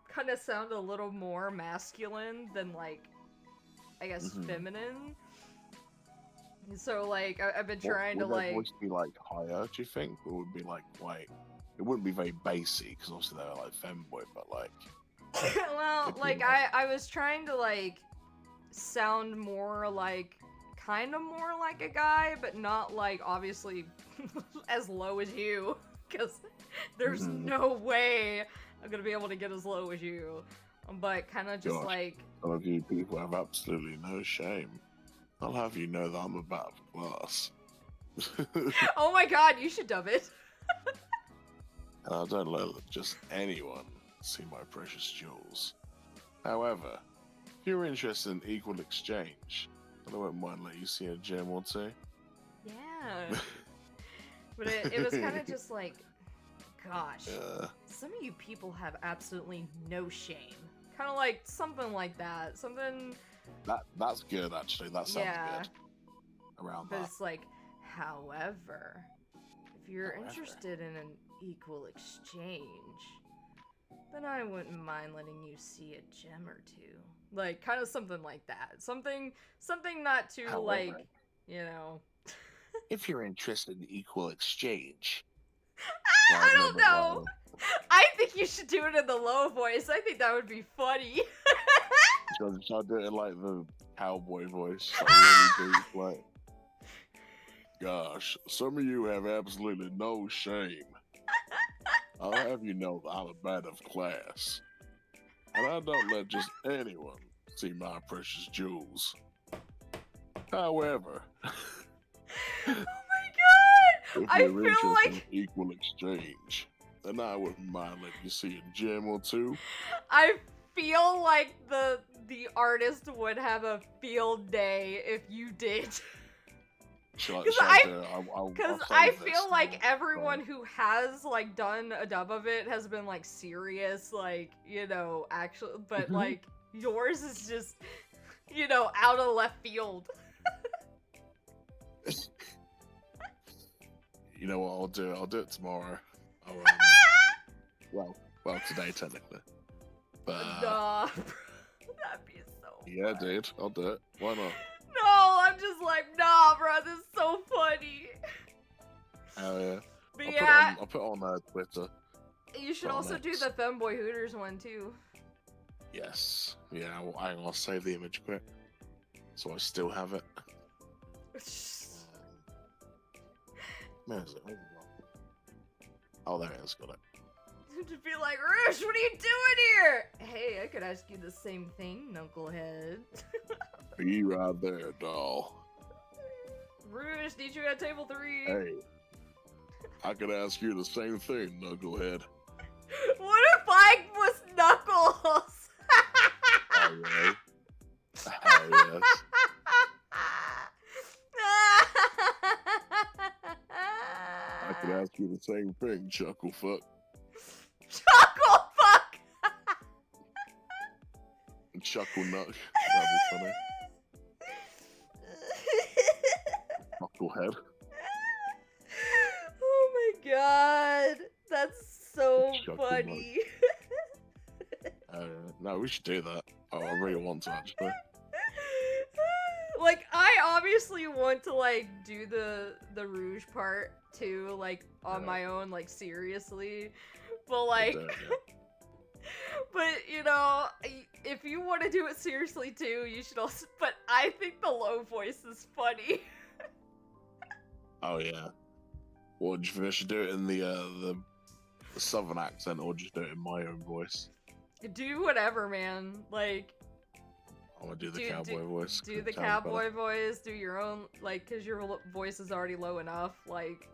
kind of sound a little more masculine than, like, I guess, feminine. So, like, I've been trying to, would like... Would voice be, like, higher, do you think? Or would it be, like, quite... It wouldn't be very bassy, because obviously they're, like, femboy, but, like... Well, like, I was trying to, like, sound more like... Kind of more like a guy, but not, like, obviously as low as you. Because there's no way I'm gonna be able to get as low as you. But kind of just, Gosh. like... Some of you people have absolutely no shame. I'll have you know that I'm a bat of class. Oh my god, you should dub it. And I don't let just anyone see my precious jewels. However, if you're interested in equal exchange, I wouldn't mind letting you see a gem or two. Yeah. But it was kind of just like, gosh, some of you people have absolutely no shame. Kind of like something like that. Something. That's good, actually. That sounds good. Around but that. it's like, however, if you're interested in an equal exchange, then I wouldn't mind letting you see a gem or two. Like, kind of something like that. Something not too, However, like, you know. If you're interested in equal exchange. I don't know. I think you should do it in the low voice. I think that would be funny. Should I do it in like the cowboy voice? Like really deep, like, gosh, some of you have absolutely no shame. I'll have you know that I'm a man of class. And I don't let just anyone see my precious jewels. However, oh my god! if I you're feel interested like in equal exchange, then I wouldn't mind letting you see a gem or two. I feel like the artist would have a field day if you did. Because I feel like everyone who has like done a dub of it has been like serious, like, you know, actually, but like yours is just, you know, out of left field. You know what I'll do? I'll do it tomorrow. Well, today technically. But nah, that'd be so yeah, fun. dude, I'll do it. Why not? No, I'm just like, nah, bro, this is so funny. Hell yeah. But I'll put it on Twitter. You should also do the Femboy Hooters one too. Yes. Yeah, I'll save the image quick. So I still have it. Where is it? Oh, there it is. Got it. To be like, Roosh, what are you doing here? Hey, I could ask you the same thing, Knucklehead. Are you right there, doll? Roosh, need you at table 3. Hey, I could ask you the same thing, Knucklehead. What if I was Knuckles? Oh, yeah. Hell yes. I could ask you the same thing, Chucklefuck. Chucklefuck! Chuckle Nut. That'd be funny. Knucklehead. Oh my god. That's so Chuckle funny. No, we should do that. Oh, I really want to, actually. Like, I obviously want to, like, do the Rouge part, too, like, on my own, like, seriously. But, like, but, you know, if you want to do it seriously, too, you should also, but I think the low voice is funny. Oh, yeah. Or do you think I should do it in the southern accent, or just do it in my own voice? Do whatever, man. Like, I'm gonna do the cowboy voice. Do the cowboy voice, do your own, like, because your voice is already low enough, like.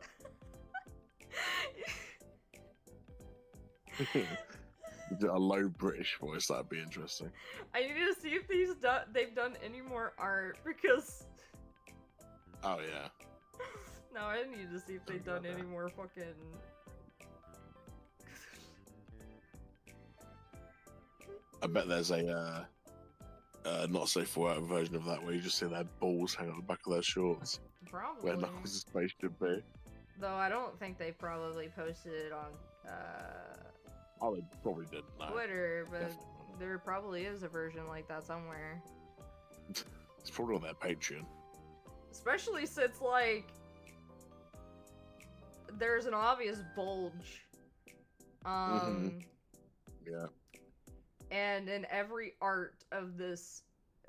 A low British voice, that'd be interesting. I need to see if they've done any more art, because. Oh, yeah. No, I need to see if they've done any more fucking. I bet there's a not safe for work version of that where you just see their balls hang on the back of their shorts. Probably. Where Knuckles' face should be. Though I don't think they probably posted it on Oh, they probably didn't. No. Twitter, but there probably is a version like that somewhere. It's probably on their Patreon. Especially since, like, there's an obvious bulge. Yeah. And in every art of this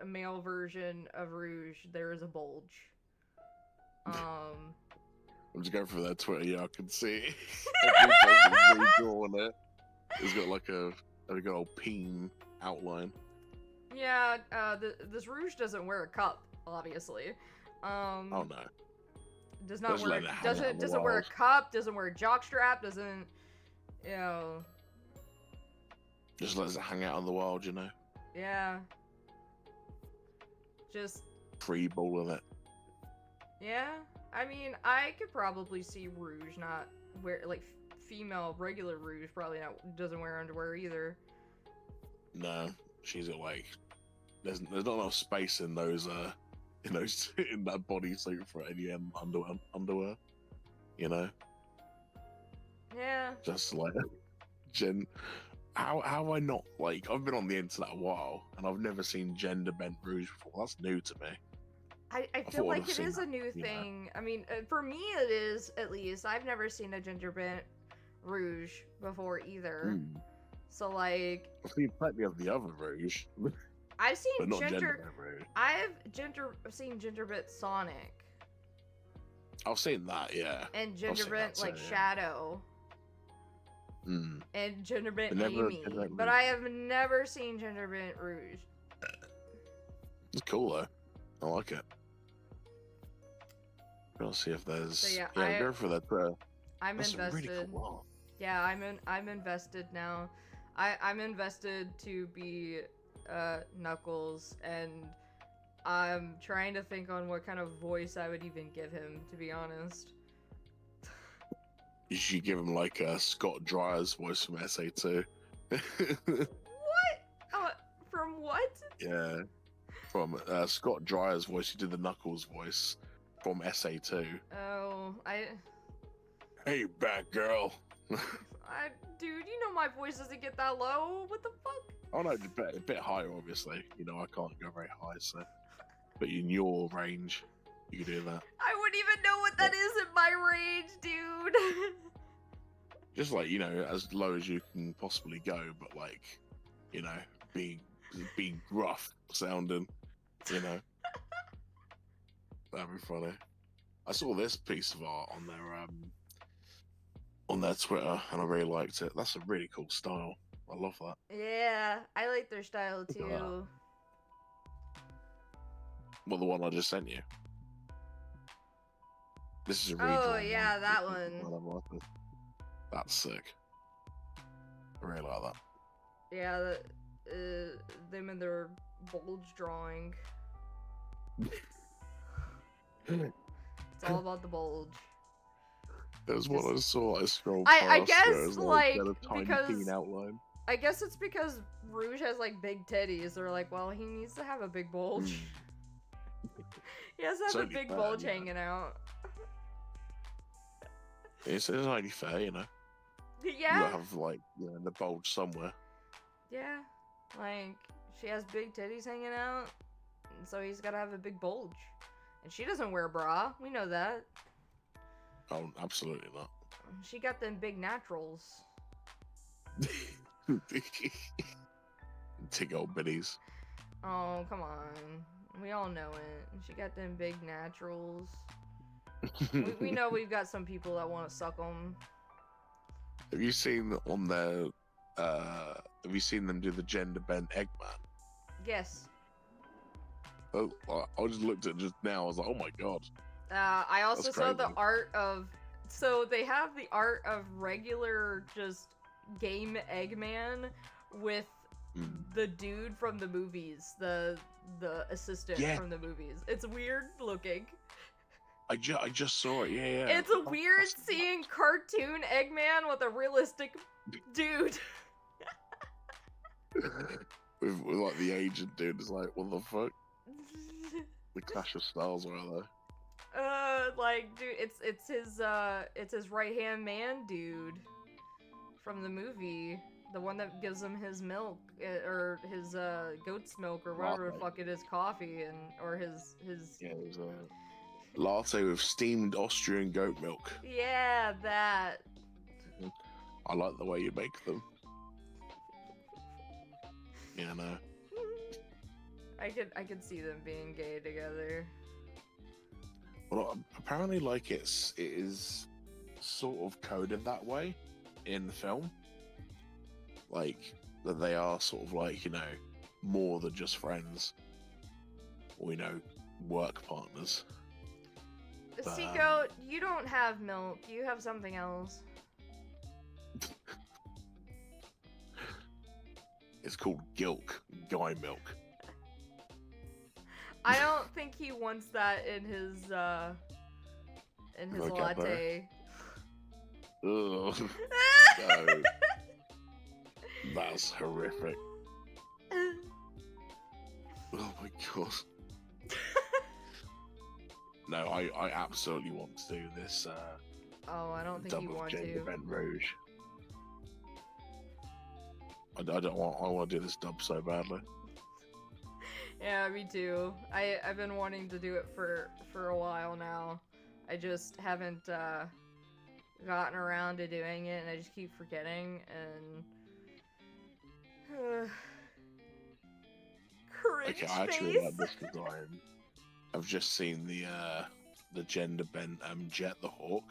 male version of Rouge, there is a bulge. I'm just going through their Twitter, yeah, I can see. Every on it. It's got like a good old peen outline. Yeah, this Rouge doesn't wear a cup, obviously. Oh no. Does not wear doesn't wear a cup, doesn't wear a jockstrap, doesn't, you know. Just lets it hang out in the wild, you know? Yeah. Just, Free balling it. yeah. I mean, I could probably see Rouge not wear, like, female regular Rouge probably not doesn't wear underwear either. No, she's at like, there's not enough space in those, in that bodysuit for any underwear, you know? Yeah. Just like, Jen, how have I not, like, I've been on the internet a while, and I've never seen gender bent rouge before. That's new to me. I thought feel I'd like have it seen is a that, new you know. thing. I mean, for me it is, at least. I've never seen a ginger bent Rouge before either. Mm. So, like, I've seen plenty of the other rouge, I've seen but not gender ginger... bent rouge. I've seen ginger bent Sonic. I've seen that, yeah. And ginger seen bent, that like, too, yeah. Shadow. Mm. And ginger bent But never Amy. ginger bent But Rouge. I have never seen ginger bent Rouge. It's cool though. I like it. We'll see if there's. So, yeah, Go for that. I'm That's a invested. really cool art. Yeah, I'm invested now. I'm invested to be Knuckles, and I'm trying to think on what kind of voice I would even give him, to be honest. You should give him like a Scott Dryer's voice from SA2. What? From what? Yeah, from Scott Dryer's voice. He did the Knuckles voice from SA2. Oh, Hey, Batgirl. dude, you know my voice doesn't get that low. What the fuck? Oh no, a bit higher, obviously. You know, I can't go very high, so. But in your range, you can do that. I wouldn't even know what that is in my range, dude. Just like, you know, as low as you can possibly go, but like, you know, be gruff sounding, you know. That'd be funny. I saw this piece of art on their Twitter, and I really liked it. That's a really cool style. I love that. Yeah, I like their style Look at too. Well, the one I just sent you. This is a Oh, redrawn yeah, one. that one. I like it. That's sick. I really like that. Yeah, them and their bulge drawing. It's all about the bulge. There's one I saw. I scrolled I past. guess, Where it was like, had a tiny because- teen outline. I guess it's because Rouge has like big titties. They're like, well, he needs to have a big bulge. He has to have It's a only big fair, bulge yeah. hanging out. It's only fair, you know. You Yeah, gotta have like, you know, the bulge somewhere. yeah. Like, she has big titties hanging out, and so he's gotta have a big bulge. And she doesn't wear a bra. We know that. Oh, absolutely not. She got them big naturals. Tick old biddies. Oh, come on. We all know it. She got them big naturals. We know we've got some people that want to suck them. Have you seen on their? Have you seen them do the gender bent Eggman? Yes. Oh, I just looked at it just now. I was like, oh my god. I also That's saw the crazy. art of. So they have the art of regular, just game Eggman with Mm. the dude from the movies, the assistant Yeah. from the movies. It's weird looking. I just saw it. Yeah. It's a weird That's- seeing cartoon Eggman with a realistic dude. with like the agent dude is like, what the fuck? The clash of styles, right there. Like, dude, it's his right hand man, dude, from the movie, the one that gives him his milk, or his goat's milk, or whatever the Latte. fuck it is, coffee, and or his Yeah, it was a latte with steamed Austrian goat milk. yeah, that. I like the way you make them. Yeah, no. I could see them being gay together. Well, apparently, like it is sort of coded that way in the film. Like that they are sort of like, you know, more than just friends, or, you know, work partners. But, Seiko, you don't have milk. You have something else. It's called Gilk, guy milk. I don't think he wants that in his Vocabulary. latte. Ugh. No. That's horrific. Oh my god. No, I absolutely want to do this Oh, I don't think you double want gender to. bent rouge. I want to do this dub so badly. Yeah, me too. I've been wanting to do it for a while now. I just haven't gotten around to doing it, and I just keep forgetting. And cringe Okay, I actually face. like this design. I've just seen the gender bent Jet the Hawk.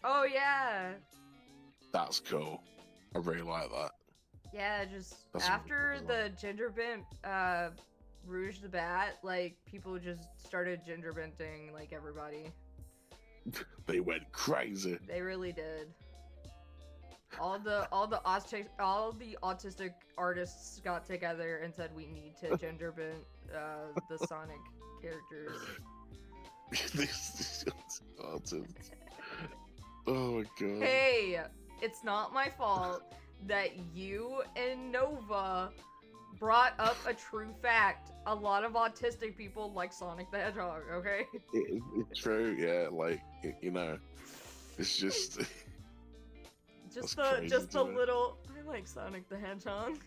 Oh yeah, That's cool. I really like that. yeah. Just That's after really the gender bent Rouge the Bat, like people just started gender benting like everybody. They went crazy. They really did. All the autistic artists got together and said we need to gender bend the Sonic characters. These artists. Oh my god. Hey, it's not my fault that you and Nova brought up a true fact. A lot of autistic people like Sonic the Hedgehog, okay? It's true, yeah. Like you know, it's just Just That's crazy the to me. little. I like Sonic the Hedgehog.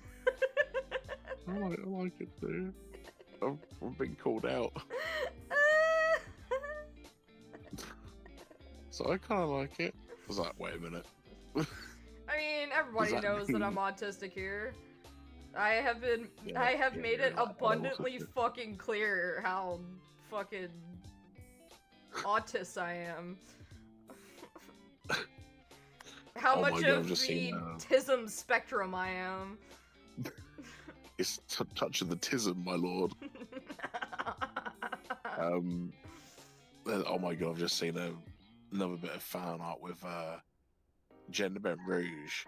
I like it too. I've been called out, so I kind of like it. I was like, wait a minute. I mean, everybody Does that knows that mean- I'm autistic here. I have been. Yeah, I have yeah, made you're it like abundantly autistic. fucking clear how fucking autist I am. How Oh my much God, I've of just the seen, tism spectrum I am. It's touch of the tism, my lord. Oh my god, I've just seen another bit of fan art with gender bent Rouge,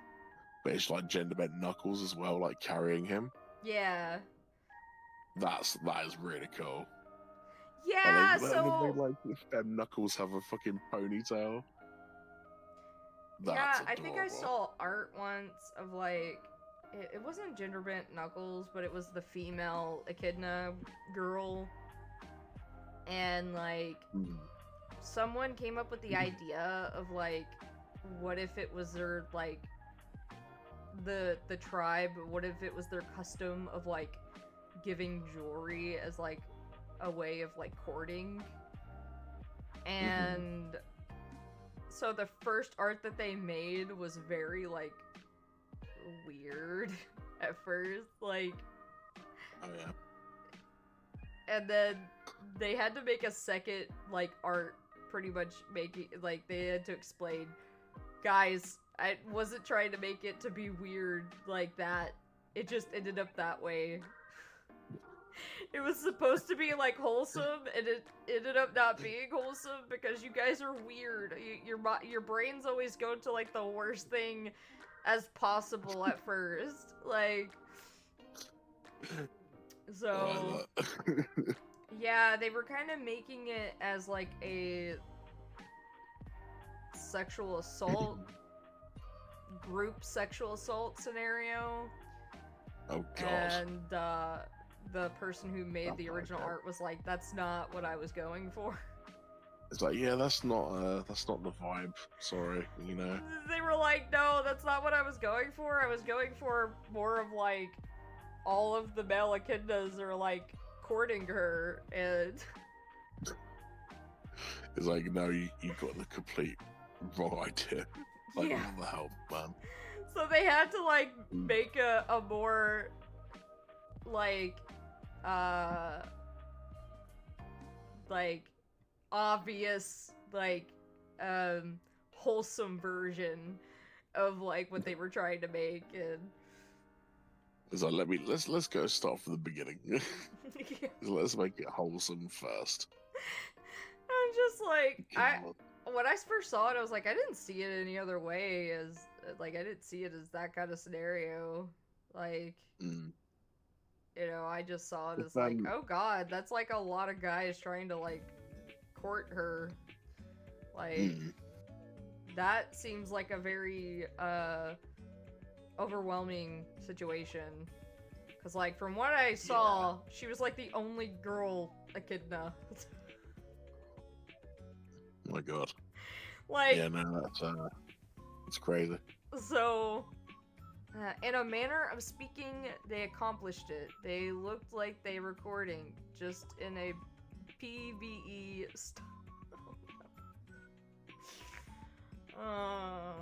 but it's like gender bent Knuckles as well, like carrying him. Yeah. That is really cool. Yeah, They so like if them Knuckles have a fucking ponytail. yeah, That's I think I adorable. saw art once of like it wasn't gender bent Knuckles, but it was the female echidna girl. And like Mm. someone came up with the idea of like what if it was their like the tribe, what if it was their custom of like giving jewelry as like a way of like courting. And so the first art that they made was very like weird at first, like, Oh yeah. and then they had to make a second like art, pretty much making like they had to explain, guys, I wasn't trying to make it to be weird like that, it just ended up that way. It was supposed to be like wholesome, and it ended up not being wholesome because you guys are weird. Your brains always go to like the worst thing as possible at first, like. So I like that. yeah, they were kind of making it as like a sexual assault, group sexual assault scenario. Oh god. And the person who made the Oh my original God. art was like, "That's not what I was going for." It's like, yeah, that's not the vibe. Sorry, you know. They were like, "No, that's not what I was going for. I was going for more of like all of the male echidnas are like courting her," and It's like, no, you got the complete wrong idea. Like, yeah. what the hell, man? So they had to like make a more like obvious like wholesome version of like what they were trying to make. And It's like, let's go start from the beginning. Let's make it wholesome first. I'm just like God. when I first saw it, I was like, I didn't see it any other way, as like I didn't see it as that kind of scenario. Like, Mm. you know, I just saw it If, as like, oh god, that's like a lot of guys trying to like court her. Like, Mm. that seems like a very overwhelming situation. Cause like from what I saw, she was like the only girl echidna. Oh my god. Like, Yeah, no, that's crazy. so in a manner of speaking, they accomplished it. They looked like they recording, just in a PvE style.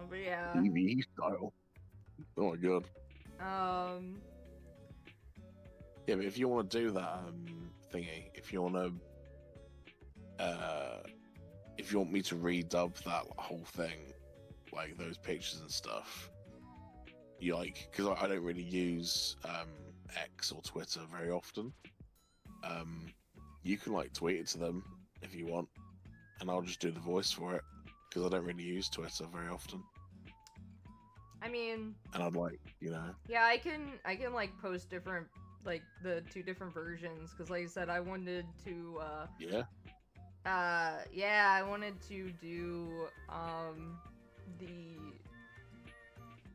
But yeah. TV style. Oh my god. Yeah, but if you want to do that thingy, if you want me to redub that whole thing, like those pictures and stuff, you like, because I don't really use X or Twitter very often. You can like tweet it to them if you want, and I'll just do the voice for it because I don't really use Twitter very often. I mean, And I'd like, you know, yeah, I can like post different, like the 2 different versions, because like I said, I wanted to I wanted to do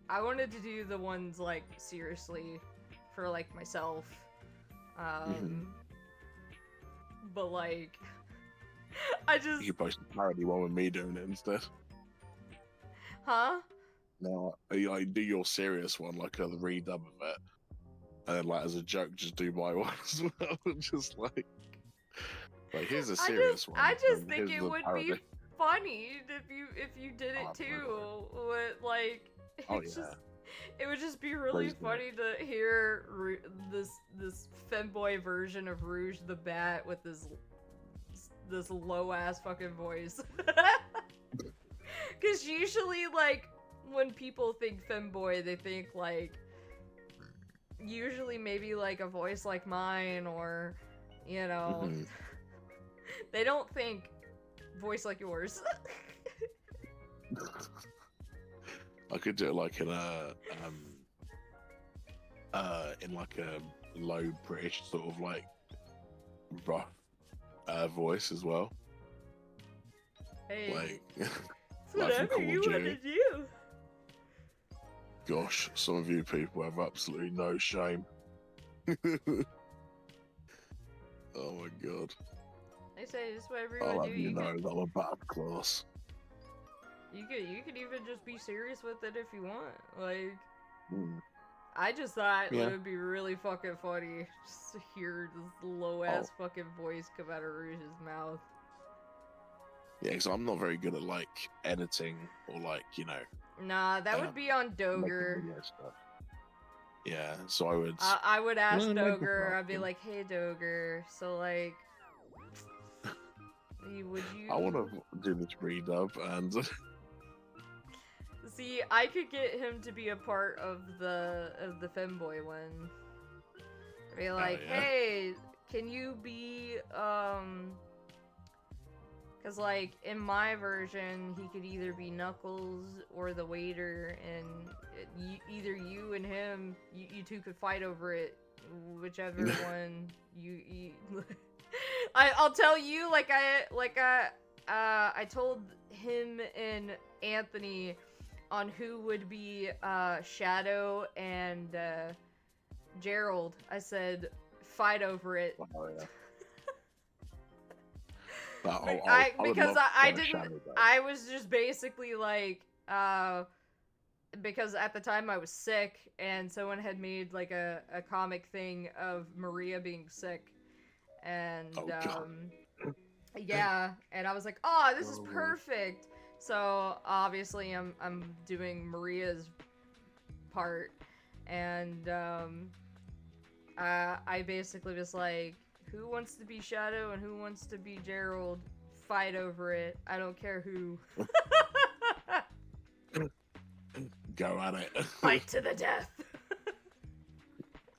I wanted to do the ones like seriously for like myself, but like I just, you could post a parody one with me doing it instead. huh? No, I do your serious one, like the redub of it, and then like as a joke, just do my one as well. Just like here's a serious one. I just and think here's it the would parody. be funny if you did it Oh, too. With like, Oh it's yeah. just, it would just be really Please do. funny to hear this femboy version of Rouge the Bat with this low ass fucking voice. Because usually, like, when people think femboy, they think like usually maybe like a voice like mine, or you know, Mhm. they don't think voice like yours. I could do it like in like a low British sort of like rough voice as well. Hey, Like, it's like from whatever Call of you want Duty. to do. Gosh, some of you people have absolutely no shame. Oh my god. They say it's whatever you I'll want to have do. you know that I'm a bad class. You could even just be serious with it if you want. Like, Mm. I just thought Yeah. it would be really fucking funny just to hear this low ass fucking voice come out of Rouge's mouth. Yeah, because I'm not very good at like editing or like, you know, Nah, that would be on making Doger. video stuff. Yeah, so I would. I would ask No, no, Doger. no. I'd be like, "Hey, Doger. So like, would you?" I want to do this redub and See, I could get him to be a part of the femboy one. I'd be like, yeah. "Hey, can you be Cause like in my version, he could either be Knuckles or the waiter, and either you and him, you two could fight over it, whichever one you. I'll tell you, I told him and Anthony on who would be Shadow and Gerald. I said, fight over it. oh, yeah. Because I didn't. I was just basically like, because at the time I was sick, and someone had made like a comic thing of Maria being sick, and yeah, and I was like, oh, this is perfect. So obviously I'm doing Maria's part, and I basically was like, who wants to be Shadow and who wants to be Gerald? Fight over it. I don't care who. Go at it. Fight to the death.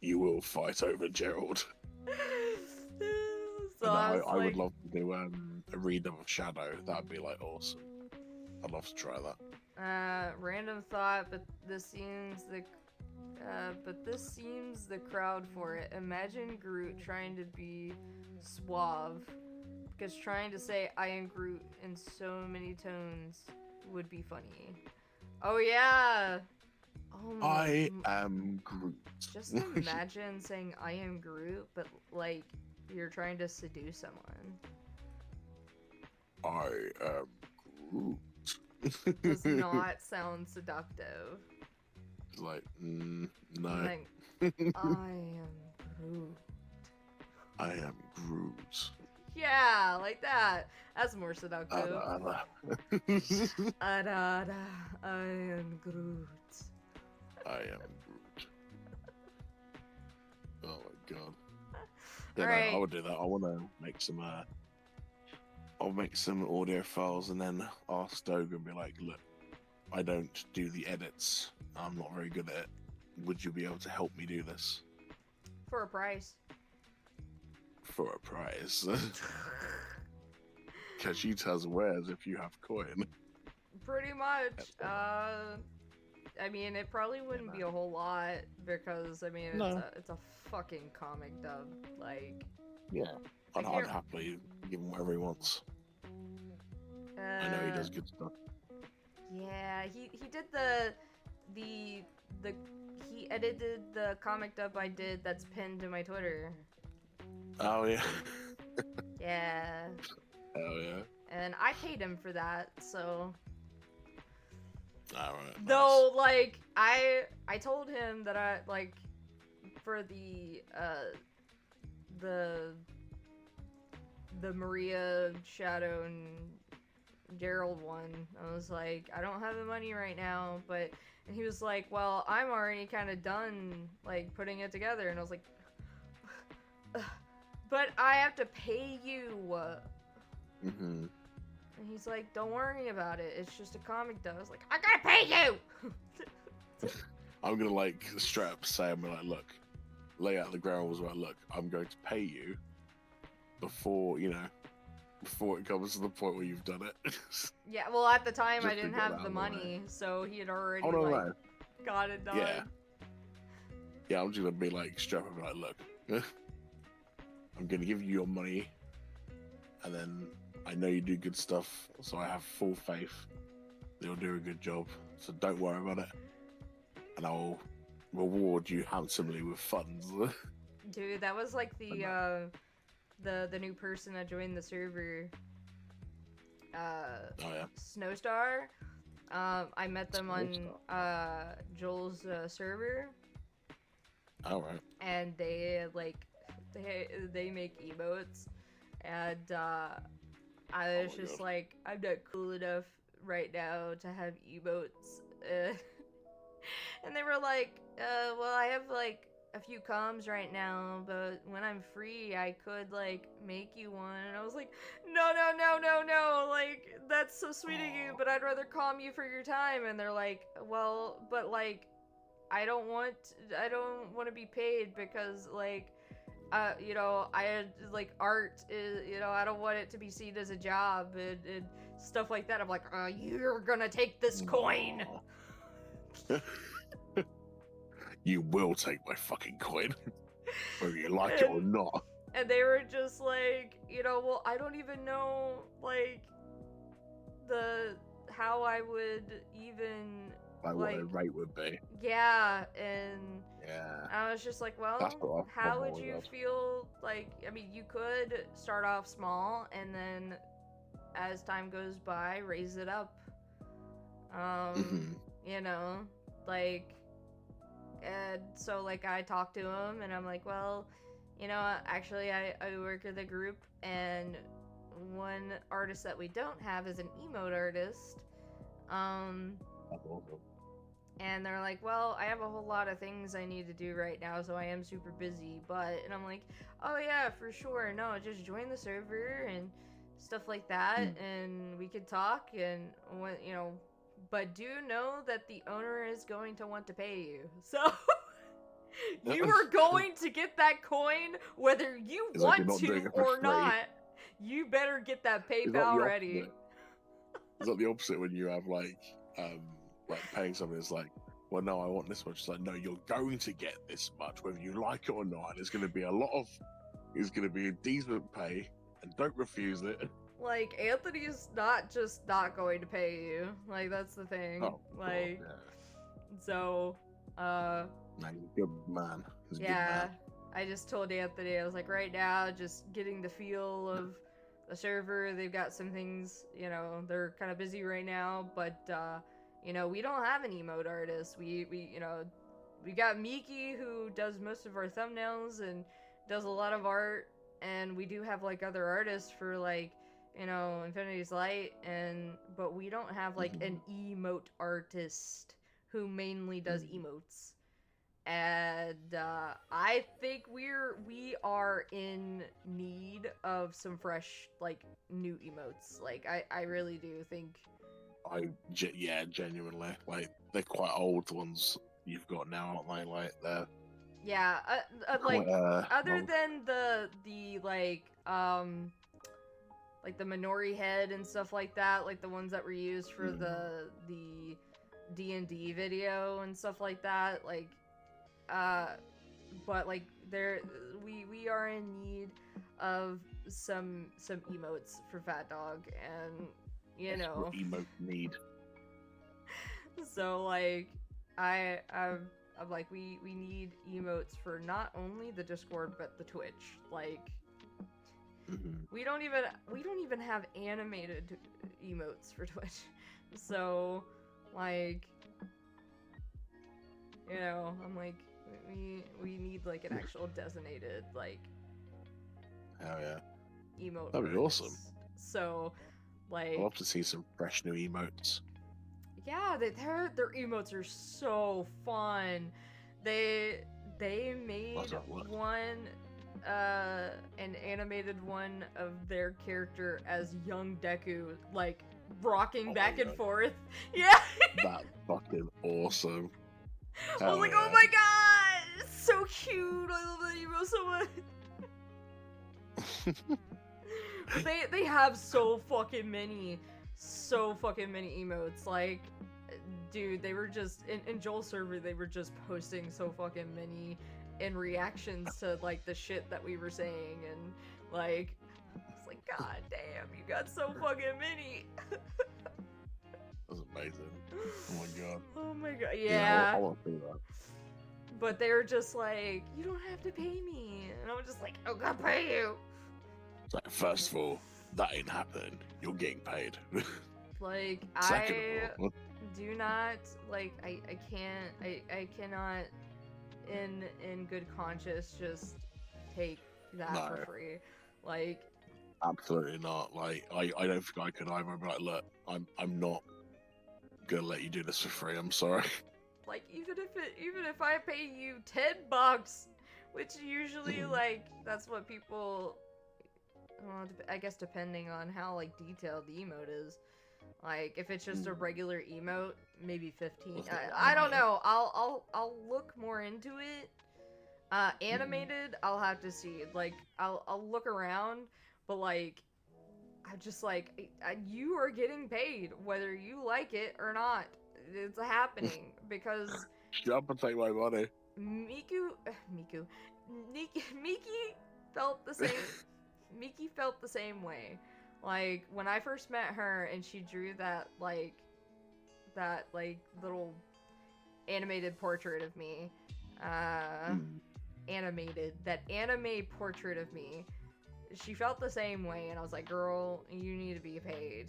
You will fight over Gerald. So I would love to do a redub of Shadow. That'd be like awesome. I'd love to try that. Random thought, but this seems the but this seems the crowd for it. Imagine Groot trying to be suave, because trying to say I am Groot in so many tones would be funny. Oh yeah! Oh I am Groot. Just imagine saying I am Groot, but like you're trying to seduce someone. I am Groot. Does not sound seductive. It's like, no. Like, I am Groot. I am Groot. Yeah, like that. That's more seductive. Ada. I am Groot. I am Groot. Oh my god. Yeah, Alright. no, I would do that. I want to make some. I'll make some audio files and then ask Doug and be like, look, I don't do the edits. I'm not very good at it. Would you be able to help me do this? For a price. For a prize. Because she tells where's if you have coin. Pretty much. I mean, it probably wouldn't be a whole lot because, I mean, it's a fucking comic dub. Like, Yeah. I'd can't- happily give him whatever he wants. I know he does good stuff. Yeah, he did he edited the comic dub I did that's pinned to my Twitter. Oh, yeah. Yeah. Hell yeah. And I paid him for that, so. Alright. Though, like, I told him that I, like, for the Maria, Shadow, and Gerald one, I was like, I don't have the money right now, but, and he was like, well, I'm already kind of done, like, putting it together, and I was like, but I have to pay you. Mm-hmm. And he's like, don't worry about it, it's just a comic dub. I was like, I gotta pay you! I'm gonna, like, straight up say, I'm like, look, lay out the ground rules where, look, I'm going to pay you before, you know, before it comes to the point where you've done it. Yeah, well, at the time, Just I didn't to get have out the of the money, way. so he had already, Oh, no, like, no. got it done. Yeah. Yeah, I'm just gonna be like, straight up and be like, look, I'm gonna give you your money, and then I know you do good stuff, so I have full faith that you'll do a good job, so don't worry about it. And I'll reward you handsomely with funds. Dude, that was like the new person that joined the server. Oh, yeah. Snowstar. I met them on Joel's server, Alright. and they like they make emotes, and I was Oh my just God. like, I'm not cool enough right now to have emotes. And they were like, well, I have like a few comms right now, but when I'm free, I could like make you one. And I was like, no, like, that's so sweet of you, Aw. but I'd rather calm you for your time. And they're like, well, but like, I don't want to be paid because like, you know, I had like art is, you know, I don't want it to be seen as a job and stuff like that. I'm like, you're gonna take this coin. Aw. You will take my fucking coin, whether you like it or not. And they were just like, you know, well, I don't even know, like, how I would even, Like what a like, rate would be. yeah, and Yeah. I was just like, well, That's what I've how would always you had. feel, like, I mean, you could start off small, and then, as time goes by, raise it up, Mhm. you know, like, and so, like, I talked to him, and I'm like, well, you know, actually, I work with a group, and one artist that we don't have is an emote artist. That's awesome. And they're like, well, I have a whole lot of things I need to do right now, so I am super busy, but, and I'm like, oh yeah, for sure, no, just join the server and stuff like that, and we could talk, and, when, you know, but do know that the owner is going to want to pay you, so... You are going to get that coin whether you It's like you're want not doing to it for or free. not. You better get that It's not PayPal the ready. opposite. It's not the opposite when you have like paying something. It's like, well, no, I want this much. It's like, no, you're going to get this much, whether you like it or not. And it's going to be a decent pay, and don't refuse it. Like, Anthony's not just not going to pay you. Like, that's the thing. Oh, like, yeah. so, Man, he's a good man. He's a good yeah. man. I just told Anthony, I was like, right now, just getting the feel of the server. They've got some things, you know, they're kind of busy right now, but, you know, we don't have an emote artist. We you know, we got Miki who does most of our thumbnails and does a lot of art, and we do have, like, other artists for, like, you know, Infinity's Light, but we don't have, like, an emote artist who mainly does emotes. And I think we are in need of some fresh, like, new emotes. Like, I really do think. Yeah, genuinely, like they're quite old ones you've got now, aren't they? Like they're Like, other well, than the like the Minori head and stuff like that, like the ones that were used for the D&D video and stuff like that, like. But like we are in need of some emotes for Fat Dog, and you know, emote need. So like I'm like we need emotes for not only the Discord but the Twitch. Like we don't even have animated emotes for Twitch. So like, you know, I'm like, we need like an actual designated like Hell yeah, emote. that'd be artist. awesome. So like, I'd love to see some fresh new emotes. Yeah, their emotes are so fun. They made one an animated one of their character as young Deku, like rocking back and forth. Yeah. That's fucking awesome. I was like, oh my god, it's so cute. I love that emo so much. they have so fucking many emotes. Like, dude, they were just in Joel's server, they were just posting so fucking many in reactions to like the shit that we were saying, and like, it's like, god damn, you got so fucking many. That's amazing. Oh my god. Oh my god. Yeah. I want to do that. But they were just like, you don't have to pay me, and I was just like, I'm gonna pay you. It's like, first of all, that ain't happening. You're getting paid. Like, Second of all, do not, like, I cannot in good conscience just take that for free. Like, absolutely not. Like, I don't think I could either. But like, look, I'm not gonna let you do this for free. I'm sorry. Like, even if I pay you $10, which usually like that's what people, well, I guess depending on how like detailed the emote is. Like, if it's just a regular emote, maybe 15. I don't know. I'll look more into it. Animated, I'll have to see. Like, I'll look around, but like, I'm just like, you are getting paid whether you like it or not. It's happening because Shut up and take my money. Miki felt the same. Miki felt the same way. Like, when I first met her and she drew that little animated portrait of me, that anime portrait of me, she felt the same way, and I was like, girl, you need to be paid.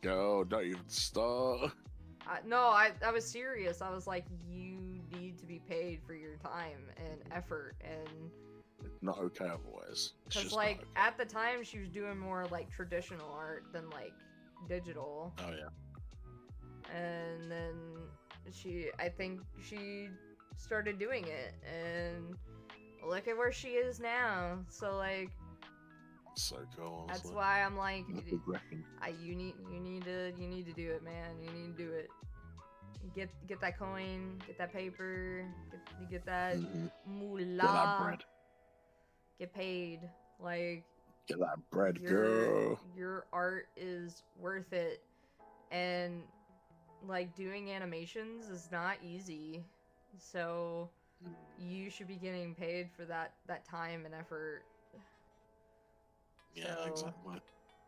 Girl, don't even start. No, I was serious. I was like, you need to be paid for your time and effort, and It's not okay otherwise. because like at the time she was doing more like traditional art than like digital. Oh yeah. And then I think she started doing it, and look at where she is now. So like, So cool. Honestly. that's why I'm like, That's you need to do it, man. You need to do it. Get that coin, get that paper, get that moolah. Get that bread. Get paid. Like, Get that bread, girl. Your art is worth it, and like doing animations is not easy. So you should be getting paid for that time and effort. Yeah, So, exactly.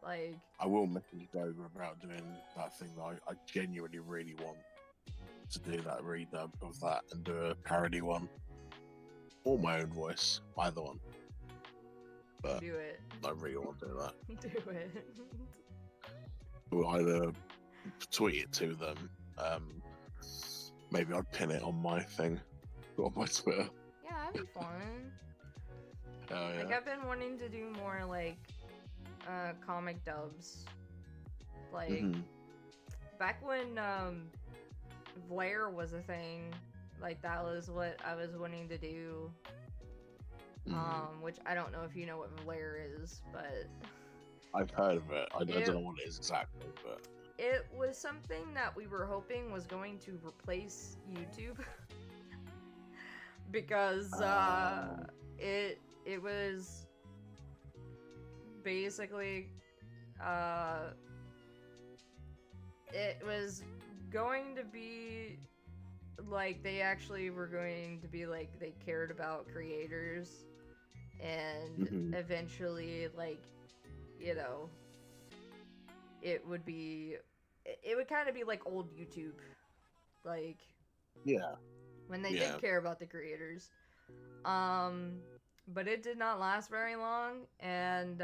Like, I will message Dover about doing that thing that I genuinely really want to do, that redub of that and do a parody one. Or my own voice, either one. But do it. I really want to do that. Do it. We'll either tweet it to them. Maybe I'd pin it on my thing, on my Twitter. Yeah, that'd be fun. Oh yeah. Like, I've been wanting to do more, like, comic dubs. Like, Mhm. back when, Vlaire was a thing, like, that was what I was wanting to do. Which I don't know if you know what Vlaire is, but... I've heard of it. I don't know what it is exactly, but... It was something that we were hoping was going to replace YouTube. Because, it was basically, it was going to be, like, they actually were going to be, like, they cared about creators, and eventually, like, you know, it would kind of be like old YouTube, like, yeah, when they did care about the creators. But it did not last very long, and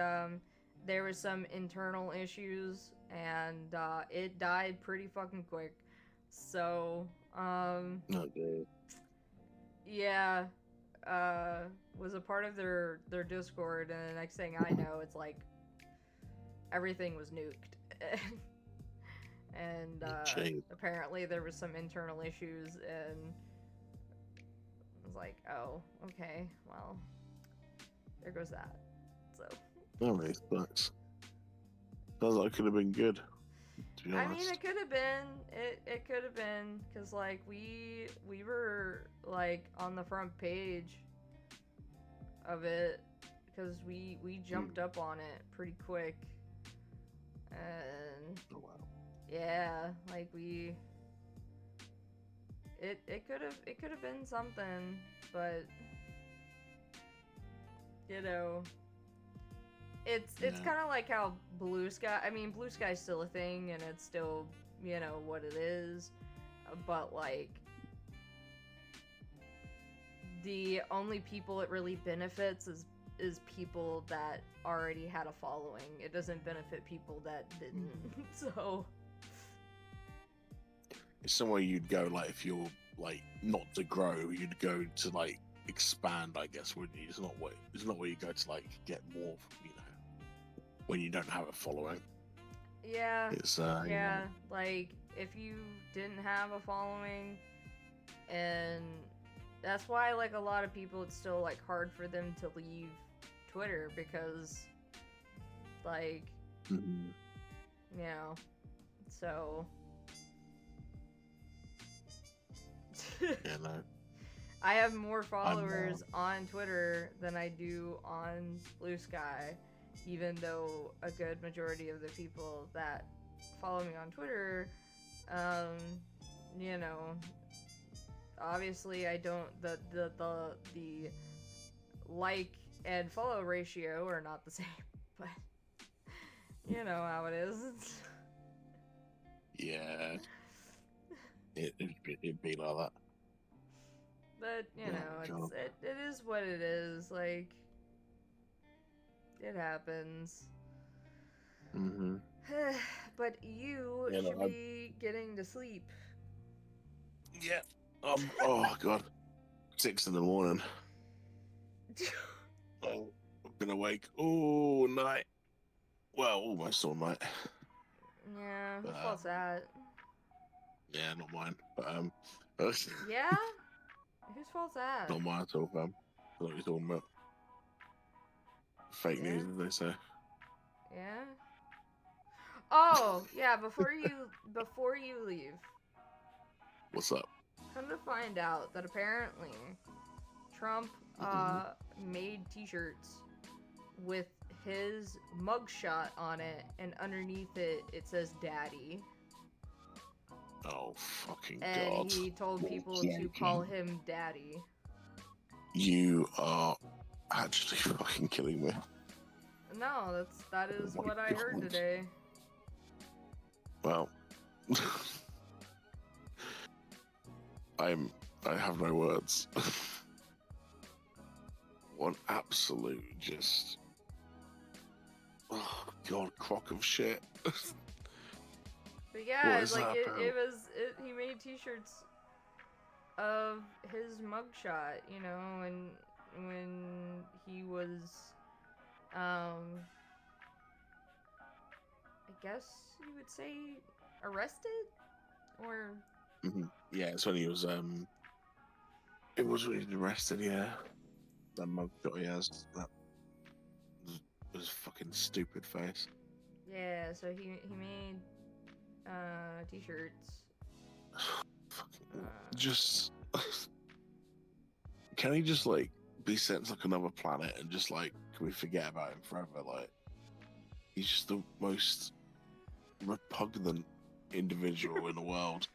there was some internal issues, and it died pretty fucking quick. So, okay. yeah, was a part of their Discord, and the next thing I know, it's like everything was nuked. And apparently there was some internal issues, and I was like, oh, okay, well, there goes that. So that makes sense. Sounds like it could have been good, to be honest. I mean, it could have been. It could have been, because, like, we were, like, on the front page of it, because we jumped up on it pretty quick. And oh, wow. yeah, like, it could have been something, but, you know, it's kind of like how Blue Sky, I mean, Blue Sky's still a thing, and it's still, you know, what it is, but, like, the only people it really benefits is people that already had a following. It doesn't benefit people that didn't. So it's somewhere you'd go, like, if you're, like, not to grow, you'd go to, like, expand, I guess, wouldn't you? It's not where you go to, like, get more, you know, when you don't have a following. Yeah. It's yeah, you know. like, if you didn't have a following, and that's why, like, a lot of people, it's still, like, hard for them to leave Twitter, because, like, you know, so Yeah, no. I have more followers on Twitter than I do on Blue Sky, even though a good majority of the people that follow me on Twitter, you know, obviously I don't, the like and follow ratio are not the same, but you know how it is. Yeah. It'd be like that. But, you know, it is what it is. Like, it happens. But you should be getting to sleep. Yeah. Oh god. 6 a.m. I've been awake all night. Well, almost all night. Yeah, whose fault's that? Yeah, not mine. But yeah? Whose fault's that? not mine at all, fam. I know what you're talking about. Fake news, as they say. Yeah? Oh, yeah, before you leave. What's up? Come to find out that apparently Trump made t-shirts with his mugshot on it, and underneath it says daddy. Oh fucking and god! he told You're people to joking. call him Daddy. You are actually fucking killing me. No, that is Oh my what I heard God. today. Well, I have no words. What absolute just, oh god, crock of shit. But yeah, What is like that it about? was he made t-shirts of his mugshot, you know, and when he was I guess you would say arrested or Yeah, it's when he was it was when he was arrested. Yeah, that mugshot he has. That was fucking stupid face. yeah, so he made t-shirts. Fucking, just can he just like be sent to like another planet and just like can we forget about him forever? Like he's just the most repugnant individual in the world.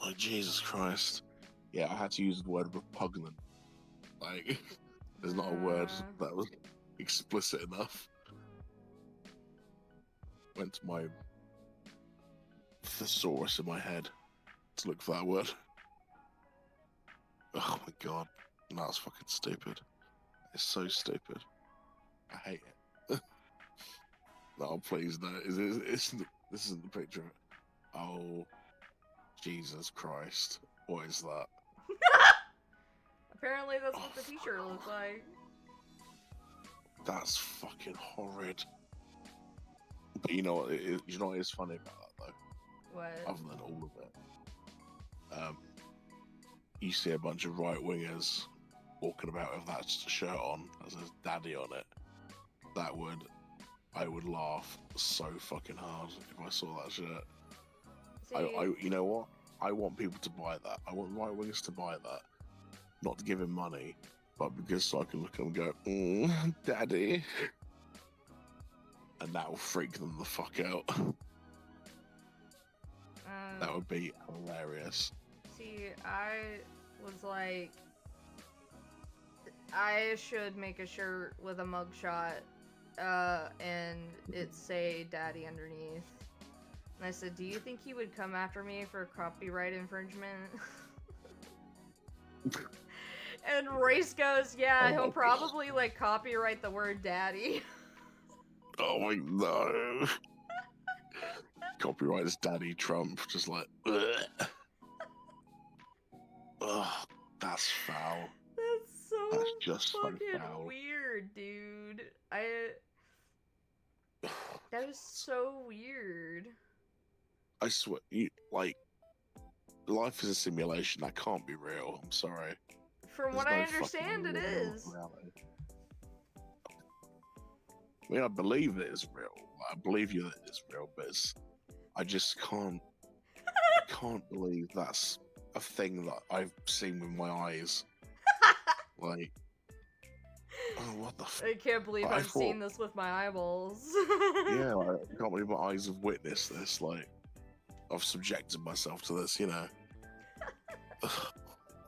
Like Jesus Christ. Yeah, I had to use the word repugnant. Like there's not a word that was explicit enough. Went to my thesaurus in my head to look for that word. Oh my god. That's fucking stupid. It's so stupid. I hate it. No, please, no. This isn't the picture of it. Oh, Jesus Christ. What is that? Apparently that's what the t-shirt looks like. That's fucking horrid. But you know what? You know what is funny about that though? What? Other than all of it, you see a bunch of right wingers walking about with that shirt on that says "Daddy" on it. I would laugh so fucking hard if I saw that shirt. See, You know what? I want people to buy that. I want right wingers to buy that, not to give him money, but because so I can look at him and go, "Daddy," and that will freak them the fuck out. That would be hilarious. see, I was like, I should make a shirt with a mugshot, and it say "Daddy" underneath. And I said, "Do you think he would come after me for copyright infringement?" And Race goes, "Yeah, Oh he'll my probably like copyright the word daddy." Oh my no. Copyright is Daddy Trump, just like, ugh. Ugh, that's foul. That's just so fucking foul. weird, dude. That was so weird. I swear, life is a simulation. That can't be real. I'm sorry. From what I understand, it is. Reality. I mean, I believe it is real. I believe you that it's real, but I just can't. I can't believe that's a thing that I've seen with my eyes. Like, oh, what the? I can't believe I've seen this with my eyeballs. Yeah, I can't believe my eyes have witnessed this. Like, I've subjected myself to this, you know.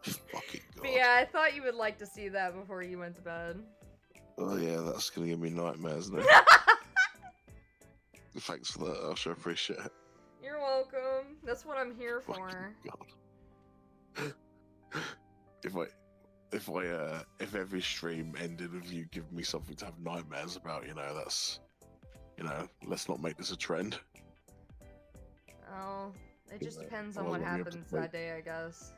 Fucking god. But yeah, I thought you would like to see that before you went to bed. Oh yeah, that's gonna give me nightmares now. Thanks for that, I sure appreciate it. You're welcome. That's what I'm here for. God. If every stream ended with you giving me something to have nightmares about, let's not make this a trend. Oh, it just Yeah, depends on well, what when we have to happens play- that day, I guess.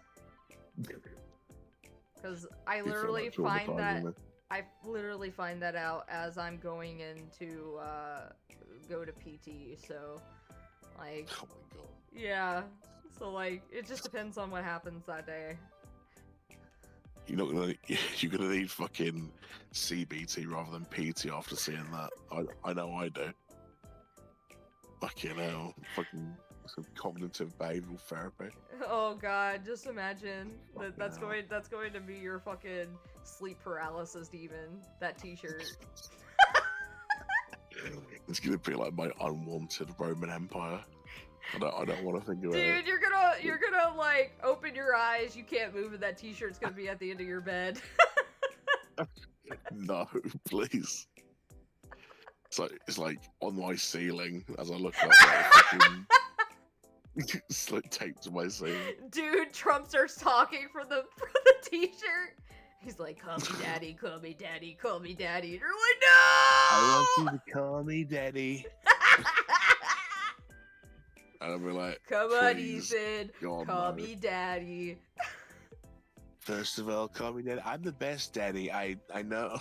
Because I You feel literally like traumatizing I literally find that out as I'm going in to go to PT. So, like, Oh my god. yeah. So like, it just depends on what happens that day. You're gonna need fucking CBT rather than PT after seeing that. I know I do. Fucking hell. Fucking some cognitive behavioral therapy. Oh god, just imagine that's hell. going to be your fucking sleep paralysis demon. That t-shirt. It's gonna be like my unwanted Roman Empire. I don't want to think about Dude, it. you're gonna like open your eyes. You can't move, and that T-shirt's gonna be at the end of your bed. No, please. It's like on my ceiling as I look up. Like, fucking, it's like taped to my ceiling. Dude, Trump starts talking for the T-shirt. He's like, "Call me daddy, call me daddy, call me daddy." And you're like, "No!" I want you to call me daddy. And I'll be like, Come on, please, Ethan. God, Call no. me daddy. First of all, call me daddy. I'm the best daddy. I know.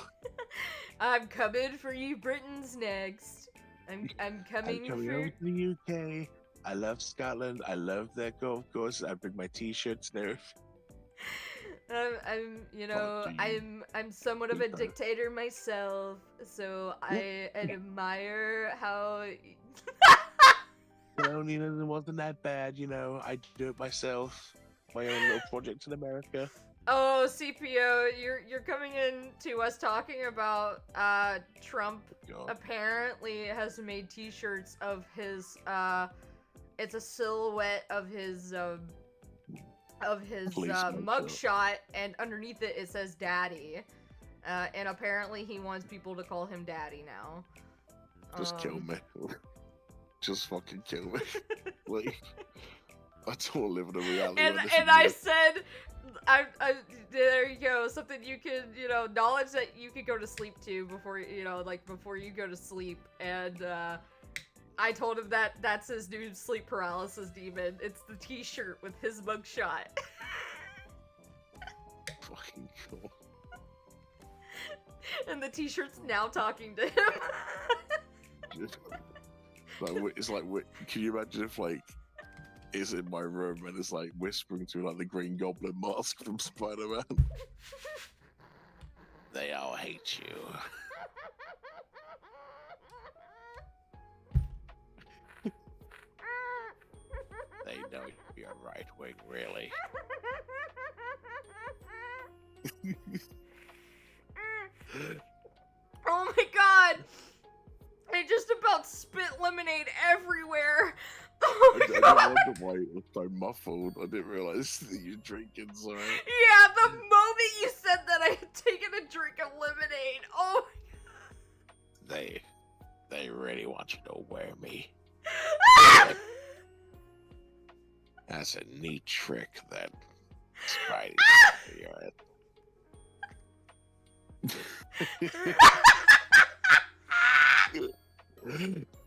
I'm coming for you, Britain's next. I'm coming I'm coming for. over to the UK. I love Scotland. I love their golf course. I bring my T-shirts there. I'm you know, Fuck you. I'm somewhat of a Ethan. dictator myself, so I admire how. Colonialism wasn't that bad, you know. I do it myself. My own little project in America. Oh, CPO, you're coming in to us talking about Trump God. apparently has made T-shirts of his it's a silhouette of his Police mugshot, and underneath it says daddy, and apparently he wants people to call him daddy now. Just kill me. Just fucking kill me. Like, I don't live in a reality. And where this and is I real. said, I there you go, something you can, you know, knowledge that you could go to sleep to before, you know, like before you go to sleep. And I told him that that's his new sleep paralysis demon. It's the T-shirt with his mugshot. Fucking cool. And the T-shirt's now talking to him. Like, it's like, can you imagine if like it's in my room and it's like whispering through like the Green Goblin mask from Spider-Man? They all hate you. They know you're right wing, really. Oh my god! I just about spit lemonade everywhere. Oh my I god! wonder why it was so muffled. I didn't realize that you're drinking, sorry. Yeah, the moment you said that, I had taken a drink of lemonade. Oh They really want you to wear me. my That's a neat trick that Spidey's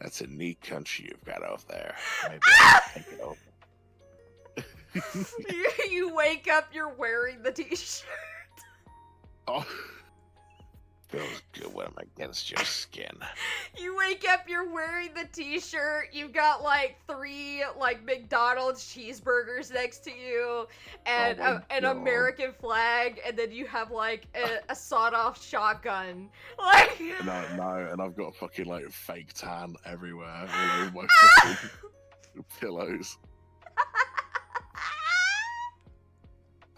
That's a neat country you've got over there. Maybe I'll take it over. you wake up, you're wearing the T-shirt. Oh, feels good when I'm against your skin. You wake up, you're wearing the T-shirt. You've got like 3 like McDonald's cheeseburgers next to you, and Oh my an God. American flag, and then you have like a sawed-off shotgun. Like No, and I've got fucking like fake tan everywhere all over my fucking pillows.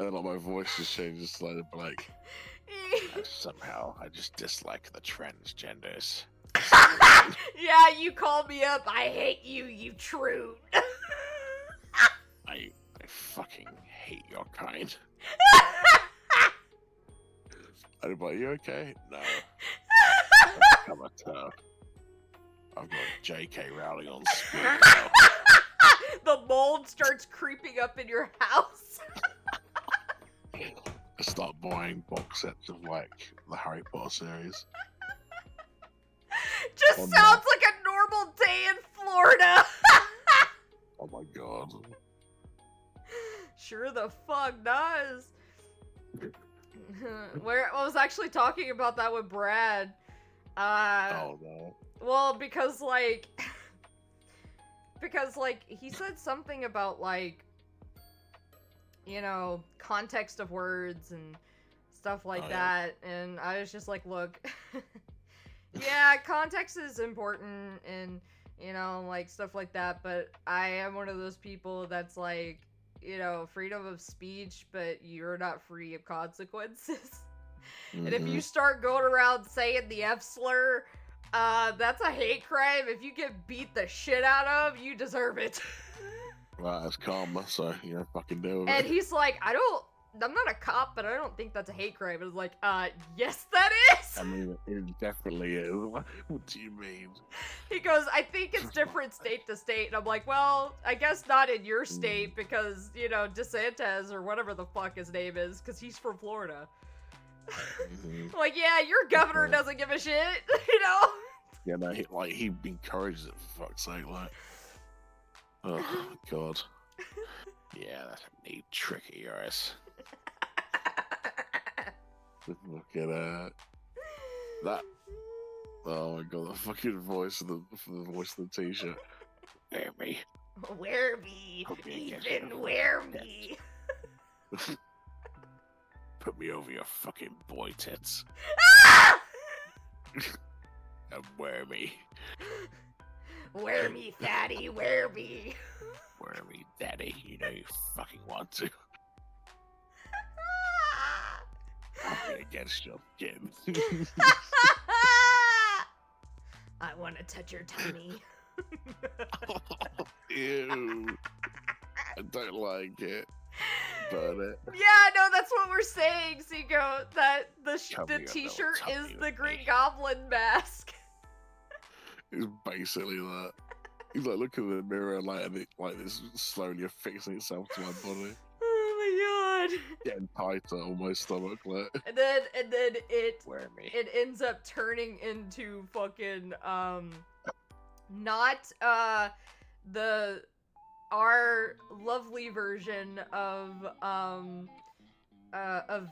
And like my voice just changes slightly, but like somehow I just dislike the transgenders. yeah, you called me up. I hate you, you true. I fucking hate your kind. I'd be like, you okay? No. I'm a tough. I've got J.K. Rowling on speed now. The mold starts creeping up in your house. I start buying box sets of like the Harry Potter series. Just Oh, no. sounds like a normal day in Florida. Oh my god. Sure the fuck does. Where I was actually talking about that with Brad. Oh no. Well, because like he said something about like, you know, context of words and stuff like Oh, yeah. that, and I was just like, look, yeah, context is important and, you know, like stuff like that, but I am one of those people that's like, you know, freedom of speech, but you're not free of consequences. And if you start going around saying the F slur, That's a hate crime. If you get beat the shit out of, you deserve it. Right, that's karma, so you know, fucking deal with And it. he's like, I'm not a cop, but I don't think that's a hate crime. It's like, yes, that is. I mean, it definitely is. What do you mean? He goes, I think it's different state to state. And I'm like, well, I guess not in your state because, you know, DeSantis or whatever the fuck his name is, because he's from Florida. Mhm. Like, yeah, your governor Okay. doesn't give a shit, you know? Yeah, no, he encourages it for fuck's sake, like. Oh god. Yeah, that's a neat trick of yours. Look at that. Oh my god, the fucking voice of the t-shirt. Hear me. Wear me, Ethan, wear me. Put me over your fucking boy tits Ah! and wear me. Wear me, fatty, wear me. Wear me, daddy. You know you fucking want to. I'm gonna get your skin. I want to touch your tummy. Ew. I don't like it. Burn it. Yeah, no, that's what we're saying, Seiko. That the Cover your t-shirt little is tummy the with Green me. Goblin mask. It's basically that. He's like looking in the mirror like, and it, like this slowly affixing itself to my body. Oh my god. Getting tighter on my stomach, like. And then it Wear me. ends up turning into fucking not our lovely version of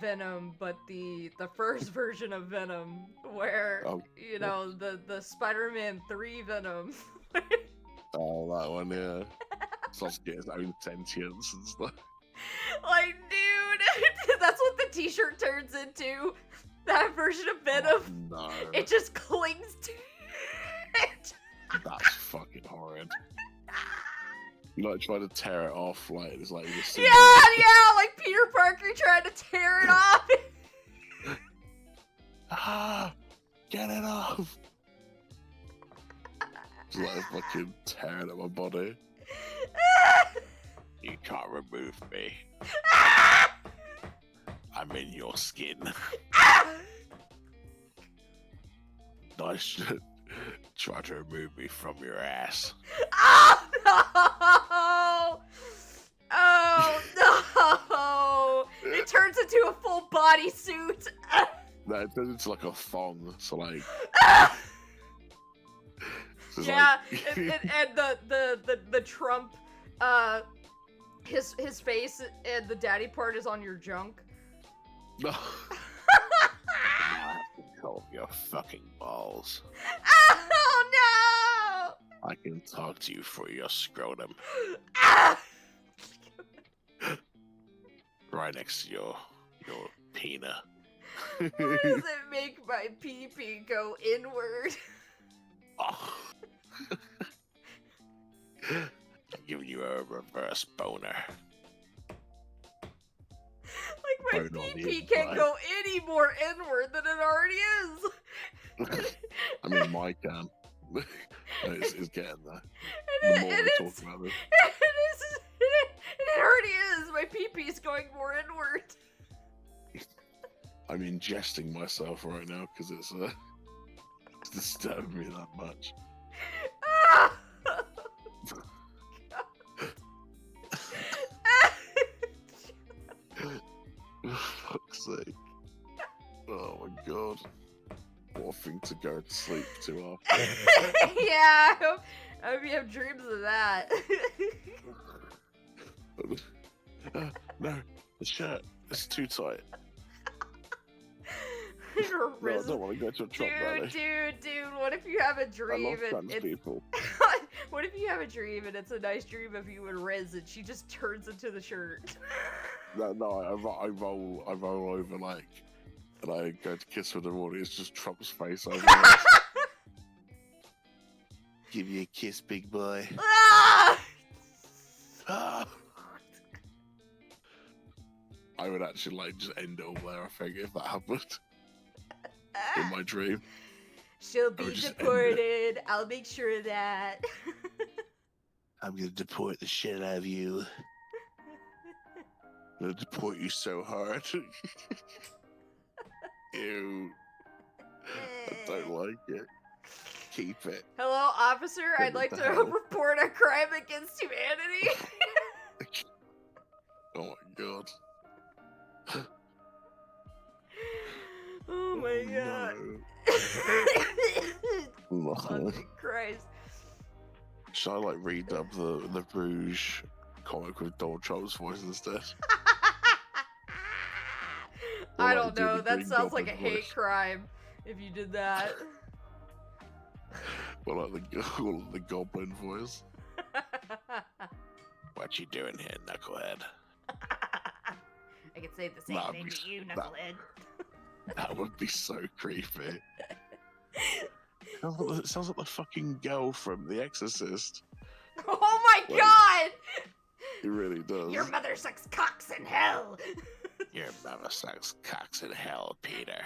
Venom, but the first version of Venom, where Oh, you know the Spider-Man 3 Venom. Oh, that one, yeah. Starts getting his own sentience and stuff. Like, dude, that's what the t-shirt turns into. That version of Venom. Oh, no. It just clings to it. That's fucking horrid. You like try to tear it off, like it's like this. Yeah, like Peter Parker trying to tear it off. Ah, get it off. It's like fucking tearing at my body. You can't remove me. I'm in your skin. Nice. Try to remove me from your ass. Oh no! Oh no! It turns into a full bodysuit. No, it turns into like a thong. So like. So it's Yeah, like- and the Trump, his face and the daddy part is on your junk. No. Now I have control of your fucking balls. Oh I can talk to you for your scrotum. no! Ah! Right next to your penis. Why does it make my pee-pee go inward? Oh. I'm giving you a reverse boner. Like my Bone on the pee-pee can't inside. go any more inward than it already is. I mean, my can. it's getting there. And The more we it's, talk about this. it already is. My pee-pee's going more inward. I'm ingesting myself right now because it's disturbing me that much. Ah! For fuck's sake. Oh my god. What a thing to go to sleep to after. Yeah, I hope you have dreams of that. No, the shirt. It's too tight. Your No, I wrist- don't want to go to a Trump rally. dude, what if you have a I dream love and trans it's people. what if you have a dream and it's a nice dream of you and Riz and she just turns into the shirt? No, I roll over like, and I go to kiss with the morning. It's just Trump's face over there. Give you a kiss, big boy. Ah! Ah. I would actually like just end it all there. I think if that happened in my dream. She'll be just end it. deported. I'll make sure of that. I'm gonna deport the shit out of you. I'm gonna deport you so hard. Ew. I don't like it. Keep it. Hello, officer. I'd like What to the hell? report a crime against humanity. Oh my god. Oh my god. No. Fucking Christ. Should I like redub the Bruges comic with Donald Trump's voice instead? I Or, don't like, do know. the That Green sounds like a Goblin hate voice? crime if you did that. Or like the Goblin voice? What you doing here, knucklehead? I could say the same That'd thing be- to you, that- knucklehead. That would be so creepy. It sounds like the fucking girl from The Exorcist. Oh my Like- god! It really does. Your mother sucks cocks in hell! Your mother sucks cocks in hell, Peter.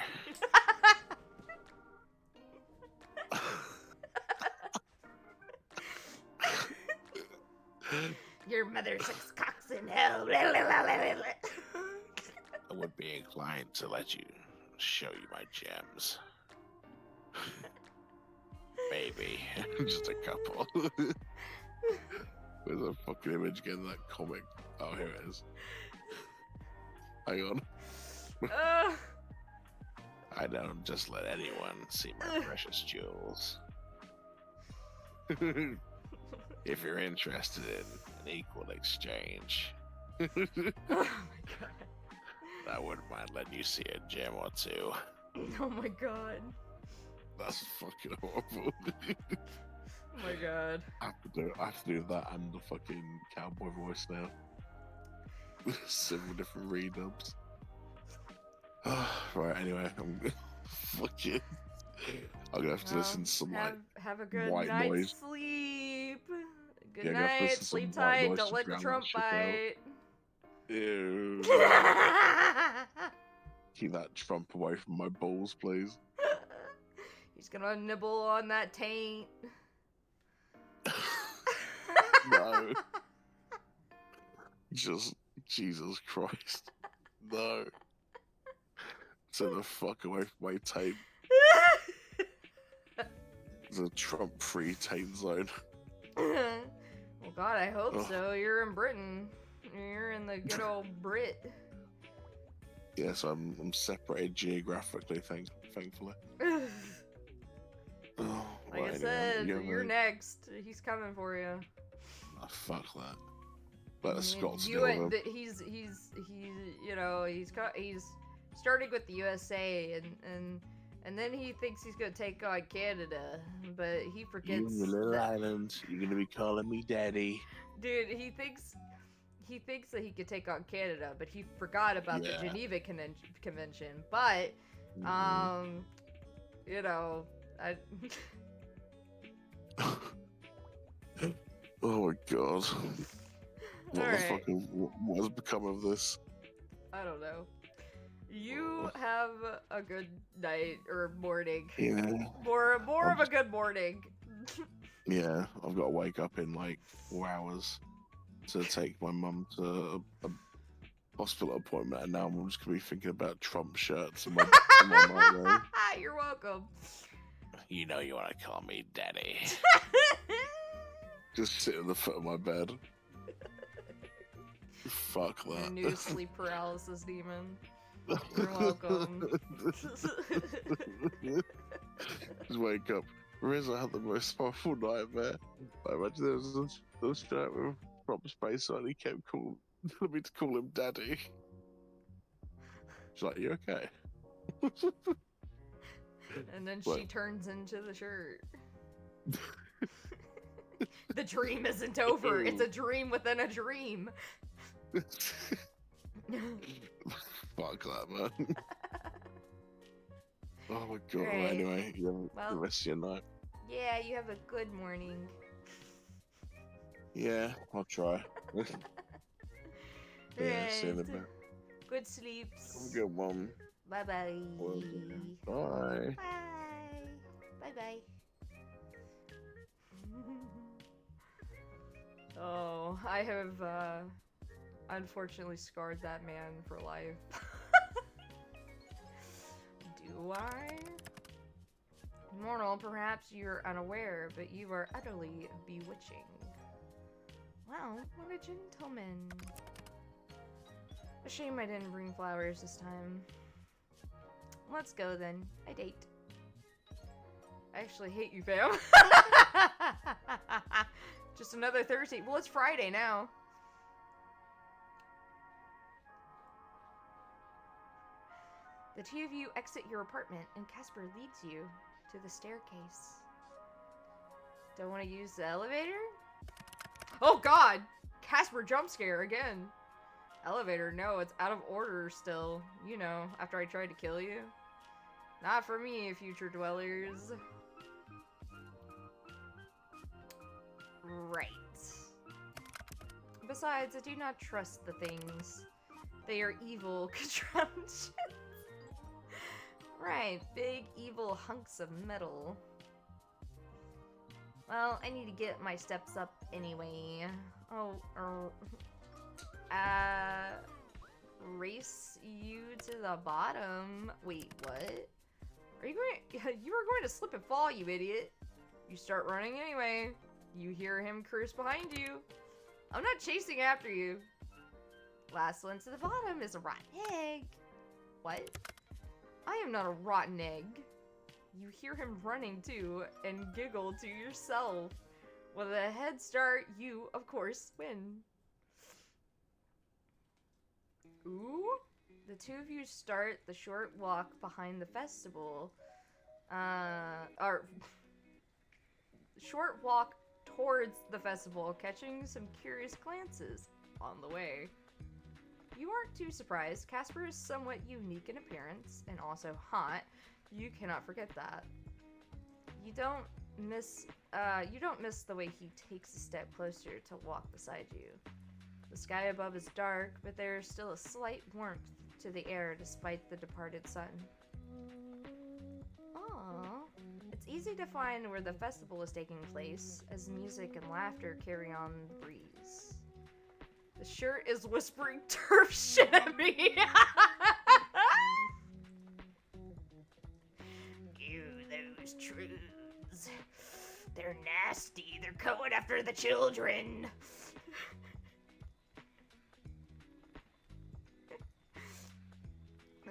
Your mother sucks cocks in hell. I would be inclined to let you show you my gems. Maybe. Just a couple. Where's the fucking image again of that comic? Oh, here it is. Hang on. I don't just let anyone see my precious jewels. If you're interested in an equal exchange, Oh my god. I wouldn't mind letting you see a gem or two. Oh my god. That's fucking horrible. Oh my god. I have to do that and the fucking cowboy voice now. Several different redubs. Right, anyway, I'm fucking. I'm gonna have to listen to some like. Have a good white night's noise. sleep. Good Yeah, I'm gonna have to night. listen to Sleep some white tight. noise Don't to let the drown Trump that shit out. bite. Ew. Keep that Trump away from my balls, please. He's gonna nibble on that taint. No. Just Jesus Christ. No. Send the fuck away from my tape. It's a Trump-free tape zone. Well, God, I hope Ugh. so. You're in Britain. You're in the good old Brit. Yes, I'm separated geographically, thankfully. Oh, Like I right, said, anyway, you're next. He's coming for you. Oh, fuck that. Let the Scots You deal with and him. he's you know he's starting with the USA and then he thinks he's gonna take on Canada, but he You forgets and your little that, island, you're gonna be calling me daddy. dude. He thinks that he could take on Canada, but he forgot about Yeah. the Geneva Convention. But Mhm. you know, I Oh my god. What the Alright. fuck what has become of this? I don't know. You have a good night or morning. Yeah. More I'm of a good morning. Yeah, I've got to wake up in like 4 hours to take my mum to a hospital appointment, and now I'm just gonna be thinking about Trump shirts in my nightmare. You're welcome. You know you want to call me daddy. Just sit at the foot of my bed. Fuck Your that. new sleep paralysis demon. You're welcome. Just wake up. Riz, I had the most powerful nightmare. I imagine there was a shirt with Trump's face on, and he kept calling me to call him daddy. She's like, you okay? And then What? she turns into the shirt. The dream isn't over. It's a dream within a dream. Fuck that, man. Oh my god. Alright. Anyway, you have the Well- rest of your night. Yeah, you have a good morning. Yeah, I'll try. Yeah, see you in a Alright. bit. Good Have a sleeps. good one. Bye bye. Bye. Bye. Bye bye. no. I have, unfortunately scarred that man for life. Do I? Mortal, perhaps you're unaware, but you are utterly bewitching. Wow, what a gentleman. A shame I didn't bring flowers this time. Let's go then. I date. I actually hate you, fam. Just another Thursday. Well, it's Friday now. The two of you exit your apartment, and Casper leads you to the staircase. Don't want to use the elevator? Oh god! Casper jump scare again. Elevator, no, it's out of order still. You know, after I tried to kill you. Not for me, future dwellers. Right. Besides, I do not trust the things. They are evil contraptions. Right, big evil hunks of metal. Well, I need to get my steps up anyway. Oh, race you to the bottom. Wait, what? Are you going? You were going to slip and fall, you idiot. You start running anyway. You hear him curse behind you. I'm not chasing after you. Last one to the bottom is a rotten egg. What? I am not a rotten egg. You hear him running too, and giggle to yourself. With a head start, you, of course, win. Ooh? The two of you start the short walk behind the festival. Or short walk towards the festival, catching some curious glances on the way. You aren't too surprised. Casper is somewhat unique in appearance and also hot. You cannot forget that. You don't miss the way he takes a step closer to walk beside you. The sky above is dark, but there is still a slight warmth to the air despite the departed sun. Aww. It's easy to find where the festival is taking place, as music and laughter carry on the breeze. The shirt is whispering turf shit at me! Ew, those truths. They're nasty. They're going after the children.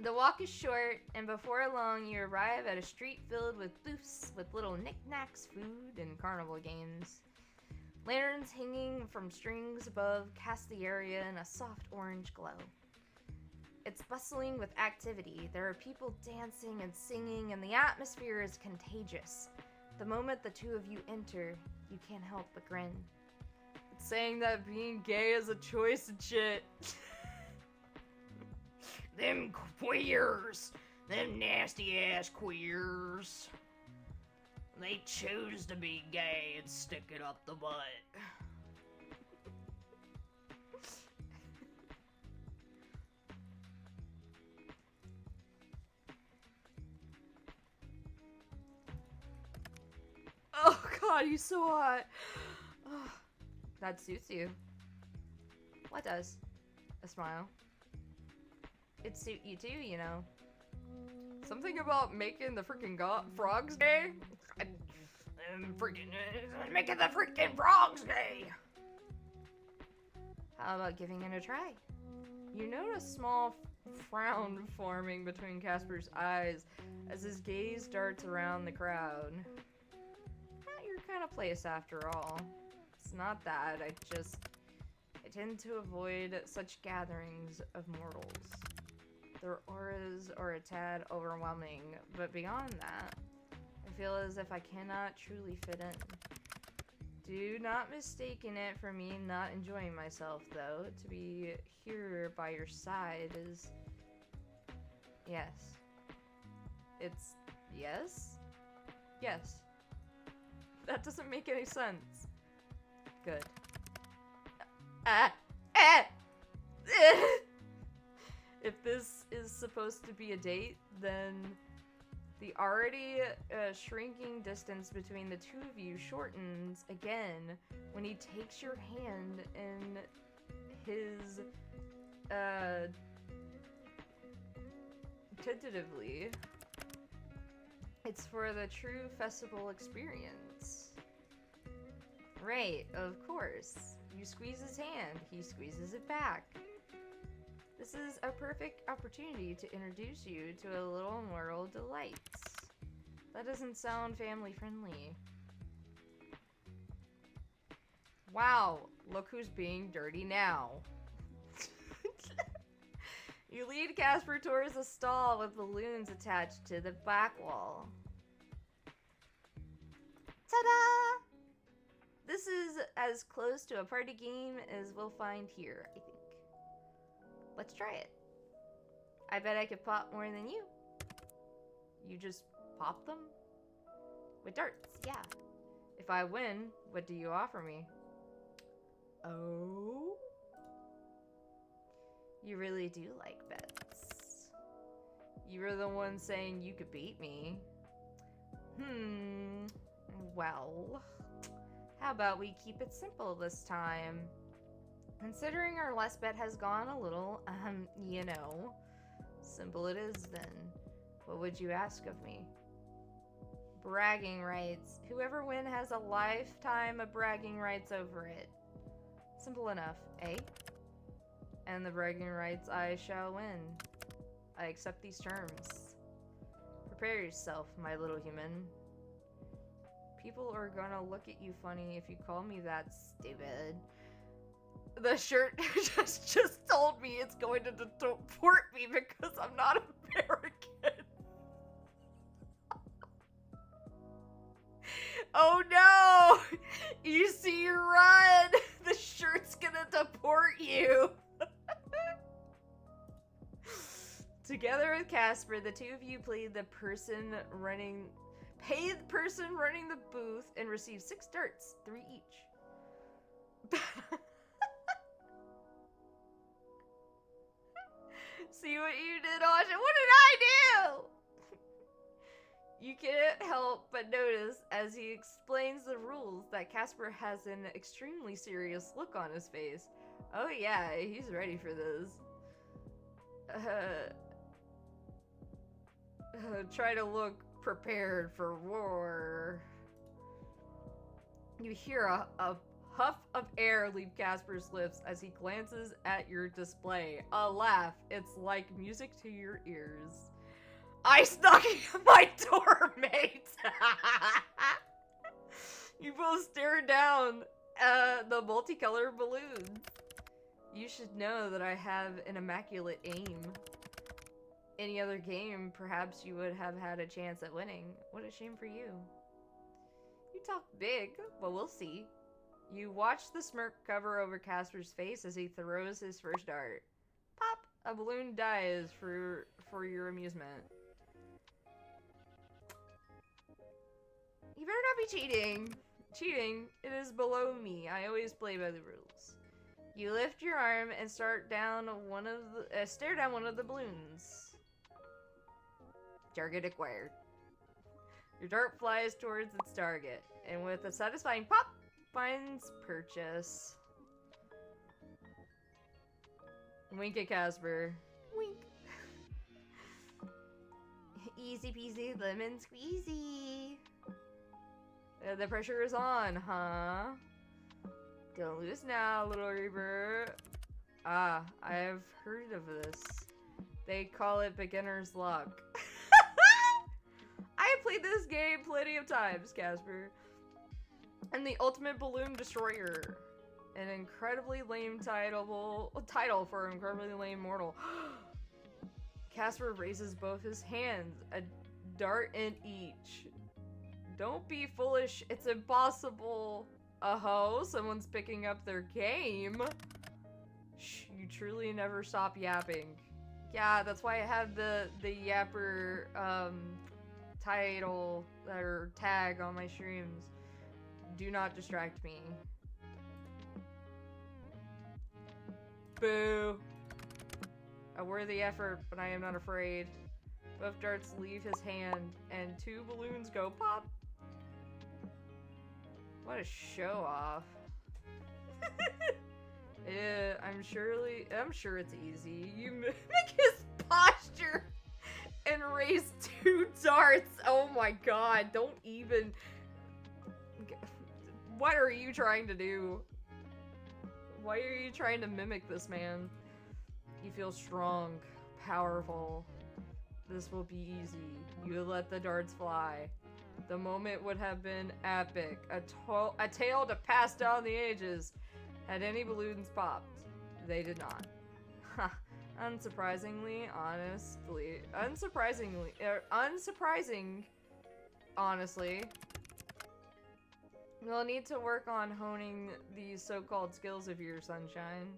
The walk is short, and before long you arrive at a street filled with booths with little knickknacks, food, and carnival games. Lanterns hanging from strings above cast the area in a soft orange glow. It's bustling with activity. There are people dancing and singing, and the atmosphere is contagious. The moment the two of you enter, you can't help but grin. It's saying that being gay is a choice and shit. Them queers! Them nasty ass queers! They choose to be gay and stick it up the butt. Oh god, he's so hot. Oh, that suits you. What does? A smile. It suit you too, you know. Something about making the freaking frogs gay? Making the freaking frogs gay! How about giving it a try? You notice a small frown forming between Casper's eyes as his gaze darts around the crowd. Not your kind of place after all. It's not that, I tend to avoid such gatherings of mortals. Their auras are a tad overwhelming, but beyond that, I feel as if I cannot truly fit in. Do not mistaken it for me not enjoying myself, though. To be here by your side is... Yes. It's... Yes? Yes. That doesn't make any sense. Good. If this is supposed to be a date, then The already shrinking distance between the two of you shortens again when he takes your hand in his, tentatively. It's for the true festival experience. Right, of course. You squeeze his hand, he squeezes it back. This is a perfect opportunity to introduce you to a little moral delights. That doesn't sound family friendly. Wow, look who's being dirty now. You lead Casper towards a stall with balloons attached to the back wall. Ta-da! This is as close to a party game as we'll find here, I think. Let's try it. I bet I could pop more than you. You just pop them? With darts, yeah. If I win, what do you offer me? Oh? You really do like bets. You were the one saying you could beat me. Well, how about we keep it simple this time? Considering our last bet has gone a little, you know, simple it is then. What would you ask of me? Bragging rights. Whoever wins has a lifetime of bragging rights over it. Simple enough, eh? And the bragging rights I shall win. I accept these terms. Prepare yourself, my little human. People are gonna look at you funny if you call me that, stupid. The shirt just told me it's going to deport me because I'm not American. Oh no! You see, you run! The shirt's gonna deport you! Together with Casper, the two of you pay the person running the booth and receive 6 darts, 3 each. See what you did, Asha? What did I do? You can't help but notice as he explains the rules that Casper has an extremely serious look on his face. Oh yeah, he's ready for this. Try to look prepared for war. You hear a huff of air leave Casper's lips as he glances at your display. A laugh. It's like music to your ears. Ice knocking at my door, mate! You both stare down at the multicolored balloons. You should know that I have an immaculate aim. Any other game, perhaps you would have had a chance at winning. What a shame for you. You talk big, but we'll see. You watch the smirk cover over Casper's face as he throws his first dart. Pop! A balloon dies for your amusement. You better not be cheating. Cheating, it is below me. I always play by the rules. You lift your arm and stare down one of the balloons. Target acquired. Your dart flies towards its target, and with a satisfying pop, finds purchase. Wink at Casper. Wink. Easy peasy lemon squeezy. The pressure is on, huh? Don't lose now, little Reaper. Ah, I have heard of this. They call it beginner's luck. I have played this game plenty of times, Casper. And the Ultimate Balloon Destroyer. An incredibly lame title for an incredibly lame mortal. Casper raises both his hands, a dart in each. Don't be foolish, it's impossible. Oh, someone's picking up their game. Shh, you truly never stop yapping. Yeah, that's why I had the yapper title or tag on my streams. Do not distract me. Boo. A worthy effort, but I am not afraid. Both darts leave his hand, and 2 balloons go pop. What a show off. Yeah, I'm sure it's easy. You mimic his posture and raise 2 darts. Oh my god, don't even. What are you trying to do? Why are you trying to mimic this man? You feel strong, powerful. This will be easy. You let the darts fly. The moment would have been epic. A tale to pass down the ages. Had any balloons popped? They did not. Ha. Unsurprising, honestly. We'll need to work on honing these so-called skills of yours, Sunshine.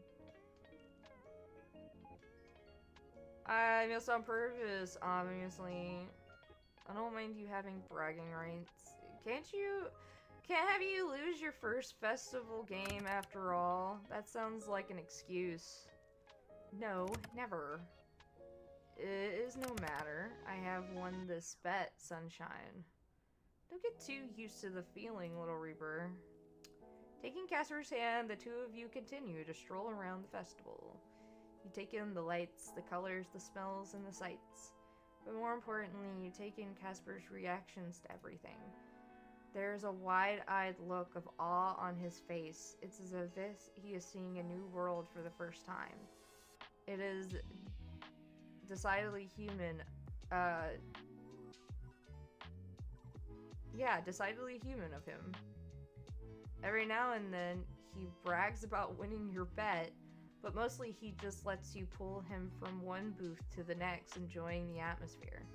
I missed on purpose, obviously. I don't mind you having bragging rights. Can't have you lose your first festival game after all? That sounds like an excuse. No, never. It is no matter. I have won this bet, Sunshine. Don't get too used to the feeling, Little Reaper. Taking Casper's hand, the 2 of you continue to stroll around the festival. You take in the lights, the colors, the smells, and the sights. But more importantly, you take in Casper's reactions to everything. There's a wide-eyed look of awe on his face. It's as if he is seeing a new world for the first time. It is decidedly human. Decidedly human of him. Every now and then, he brags about winning your bet, but mostly he just lets you pull him from one booth to the next, enjoying the atmosphere.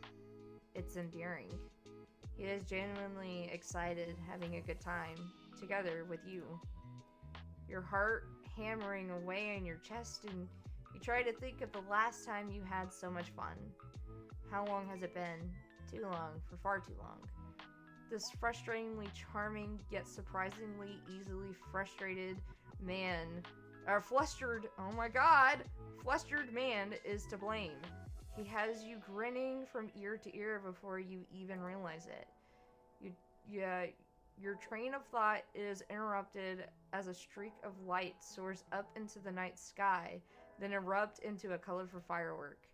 It's endearing. He is genuinely excited, having a good time, together with you. Your heart hammering away in your chest, and you try to think of the last time you had so much fun. How long has it been? Too long, for far too long. This frustratingly charming, yet surprisingly easily frustrated man, flustered man is to blame. He has you grinning from ear to ear before you even realize it. Your train of thought is interrupted as a streak of light soars up into the night sky, then erupts into a colorful firework.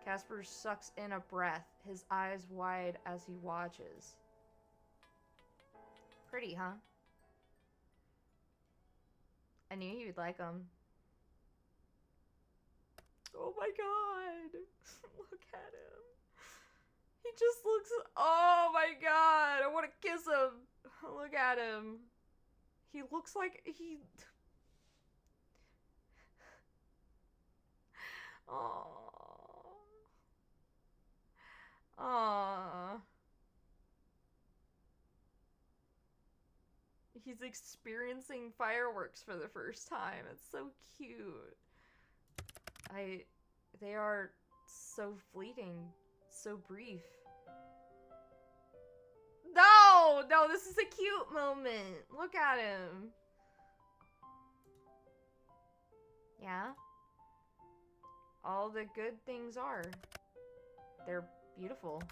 Casper sucks in a breath, his eyes wide as he watches. Pretty, huh? I knew you'd like them. Oh my god! Look at him. He just looks. Oh my god! I want to kiss him. Look at him. He looks like he. Aww. Aww. He's experiencing fireworks for the first time. It's so cute. They are so fleeting, so brief. No, this is a cute moment. Look at him. Yeah? All the good things are. They're beautiful.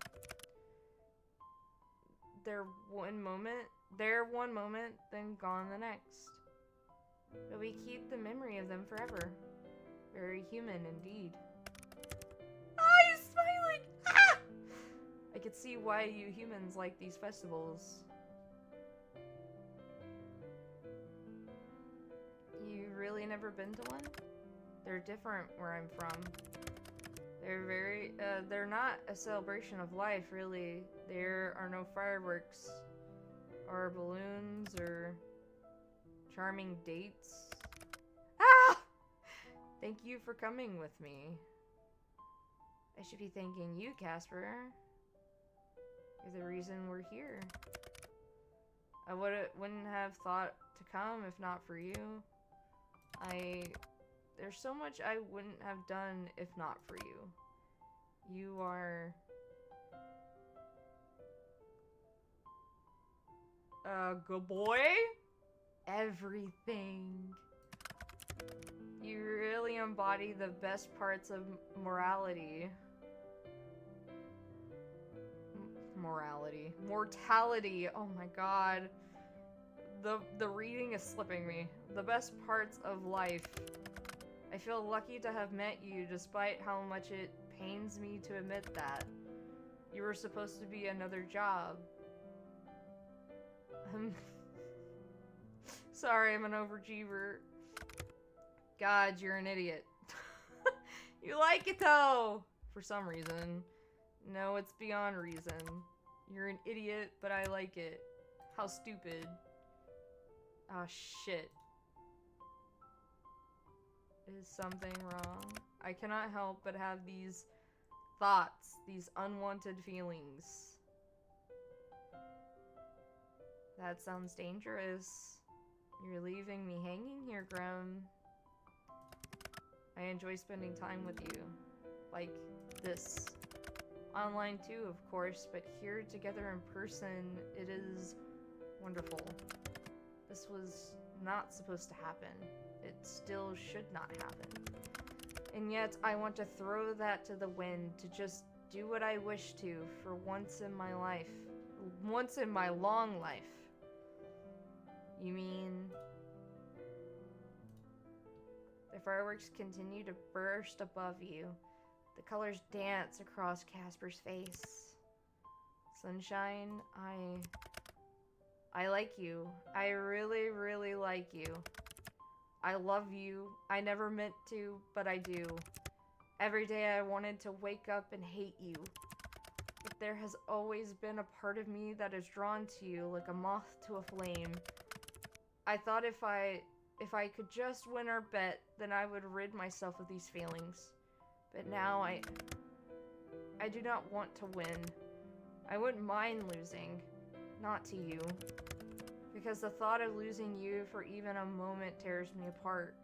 They're one moment, then gone the next. But we keep the memory of them forever. Very human indeed. Ah, he's smiling! Ah! I could see why you humans like these festivals. You really never been to one? They're different where I'm from. They're not a celebration of life, really. There are no fireworks, or balloons, or charming dates. Ah! Thank you for coming with me. I should be thanking you, Casper. You're the reason we're here. I wouldn't have thought to come if not for you. There's so much I wouldn't have done if not for you. You are a good boy. Everything. You really embody the best parts of morality. Morality. Mortality! Oh my god. The reading is slipping me. The best parts of life. I feel lucky to have met you, despite how much it pains me to admit that. You were supposed to be another job. Sorry, I'm an overachiever. God, you're an idiot. You like it though! For some reason. No, it's beyond reason. You're an idiot, but I like it. How stupid. Oh shit. Is something wrong? I cannot help but have these thoughts, these unwanted feelings. That sounds dangerous. You're leaving me hanging here, Grim. I enjoy spending time with you. Like this. Online too, of course, but here together in person, it is wonderful. This was not supposed to happen. It still should not happen. And yet, I want to throw that to the wind, to just do what I wish to for once in my life. Once in my long life. You mean... The fireworks continue to burst above you. The colors dance across Casper's face. Sunshine, I like you. I really, really like you. I love you. I never meant to, but I do. Every day I wanted to wake up and hate you. But there has always been a part of me that is drawn to you like a moth to a flame. I thought if I could just win our bet, then I would rid myself of these feelings. But now I do not want to win. I wouldn't mind losing. Not to you. Because the thought of losing you for even a moment tears me apart.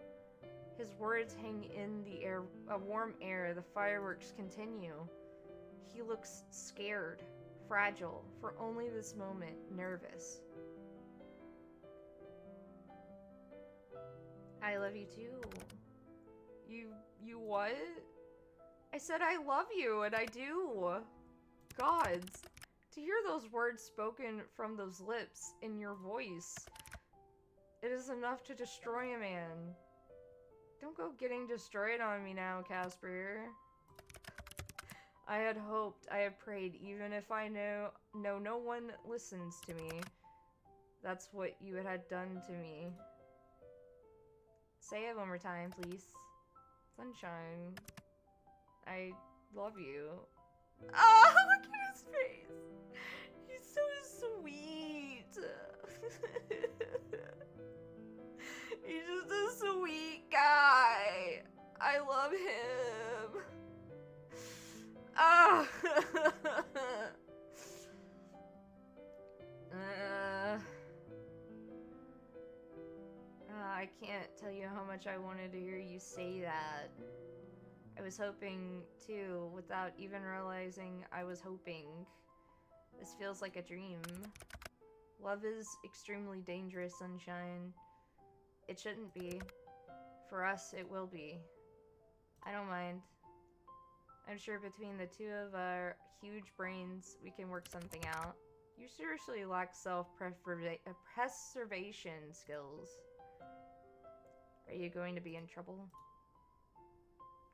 His words hang in the air, a warm air. The fireworks continue. He looks scared, fragile, for only this moment, nervous. I love you too. You what? I said I love you, and I do. Gods. To hear those words spoken from those lips in your voice, it is enough to destroy a man. Don't go getting destroyed on me now, Casper. I had hoped, I had prayed, even if I know no one listens to me. That's what you had done to me. Say it one more time, please. Sunshine. I love you. Oh, look at his face. He's so sweet. He's just a sweet guy. I love him. Ah. I can't tell you how much I wanted to hear you say that. I was hoping, too, without even realizing I was hoping. This feels like a dream. Love is extremely dangerous, Sunshine. It shouldn't be. For us, it will be. I don't mind. I'm sure between the two of our huge brains, we can work something out. You seriously lack self-preservation skills. Are you going to be in trouble?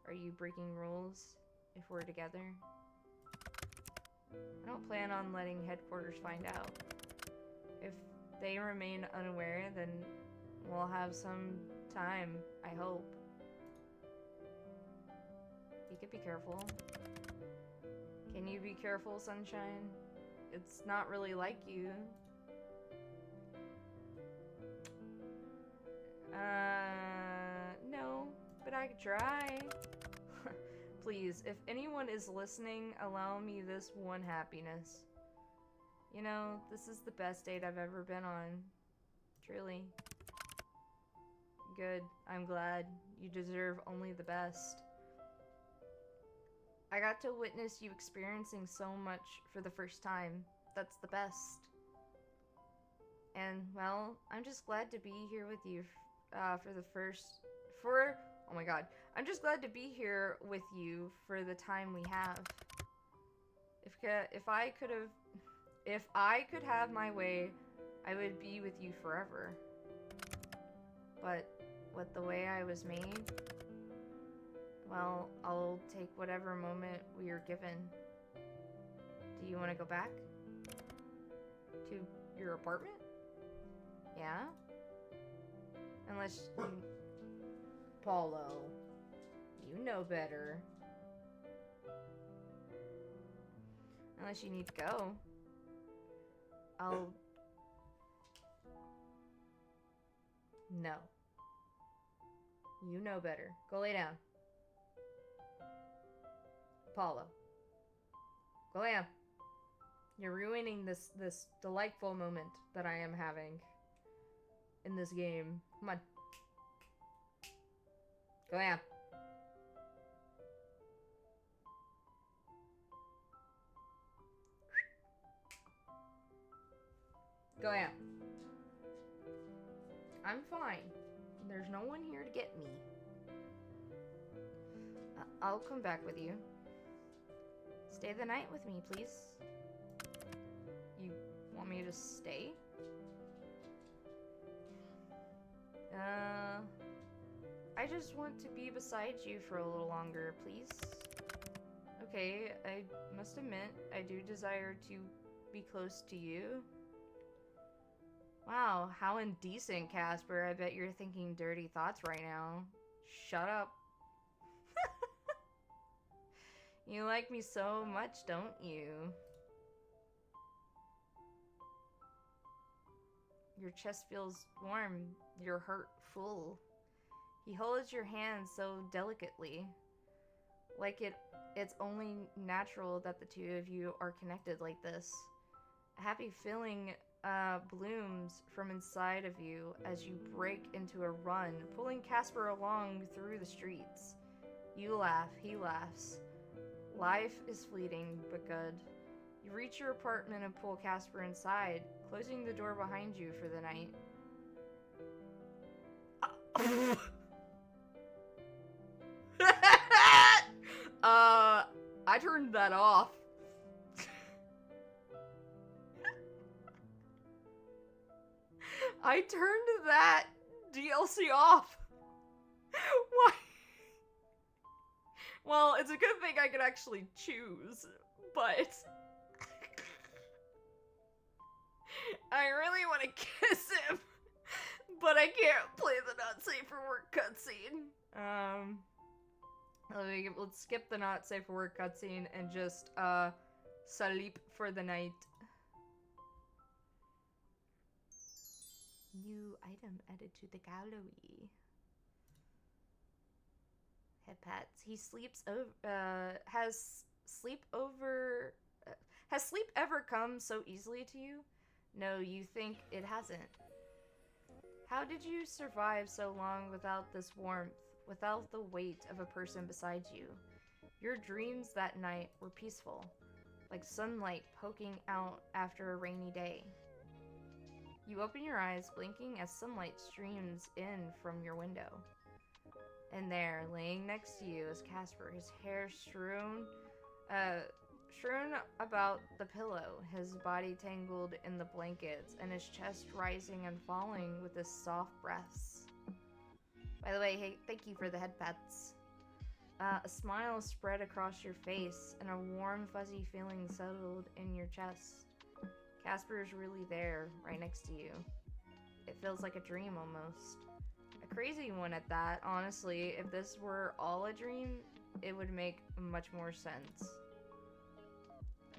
Are you breaking rules if we're together? I don't plan on letting headquarters find out. If they remain unaware, then we'll have some time, I hope. You could be careful. Can you be careful, Sunshine? It's not really like you. No, but I could try. Please, if anyone is listening, allow me this one happiness. You know, this is the best date I've ever been on. Truly. Good. I'm glad. You deserve only the best. I got to witness you experiencing so much for the first time. That's the best. And, well, I'm just glad to be here with you oh my god. I'm just glad to be here with you for the time we have. If I could have... If I could have my way, I would be with you forever. But with the way I was made, well, I'll take whatever moment we are given. Do you want to go back? To your apartment? Yeah? Unless you... Paulo, you know better. Unless you need to go. I'll... No. You know better. Go lay down. Paulo. Go lay down. You're ruining this delightful moment that I am having in this game. Come on. Go lay down. Go out. I'm fine. There's no one here to get me. I'll come back with you. Stay the night with me, please. You want me to stay? I just want to be beside you for a little longer, please. Okay, I must admit, I do desire to be close to you. Wow, how indecent, Casper. I bet you're thinking dirty thoughts right now. Shut up. You like me so much, don't you? Your chest feels warm, your heart full. He holds your hand so delicately. Like it's only natural that the two of you are connected like this. A happy feeling blooms from inside of you as you break into a run, pulling Casper along through the streets. You laugh, he laughs. Life is fleeting, but good. You reach your apartment and pull Casper inside, closing the door behind you for the night. I turned that off. I turned that DLC off. Why? Well, it's a good thing I could actually choose, but I really want to kiss him, but I can't play the not safe for work cutscene. Let's skip the not safe for work cutscene and just sleep for the night. New item added to the gallery. Head pats. He sleeps over. Has sleep ever come so easily to you? No, you think it hasn't. How did you survive so long without this warmth, without the weight of a person beside you? Your dreams that night were peaceful, like sunlight poking out after a rainy day. You open your eyes, blinking as sunlight streams in from your window. And there, laying next to you, is Casper, his hair strewn about the pillow, his body tangled in the blankets, and his chest rising and falling with his soft breaths. By the way, hey, thank you for the head pats. A smile spread across your face, and a warm, fuzzy feeling settled in your chest. Casper is really there, right next to you. It feels like a dream, almost. A crazy one at that, honestly. If this were all a dream, it would make much more sense.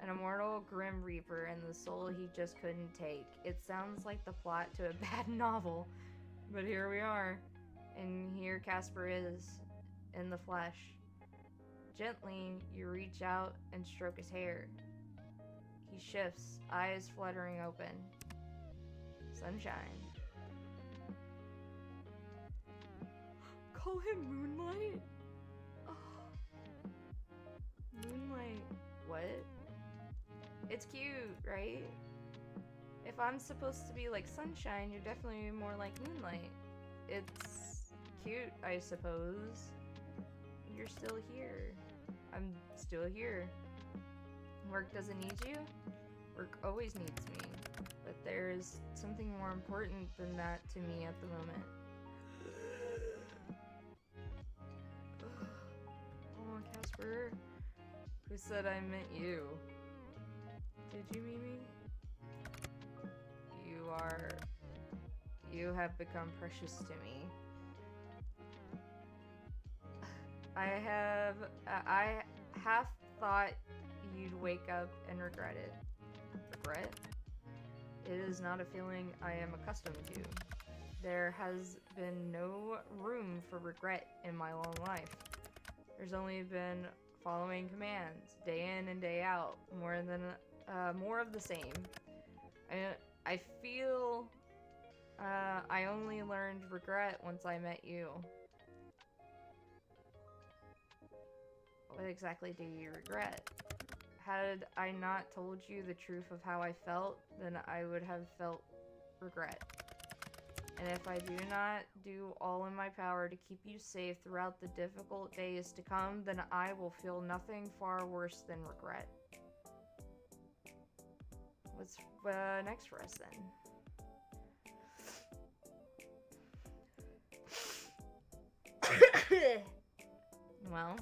An immortal Grim Reaper and the soul he just couldn't take. It sounds like the plot to a bad novel. But here we are. And here Casper is, in the flesh. Gently, you reach out and stroke his hair. He shifts, eyes fluttering open. Sunshine. Call him Moonlight? Oh. Moonlight. What? It's cute, right? If I'm supposed to be like Sunshine, you're definitely more like Moonlight. It's cute, I suppose. You're still here. I'm still here. Work doesn't need you? Work always needs me, but there is something more important than that to me at the moment. Oh, Casper. Who said I meant you? Did you mean me? You have become precious to me. I half thought you'd wake up and regret it. Regret? It is not a feeling I am accustomed to. There has been no room for regret in my long life. There's only been following commands, day in and day out, more of the same. I feel I only learned regret once I met you. What exactly do you regret? Had I not told you the truth of how I felt, then I would have felt regret. And if I do not do all in my power to keep you safe throughout the difficult days to come, then I will feel nothing far worse than regret. What's next for us then? Well,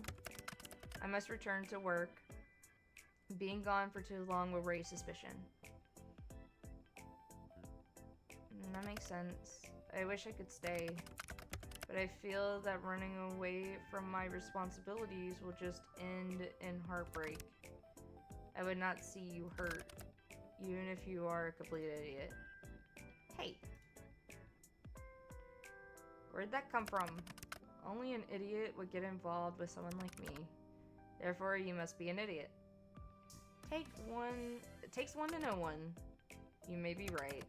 I must return to work. Being gone for too long will raise suspicion. That makes sense. I wish I could stay, but I feel that running away from my responsibilities will just end in heartbreak. I would not see you hurt, even if you are a complete idiot. Hey! Where'd that come from? Only an idiot would get involved with someone like me. Therefore, you must be an idiot. It takes one to know one. You may be right.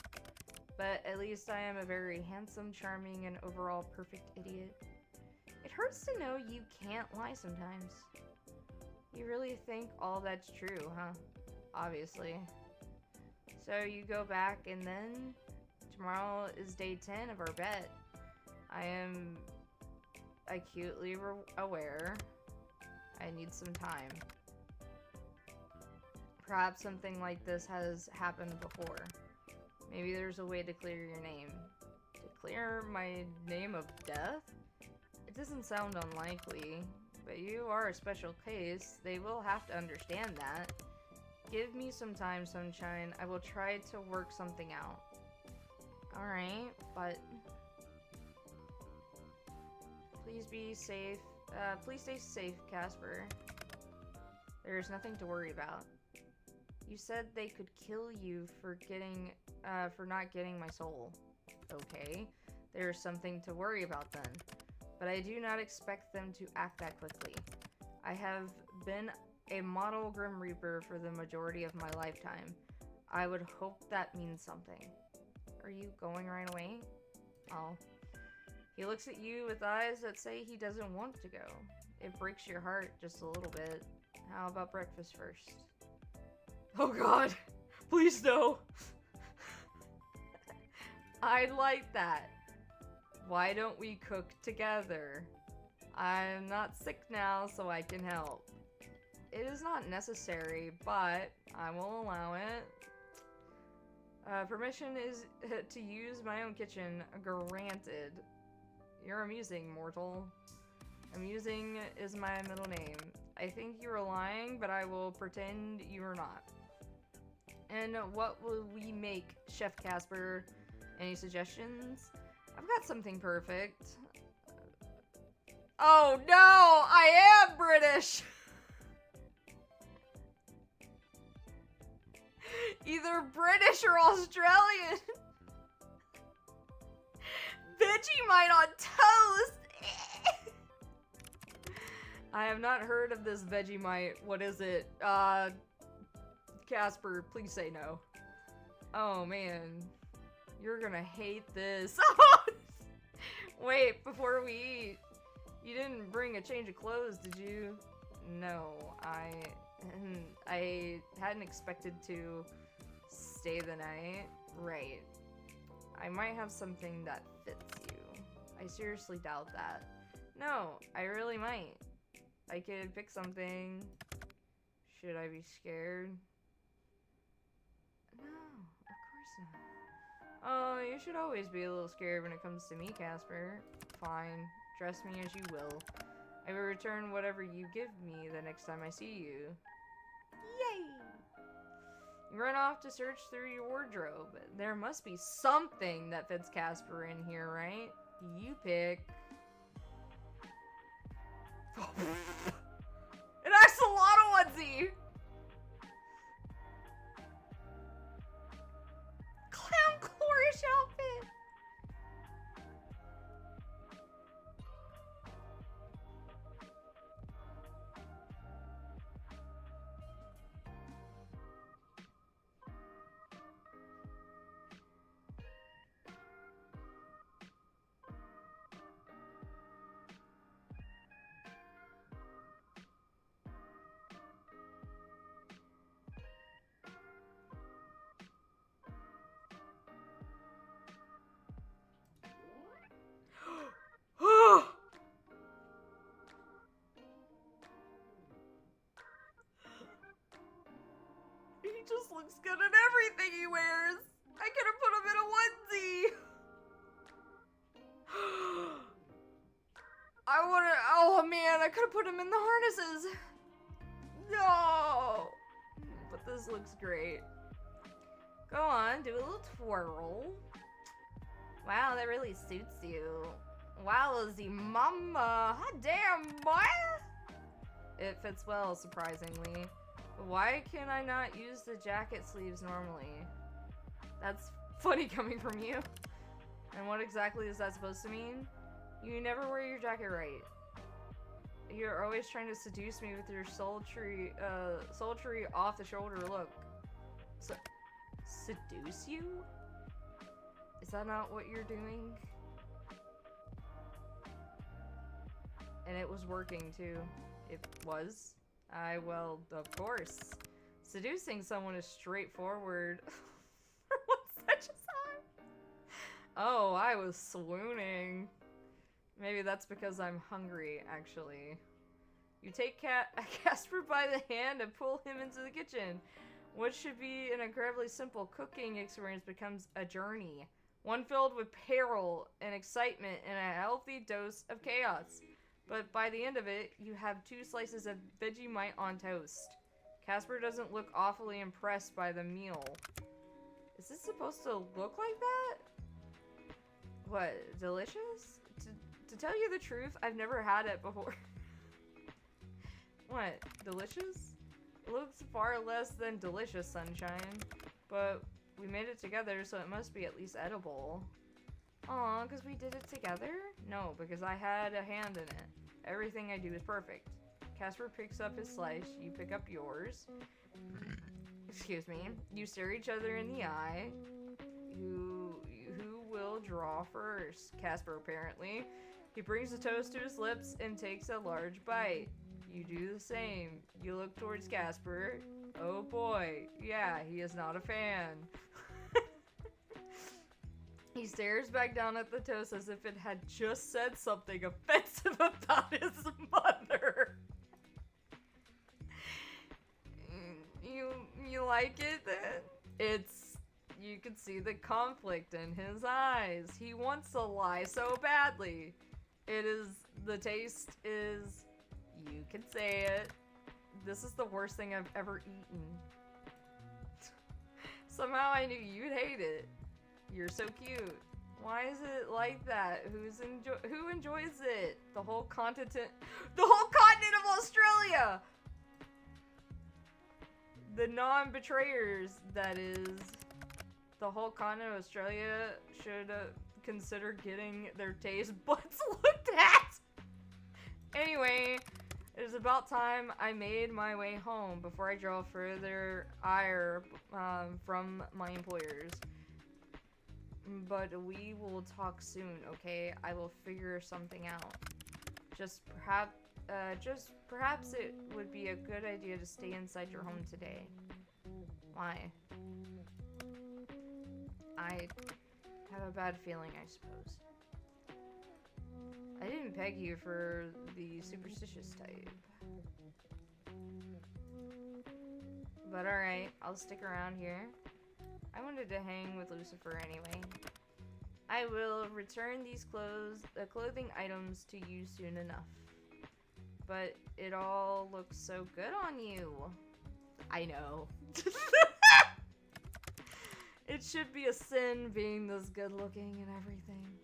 But at least I am a very handsome, charming, and overall perfect idiot. It hurts to know you can't lie sometimes. You really think all that's true, huh? Obviously. So you go back and then? Tomorrow is day 10 of our bet. I am acutely aware I need some time. Perhaps something like this has happened before. Maybe there's a way to clear your name. To clear my name of death? It doesn't sound unlikely, but you are a special case. They will have to understand that. Give me some time, Sunshine. I will try to work something out. Alright, but please be safe. Please stay safe, Casper. There's nothing to worry about. You said they could kill you for not getting my soul. Okay, there's something to worry about then. But I do not expect them to act that quickly. I have been a model Grim Reaper for the majority of my lifetime. I would hope that means something. Are you going right away? Oh. He looks at you with eyes that say he doesn't want to go. It breaks your heart just a little bit. How about breakfast first? Oh god! Please no! I like that. Why don't we cook together? I'm not sick now, so I can help. It is not necessary, but I will allow it. Permission is to use my own kitchen granted. You're amusing, mortal. Amusing is my middle name. I think you are lying, but I will pretend you are not. And what will we make, Chef Casper? Any suggestions? I've got something perfect. Oh no! I am British! Either British or Australian. Vegemite on toast! I have not heard of this Vegemite. What is it? Casper, please say no. Oh man. You're gonna hate this. Wait, before we eat, you didn't bring a change of clothes, did you? No, I hadn't expected to stay the night. Right. I might have something that fits you. I seriously doubt that. No, I really might. I could pick something. Should I be scared? No, of course not. Oh, you should always be a little scared when it comes to me, Casper. Fine, dress me as you will. I will return whatever you give me the next time I see you. Yay! You run off to search through your wardrobe. There must be something that fits Casper in here, right? You pick. An axolotl onesie! Clown Chlorish outfit! He just looks good in everything he wears. I could have put him in a onesie. I wanna. Oh man, I could have put him in the harnesses. No. But this looks great. Go on, do a little twirl. Wow, that really suits you. Wowzy mama. Hot damn, boy. It fits well, surprisingly. But why can I not use the jacket sleeves normally? That's funny coming from you. And what exactly is that supposed to mean? You never wear your jacket right. You're always trying to seduce me with your sultry off-the-shoulder look. Seduce you? Is that not what you're doing? And it was working too. It was. Well, of course. Seducing someone is straightforward. For one such as I. Oh, I was swooning. Maybe that's because I'm hungry, actually. You take Casper by the hand and pull him into the kitchen. What should be an incredibly simple cooking experience becomes a journey. One filled with peril and excitement and a healthy dose of chaos. But by the end of it, you have 2 slices of Vegemite on toast. Casper doesn't look awfully impressed by the meal. Is this supposed to look like that? What, delicious? To tell you the truth, I've never had it before. What, delicious? It looks far less than delicious, Sunshine. But we made it together, so it must be at least edible. Aw, because we did it together? No, because I had a hand in it. Everything I do is perfect. Casper picks up his slice, you pick up yours. Excuse me. You stare each other in the eye. Who will draw first? Casper, apparently. He brings the toast to his lips and takes a large bite. You do the same. You look towards Casper. Oh boy. Yeah, he is not a fan. He stares back down at the toast as if it had just said something offensive about his mother. You like it then? You can see the conflict in his eyes. He wants to lie so badly. The taste is, you can say it. This is the worst thing I've ever eaten. Somehow I knew you'd hate it. You're so cute. Why is it like that? Who enjoys it? The whole continent of Australia! The non-betrayers, that is. The whole continent of Australia should consider getting their taste buds looked at! Anyway, it is about time I made my way home before I draw further ire from my employers. But we will talk soon, okay? I will figure something out. Just perhaps it would be a good idea to stay inside your home today. Why? I have a bad feeling, I suppose. I didn't peg you for the superstitious type. But alright, I'll stick around here. I wanted to hang with Lucifer anyway. I will return these clothing items to you soon enough. But it all looks so good on you. I know. It should be a sin being this good looking and everything.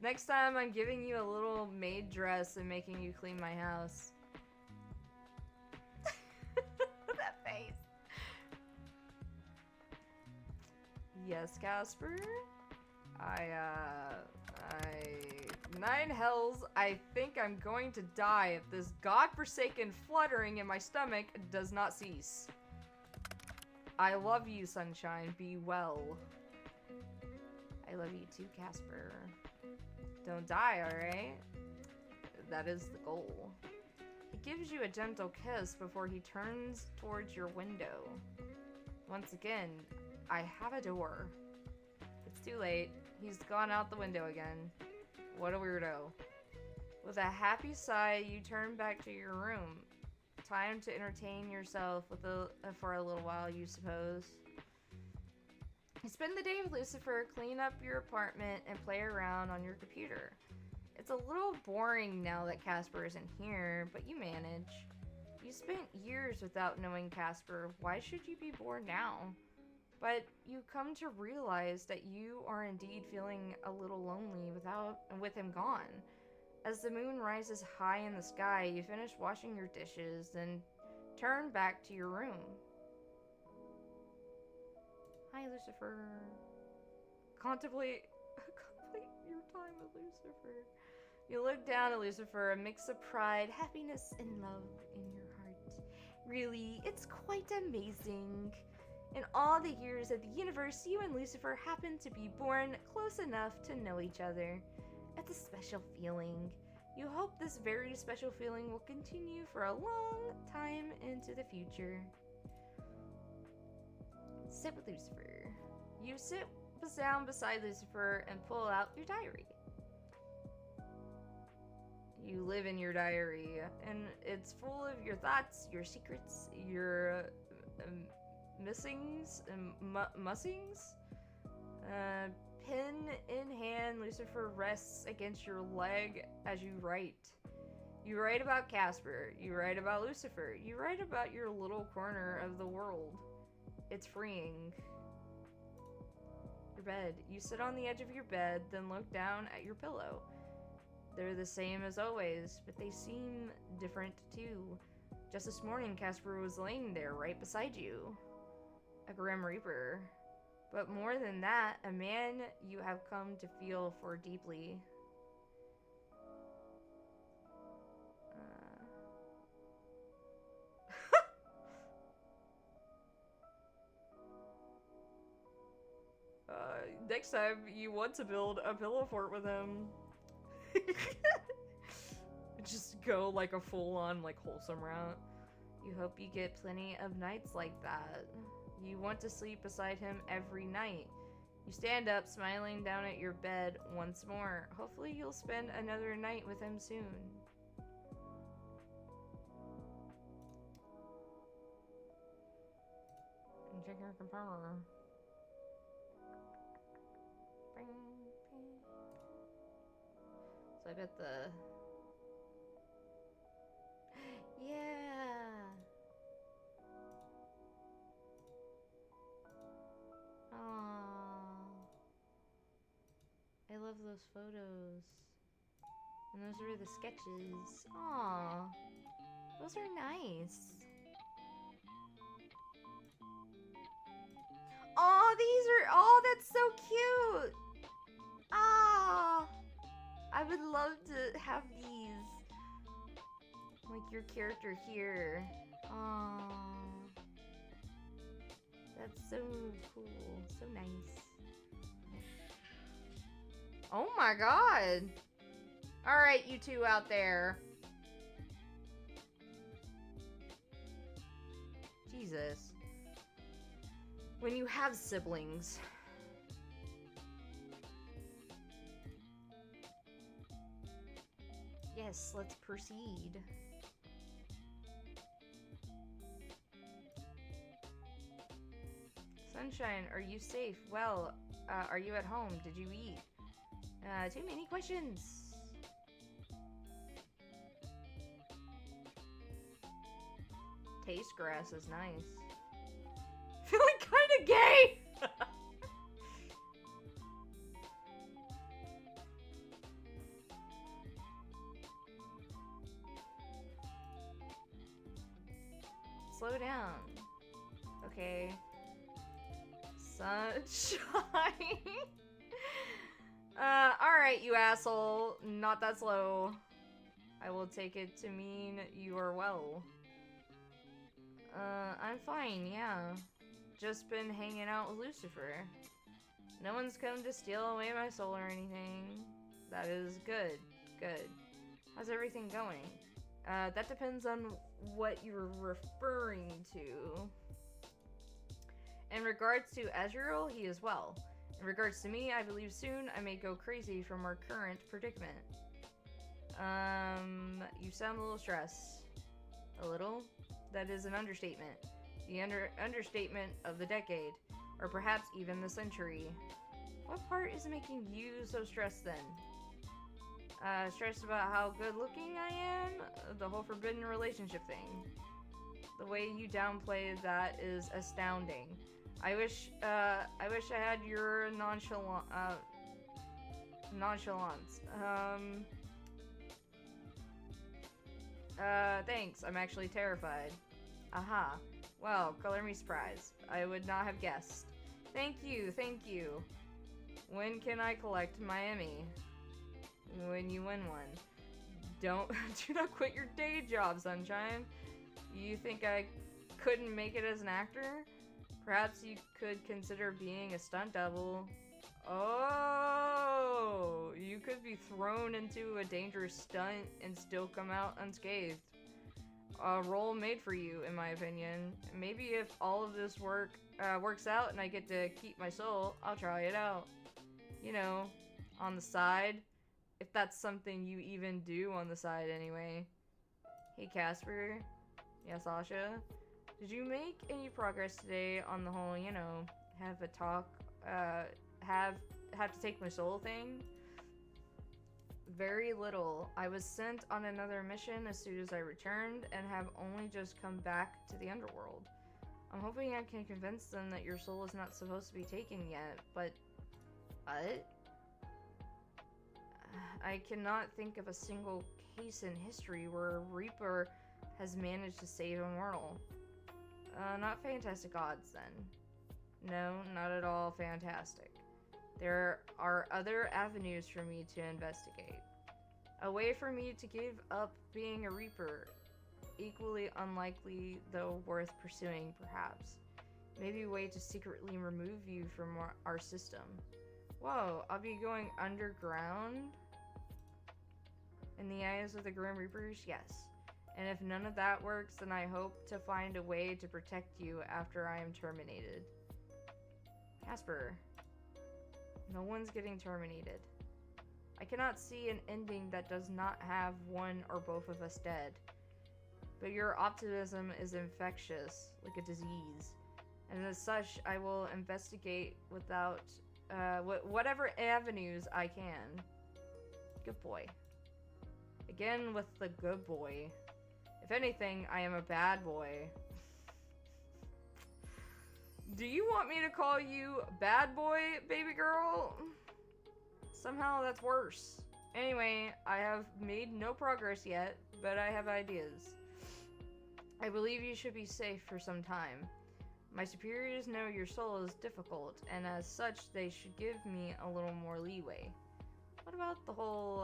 Next time I'm giving you a little maid dress and making you clean my house. That face. Yes, Casper? Nine hells, I think I'm going to die if this godforsaken fluttering in my stomach does not cease. I love you, sunshine. Be well. I love you too, Casper. Don't die, alright? That is the goal. He gives you a gentle kiss before he turns towards your window. Once again, I have a door. It's too late. He's gone out the window again. What a weirdo. With a happy sigh, you turn back to your room. Time to entertain yourself for a little while, you suppose. You spend the day with Lucifer, clean up your apartment, and play around on your computer. It's a little boring now that Casper isn't here, but you manage. You spent years without knowing Casper. Why should you be bored now? But you come to realize that you are indeed feeling a little lonely with him gone. As the moon rises high in the sky, you finish washing your dishes, then turn back to your room. Hi, Lucifer. Contemplate your time with Lucifer. You look down at Lucifer, a mix of pride, happiness, and love in your heart. Really, it's quite amazing. In all the years of the universe, you and Lucifer happen to be born close enough to know each other. It's a special feeling. You hope this very special feeling will continue for a long time into the future. Sit with Lucifer. You sit down beside Lucifer and pull out your diary. You live in your diary, and it's full of your thoughts, your secrets, your missings and mussings. Pen in hand, Lucifer rests against your leg as you write. You write about Casper. You write about Lucifer. You write about your little corner of the world. It's freeing. Your bed. You sit on the edge of your bed, then look down at your pillow. They're the same as always, but they seem different too. Just this morning, Casper was laying there right beside you. A Grim Reaper. But more than that, a man you have come to feel for deeply. Next time you want to build a pillow fort with him. Just go like a full-on, like, wholesome route. You hope you get plenty of nights like that. You want to sleep beside him every night. You stand up, smiling down at your bed once more. Hopefully you'll spend another night with him soon. And check your computer. So I bet the... Yeah! Aww. I love those photos. And those are the sketches. Aww. Those are nice. Oh, these are... Oh, that's so cute! Ah! I would love to have these. Like your character here. Aww. That's so cool. So nice. Oh my god! Alright, you two out there. Jesus. When you have siblings. Yes, let's proceed. So, Sunshine, are you safe? Well, are you at home? Did you eat? Too many questions. Taste grass is nice. Feeling kinda gay! Slow down. Okay. Sunshine. Alright, you asshole. Not that slow. I will take it to mean you are well. I'm fine, yeah. Just been hanging out with Lucifer. No one's come to steal away my soul or anything. That is good. Good. How's everything going? That depends on what you're referring to. In regards to Azrael, he is well. In regards to me, I believe soon I may go crazy from our current predicament. You sound a little stressed. A little? That is an understatement. The understatement of the decade. Or perhaps even the century. What part is making you so stressed then? Stressed about how good looking I am? The whole forbidden relationship thing. The way you downplay that is astounding. I wish I had your nonchalance. Thanks. I'm actually terrified. Aha. Well, color me surprised. I would not have guessed. Thank you, thank you. When can I collect my Emmy? When you win one. Do not quit your day job, Sunshine. You think I couldn't make it as an actor? Perhaps you could consider being a stunt double. Oh, you could be thrown into a dangerous stunt and still come out unscathed. A role made for you, in my opinion. Maybe if all of this works out and I get to keep my soul, I'll try it out. You know, on the side. If that's something you even do on the side anyway. Hey Casper. Yeah, Sasha. Did you make any progress today on the whole, you know, have a talk, have to take my soul thing? Very little. I was sent on another mission as soon as I returned and have only just come back to the underworld. I'm hoping I can convince them that your soul is not supposed to be taken yet, but... What? I cannot think of a single case in history where a Reaper has managed to save a mortal. Not fantastic odds, then. No, not at all fantastic. There are other avenues for me to investigate. A way for me to give up being a Reaper. Equally unlikely, though worth pursuing, perhaps. Maybe a way to secretly remove you from our system. Whoa, I'll be going underground? In the eyes of the Grim Reapers? Yes. And if none of that works, then I hope to find a way to protect you after I am terminated. Casper. No one's getting terminated. I cannot see an ending that does not have one or both of us dead. But your optimism is infectious, like a disease. And as such, I will investigate without whatever avenues I can. Good boy. Again with the good boy. If anything, I am a bad boy. Do you want me to call you bad boy, baby girl? Somehow that's worse. Anyway, I have made no progress yet, but I have ideas. I believe you should be safe for some time. My superiors know your soul is difficult, and as such, they should give me a little more leeway. What about the whole,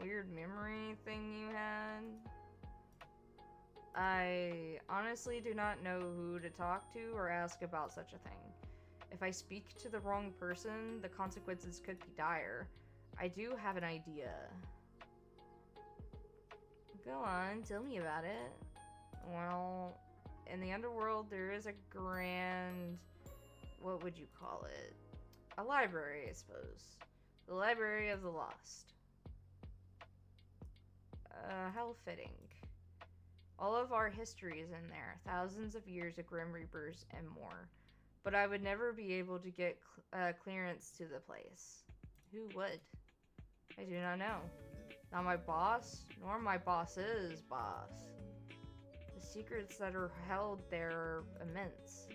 weird memory thing you had? I honestly do not know who to talk to or ask about such a thing. If I speak to the wrong person, the consequences could be dire. I do have an idea. Go on, tell me about it. Well, in the underworld, there is a grand... what would you call it? A library, I suppose. The Library of the Lost. How fitting. All of our history is in there, thousands of years of Grim Reapers and more. But I would never be able to get clearance to the place. Who would? I do not know. Not my boss, nor my boss's boss. The secrets that are held there are immense.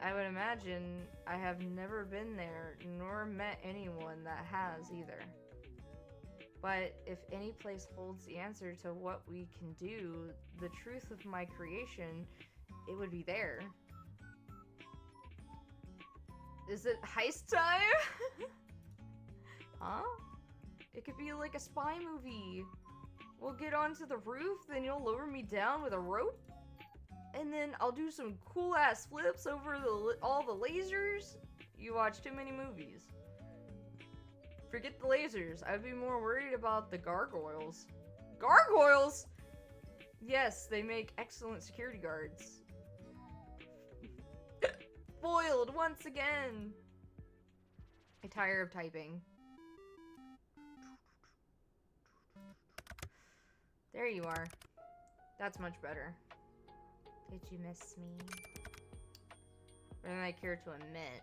I would imagine I have never been there, nor met anyone that has either. But if any place holds the answer to what we can do, the truth of my creation, it would be there. Is it heist time? Huh? It could be like a spy movie. We'll get onto the roof, then you'll lower me down with a rope, and then I'll do some cool ass flips over all the lasers. You watch too many movies. Forget the lasers. I'd be more worried about the gargoyles. Gargoyles? Yes, they make excellent security guards. Foiled once again. I tire of typing. There you are. That's much better. Did you miss me? More than I care to admit.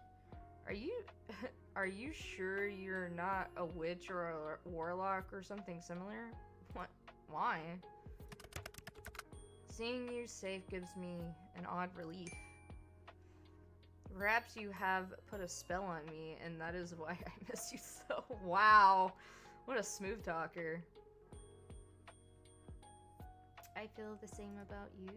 Are you sure you're not a witch or a warlock or something similar? What? Why? Seeing you safe gives me an odd relief. Perhaps you have put a spell on me, and that is why I miss you so. Wow. What a smooth talker. I feel the same about you.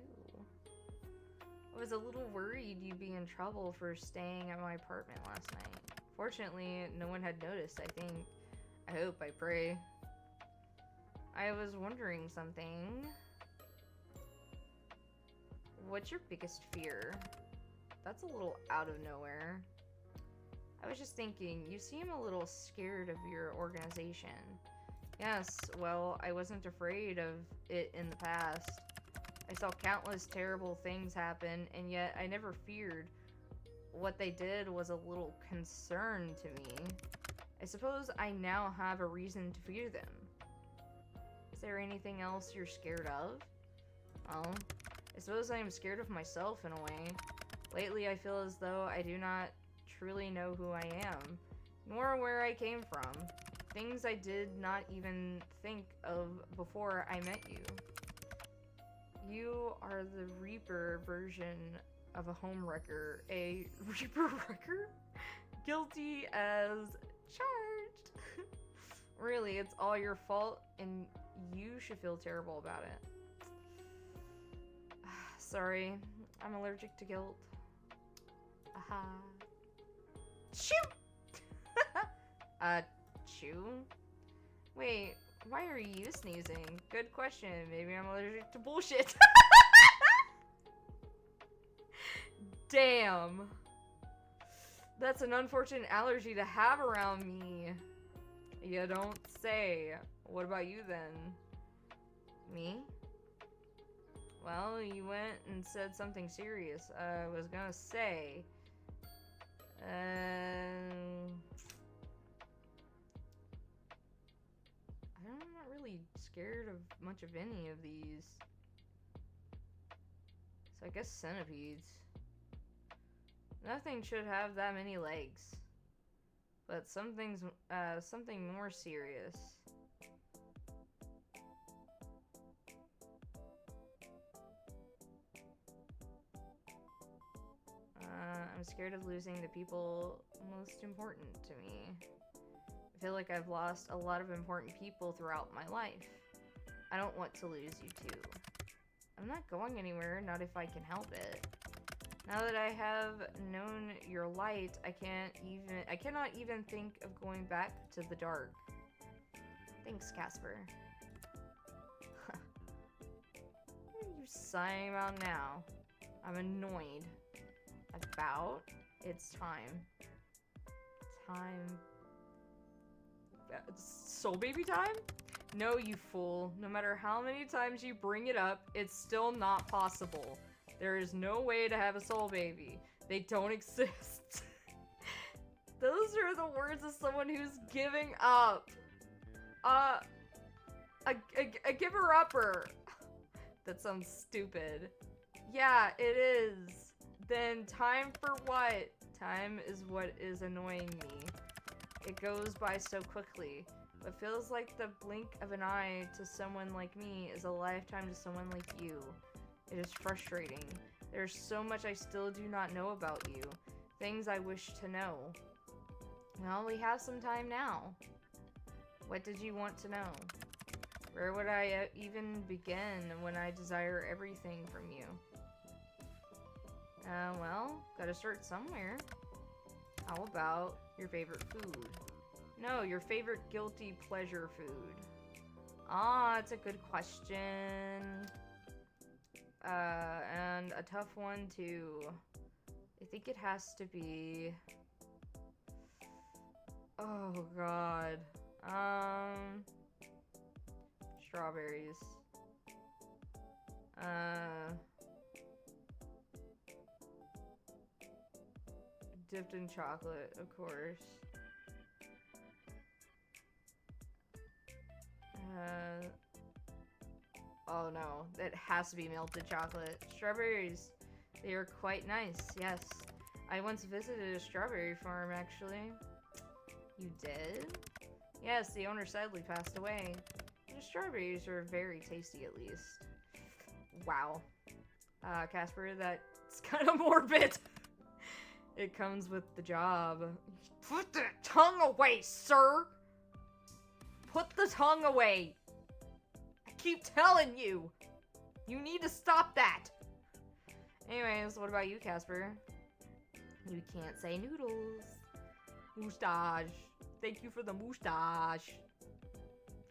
I was a little worried you'd be in trouble for staying at my apartment last night. Fortunately, no one had noticed, I think. I hope, I pray. I was wondering something. What's your biggest fear? That's a little out of nowhere. I was just thinking, you seem a little scared of your organization. Yes, well, I wasn't afraid of it in the past. I saw countless terrible things happen, and yet I never feared. What they did was a little concern to me. I suppose I now have a reason to fear them. Is there anything else you're scared of? Well, I suppose I am scared of myself in a way. Lately, I feel as though I do not truly know who I am, nor where I came from. Things I did not even think of before I met you. You are the Reaper version of a homewrecker. A Reaper wrecker? Guilty as charged. Really, it's all your fault, and you should feel terrible about it. Sorry, I'm allergic to guilt. Aha. Chew! Chew? Wait, why are you sneezing? Good question. Maybe I'm allergic to bullshit. Damn. That's an unfortunate allergy to have around me. You don't say. What about you then? Me? Well, you went and said something serious. I was gonna say. I'm not really scared of much of any of these. So I guess centipedes. Nothing should have that many legs. But something more serious. I'm scared of losing the people most important to me. I feel like I've lost a lot of important people throughout my life. I don't want to lose you too. I'm not going anywhere, not if I can help it. Now that I have known your light, I cannot even think of going back to the dark. Thanks, Casper. What are you sighing about now? I'm annoyed. About? It's time. Time. Soul baby time? No, you fool. No matter how many times you bring it up, it's still not possible. There is no way to have a soul baby. They don't exist. Those are the words of someone who's giving up. A giver-upper. That sounds stupid. Yeah, it is. Then time for what? Time is what is annoying me. It goes by so quickly. What feels like the blink of an eye to someone like me is a lifetime to someone like you. It is frustrating. There's so much I still do not know about you. Things I wish to know. Well, we have some time now. What did you want to know? Where would I even begin when I desire everything from you? Well, gotta start somewhere. How about your favorite food? No, your favorite guilty pleasure food. Ah, it's a good question. And a tough one too. I think it has to be... Oh god. Strawberries. Dipped in chocolate, of course. Oh no, that has to be melted chocolate. Strawberries, they are quite nice, yes. I once visited a strawberry farm, actually. You did? Yes, the owner sadly passed away. The strawberries are very tasty, at least. Wow. Casper, that's kind of morbid. It comes with the job. Put the tongue away, sir! Put the tongue away! I keep telling you! You need to stop that! Anyways, what about you, Casper? You can't say noodles. Moustache. Thank you for the moustache.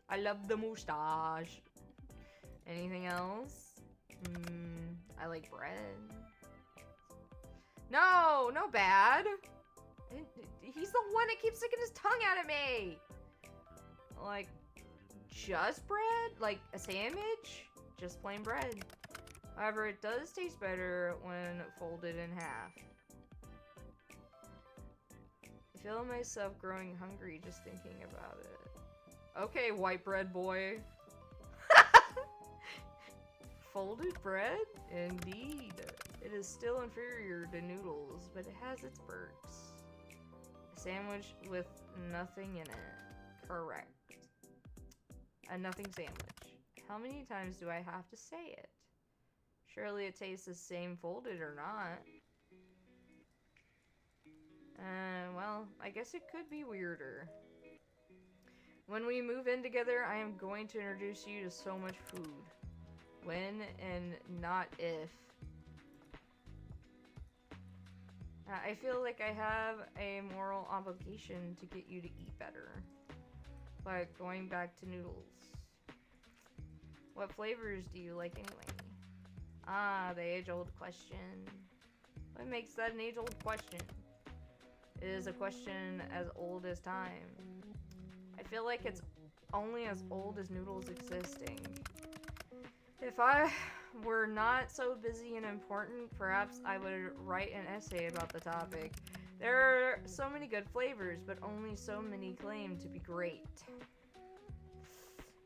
I love the moustache. Anything else? I like bread. No, no bad. He's the one that keeps sticking his tongue out at me. Like, just bread? Like a sandwich? Just plain bread. However, it does taste better when folded in half. I feel myself growing hungry just thinking about it. Okay, white bread boy. Folded bread? Indeed. It is still inferior to noodles, but it has its perks. A sandwich with nothing in it. Correct. A nothing sandwich. How many times do I have to say it? Surely it tastes the same folded or not. Well, I guess it could be weirder. When we move in together, I am going to introduce you to so much food. When and not if. I feel like I have a moral obligation to get you to eat better. Like going back to noodles. What flavors do you like anyway? Ah, the age-old question. What makes that an age-old question? It is a question as old as time. I feel like it's only as old as noodles existing. If I were not so busy and important, perhaps I would write an essay about the topic. There are so many good flavors, but only so many claim to be great.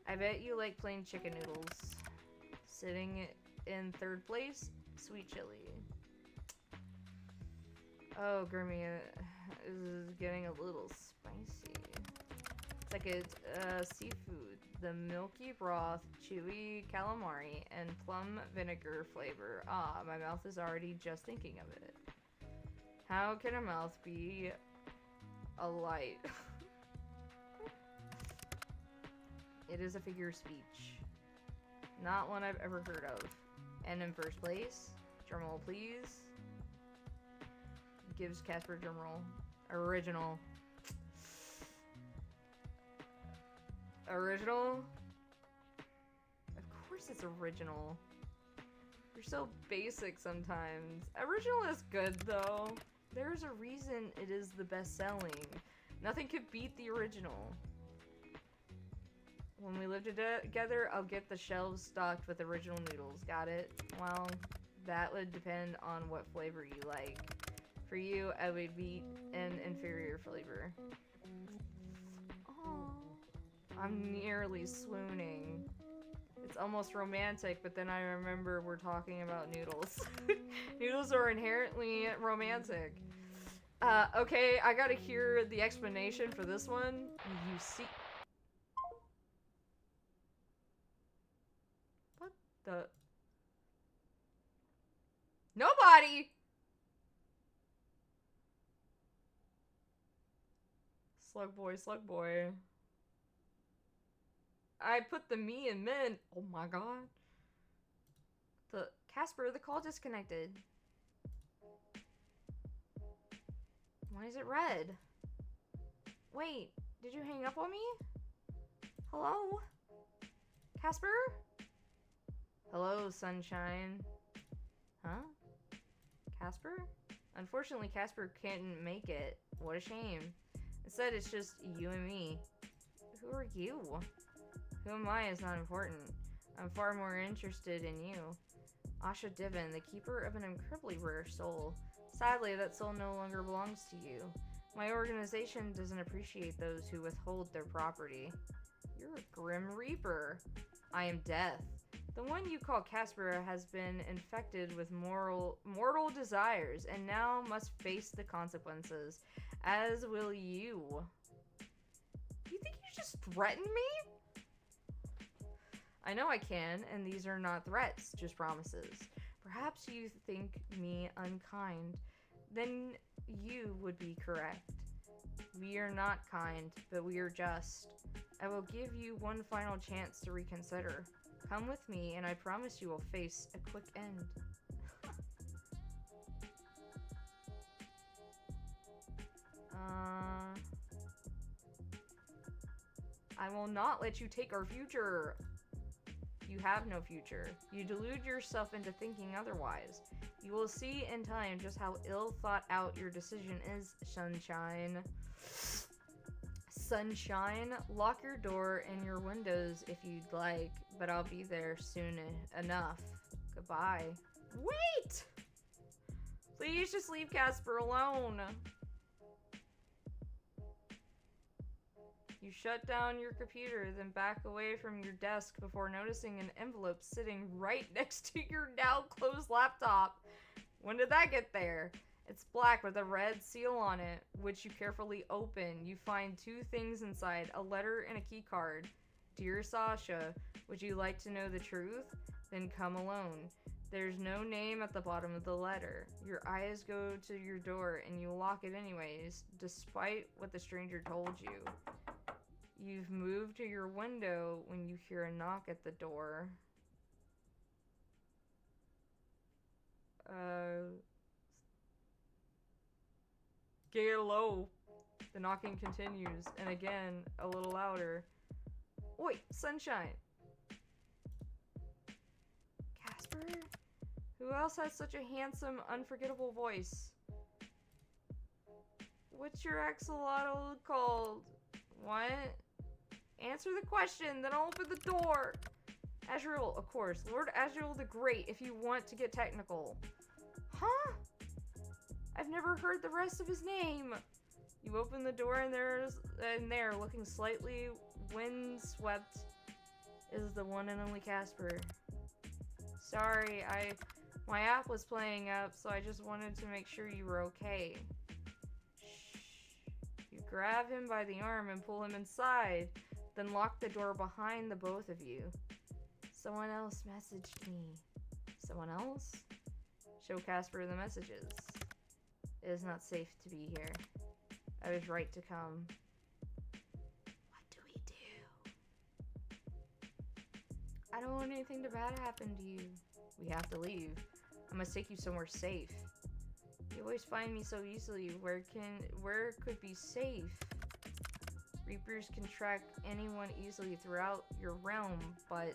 I bet you like plain chicken noodles. Sitting in third place, sweet chili. Oh, Grimmy, this is getting a little spicy. It's like a seafood. The milky broth, chewy calamari, and plum vinegar flavor. Ah, my mouth is already just thinking of it. How can a mouth be a light? It is a figure of speech. Not one I've ever heard of. And in first place, drumroll please. Gives Casper drumroll. Original. Original? Of course it's original. You're so basic sometimes. Original is good though. There's a reason it is the best selling. Nothing could beat the original. When we live together, I'll get the shelves stocked with original noodles. Got it? Well, that would depend on what flavor you like. For you, I would beat an inferior flavor. Oh, I'm nearly swooning. It's almost romantic, but then I remember we're talking about noodles. Noodles are inherently romantic. Okay, I gotta hear the explanation for this one. You see... What the... Nobody! Slug boy, slug boy. I put the me in men. Oh my god. The Casper, the call disconnected. Why is it red? Wait, did you hang up on me? Hello? Casper? Hello, sunshine. Huh? Casper? Unfortunately, Casper can't make it. What a shame. Instead, it's just you and me. Who are you? Who am I is not important. I'm far more interested in you. Asha Divin, the keeper of an incredibly rare soul. Sadly, that soul no longer belongs to you. My organization doesn't appreciate those who withhold their property. You're a Grim Reaper. I am Death. The one you call Casper has been infected with mortal desires and now must face the consequences, as will you. You think you just threatened me? I know I can, and these are not threats, just promises. Perhaps you think me unkind. Then you would be correct. We are not kind, but we are just. I will give you one final chance to reconsider. Come with me, and I promise you will face a quick end. I will not let you take our future. You have no future. You delude yourself into thinking otherwise. You will see in time just how ill thought out your decision is, Sunshine. Sunshine, lock your door and your windows if you'd like, but I'll be there soon enough. Goodbye. Wait! Please just leave Casper alone. You shut down your computer, then back away from your desk before noticing an envelope sitting right next to your now closed laptop. When did that get there? It's black with a red seal on it, which you carefully open. You find two things inside, a letter and a key card. Dear Sasha, would you like to know the truth? Then come alone. There's no name at the bottom of the letter. Your eyes go to your door and you lock it anyways, despite what the stranger told you. You've moved to your window when you hear a knock at the door. Get low. The knocking continues, and again, a little louder. Wait, Sunshine. Casper? Who else has such a handsome, unforgettable voice? What's your axolotl called? What? Answer the question, then I'll open the door. Azrael, of course. Lord Azrael the Great, if you want to get technical. Huh? I've never heard the rest of his name. You open the door and there, looking slightly windswept, is the one and only Casper. Sorry, my app was playing up, so I just wanted to make sure you were okay. Shh. You grab him by the arm and pull him inside, then lock the door behind the both of you. Someone else messaged me. Someone else? Show Casper the messages. It is not safe to be here. I was right to come. What do we do? I don't want anything bad to happen to you. We have to leave. I must take you somewhere safe. You always find me so easily. Where could be safe? Reapers can track anyone easily throughout your realm, but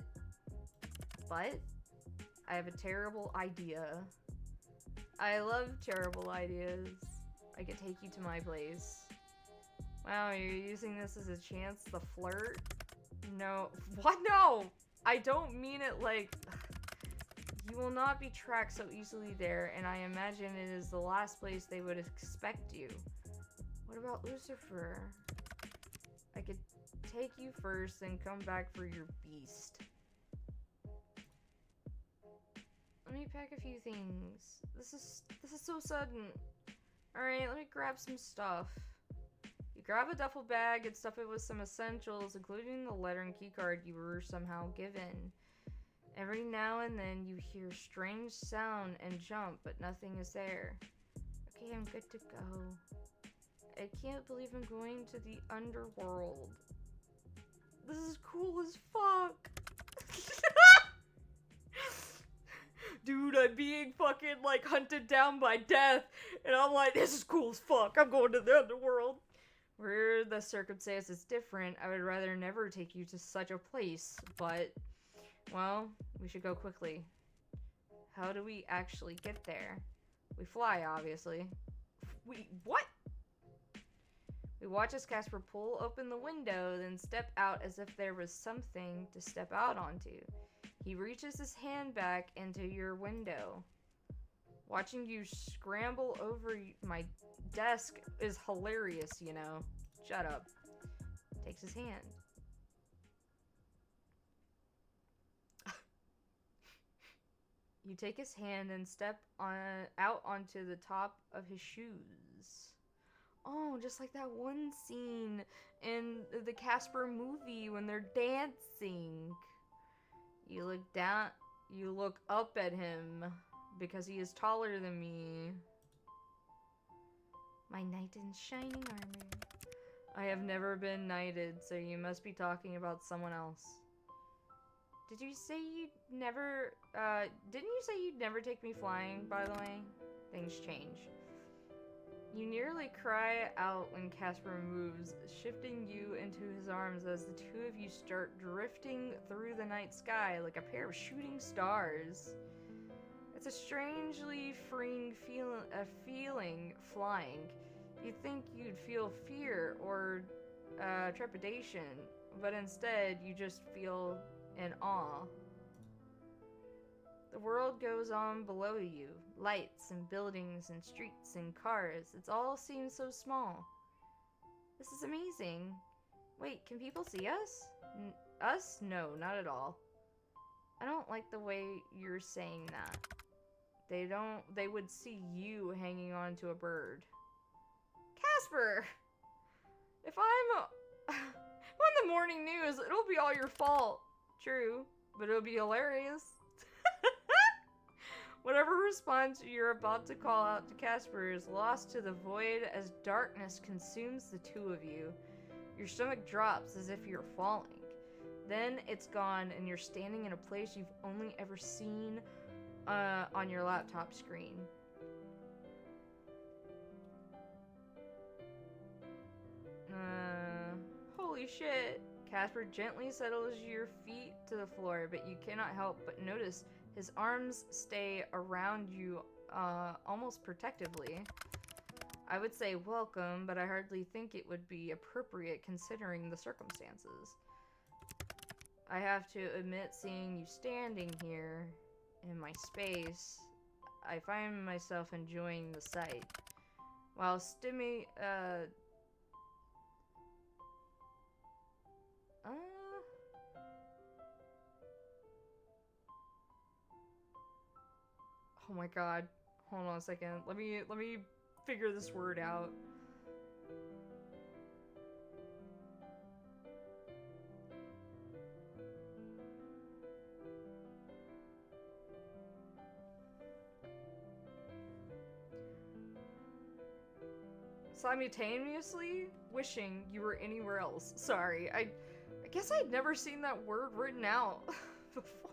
I have a terrible idea. I love terrible ideas. I could take you to my place. Wow, you're using this as a chance to flirt? No. What? No! I don't mean it like... You will not be tracked so easily there, and I imagine it is the last place they would expect you. What about Lucifer? I could take you first, then come back for your beast. let me pack a few things. This is so sudden. Alright, let me grab some stuff. You grab a duffel bag and stuff it with some essentials, including the letter and keycard you were somehow given. Every now and then you hear strange sound and jump, but nothing is there. Okay, I'm good to go. I can't believe I'm going to the underworld. This is cool as fuck. Dude, I'm being fucking, like, hunted down by death. And I'm like, this is cool as fuck. I'm going to the underworld. Where the circumstance is different, I would rather never take you to such a place. But, well, we should go quickly. How do we actually get there? We fly, obviously. What? We watch as Casper pull open the window, then step out as if there was something to step out onto. He reaches his hand back into your window. Watching you scramble over my desk is hilarious, you know. Shut up. Takes his hand. You take his hand and step out onto the top of his shoes. Oh, just like that one scene in the Casper movie when they're dancing. You look up at him because he is taller than me. My knight in shining armor. I have never been knighted, so you must be talking about someone else. Did you say you'd never, didn't you say you'd never take me flying, by the way? Things change. You nearly cry out when Casper moves, shifting you into his arms as the two of you start drifting through the night sky like a pair of shooting stars. It's a strangely freeing feeling flying. You'd think you'd feel fear or trepidation, but instead you just feel in awe. The world goes on below you. Lights and buildings and streets and cars. It all seems so small. This is amazing. Wait, can people see us? Us? No, not at all. I don't like the way you're saying that. They would see you hanging on to a bird. Casper! If I'm on the morning news, it'll be all your fault. True, but it'll be hilarious. Whatever response you're about to call out to Casper is lost to the void as darkness consumes the two of you. Your stomach drops as if you're falling. Then it's gone and you're standing in a place you've only ever seen on your laptop screen. Holy shit. Casper gently settles your feet to the floor, but you cannot help but notice his arms stay around you almost protectively. I would say welcome, but I hardly think it would be appropriate considering the circumstances. I have to admit, seeing you standing here in my space, I find myself enjoying the sight. While oh my god. Hold on a second. Let me figure this word out. Simultaneously wishing you were anywhere else. Sorry, I guess I'd never seen that word written out before.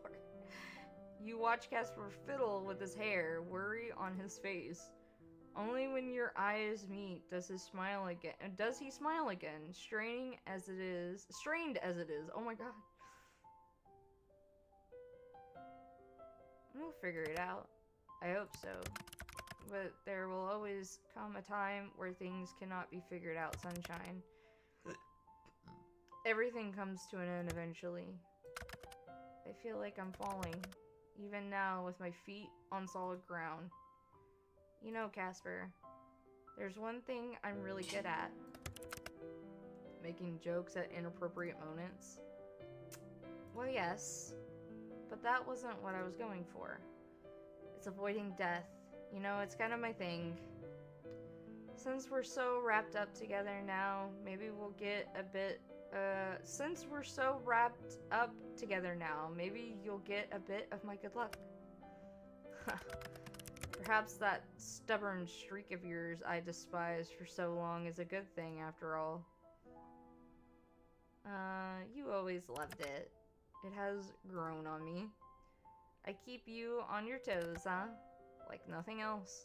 You watch Casper fiddle with his hair, worry on his face. Only when your eyes meet does he smile again. Strained as it is. Oh my god. We'll figure it out. I hope so. But there will always come a time where things cannot be figured out, sunshine. Everything comes to an end eventually. I feel like I'm falling. Even now, with my feet on solid ground. You know, Casper, there's one thing I'm really good at. Making jokes at inappropriate moments. Well, yes, but that wasn't what I was going for. It's avoiding death. You know, it's kind of my thing. Since we're so wrapped up together now, maybe we'll get a bit, since we're so wrapped up together now, maybe you'll get a bit of my good luck. Perhaps that stubborn streak of yours I despised for so long is a good thing after all. You always loved it. It has grown on me. I keep you on your toes, huh? Like nothing else.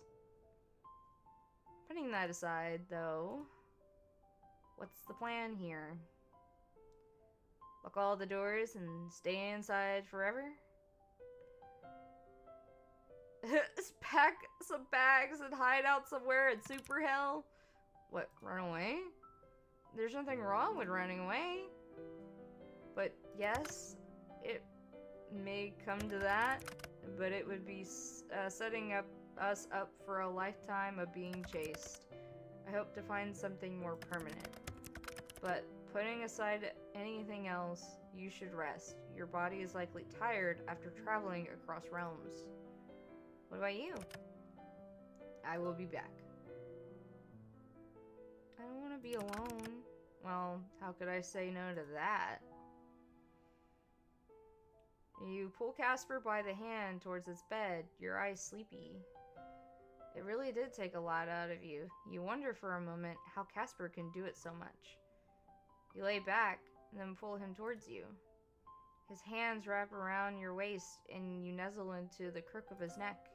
Putting that aside, though, what's the plan here? Lock all the doors and stay inside forever? Pack some bags and hide out somewhere in super hell? What, run away? There's nothing wrong with running away. But yes, it may come to that, but it would be setting us up for a lifetime of being chased. I hope to find something more permanent. But putting aside anything else, you should rest. Your body is likely tired after traveling across realms. What about you? I will be back. I don't want to be alone. Well, how could I say no to that? You pull Casper by the hand towards its bed, your eyes sleepy. It really did take a lot out of you. You wonder for a moment how Casper can do it so much. You lay back, and then pull him towards you. His hands wrap around your waist, and you nuzzle into the crook of his neck.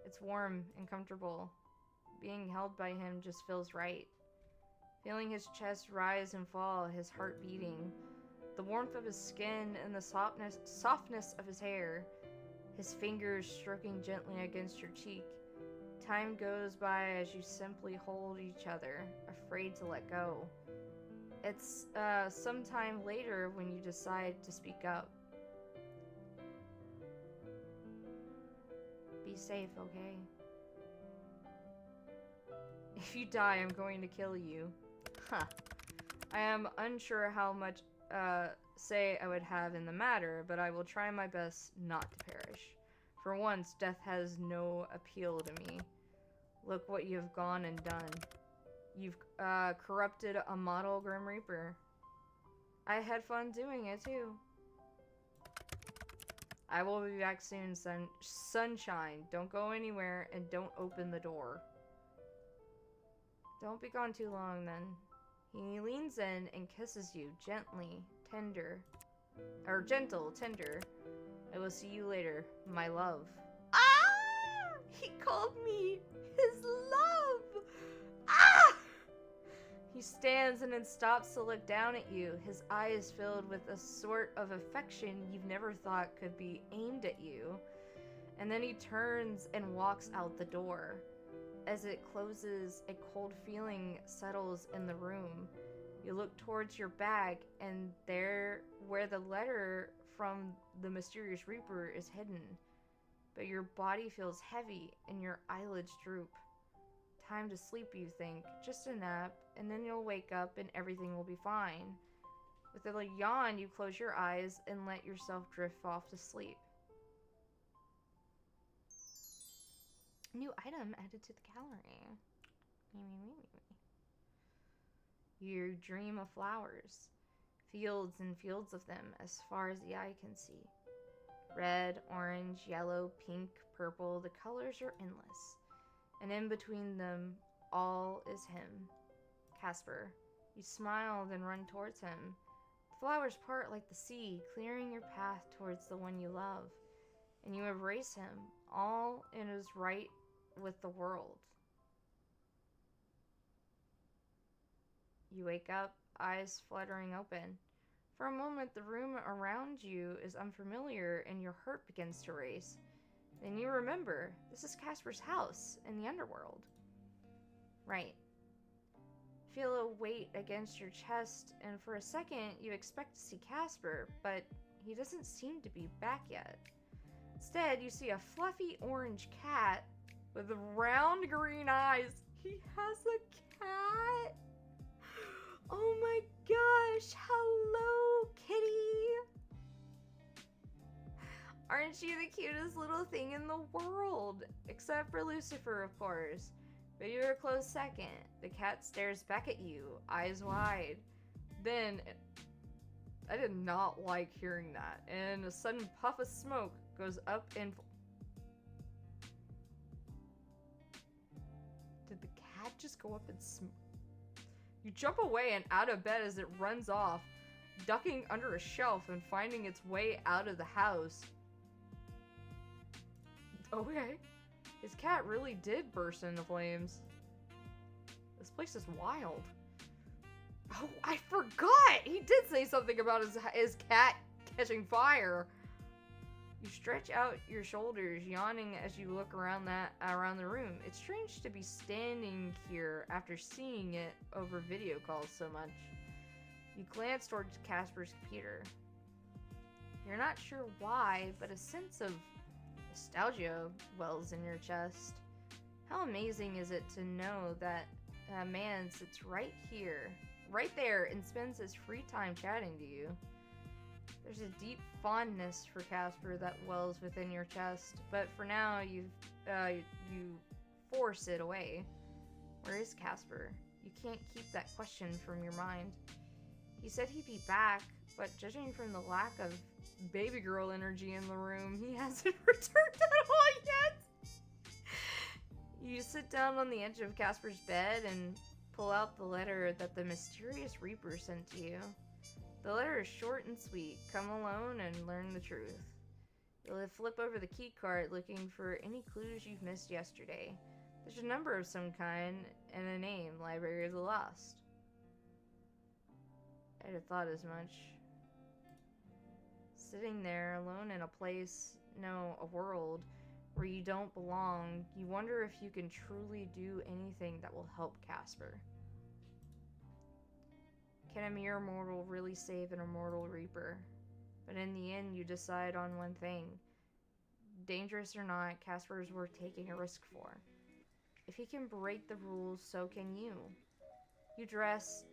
It's warm and comfortable. Being held by him just feels right. Feeling his chest rise and fall, his heart beating. The warmth of his skin and the softness of his hair. His fingers stroking gently against your cheek. Time goes by as you simply hold each other, afraid to let go. It's sometime later when you decide to speak up. Be safe, okay? If you die, I'm going to kill you. Huh. I am unsure how much say I would have in the matter, but I will try my best not to perish. For once, death has no appeal to me. Look what you have gone and done. You've corrupted a model Grim Reaper. I had fun doing it too. I will be back soon, sunshine. Don't go anywhere and don't open the door. Don't be gone too long then. He leans in and kisses you gently, tender. Or gentle, tender. I will see you later, my love. Ah! He called me his love! Ah! He stands and then stops to look down at you, his eyes filled with a sort of affection you've never thought could be aimed at you. And then he turns and walks out the door. As it closes, a cold feeling settles in the room. You look towards your bag, and there, where the letter from the mysterious Reaper is hidden. But your body feels heavy, and your eyelids droop. Time to sleep, you think. Just a nap, and then you'll wake up and everything will be fine. With a yawn, you close your eyes and let yourself drift off to sleep. New item added to the gallery. You dream of flowers. Fields and fields of them as far as the eye can see. Red, orange, yellow, pink, purple, the colors are endless. And in between them, all is him. Casper. You smile, then run towards him. The flowers part like the sea, clearing your path towards the one you love. And you embrace him, all in his right with the world. You wake up, eyes fluttering open. For a moment, the room around you is unfamiliar and your heart begins to race. Then you remember, this is Casper's house in the underworld. Right. Feel a weight against your chest, and for a second, you expect to see Casper, but he doesn't seem to be back yet. Instead, you see a fluffy orange cat with round green eyes. He has a cat? Oh my gosh, hello, kitty. Our Aren't you the cutest little thing in the world? Except for Lucifer, of course. But you're a close second. The cat stares back at you, eyes wide. Then, I did not like hearing that, and a sudden puff of smoke goes up and... Did the cat just go up and You jump away and out of bed as it runs off, ducking under a shelf and finding its way out of the house. Okay. His cat really did burst into flames. This place is wild. Oh, I forgot! He did say something about his cat catching fire. You stretch out your shoulders, yawning as you look around the room. It's strange to be standing here after seeing it over video calls so much. You glance towards Casper's computer. You're not sure why, but a sense of nostalgia wells in your chest. How amazing is it to know that a man sits right here, right there, and spends his free time chatting to you. There's a deep fondness for Casper that wells within your chest, but for now you force it away. Where is Casper? You can't keep that question from your mind. He said he'd be back, but judging from the lack of baby girl energy in the room, he hasn't returned at all yet. You sit down on the edge of Casper's bed and pull out the letter that the mysterious Reaper sent to you. The letter is short and sweet. Come alone and learn the truth. You'll flip over the key card looking for any clues you've missed yesterday. There's a number of some kind and a name, Library of the Lost. I'd have thought as much. Sitting there alone in a place, no, a world, where you don't belong, you wonder if you can truly do anything that will help Casper. Can a mere mortal really save an immortal Reaper? But in the end, you decide on one thing. Dangerous or not, Casper is worth taking a risk for. If he can break the rules, so can you. You dress,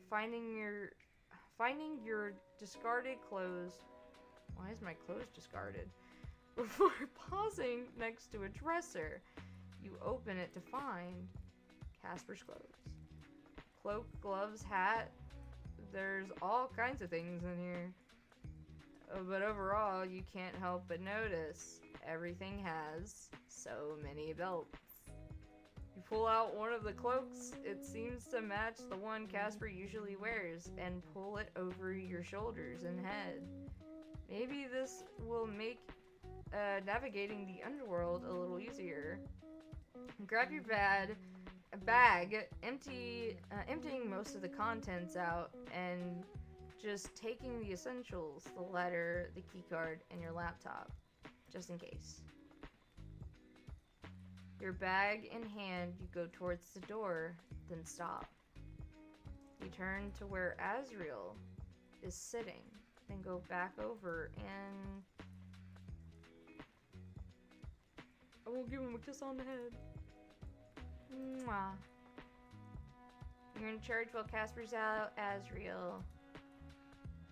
finding your discarded clothes. Why is my clothes discarded? Before pausing next to a dresser, you open it to find Casper's clothes. Cloak, gloves, hat. There's all kinds of things in here. But overall, you can't help but notice everything has so many belts. You pull out one of the cloaks. It seems to match the one Casper usually wears, and pull it over your shoulders and head. Maybe this will make navigating the underworld a little easier. Grab your bag, emptying most of the contents out, and just taking the essentials, the letter, the keycard, and your laptop, just in case. Your bag in hand, you go towards the door, then stop. You turn to where Azrael is sitting, then go back over and... I will give him a kiss on the head. Mwah. You're in charge while Casper's out, Azrael.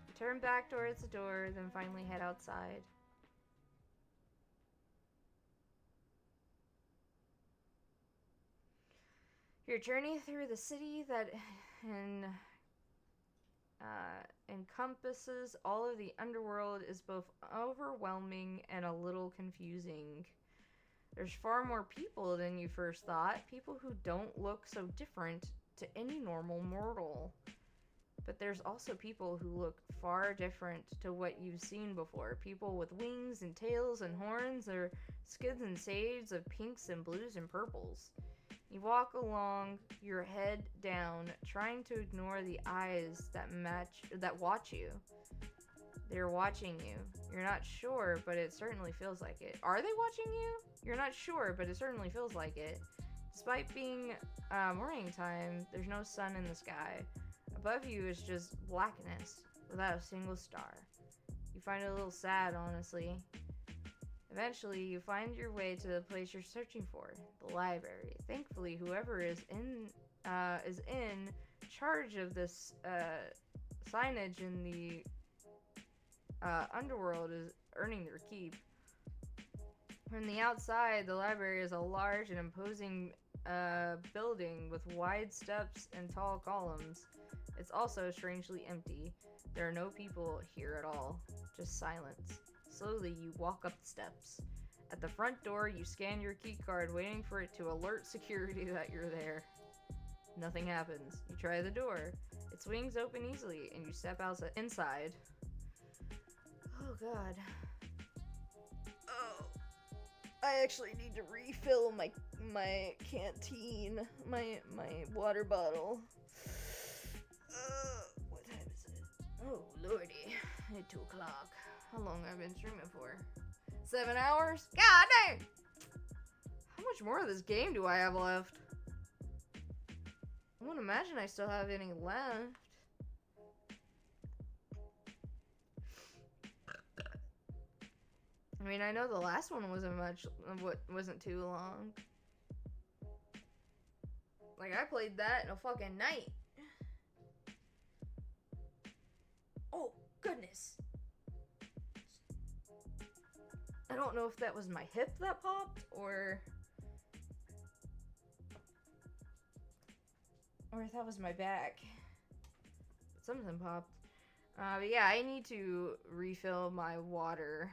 You turn back towards the door, then finally head outside. Your journey through the city that encompasses all of the underworld is both overwhelming and a little confusing. There's far more people than you first thought, people who don't look so different to any normal mortal. But there's also people who look far different to what you've seen before. People with wings and tails and horns, or skids and shades of pinks and blues and purples. You walk along, your head down, trying to ignore the eyes that watch you. They're watching you. You're not sure, but it certainly feels like it. Are they watching you? You're not sure, but it certainly feels like it. Despite being morning time, there's no sun in the sky. Above you is just blackness, without a single star. You find it a little sad, honestly. Eventually, you find your way to the place you're searching for, the library. Thankfully, whoever is in charge of this signage in the underworld is earning their keep. From the outside, the library is a large and imposing building with wide steps and tall columns. It's also strangely empty. There are no people here at all, just silence. Slowly, you walk up the steps. At the front door, you scan your key card, waiting for it to alert security that you're there. Nothing happens. You try the door. It swings open easily, and you step inside. Oh god. Oh. I actually need to refill my canteen, my water bottle. What time is it? Oh lordy, it's 2 o'clock. How long have I been streaming for? 7 hours? God dang! How much more of this game do I have left? I won't imagine I still have any left. I mean, I know the last one wasn't too long. Like, I played that in a fucking night. Oh, goodness. I don't know if that was my hip that popped, or if that was my back. Something popped. But yeah, I need to refill my water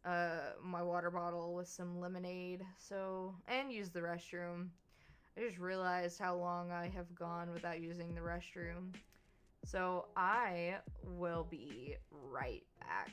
bottle with some lemonade, and use the restroom. I just realized how long I have gone without using the restroom. So I will be right back.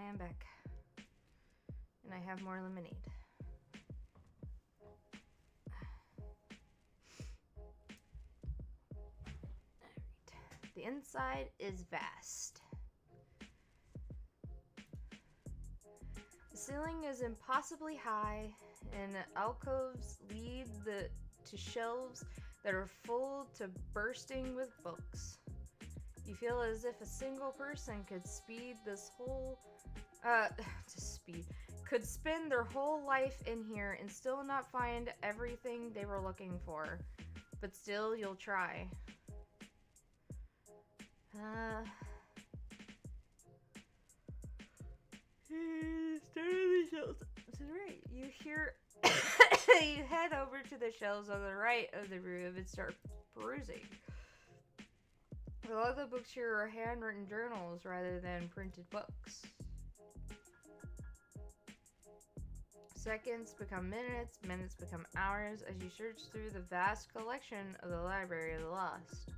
am back. And I have more lemonade. Alright. The inside is vast. The ceiling is impossibly high, and alcoves lead to shelves that are full to bursting with books. You feel as if a single person could could spend their whole life in here and still not find everything they were looking for. But still, you'll try. Start on the shelves to the right. You hear. You head over to the shelves on the right of the room and start perusing. A lot of the books here are handwritten journals rather than printed books. Seconds become minutes, minutes become hours as you search through the vast collection of the Library of the Lost.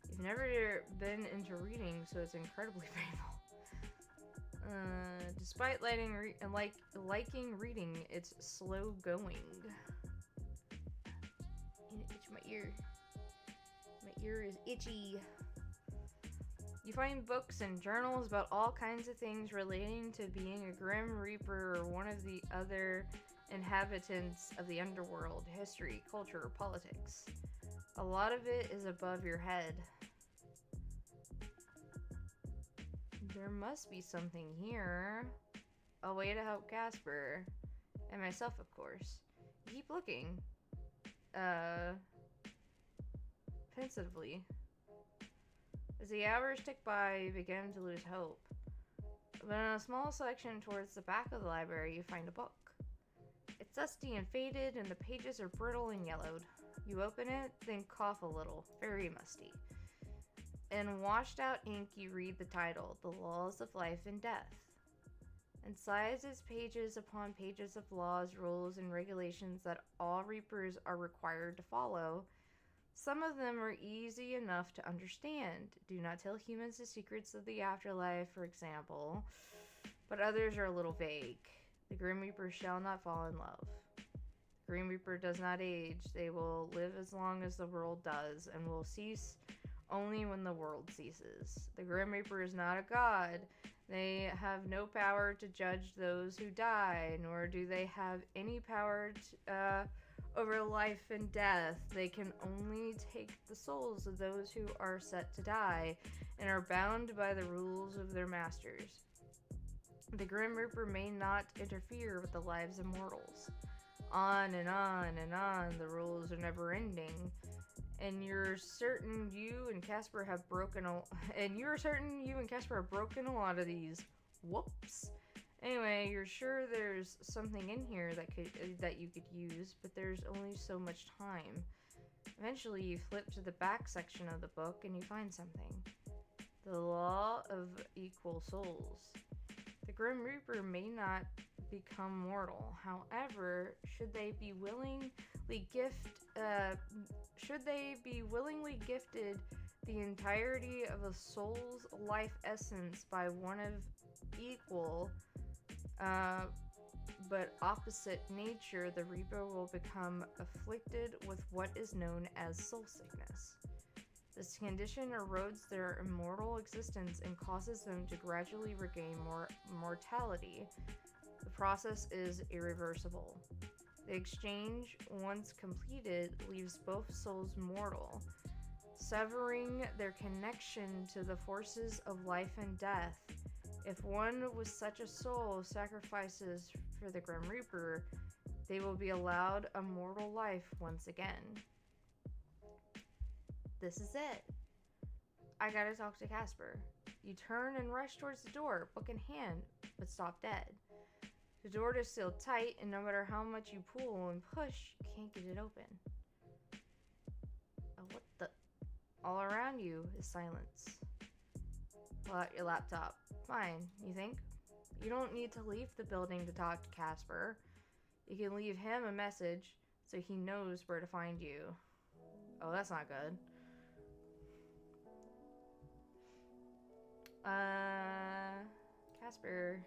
You've never been into reading, so it's incredibly painful. Despite liking reading, it's slow going. Itch my ear. My ear is itchy. You find books and journals about all kinds of things relating to being a Grim Reaper or one of the other inhabitants of the underworld, history, culture, politics. A lot of it is above your head. There must be something here. A way to help Casper. And myself, of course. Keep looking. Pensively. As the hours tick by, you begin to lose hope. But in a small section towards the back of the library, you find a book. It's dusty and faded, and the pages are brittle and yellowed. You open it, then cough a little. Very musty. In washed out ink, you read the title, The Laws of Life and Death. Inside is pages upon pages of laws, rules, and regulations that all Reapers are required to follow. Some of them are easy enough to understand. Do not tell humans the secrets of the afterlife, for example. But others are a little vague. The Grim Reaper shall not fall in love. The Grim Reaper does not age. They will live as long as the world does, and will cease only when the world ceases. The Grim Reaper is not a god. They have no power to judge those who die, nor do they have any power over life and death. They can only take the souls of those who are set to die, and are bound by the rules of their masters. The Grim Reaper may not interfere with the lives of mortals. On and on and on, the rules are never ending. And you're certain you and Casper have broken a lot of these. Whoops. Anyway, you're sure there's something in here that you could use, but there's only so much time. Eventually, you flip to the back section of the book and you find something. The Law of Equal Souls. The Grim Reaper may not become mortal. However, should they be willingly gifted the entirety of a soul's life essence by one of equal but opposite nature, the Reaper will become afflicted with what is known as soul sickness. This condition erodes their immortal existence and causes them to gradually regain mortality. The process is irreversible. The exchange, once completed, leaves both souls mortal, severing their connection to the forces of life and death. If one with such a soul sacrifices for the Grim Reaper, they will be allowed a mortal life once again. This is it. I gotta talk to Casper. You turn and rush towards the door, book in hand, but stop dead. The door is sealed tight, and no matter how much you pull and push, you can't get it open. Oh, what the? All around you is silence. Pull out your laptop. Fine, you think? You don't need to leave the building to talk to Casper. You can leave him a message so he knows where to find you. Oh, that's not good. Casper.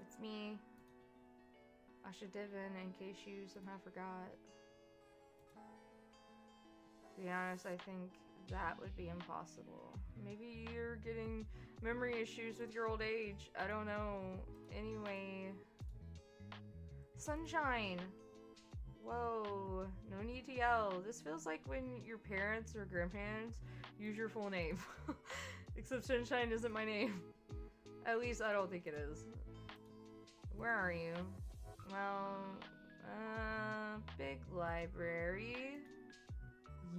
It's me, Asha Divin, in case you somehow forgot. To be honest, I think that would be impossible. Maybe you're getting memory issues with your old age. I don't know. Anyway. Sunshine! Whoa, no need to yell. This feels like when your parents or grandparents use your full name. Except Sunshine isn't my name. At least I don't think it is. Where are you? Well, big library.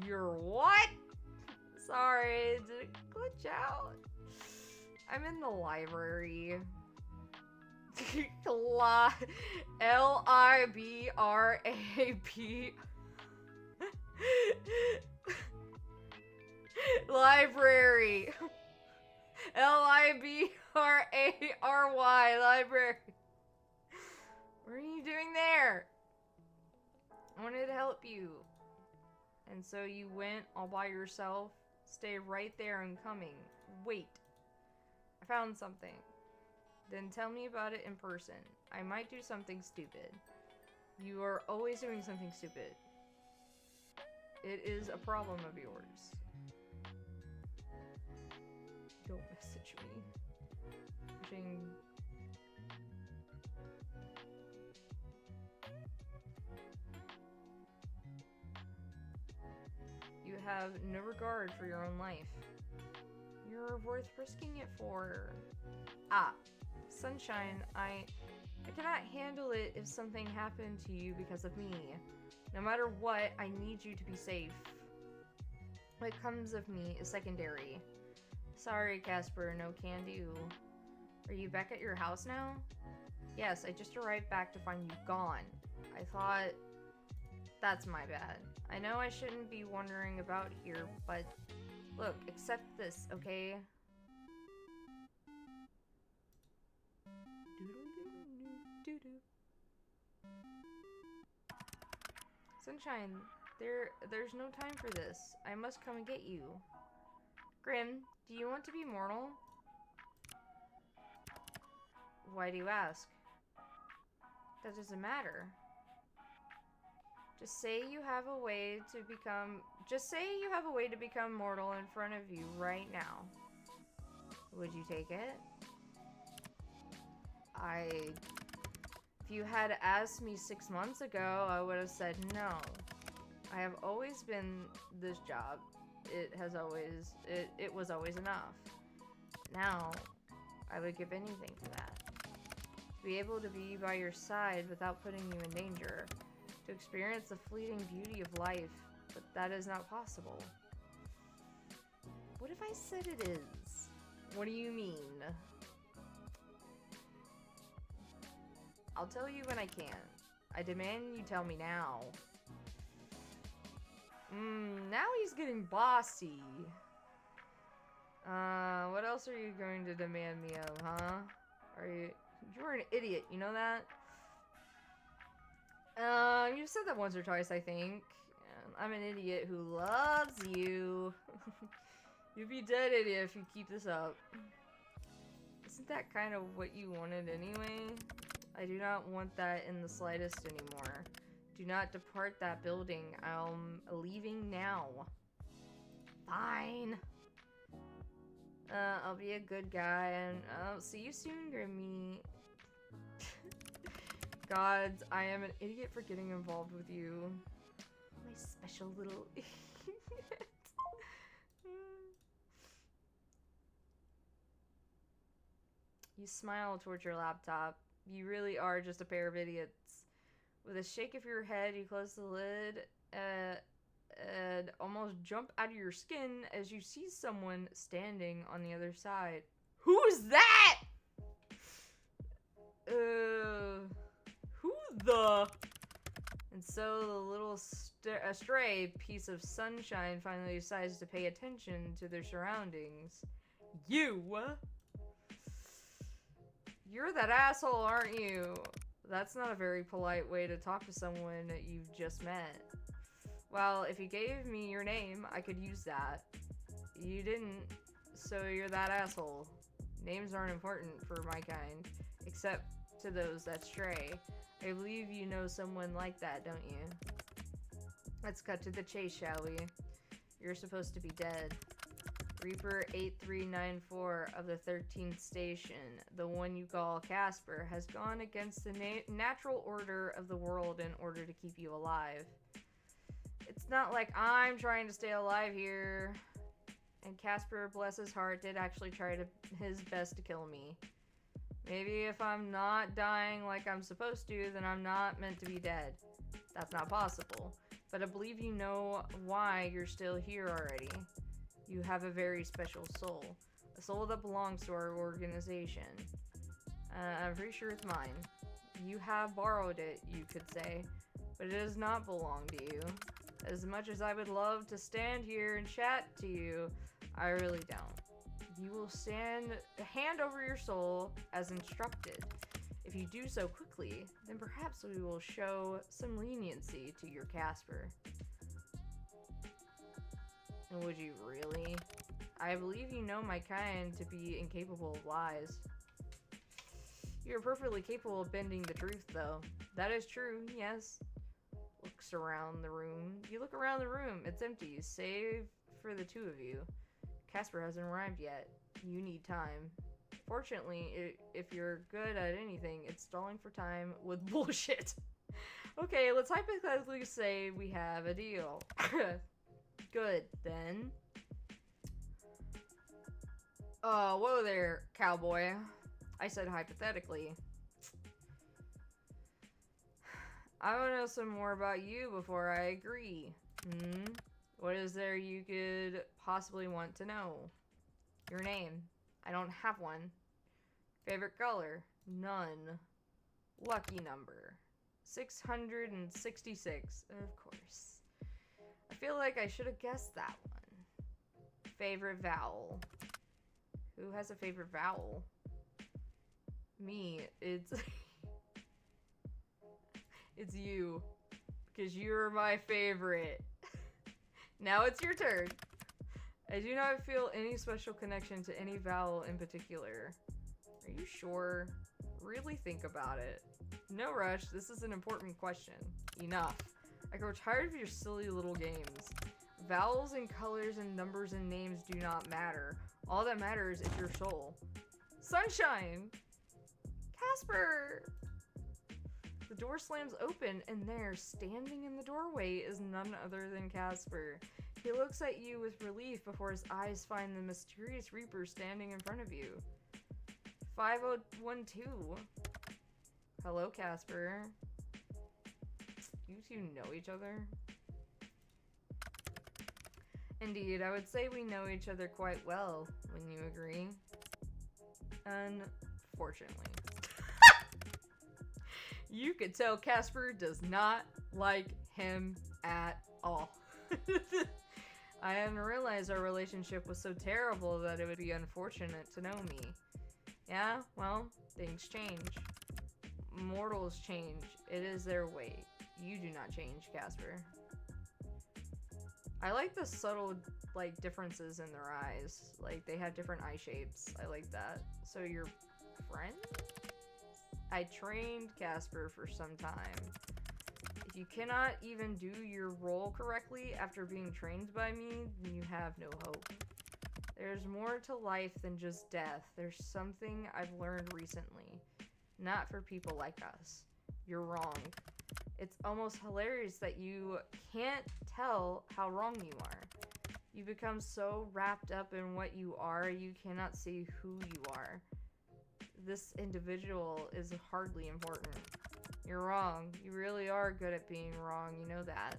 You're what? Sorry, did it glitch out? I'm in the library. Library. Library. Library. Library. What are you doing there? I wanted to help you. And so you went all by yourself? Stay right there, I'm coming. Wait. I found something. Then tell me about it in person. I might do something stupid. You are always doing something stupid. It is a problem of yours. Don't message me. Pushing. You have no regard for your own life. You're worth risking it for. Ah, Sunshine, I cannot handle it if something happened to you because of me. No matter what, I need you to be safe. What comes of me is secondary. Sorry, Casper, no can do. Are you back at your house now? Yes, I just arrived back to find you gone. I thought... That's my bad. I know I shouldn't be wandering about here, but... Look, accept this, okay? Sunshine, there's no time for this. I must come and get you. Grim, do you want to be mortal? Why do you ask? That doesn't matter. Just say you have a way to become mortal in front of you right now. Would you take it? If you had asked me 6 months ago, I would have said no. I have always been this job. It was always enough. Now, I would give anything for that. To be able to be by your side without putting you in danger. To experience the fleeting beauty of life, but that is not possible. What if I said it is? What do you mean? I'll tell you when I can. I demand you tell me now. Now he's getting bossy. What else are you going to demand me of, huh? You're an idiot, you know that? You've said that once or twice, I think. I'm an idiot who loves you. You'd be dead idiot if you keep this up. Isn't that kind of what you wanted anyway? I do not want that in the slightest anymore. Do not depart that building. I'm leaving now. Fine. I'll be a good guy, and I'll see you soon, Grimmy. Gods, I am an idiot for getting involved with you. My special little idiot. You smile towards your laptop. You really are just a pair of idiots. With a shake of your head, you close the lid and almost jump out of your skin as you see someone standing on the other side. Who's that? Who the? And so the little stray piece of sunshine finally decides to pay attention to their surroundings. You! You're that asshole, aren't you? That's not a very polite way to talk to someone that you've just met. Well, if you gave me your name, I could use that. You didn't, so you're that asshole. Names aren't important for my kind, except to those that stray. I believe you know someone like that, don't you? Let's cut to the chase, shall we? You're supposed to be dead. Reaper 8394 of the 13th station, the one you call Casper, has gone against the natural order of the world in order to keep you alive. It's not like I'm trying to stay alive here. And Casper, bless his heart, did actually try his best to kill me. Maybe if I'm not dying like I'm supposed to, then I'm not meant to be dead. That's not possible. But I believe you know why you're still here already. You have a very special soul. A soul that belongs to our organization. I'm pretty sure it's mine. You have borrowed it, you could say. But it does not belong to you. As much as I would love to stand here and chat to you, I really don't. You will hand over your soul as instructed. If you do so quickly, then perhaps we will show some leniency to your Casper. And would you really? I believe you know my kind to be incapable of lies. You're perfectly capable of bending the truth, though. That is true, yes. Looks around the room. You look around the room. It's empty, save for the two of you. Casper hasn't arrived yet. You need time. Fortunately, if you're good at anything, it's stalling for time with bullshit. Okay, let's hypothetically say we have a deal. Good, then. Whoa there, cowboy. I said hypothetically. I want to know some more about you before I agree. What is there you could possibly want to know? Your name. I don't have one. Favorite color? None. Lucky number. 666. Of course. I feel like I should have guessed that one. Favorite vowel. Who has a favorite vowel? Me. It's... It's you. Because you're my favorite. Now it's your turn. I do not feel any special connection to any vowel in particular. Are you sure? Really think about it. No rush, this is an important question. Enough. I grow tired of your silly little games. Vowels and colors and numbers and names do not matter. All that matters is your soul. Sunshine! Casper! The door slams open, and there, standing in the doorway, is none other than Casper. He looks at you with relief before his eyes find the mysterious Reaper standing in front of you. 5012. Hello, Casper. You two know each other? Indeed, I would say we know each other quite well, when you agree. Unfortunately. You could tell Casper does not like him at all. I hadn't realized our relationship was so terrible that it would be unfortunate to know me. Yeah, well, things change. Mortals change. It is their way. You do not change, Casper. I like the subtle, like, differences in their eyes. Like, they have different eye shapes. I like that. So you're friends? I trained Casper for some time. If you cannot even do your role correctly after being trained by me, then you have no hope. There's more to life than just death. There's something I've learned recently. Not for people like us. You're wrong. It's almost hilarious that you can't tell how wrong you are. You become so wrapped up in what you are, you cannot see who you are. This individual is hardly important. You're wrong. You really are good at being wrong, you know that.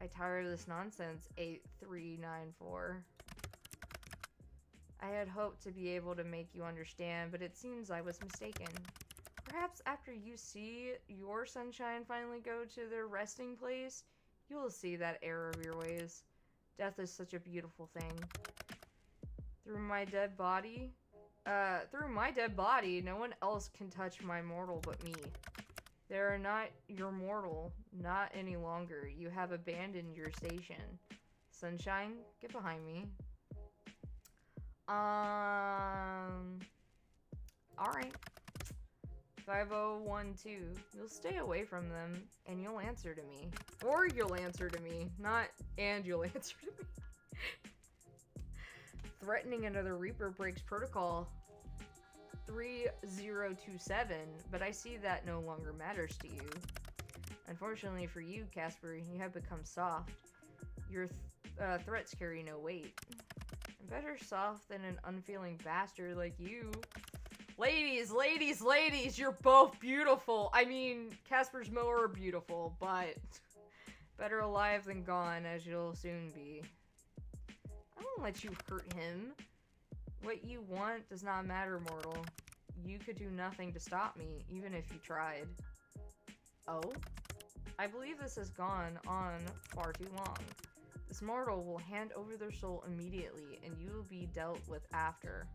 I tired of this nonsense, 8394. I had hoped to be able to make you understand, but it seems I was mistaken. Perhaps after you see your sunshine finally go to their resting place, you will see that error of your ways. Death is such a beautiful thing. Through my dead body, no one else can touch my mortal but me. They are not your mortal, not any longer. You have abandoned your station. Sunshine, get behind me. Alright. 5012. You'll stay away from them, and you'll answer to me. Or you'll answer to me. Not, and you'll answer to me. Threatening another Reaper breaks protocol. 3027, but I see that no longer matters to you. Unfortunately for you, Casper, you have become soft. Your threats carry no weight. I'm better soft than an unfeeling bastard like you. Ladies, ladies, ladies, you're both beautiful. I mean, Casper's more beautiful, but better alive than gone, as you'll soon be. I won't let you hurt him. What you want does not matter, mortal. You could do nothing to stop me, even if you tried. Oh? I believe this has gone on far too long. This mortal will hand over their soul immediately, and you will be dealt with after.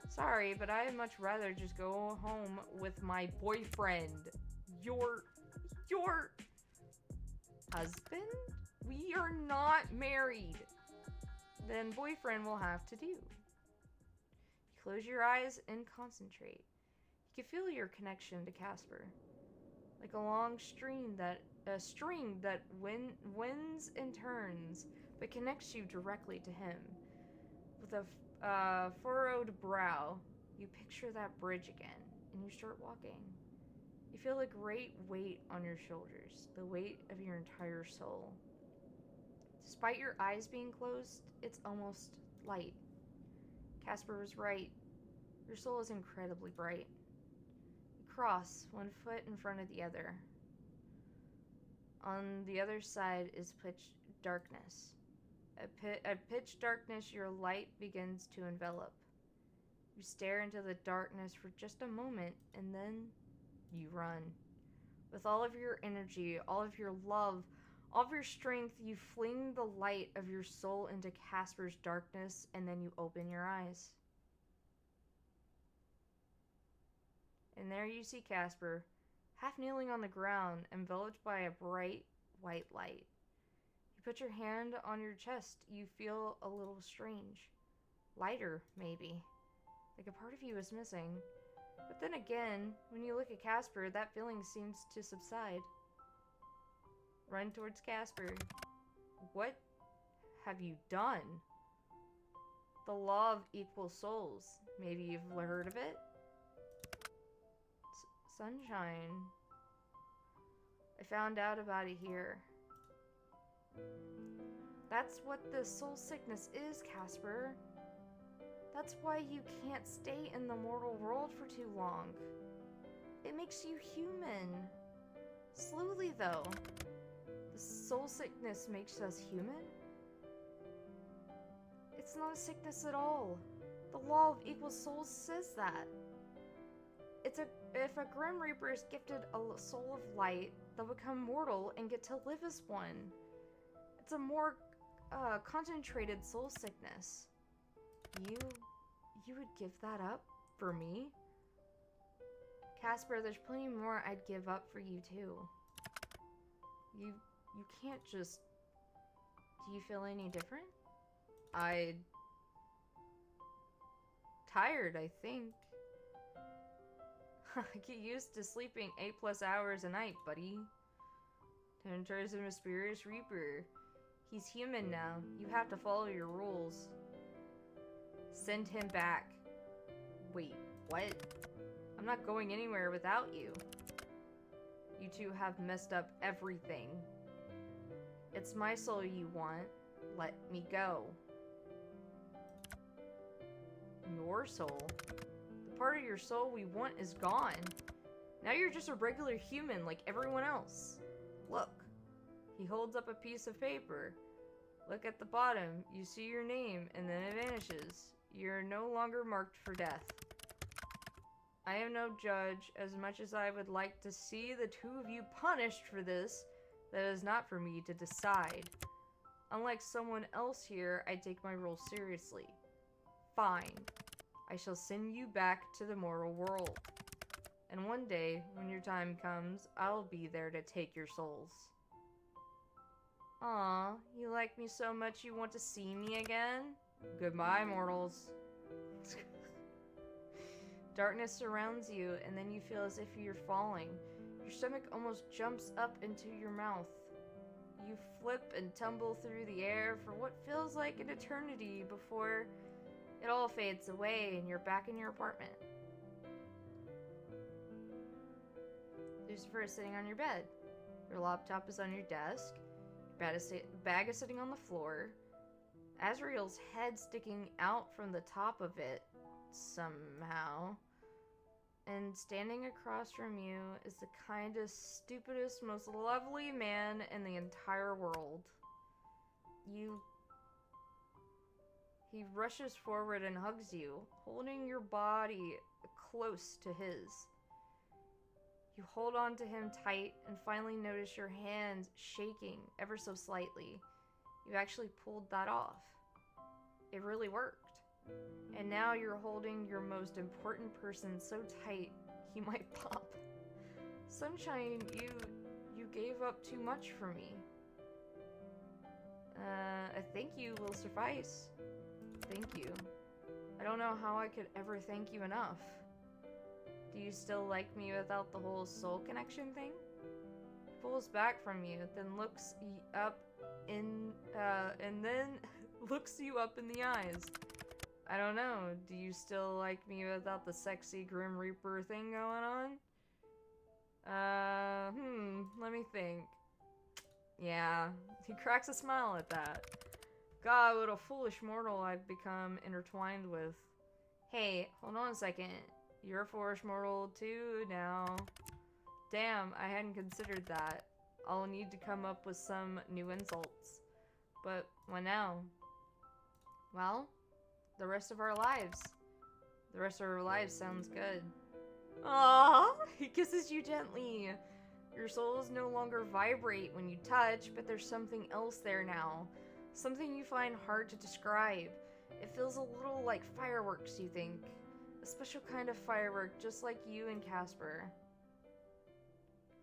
Sorry, but I'd much rather just go home with my boyfriend. Your husband? We are not married. Then boyfriend will have to do. Close your eyes and concentrate. You can feel your connection to Casper. Like a long string that winds and turns, but connects you directly to him. With a furrowed brow, you picture that bridge again, and you start walking. You feel a great weight on your shoulders, the weight of your entire soul. Despite your eyes being closed, it's almost light. Casper was right. Your soul is incredibly bright. You cross one foot in front of the other. On the other side is pitch darkness. At pitch darkness, your light begins to envelop. You stare into the darkness for just a moment, and then you run. With all of your energy, all of your love, all of your strength, you fling the light of your soul into Casper's darkness, and then you open your eyes. And there you see Casper, half kneeling on the ground, enveloped by a bright white light. You put your hand on your chest. You feel a little strange. Lighter, maybe. Like a part of you is missing. But then again, when you look at Casper, that feeling seems to subside. Run towards Casper. What have you done? The law of equal souls. Maybe you've heard of it? Sunshine. I found out about it here. That's what the soul sickness is, Casper. That's why you can't stay in the mortal world for too long. It makes you human. Slowly, though. The soul sickness makes us human? It's not a sickness at all. The law of equal souls says that. If a Grim Reaper is gifted a soul of light, they'll become mortal and get to live as one. It's a more concentrated soul sickness. You would give that up for me? Casper, there's plenty more I'd give up for you too. You can't just... Do you feel any different? Tired, I think. Get used to sleeping 8+ hours a night, buddy. Turn towards the mysterious Reaper. He's human now. You have to follow your rules. Send him back. Wait, what? I'm not going anywhere without you. You two have messed up everything. It's my soul you want. Let me go. Your soul? The part of your soul we want is gone. Now you're just a regular human like everyone else. Look. He holds up a piece of paper. Look at the bottom. You see your name, and then it vanishes. You're no longer marked for death. I am no judge. As much as I would like to see the two of you punished for this, that is not for me to decide. Unlike someone else here, I take my role seriously. Fine. I shall send you back to the mortal world. And one day, when your time comes, I'll be there to take your souls. Aw, you like me so much you want to see me again? Goodbye, mortals. Darkness surrounds you, and then you feel as if you're falling. Your stomach almost jumps up into your mouth. You flip and tumble through the air for what feels like an eternity before it all fades away and you're back in your apartment. Lucifer is sitting on your bed. Your laptop is on your desk. Your bag is sitting on the floor. Azrael's head sticking out from the top of it somehow. And standing across from you is the kindest, stupidest, most lovely man in the entire world. He rushes forward and hugs you, holding your body close to his. You hold on to him tight and finally notice your hands shaking ever so slightly. You actually pulled that off. It really worked. And now you're holding your most important person so tight he might pop. Sunshine, you gave up too much for me. A thank you will suffice. Thank you. I don't know how I could ever thank you enough. Do you still like me without the whole soul connection thing? Pulls back from you, then looks up in, and then looks you up in the eyes. I don't know. Do you still like me without the sexy Grim Reaper thing going on? Let me think. Yeah, he cracks a smile at that. God, what a foolish mortal I've become intertwined with. Hey, hold on a second. You're a foolish mortal too now. Damn, I hadn't considered that. I'll need to come up with some new insults. But what now? Well, the rest of our lives. The rest of our lives sounds good. Aww, he kisses you gently. Your souls no longer vibrate when you touch, but there's something else there now. Something you find hard to describe. It feels a little like fireworks, you think. A special kind of firework, just like you and Casper.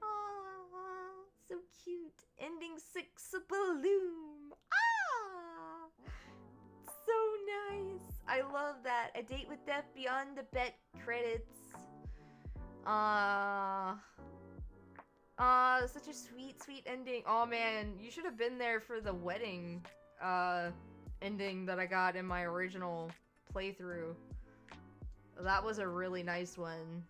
Aww, so cute. Ending 6 balloon. Ah! So nice. I love that. A date with death beyond the bet credits. Such a sweet, sweet ending. Oh man, you should have been there for the wedding ending that I got in my original playthrough. That was a really nice one.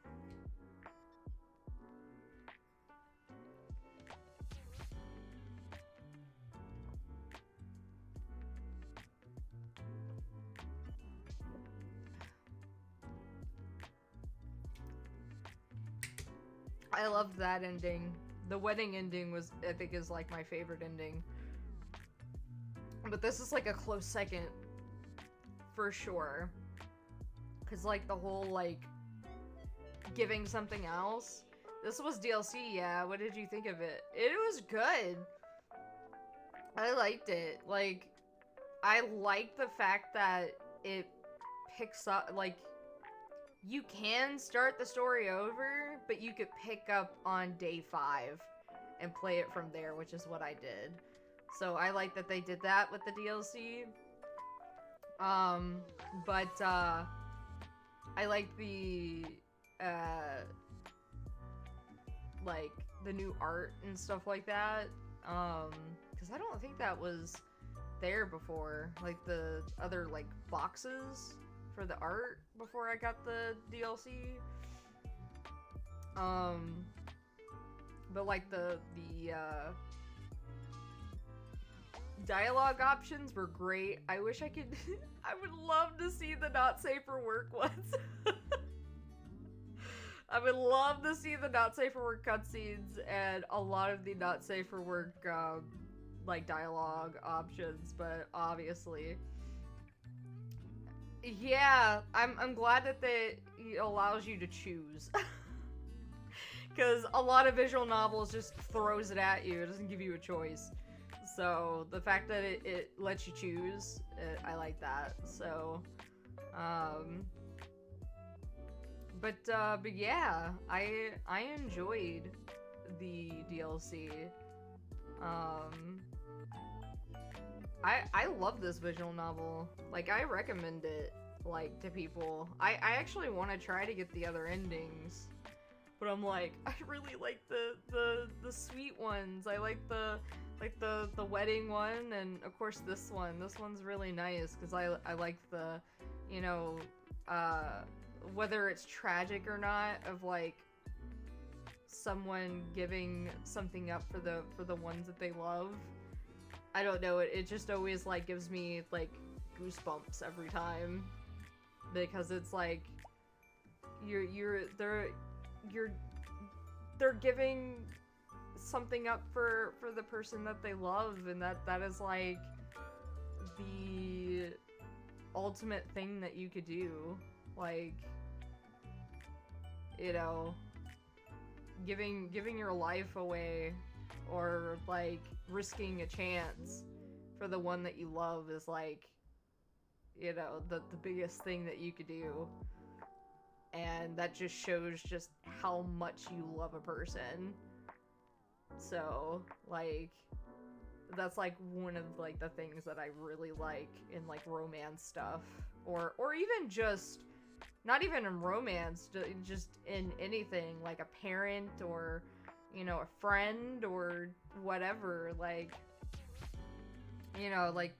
I loved that ending. The wedding ending was, I think, is like my favorite ending. But this is like a close second. For sure. Cause like the whole like giving something else. This was DLC, yeah. What did you think of it? It was good. I liked it. Like, I liked the fact that it picks up, like, you can start the story over, but you could pick up on day 5 and play it from there, which is what I did. So I like that they did that with the DLC. I like the, like, the new art and stuff like that. Because I don't think that was there before. Like, the other, like, boxes for the art before I got the DLC. But like the dialogue options were great. I wish I could I would love to see the not safe for work ones. I would love to see the not safe for work cutscenes and a lot of the not safe for work like dialogue options, but obviously yeah, I'm glad that it allows you to choose. Because a lot of visual novels just throws it at you. It doesn't give you a choice. So the fact that it lets you choose, I like that. So, But yeah, I enjoyed the DLC. I love this visual novel. Like, I recommend it, like, to people. I actually want to try to get the other endings. But I'm like, I really like the sweet ones. I like the wedding one, and of course this one. This one's really nice because I like the, you know, whether it's tragic or not, of like someone giving something up for the ones that they love. I don't know, it just always like gives me like goosebumps every time, because it's like they're giving something up for the person that they love, and that is like the ultimate thing that you could do. Like, you know, giving your life away, or like risking a chance for the one that you love is like, you know, the biggest thing that you could do. And that just shows just how much you love a person. So, like, that's like one of like the things that I really like in like romance stuff, or even just not even in romance, just in anything, like a parent, or, you know, a friend, or whatever. Like, you know, like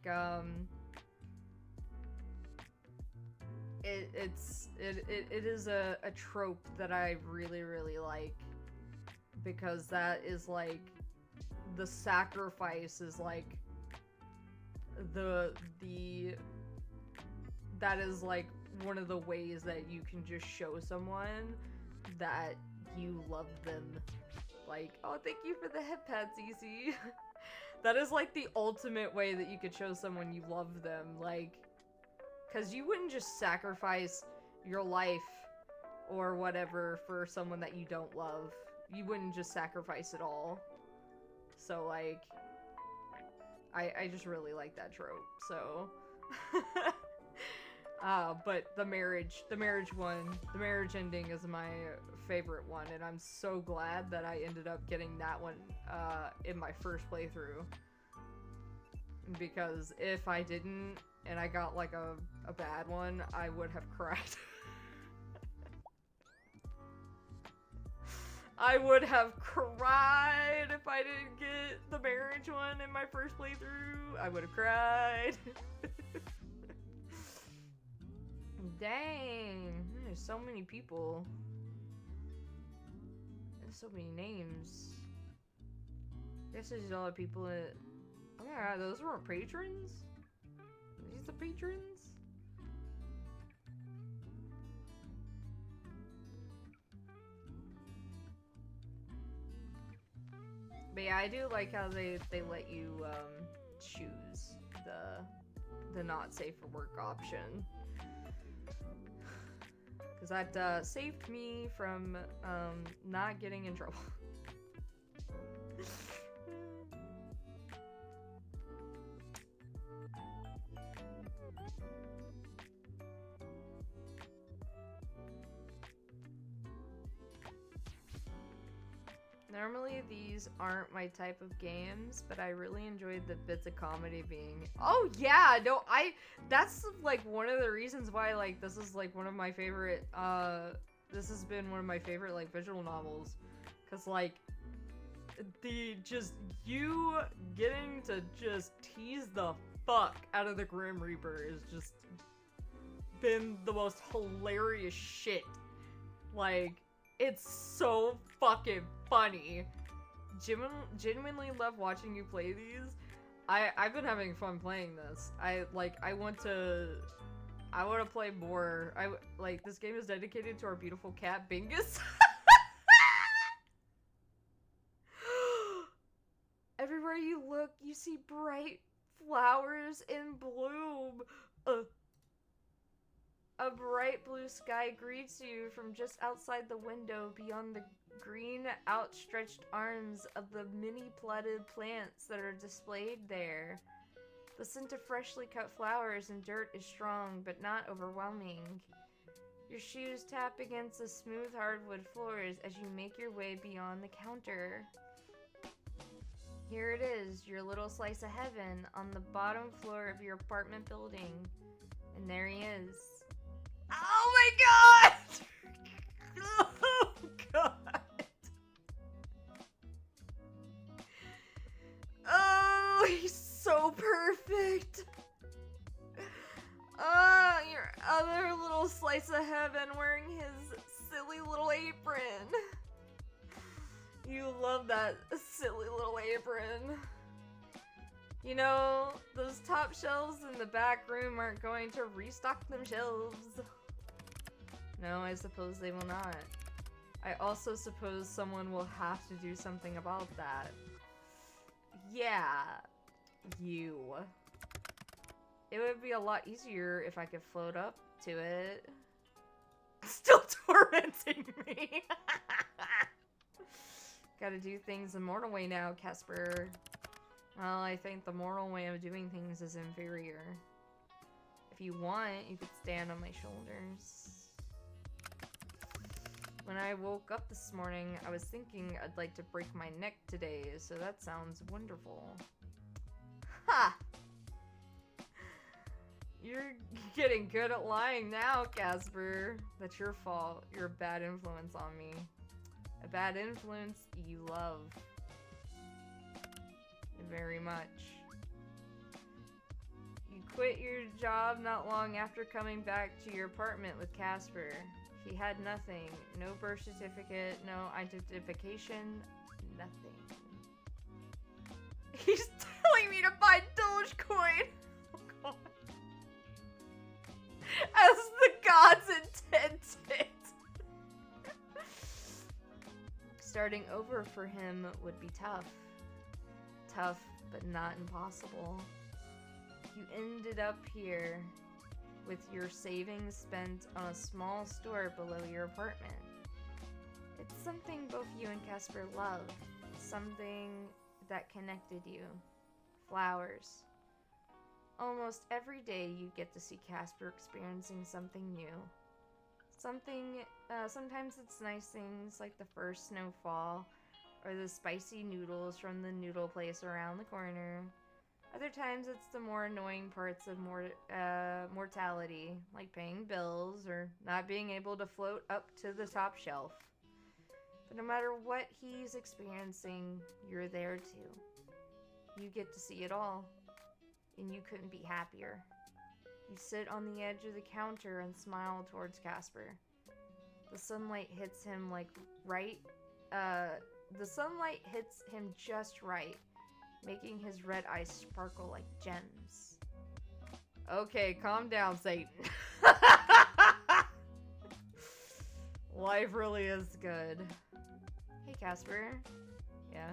it is a trope that I really like, because that is like the sacrifice is like that is like one of the ways that you can just show someone that you love them. Like, oh, thank you for the head pats, Easy. That is like the ultimate way that you could show someone you love them. Like, because you wouldn't just sacrifice your life or whatever for someone that you don't love. You wouldn't just sacrifice it all. So, like, I just really like that trope, so. But the marriage ending is my favorite one, and I'm so glad that I ended up getting that one, in my first playthrough. Because if I didn't, and I got, like, a bad one, I would have cried. I would have cried if I didn't get the marriage one in my first playthrough. I would have cried. Dang, there's so many people. There's so many names. I guess there's a lot of people that... Oh my god, those weren't patrons? Are these the patrons? But yeah, I do like how they let you choose the not safe for work option. Because that saved me from not getting in trouble. Normally these aren't my type of games, but I really enjoyed the bits of comedy being... Oh yeah, no, that's like one of the reasons why like this is like one of my favorite, this has been one of my favorite like visual novels. Cause like, you getting to just tease the fuck out of the Grim Reaper is just been the most hilarious shit. Like, it's so fucking funny. Genuinely love watching you play these. I've been having fun playing this. I want to play more. Like, this game is dedicated to our beautiful cat, Bingus. Everywhere you look, you see bright flowers in bloom. A bright blue sky greets you from just outside the window, beyond the green outstretched arms of the many potted plants that are displayed there. The scent of freshly cut flowers and dirt is strong, but not overwhelming. Your shoes tap against the smooth hardwood floors as you make your way beyond the counter. Here it is, your little slice of heaven on the bottom floor of your apartment building. And there he is. Oh my god! Oh god! Oh, he's so perfect! Your other little slice of heaven wearing his silly little apron. You love that silly little apron. You know, those top shelves in the back room aren't going to restock them shelves. No, I suppose they will not. I also suppose someone will have to do something about that. Yeah, you. It would be a lot easier if I could float up to it. Still tormenting me. Gotta do things the mortal way now, Casper. Well, I think the mortal way of doing things is inferior. If you want, you could stand on my shoulders. When I woke up this morning, I was thinking I'd like to break my neck today, so that sounds wonderful. Ha! You're getting good at lying now, Casper. That's your fault. You're a bad influence on me. A bad influence you love. Very much. You quit your job not long after coming back to your apartment with Casper. He had nothing. No birth certificate, no identification, nothing. He's telling me to buy Dogecoin! Oh god. As the gods intended. Starting over for him would be tough. Tough, but not impossible. You ended up here with your savings spent on a small store below your apartment. It's something both you and Casper love. Something that connected you. Flowers. Almost every day you get to see Casper experiencing something new. Sometimes it's nice things like the first snowfall, or the spicy noodles from the noodle place around the corner. Other times it's the more annoying parts of mortality, like paying bills or not being able to float up to the top shelf. But no matter what he's experiencing, you're there too. You get to see it all, and you couldn't be happier. You sit on the edge of the counter and smile towards Casper. The sunlight hits him the sunlight hits him just right, making his red eyes sparkle like gems. Okay, calm down, Satan. Life really is good. Hey, Casper. Yeah?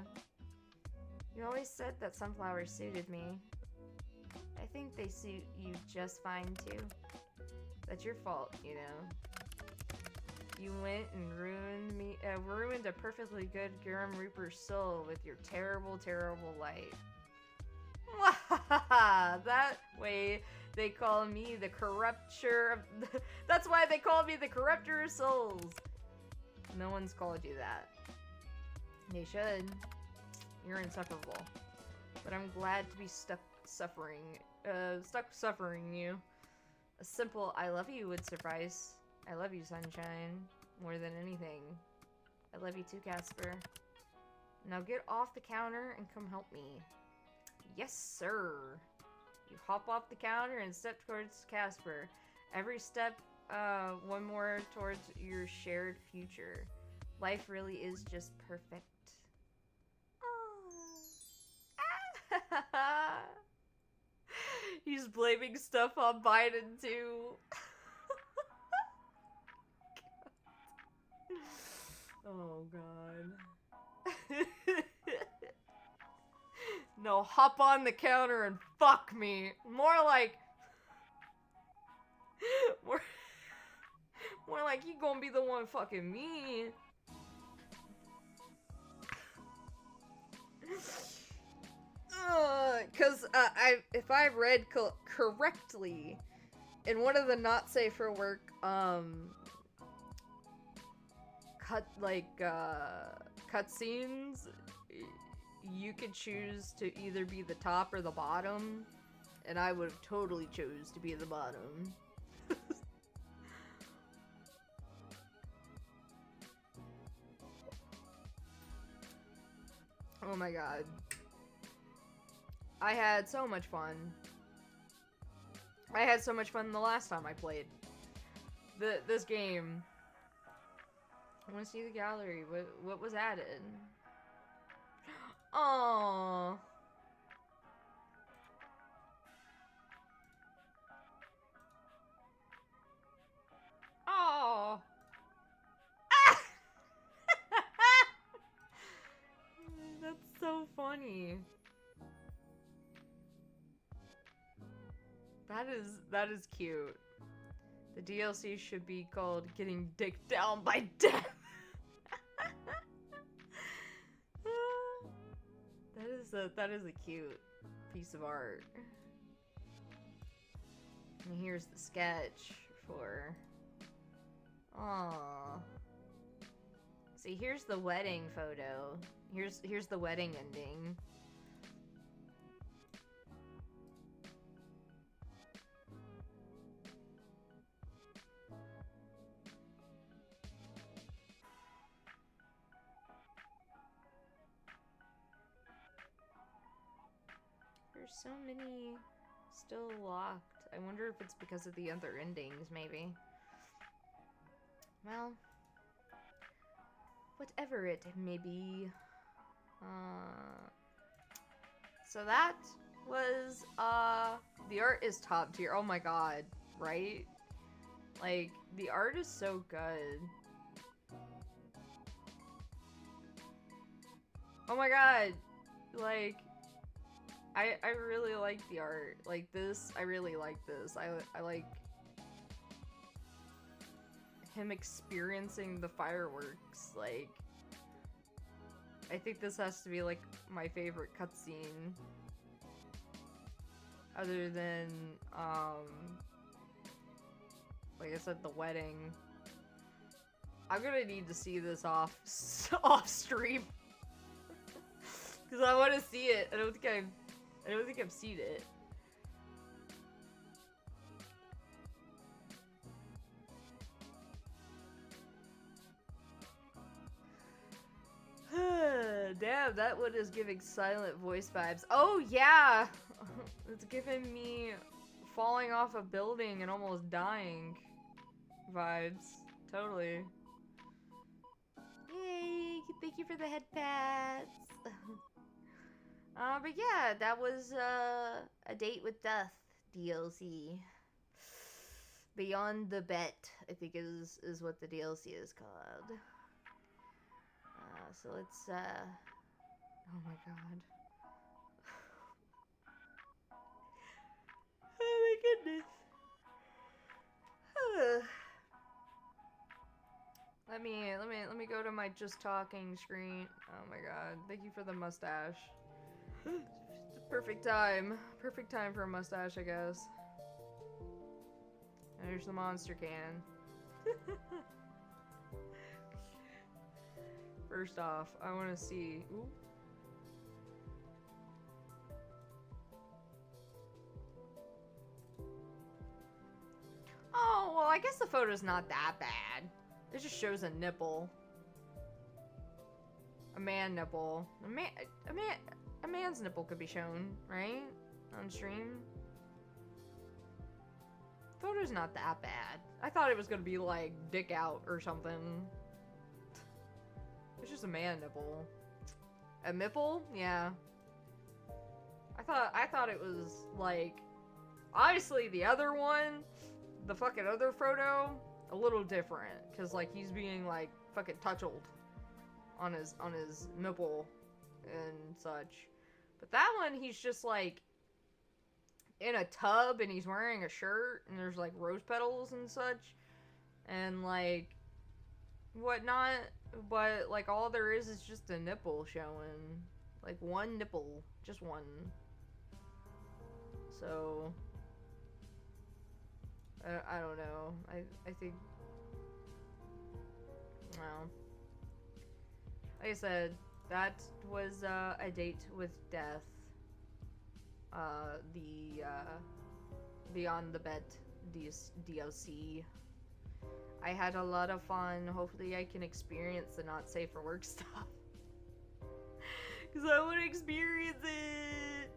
You always said that sunflowers suited me. I think they suit you just fine, too. That's your fault, you know. You went and ruined a perfectly good Grim Reaper's soul with your terrible, terrible light. That way they call me the corrupter of... That's why they call me the corrupter of souls. No one's called you that. They should. You're insufferable. But I'm glad to be stuck suffering you. A simple I love you would suffice. I love you, sunshine, more than anything. I love you too, Casper. Now get off the counter and come help me. Yes, sir. You hop off the counter and step towards Casper. Every step, one more towards your shared future. Life really is just perfect. He's blaming stuff on Biden, too. Oh, God. No, hop on the counter and fuck me. More like you gonna be the one fucking me. Cause if I read correctly, in one of the not safe for work cutscenes, you could choose to either be the top or the bottom, and I would have totally chose to be the bottom. Oh my god. I had so much fun. I had so much fun the last time I played this game. I want to see the gallery. What was added? Oh. Oh. Ah! That's so funny. That is cute. The DLC should be called Getting Dicked Down by Death. That is a cute piece of art. And here's the sketch for. Aww. See, here's the wedding photo. Here's the wedding ending. There's so many still locked. I wonder if it's because of the other endings, maybe. Well, whatever it may be. So that was, the art is top tier. Oh my god, right? Like, the art is so good. Oh my god, like, I really like the art. Like this, I really like this. I like him experiencing the fireworks. Like, I think this has to be like my favorite cutscene. Other than, like I said, the wedding. I'm gonna need to see this off stream. Cause I want to see it. I don't think I've seen it. Damn, that one is giving silent voice vibes. Oh yeah! It's giving me falling off a building and almost dying vibes. Totally. Yay! Thank you for the head pats. But yeah, that was A Date with Death DLC. Beyond the Bet, I think is what the DLC is called. So let's oh my god. Oh my goodness. Let me go to my just talking screen. Oh my god. Thank you for the mustache. Perfect time for a mustache, I guess. And here's the monster can. First off, I want to see. Ooh. Oh, well, I guess the photo's not that bad. It just shows a nipple. A man nipple. A man's nipple could be shown, right? On stream. Photo's not that bad. I thought it was gonna be like dick out or something. It's just a man nipple. A nipple? Yeah. I thought it was like, obviously the other one, the fucking other photo, a little different, cause like he's being like fucking touchled on his nipple and such. But that one, he's just like in a tub and he's wearing a shirt and there's like rose petals and such and like whatnot, but like all there is just a nipple showing, like one nipple, just one. So I don't know. I think, well, Like I said, that was a date with death. The Beyond the Bet DLC. I had a lot of fun. Hopefully I can experience the not safe for work stuff. Because I want to experience it.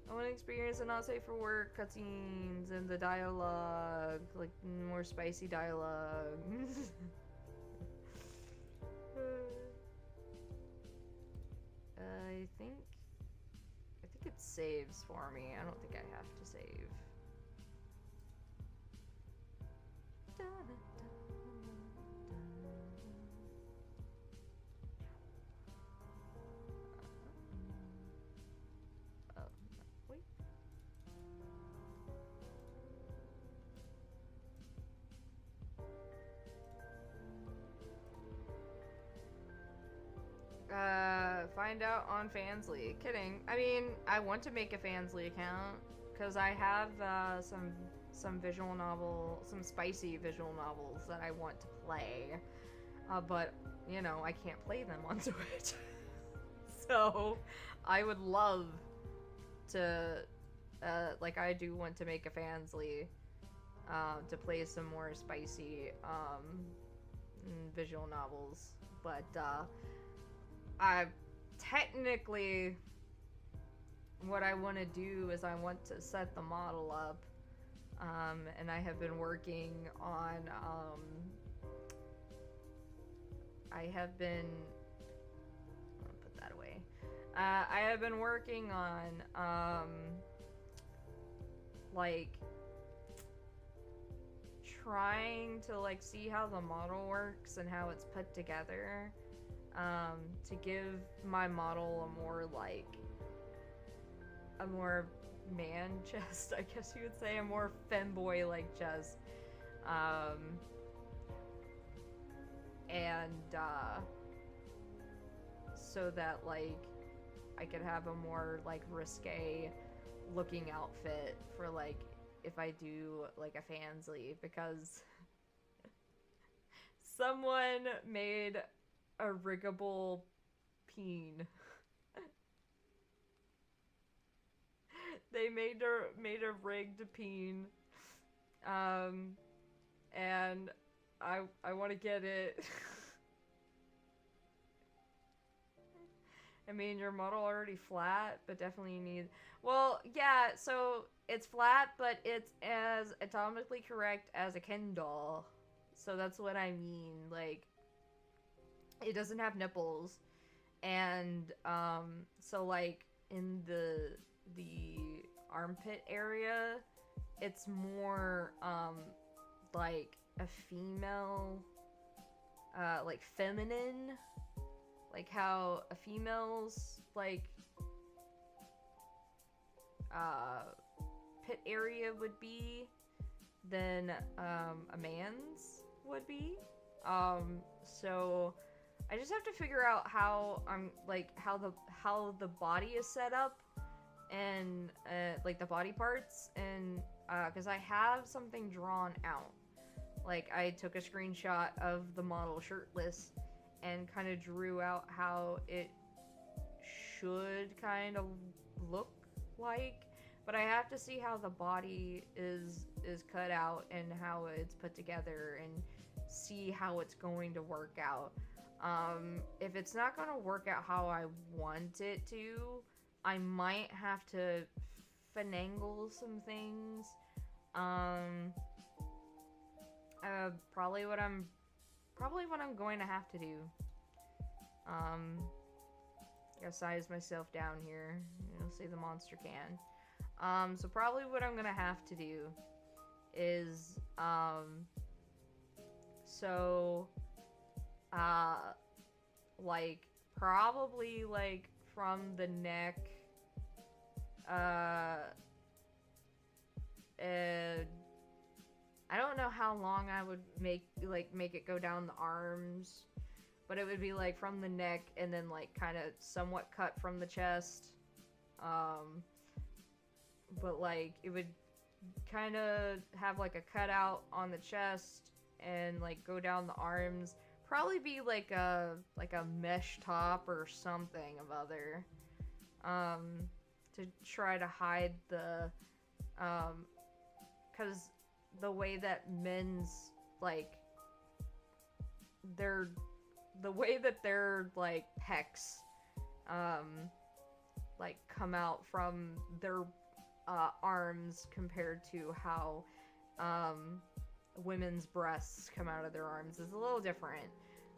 I want to experience the not safe for work cutscenes and the dialogue. Like, more spicy dialogue. I think it saves for me. I don't think I have to save. Oh, wait. Find out on Fansly. Kidding. I mean, I want to make a Fansly account because I have some visual novel, some spicy visual novels that I want to play. But you know, I can't play them on Switch. So, I would love to, like, I do want to make a Fansly, to play some more spicy, visual novels. But, I technically, what I want to do is I want to set the model up, and I have been working on, I have been, I'll put that away. I have been working on, like, trying to, like, see how the model works and how it's put together, to give my model a more, like, a more man chest, I guess you would say, a more femboy-like chest, and, so that, like, I could have a more, like, risque looking outfit for, like, if I do, like, a Fansly, because someone made a riggable peen. They made a rigged peen, and I want to get it. I mean, your model already flat, but definitely you need... Well, yeah, so it's flat, but it's as atomically correct as a Ken doll. So that's what I mean. Like, it doesn't have nipples. And, so, like, in the armpit area, it's more, like, a female, like, feminine. Like how a female's, like, pit area would be than, a man's would be. So I just have to figure out how how the body is set up and, like, the body parts, and, cause I have something drawn out. Like, I took a screenshot of the model shirtless and kind of drew out how it should kind of look like, but I have to see how the body is cut out and how it's put together and see how it's going to work out. If it's not going to work out how I want it to, I might have to finagle some things. Probably what I'm going to have to do. Gotta size myself down here. You'll see the monster can. So probably what I'm gonna have to do is, like, probably, like, from the neck, I don't know how long I would make it go down the arms, but it would be, like, from the neck and then, like, kind of somewhat cut from the chest. But, like, it would kind of have, like, a cutout on the chest and, like, go down the arms, probably be like a mesh top or something of other, to try to hide the, because the way that men's like their like pecs like come out from their arms compared to how women's breasts come out of their arms is a little different.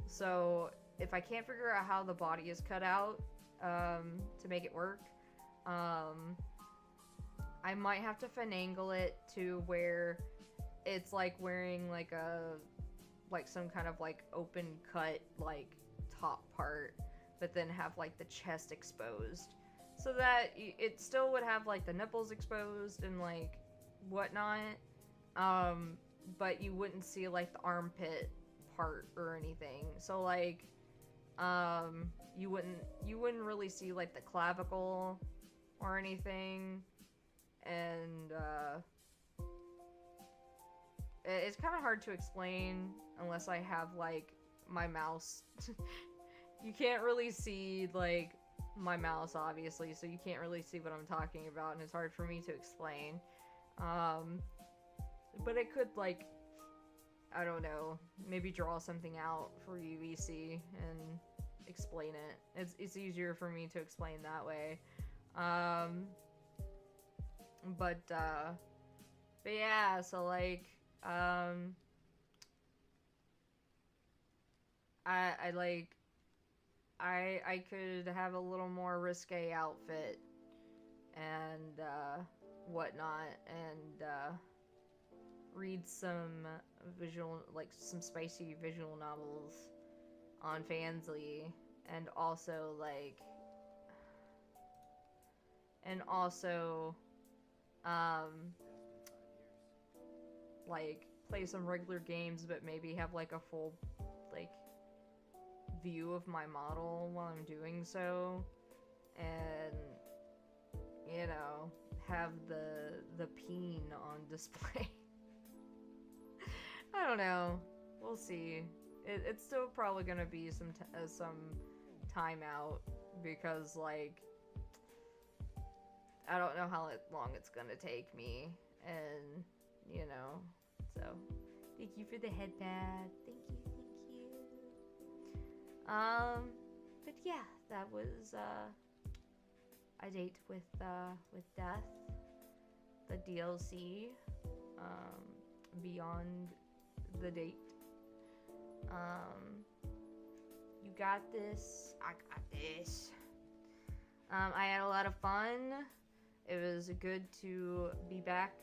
So if I can't figure out how the body is cut out to make it work, I might have to finagle it to where it's like wearing like some kind of like open cut like top part, but then have like the chest exposed, so that it still would have like the nipples exposed and like whatnot, but you wouldn't see like the armpit part or anything. So like you wouldn't really see like the clavicle or anything, and it's kind of hard to explain unless I have like my mouse. You can't really see like my mouse, obviously, so you can't really see what I'm talking about, and it's hard for me to explain. But it could, like, I don't know, maybe draw something out for you, EC, and explain it. It's easier for me to explain that way. But yeah, so like, I could have a little more risque outfit and whatnot, and read some some spicy visual novels on Fansly, and also like play some regular games, but maybe have like a full like view of my model while I'm doing so, and you know, have the peen on display. I don't know. We'll see. It's still probably gonna be some time out, because like I don't know how long it's gonna take me, and you know, so thank you for the headband. Thank you. But yeah, that was a date with death, the DLC, beyond the date. You got this. I got this. I had a lot of fun. It was good to be back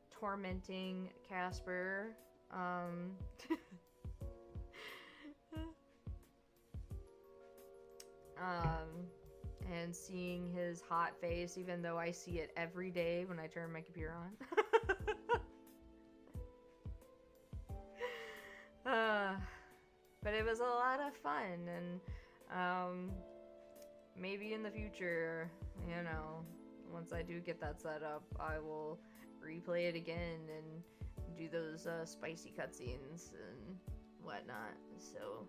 tormenting Casper. And seeing his hot face, even though I see it every day when I turn my computer on. But it was a lot of fun, and maybe in the future, you know, once I do get that set up, I will replay it again and do those spicy cutscenes and whatnot. So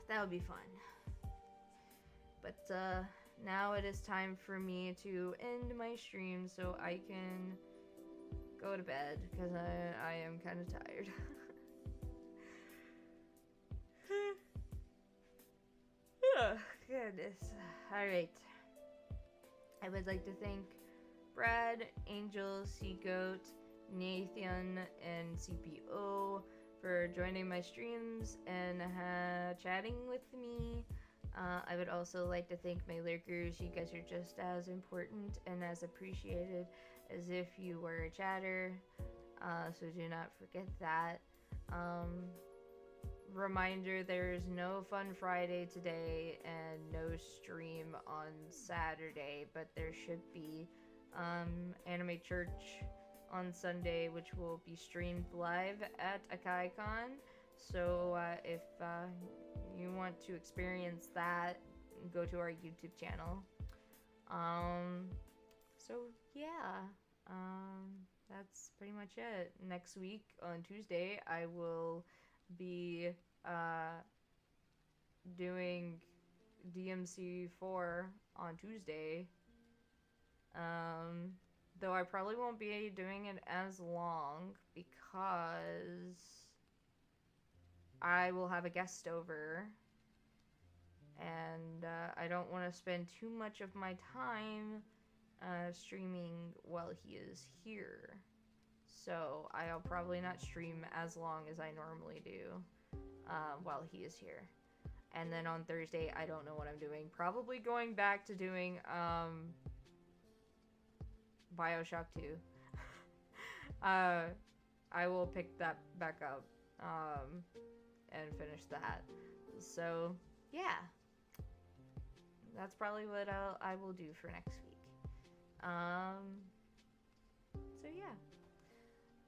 that would be fun. But now it is time for me to end my stream so I can go to bed, because I am kind of tired. Oh, goodness. Alright. I would like to thank Brad, Angel, Seagoat, Nathan, and CPO for joining my streams and chatting with me. I would also like to thank my lurkers. You guys are just as important and as appreciated as if you were a chatter, so do not forget that. Reminder, there's no Fun Friday today and no stream on Saturday, but there should be Anime Church on Sunday, which will be streamed live at AkaiCon. So if you want to experience that, go to our YouTube channel. So yeah, that's pretty much it. Next week on Tuesday, I will be doing DMC 4 on Tuesday. Though I probably won't be doing it as long because I will have a guest over, and I don't want to spend too much of my time streaming while he is here. So I'll probably not stream as long as I normally do while he is here. And then on Thursday, I don't know what I'm doing. Probably going back to doing Bioshock 2. I will pick that back up and finish that. So yeah, that's probably what I will do for next week. So yeah,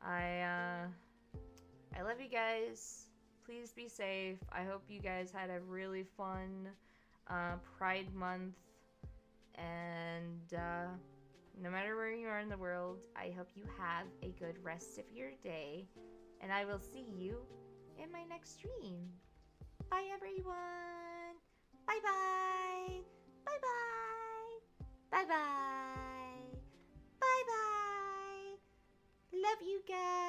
I love you guys. Please be safe. I hope you guys had a really fun Pride Month, and no matter where you are in the world, I hope you have a good rest of your day, and I will see you in my next stream. Bye everyone. Bye bye. Bye bye. Bye bye. Bye bye. Love you guys.